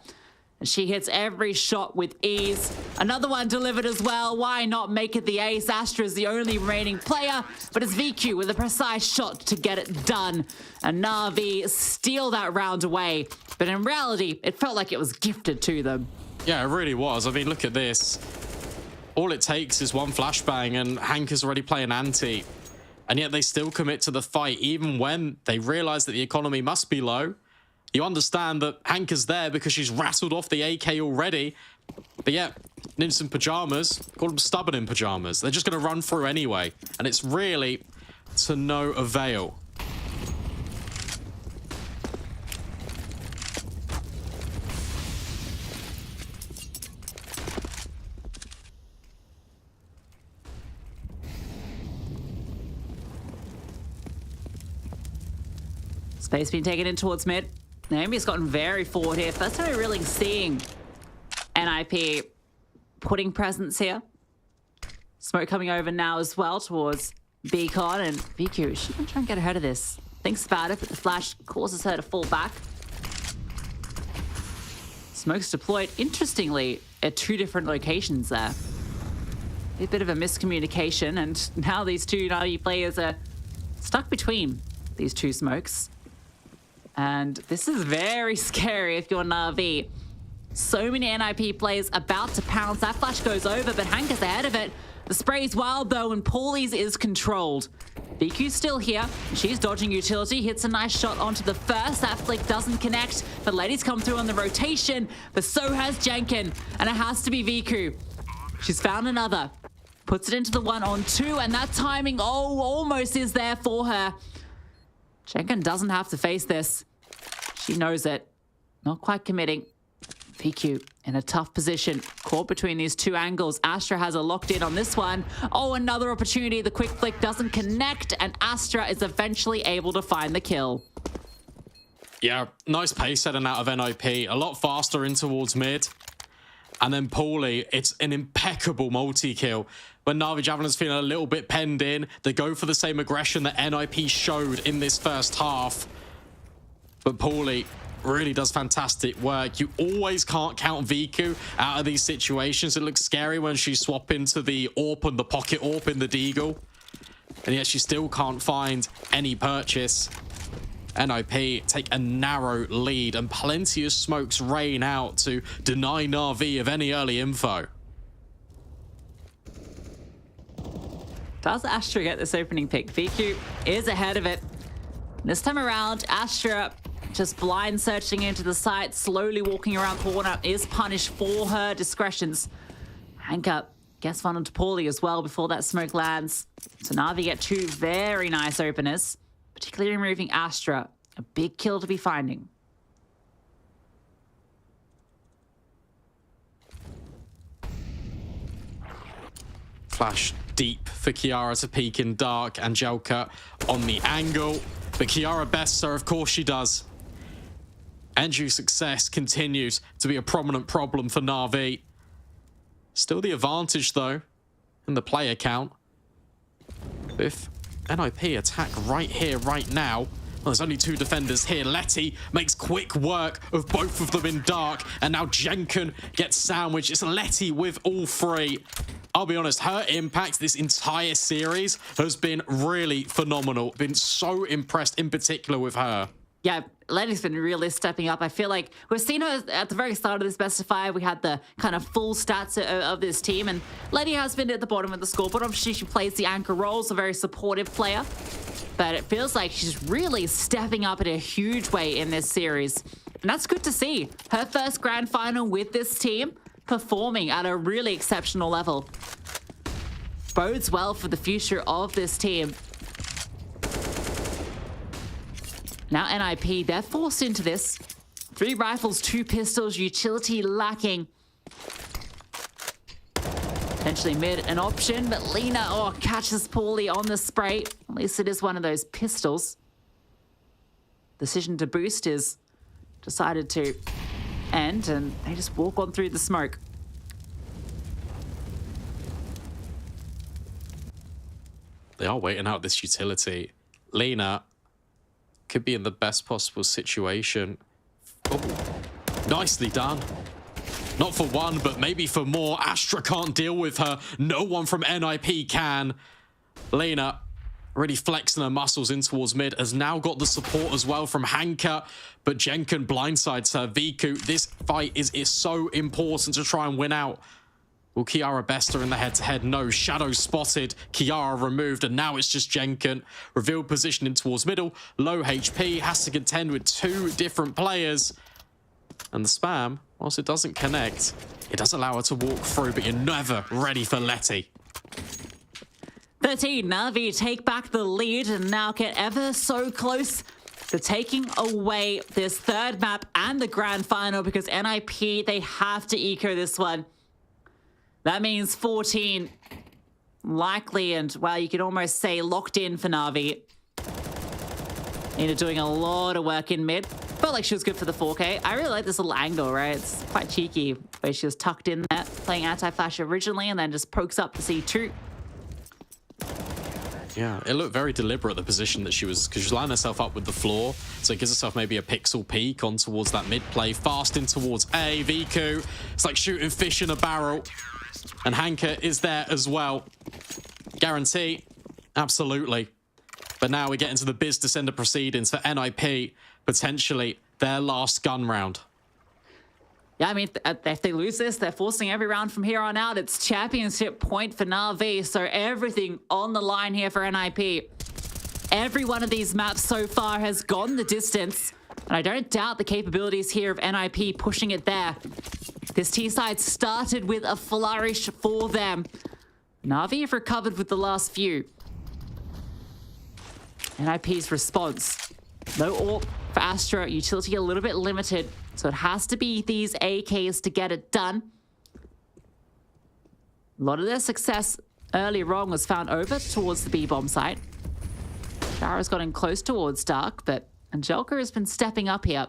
And she hits every shot with ease. Another one delivered as well. Why not make it the ace? Astra's the only remaining player, but it's VQ with a precise shot to get it done. And NAVI steal that round away. But in reality, it felt like it was gifted to them. Yeah, it really was. I mean, look at this. All it takes is one flashbang and Hanka's already playing anti. And yet they still commit to the fight, even when they realize that the economy must be low. You understand that Hanka's there because she's rattled off the AK already. But yeah, Ninjas in Pyjamas, call them stubborn in Pyjamas. They're just going to run through anyway. And it's really to no avail. Space being taken in towards mid. Naomi's gotten very forward here. First time we're really seeing NIP putting presence here. Smoke coming over now as well towards Beacon, and VQ, she can try and get ahead of this. Thinks about it, but the flash causes her to fall back. Smoke's deployed, interestingly, at 2 different locations there. A bit of a miscommunication, and now these two NAVI players are stuck between these 2 smokes. And this is very scary if you're Na'Vi. So many NIP players about to pounce. That flash goes over, but Hanka's ahead of it. The spray's wild, though, and Paulie's is controlled. BQ's still here. She's dodging utility, hits a nice shot onto the first. That flick doesn't connect, but Lady's come through on the rotation, but so has Jenkin, and it has to be Viku. She's found another. Puts it into the 1-on-2, and that timing, almost is there for her. Jenkin doesn't have to face this. She knows it. Not quite committing. VQ in a tough position, caught between these two angles. Astra has a locked in on this one. Oh, another opportunity. The quick flick doesn't connect, and Astra is eventually able to find the kill. Yeah, nice pace setting out of NIP. A lot faster in towards mid. And then Paulie, it's an impeccable multi-kill. When Navi Javelins feeling a little bit penned in, they go for the same aggression that NIP showed in this first half. But Paulie really does fantastic work. You always can't count Viku out of these situations. It looks scary when she's swapping to the AWP and the pocket AWP in the Deagle. And yet she still can't find any purchase. NIP take a narrow lead and plenty of smokes rain out to deny Na'Vi of any early info. Does Astra get this opening pick? VQ is ahead of it. This time around, Astra just blind searching into the site, slowly walking around corner, is punished for her discretions. Hanka gets one onto Paulie as well before that smoke lands. So Na'Vi get two very nice openers, particularly removing Astra. A big kill to be finding. Flash deep for Kiara to peek in dark. Angelka on the angle. But Kiara best her, of course she does. Andrew's success continues to be a prominent problem for Na'Vi. Still the advantage, though, in the player count. If NIP attack right here, right now, well, there's only two defenders here. Letty makes quick work of both of them in dark, and now Jenkin gets sandwiched. It's Letty with all three. I'll be honest, her impact this entire series has been really phenomenal. Been so impressed in particular with her. Yeah, Letty's been really stepping up. I feel like we've seen her at the very start of this best of 5. We had the kind of full stats of this team, and Letty has been at the bottom of the scoreboard. Obviously, she plays the anchor role, so a very supportive player. But it feels like she's really stepping up in a huge way in this series. And that's good to see. Her first grand final with this team, performing at a really exceptional level. Bodes well for the future of this team. Now NIP, they're forced into this. 3 rifles, 2 pistols, utility lacking. Potentially mid an option, but Lena, catches Paulie on the spray. At least it is one of those pistols. Decision to boost is decided to end, and they just walk on through the smoke. They are waiting out this utility. Lena could be in the best possible situation. Oh, nicely done. Not for one, but maybe for more. Astra can't deal with her. No one from NIP can. Lena, really flexing her muscles in towards mid, has now got the support as well from Hanka, but Jenkin blindsides her. Viku, this fight is so important to try and win out. Will Kiara best her in the head-to-head? No. Shadow spotted. Kiara removed, and now it's just Jenkin. Revealed position in towards middle. Low HP. Has to contend with 2 different players. And the spam, whilst it doesn't connect, it does allow her to walk through, but you're never ready for Letty. 13, Navi take back the lead and now get ever so close to taking away this 3rd map and the grand final, because NIP, they have to eco this one. That means 14 likely, and well, you could almost say locked in for Navi. Nina doing a lot of work in mid. Felt like she was good for the 4K. I really like this little angle, right? It's quite cheeky, where she was tucked in there, playing anti-flash originally, and then just pokes up the C2. Yeah, it looked very deliberate, the position that she was, because she's lining herself up with the floor, so it gives herself maybe a pixel peek on towards that mid play, fast in towards A. Viku, it's like shooting fish in a barrel. And Hanka is there as well. Guarantee? Absolutely. But now we get into the biz descender proceedings for NIP. potentially their last gun round. Yeah, I mean, if they lose this, they're forcing every round from here on out. It's championship point for NAVI, so everything on the line here for NIP. Every one of these maps so far has gone the distance, and I don't doubt the capabilities here of NIP pushing it there. This T-side started with a flourish for them. NAVI have recovered with the last few. NIP's response. No AWP for Astra, utility a little bit limited, so it has to be these AKs to get it done. A lot of their success earlier on was found over towards the B-bomb site. Shara's gotten close towards Dark, but Angelka has been stepping up here.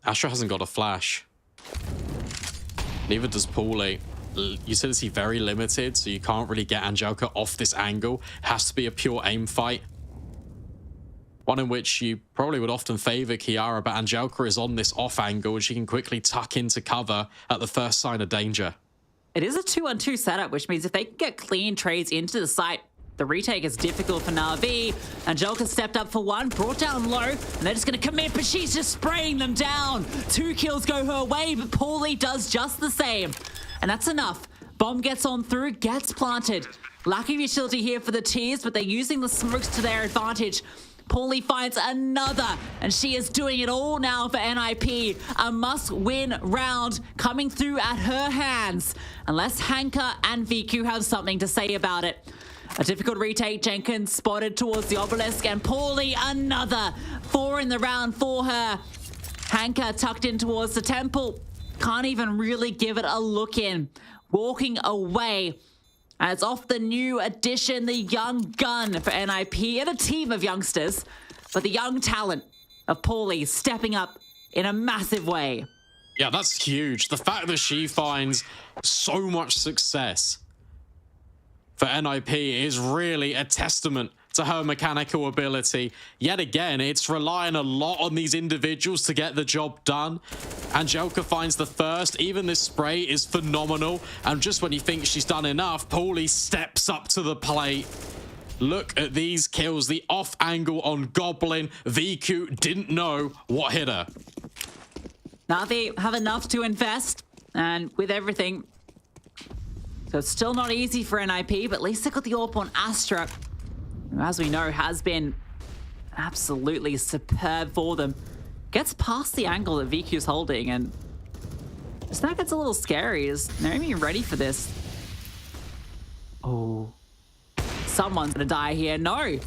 Astra hasn't got a flash. Neither does Paulie. Utility very limited, so you can't really get Angelka off this angle. It has to be a pure aim fight. One in which you probably would often favor Kiara, but Angelka is on this off angle and she can quickly tuck into cover at the first sign of danger. It is a 2-on-2 setup, which means if they can get clean trades into the site, the retake is difficult for NAVI. Angelka stepped up for one, brought down low, and they're just going to commit, but she's just spraying them down. 2 kills go her way, but Paulie does just the same. And that's enough. Bomb gets on through, gets planted. Lack of utility here for the Tears, but they're using the smokes to their advantage. Paulie finds another, and she is doing it all now for NIP. A must-win round coming through at her hands, unless Hanka and VQ have something to say about it. A difficult retake, Jenkins spotted towards the obelisk, and Paulie another. 4 in the round for her. Hanka tucked in towards the temple. Can't even really give it a look in. Walking away. And it's off the new addition, the young gun for NIP, and a team of youngsters. But the young talent of Paulie stepping up in a massive way. Yeah, that's huge. The fact that she finds so much success for NIP is really a testament to her mechanical ability. Yet again, it's relying a lot on these individuals to get the job done. Angelka finds the first. Even this spray is phenomenal. And just when you think she's done enough, Paulie steps up to the plate. Look at these kills. The off angle on Goblin. VQ didn't know what hit her. Now they have enough to invest, and with everything. So it's still not easy for NIP, but at least they got the AWP on Astra, who, as we know, has been absolutely superb for them. Gets past the angle that VQ's holding, and this now gets a little scary. Is Naomi ready for this? Oh. Someone's gonna die here. No!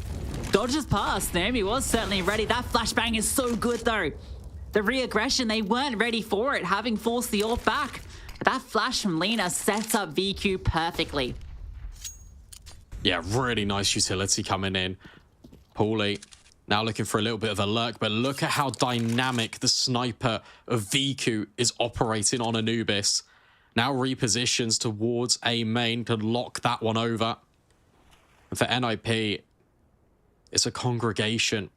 Dodges past. Naomi was certainly ready. That flashbang is so good, though. The re-aggression, they weren't ready for it, having forced the AWP back. But that flash from Lena sets up VQ perfectly. Yeah, really nice utility coming in. Paulie now looking for a little bit of a lurk, but look at how dynamic the sniper of VQ is operating on Anubis. Now repositions towards A main, can lock that one over. And for NIP, it's a congregation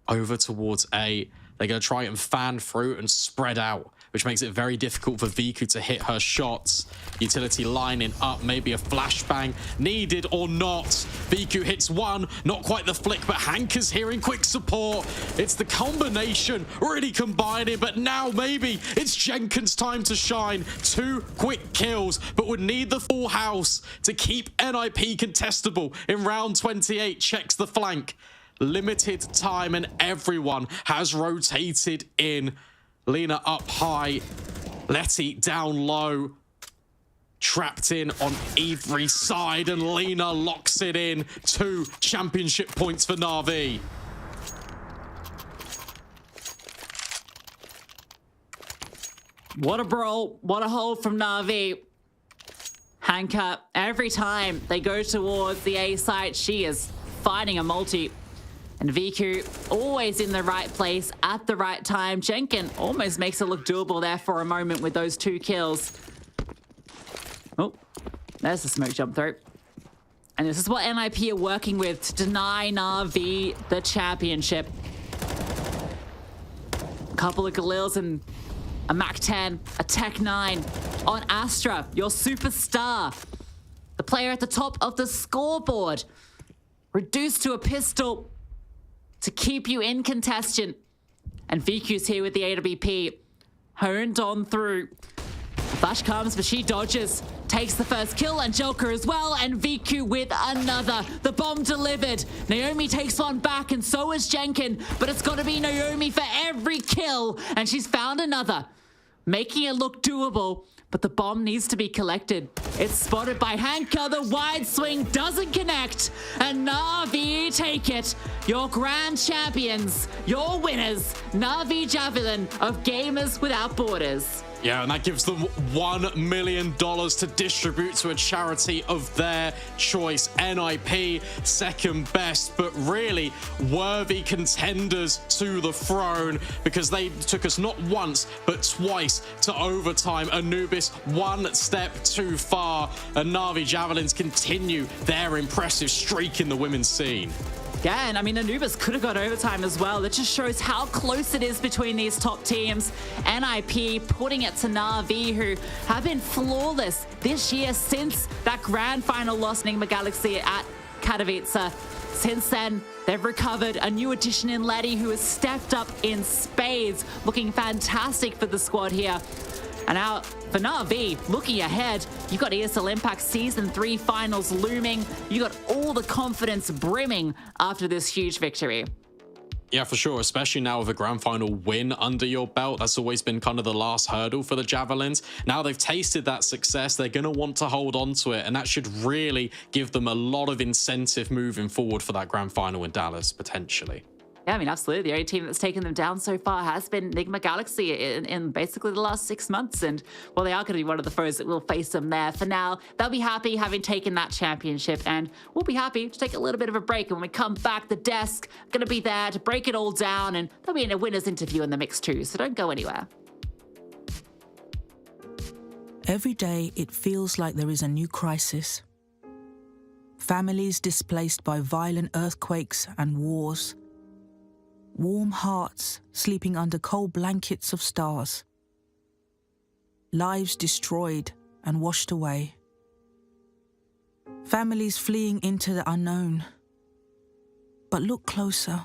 over towards A. They're going to try and fan through and spread out, which makes it very difficult for VQ to hit her shots. Utility lining up, maybe a flashbang needed or not. VQ hits one, not quite the flick, but Hanka's here in quick support. It's the combination really combining, but now maybe it's Jenkins' time to shine. 2 quick kills, but would need the full house to keep NIP contestable in round 28. Checks the flank. Limited time and everyone has rotated in. Lena up high, Letty down low, trapped in on every side, and Lena locks it in. 2 championship points for NAVI. What a brawl, what a hold from NAVI. Hanka, every time they go towards the A site, she is fighting a multi. And VQ always in the right place at the right time. Jenkins almost makes it look doable there for a moment with those 2 kills. Oh, there's the smoke jump through. And this is what NIP are working with to deny NAVI the championship. A couple of Galils and a Mac-10, a Tech-9 on Astra, your superstar. The player at the top of the scoreboard. reduced to a pistol to keep you in contention. And VQ's here with the AWP, honed on through. Flash comes, but she dodges, takes the first kill, and Joker as well, and VQ with another. The bomb delivered. Naomi takes one back, and so is Jenkin, but it's got to be Naomi for every kill, and she's found another, making it look doable, but the bomb needs to be collected. It's spotted by Hanka, the wide swing doesn't connect, and NAVI take it. Your grand champions, your winners, NAVI Javelin of Gamers Without Borders. Yeah, and that gives them $1 million to distribute to a charity of their choice. NIP, second best, but really worthy contenders to the throne because they took us not once, but twice to overtime. Anubis one step too far, and NAVI Javelins continue their impressive streak in the women's scene. Yeah, and I mean, Anubis could have got overtime as well. That just shows how close it is between these top teams. NIP putting it to NAVI, who have been flawless this year since that grand final loss in Enigma Galaxy at Katowice. Since then, they've recovered a new addition in Letty, who has stepped up in spades, looking fantastic for the squad here. And now, for NAVI, looking ahead, you've got ESL Impact Season 3 finals looming. You got all the confidence brimming after this huge victory. Yeah, for sure, especially now with a grand final win under your belt. That's always been kind of the last hurdle for the Javelins. Now they've tasted that success, they're going to want to hold on to it, and that should really give them a lot of incentive moving forward for that grand final in Dallas, potentially. Yeah, I mean, absolutely. The only team that's taken them down so far has been Enigma Galaxy in basically the last 6 months. And, well, they are going to be one of the foes that will face them there. For now, they'll be happy having taken that championship. And we'll be happy to take a little bit of a break. And when we come back, the desk going to be there to break it all down. And there'll be a winner's interview in the mix too. So don't go anywhere. Every day, it feels like there is a new crisis. Families displaced by violent earthquakes and wars. Warm hearts sleeping under cold blankets of stars. Lives destroyed and washed away. Families fleeing into the unknown. But look closer.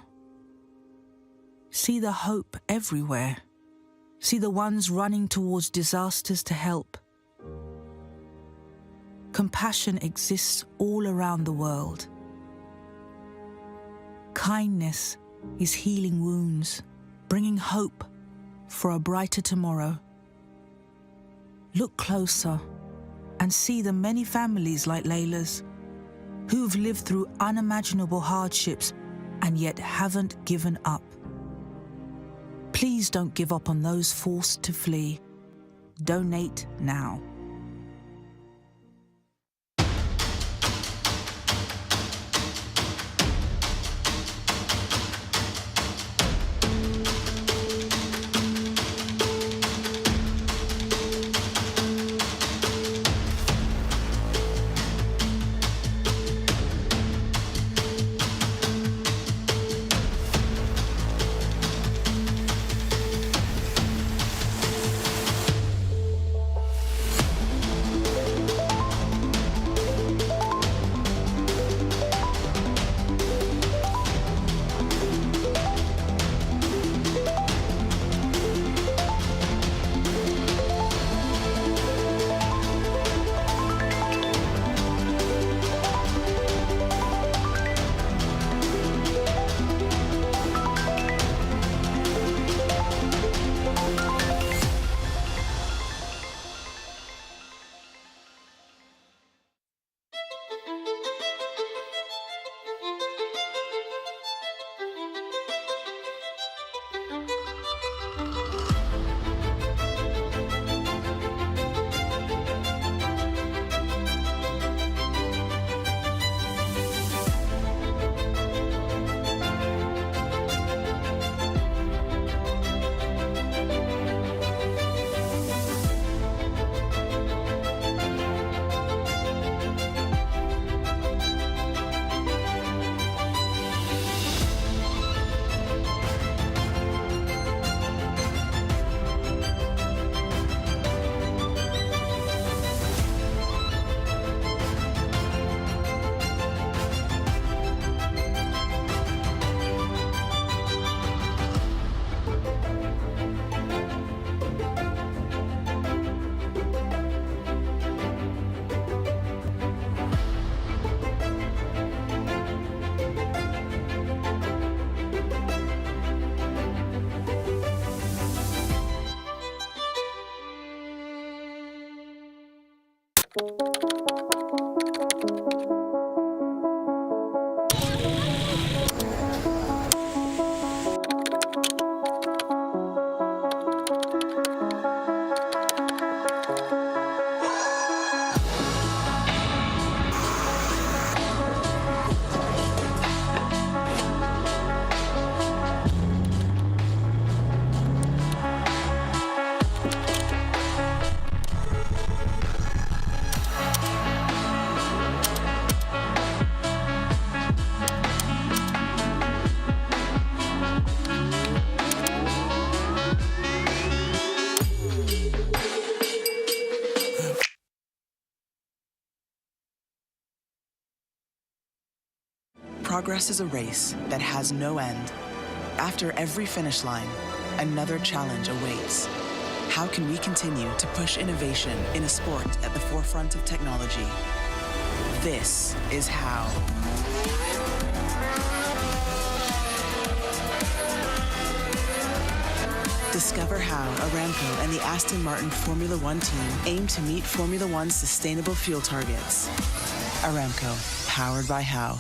See the hope everywhere. See the ones running towards disasters to help. Compassion exists all around the world. Kindness is healing wounds, bringing hope for a brighter tomorrow. Look closer and see the many families like Layla's who've lived through unimaginable hardships and yet haven't given up. Please don't give up on those forced to flee. Donate now. Progress is a race that has no end. After every finish line, another challenge awaits. How can we continue to push innovation in a sport at the forefront of technology? This is how. Discover how Aramco and the Aston Martin Formula One team aim to meet Formula One's sustainable fuel targets. Aramco, powered by How.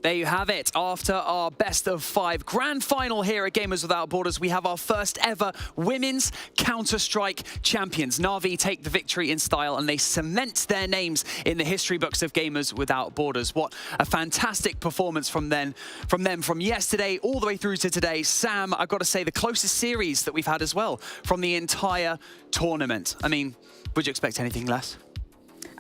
There you have it. After our best of 5 grand final here at Gamers Without Borders, we have our first ever women's Counter-Strike champions. NAVI take the victory in style and they cement their names in the history books of Gamers Without Borders. What a fantastic performance from them from yesterday all the way through to today. Sam, I've got to say, the closest series that we've had as well from the entire tournament. I mean, would you expect anything less?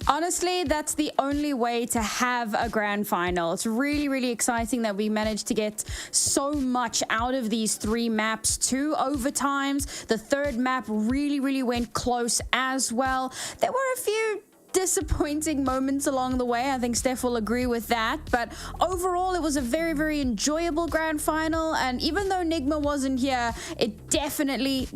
Honestly, that's the only way to have a grand final. It's really, really exciting that we managed to get so much out of these 3 maps, 2 overtimes. The 3rd map really, really went close as well. There were a few disappointing moments along the way. I think Steph will agree with that. But overall, it was a very, very enjoyable grand final. And even though Nigma wasn't here, it definitely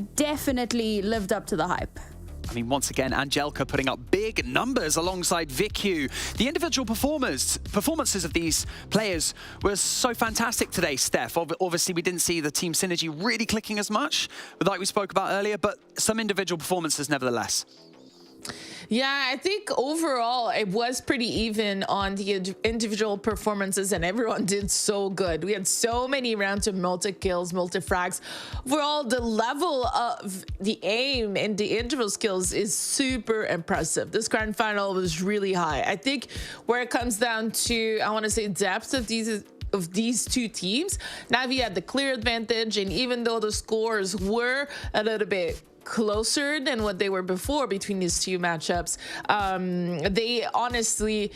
lived up to the hype. I mean, once again, Angelica putting up big numbers alongside Vicu. The individual performances of these players were so fantastic today, Steph. Obviously, we didn't see the team synergy really clicking as much, like we spoke about earlier, but some individual performances nevertheless. Yeah, I think overall it was pretty even on the individual performances and everyone did so good. We had so many rounds of multi-kills, multi-frags. Overall, the level of the aim and the individual skills is super impressive. This grand final was really high. I think where it comes down to, I want to say, depth of these 2 teams, NAVI had the clear advantage, and even though the scores were a little bit closer than what they were before between these 2 matchups, they honestly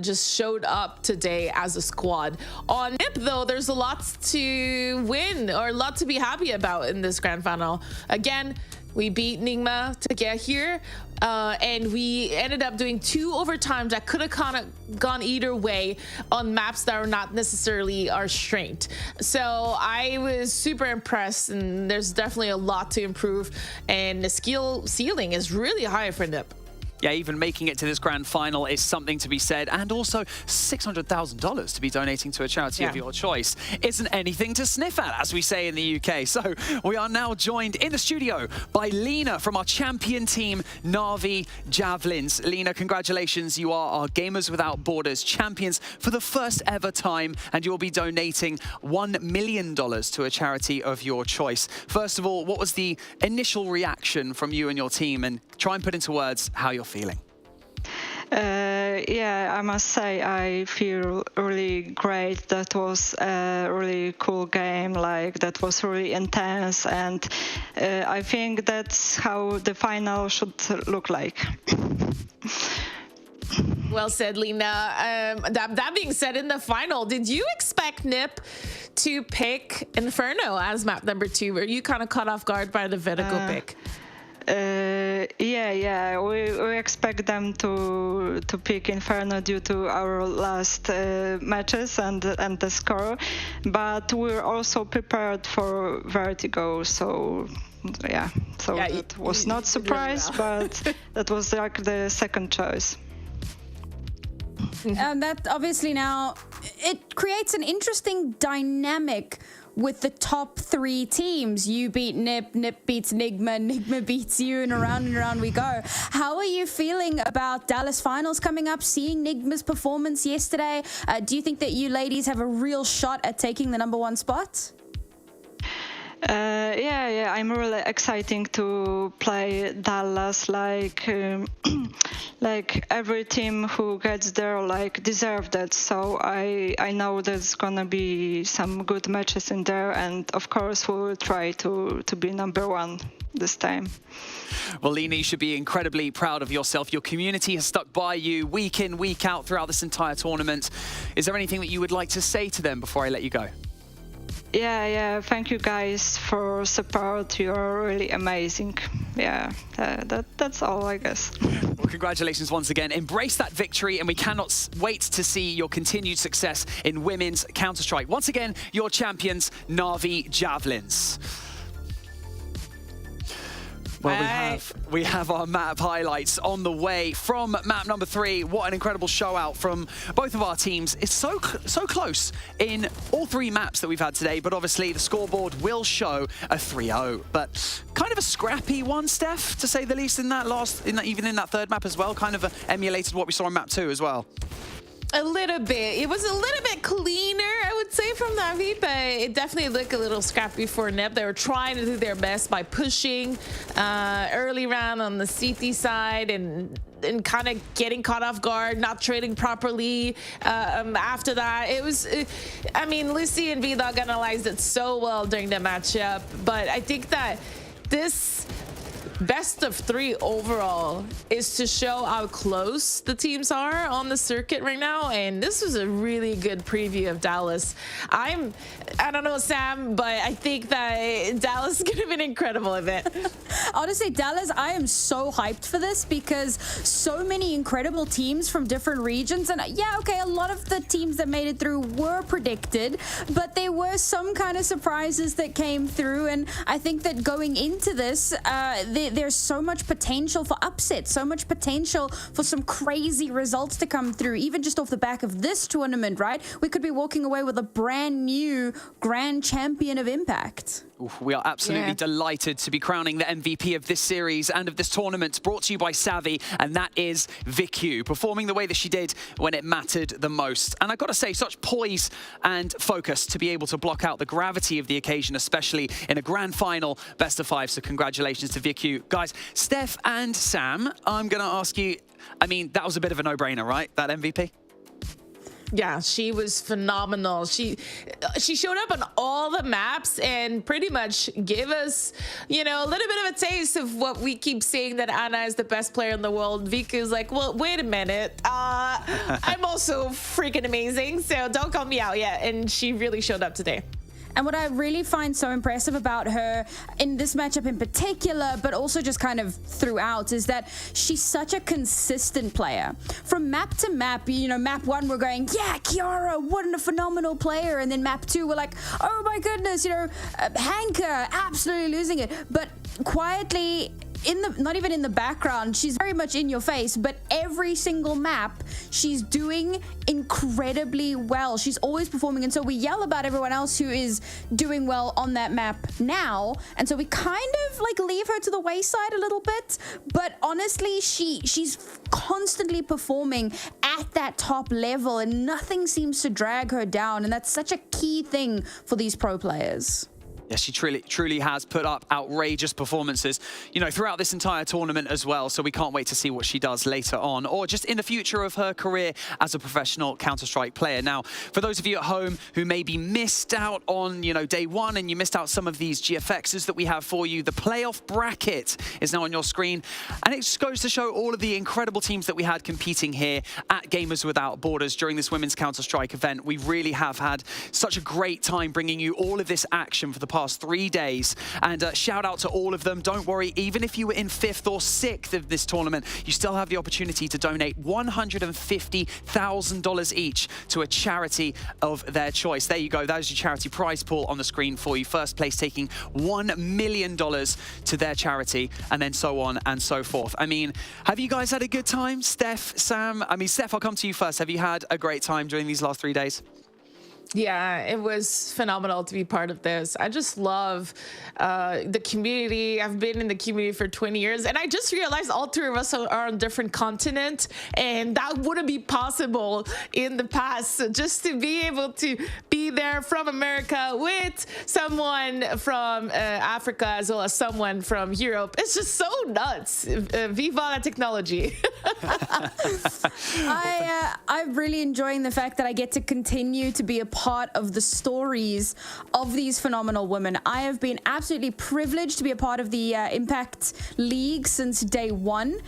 just showed up today as a squad. On NIP though, there's a lot to win or a lot to be happy about in this grand final. Again, we beat Nigma to get here, and we ended up doing 2 overtimes that could have kind of gone either way on maps that are not necessarily our strength. So I was super impressed, and there's definitely a lot to improve, and the skill ceiling is really high for NIP. Yeah, even making it to this grand final is something to be said, and also $600,000 to be donating to a charity of your choice isn't anything to sniff at, as we say in the UK. So we are now joined in the studio by Lena from our champion team, NAVI Javelins. Lena, congratulations. You are our Gamers Without Borders champions for the first ever time, and you'll be donating $1 million to a charity of your choice. First of all, what was the initial reaction from you and your team? And try and put into words how you're feeling. Yeah, I must say I feel really great. That was a really cool game, like that was really intense, and I think that's how the final should look like. Well said, Lena. That being said, in the final, did you expect NIP to pick Inferno as map number 2? Were you kind of caught off guard by the Vertigo pick? Yeah. We expect them to pick Inferno due to our last matches and the score, but we're also prepared for Vertigo. So yeah, that was not surprise, but that was like the second choice. And that obviously now it creates an interesting dynamic with the top 3 teams. You beat Nip, Nip beats Nigma, Nigma beats you, and around we go. How are you feeling about Dallas finals coming up, seeing Nigma's performance yesterday? Do you think that you ladies have a real shot at taking the #1 spot? Yeah, I'm really excited to play Dallas. Like every team who gets there, like, deserved it. So I know there's gonna be some good matches in there, and of course we will try to be #1 this time. Well, Lena, you should be incredibly proud of yourself. Your community has stuck by you week in, week out throughout this entire tournament. Is there anything that you would like to say to them before I let you go? Yeah. Thank you guys for support. You're really amazing. Yeah, that's all, I guess. Well, congratulations once again. Embrace that victory, and we cannot wait to see your continued success in women's Counter-Strike. Once again, your champions, NAVI Javelins. Well, we have our map highlights on the way from map number 3. What an incredible show out from both of our teams. It's so close in all 3 maps that we've had today, but obviously the scoreboard will show a 3-0. But kind of a scrappy one, Steph, to say the least, even in that 3rd map as well. Kind of emulated what we saw in map 2 as well. A little bit. It was a little bit cleaner, I would say, from NAVI, but it definitely looked a little scrappy for NIP. They were trying to do their best by pushing early round on the CT side and kind of getting caught off guard, not trading properly. After that, it was, I mean, Lucy and V-Dog analyzed it so well during the matchup, but I think that this best of 3 overall is to show how close the teams are on the circuit right now, and this was a really good preview of Dallas. I don't know, Sam, but I think that Dallas is gonna be an incredible event. Honestly, Dallas, I am so hyped for this because so many incredible teams from different regions, and yeah, okay, a lot of the teams that made it through were predicted, but there were some kind of surprises that came through, and I think that going into this, there's so much potential for upsets, so much potential for some crazy results to come through, even just off the back of this tournament, right? We could be walking away with a brand new grand champion of Impact. Oof, we are absolutely delighted to be crowning the MVP of this series and of this tournament, brought to you by Savvy, and that is Vicu, performing the way that she did when it mattered the most. And I've got to say, such poise and focus to be able to block out the gravity of the occasion, especially in a grand final best of 5. So congratulations to Vicu. Guys, Steph and Sam, I'm going to ask you, I mean, that was a bit of a no-brainer, right? That MVP? Yeah, she was phenomenal. She showed up on all the maps and pretty much gave us, you know, a little bit of a taste of what we keep saying, that Anna is the best player in the world. Viku's like, well, wait a minute. I'm also freaking amazing, so don't call me out yet. And she really showed up today. And what I really find so impressive about her in this matchup in particular, but also just kind of throughout, is that she's such a consistent player. From map to map, you know, map 1, we're going, yeah, Kiara, what a phenomenal player. And then map 2, we're like, oh my goodness, you know, Hanka, absolutely losing it. But quietly, not even in the background, she's very much in your face, but every single map she's doing incredibly well. She's always performing, and so we yell about everyone else who is doing well on that map now, and so we kind of like leave her to the wayside a little bit. But honestly, she's constantly performing at that top level, and nothing seems to drag her down, and that's such a key thing for these pro players. Yeah, she truly has put up outrageous performances, you know, throughout this entire tournament as well. So we can't wait to see what she does later on, or just in the future of her career as a professional Counter-Strike player. Now, for those of you at home who maybe missed out on, you know, day 1 and you missed out some of these GFXs that we have for you, the playoff bracket is now on your screen. And it just goes to show all of the incredible teams that we had competing here at Gamers Without Borders during this women's Counter-Strike event. We really have had such a great time bringing you all of this action for the past 3 days. And shout out to all of them. Don't worry, even if you were in 5th or 6th of this tournament, you still have the opportunity to donate $150,000 each to a charity of their choice. There you go. That is your charity prize pool on the screen for you. First place taking $1 million to their charity, and then so on and so forth. I mean, have you guys had a good time? Steph, Sam? I mean, Steph, I'll come to you first. Have you had a great time during these last 3 days? Yeah, it was phenomenal to be part of this. I just love the community. I've been in the community for 20 years, and I just realized all three of us are on different continents, and that wouldn't be possible in the past. So just to be able to be there from America with someone from Africa as well as someone from Europe, it's just so nuts. Viva la technology. I'm really enjoying the fact that I get to continue to be a part of the stories of these phenomenal women. I have been absolutely privileged to be a part of the Impact League since day one,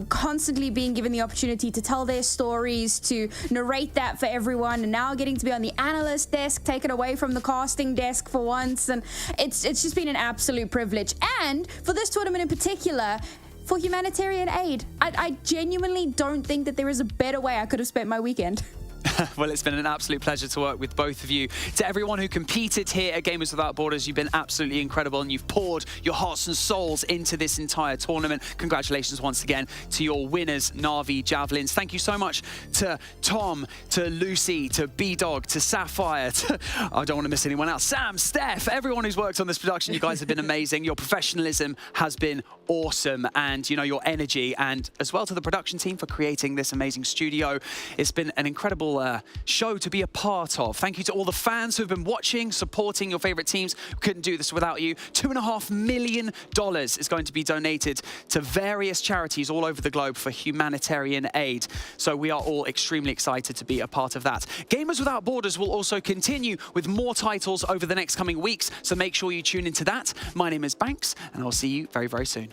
constantly being given the opportunity to tell their stories, to narrate that for everyone, and now getting to be on the analyst desk, taken away from the casting desk for once, and it's just been an absolute privilege. And for this tournament in particular, for humanitarian aid, I genuinely don't think that there is a better way I could have spent my weekend. Well, it's been an absolute pleasure to work with both of you. To everyone who competed here at Gamers Without Borders, you've been absolutely incredible, and you've poured your hearts and souls into this entire tournament. Congratulations once again to your winners, NAVI, Javelins. Thank you so much to Tom, to Lucy, to B-Dog, to Sapphire, to, I don't want to miss anyone else, Sam, Steph, everyone who's worked on this production. You guys have been amazing. Your professionalism has been awesome, and, you know, your energy, and as well to the production team for creating this amazing studio. It's been an incredible show to be a part of. Thank you to all the fans who've been watching, supporting your favorite teams. We couldn't do this without you. $2.5 million is going to be donated to various charities all over the globe for humanitarian aid. So we are all extremely excited to be a part of that. Gamers Without Borders will also continue with more titles over the next coming weeks, so make sure you tune into that. My name is Banks, and I'll see you very, very soon.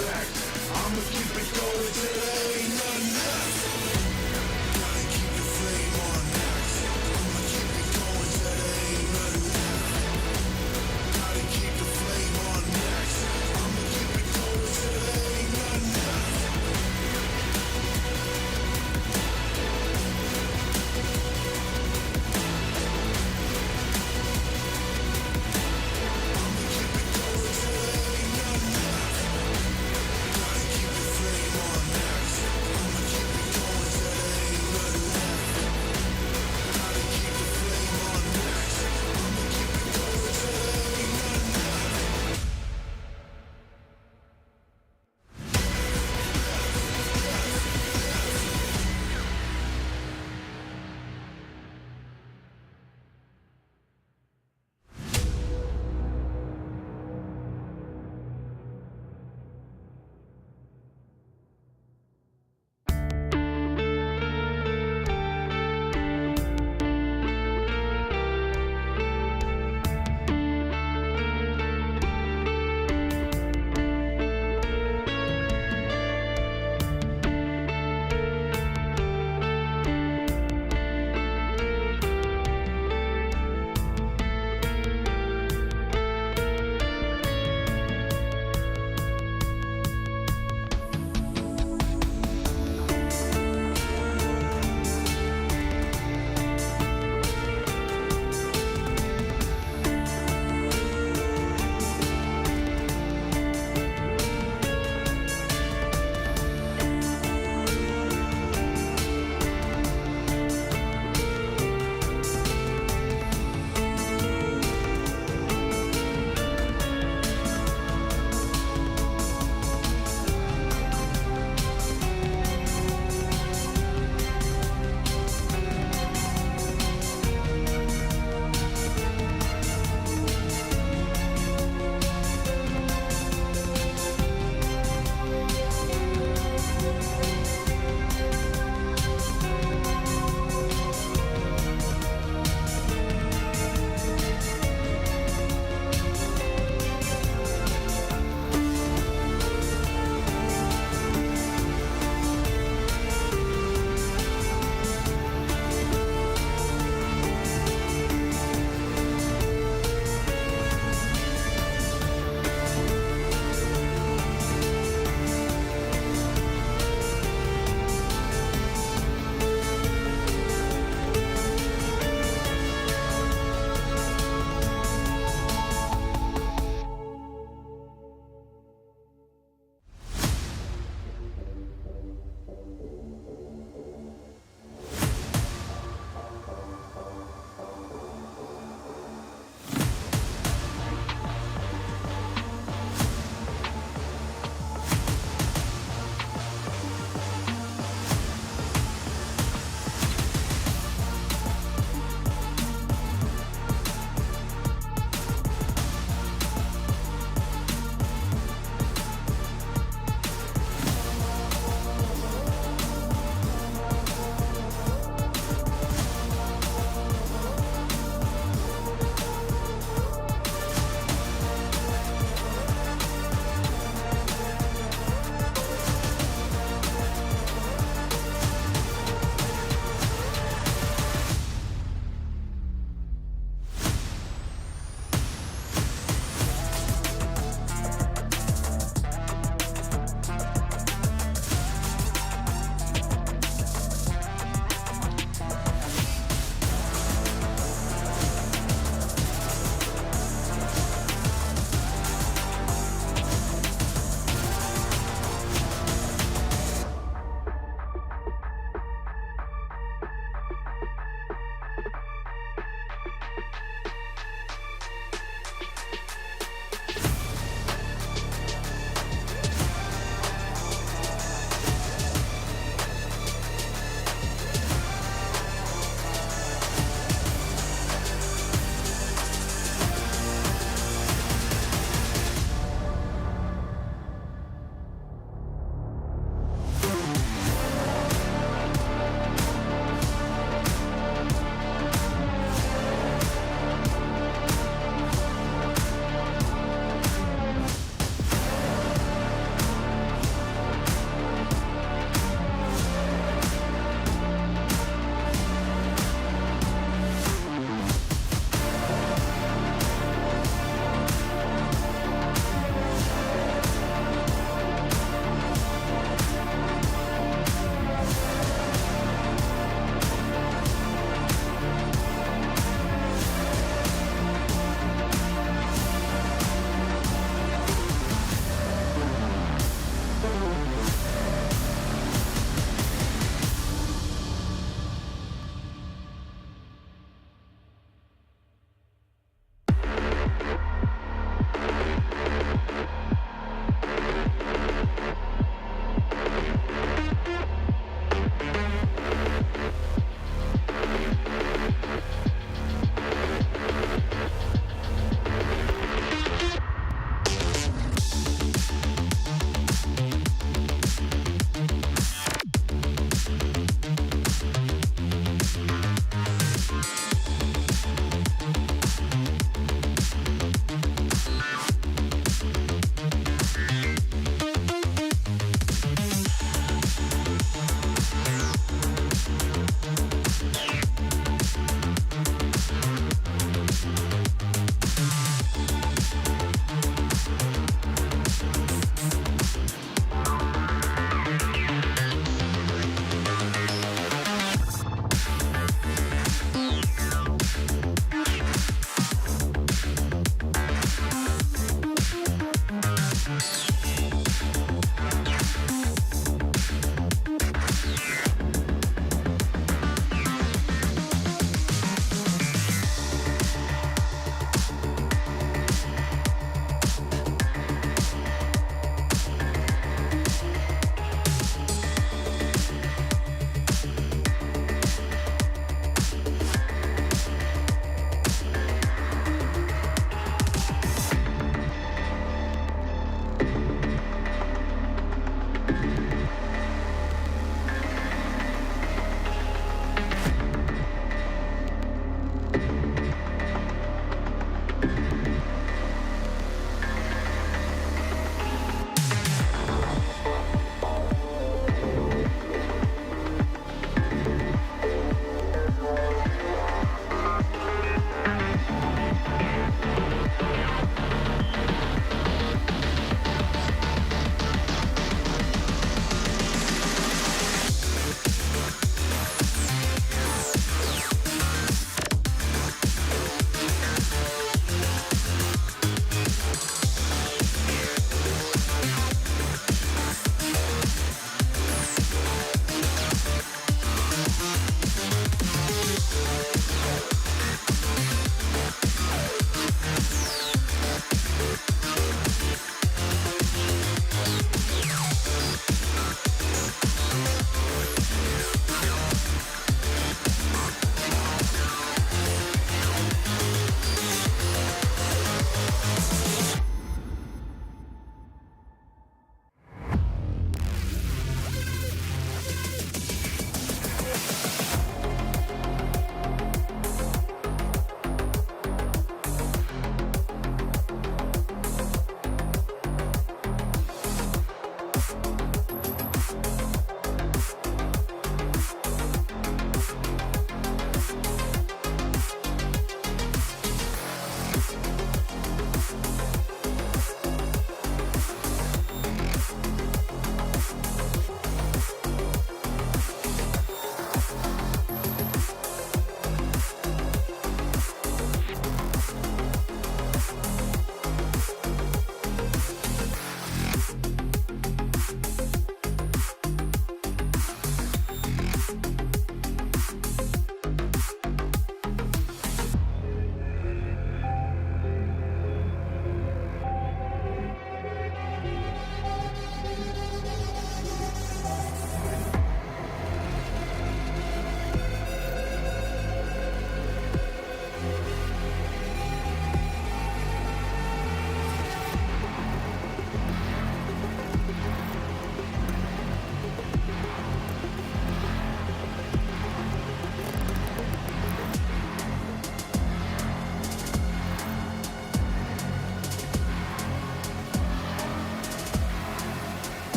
connect.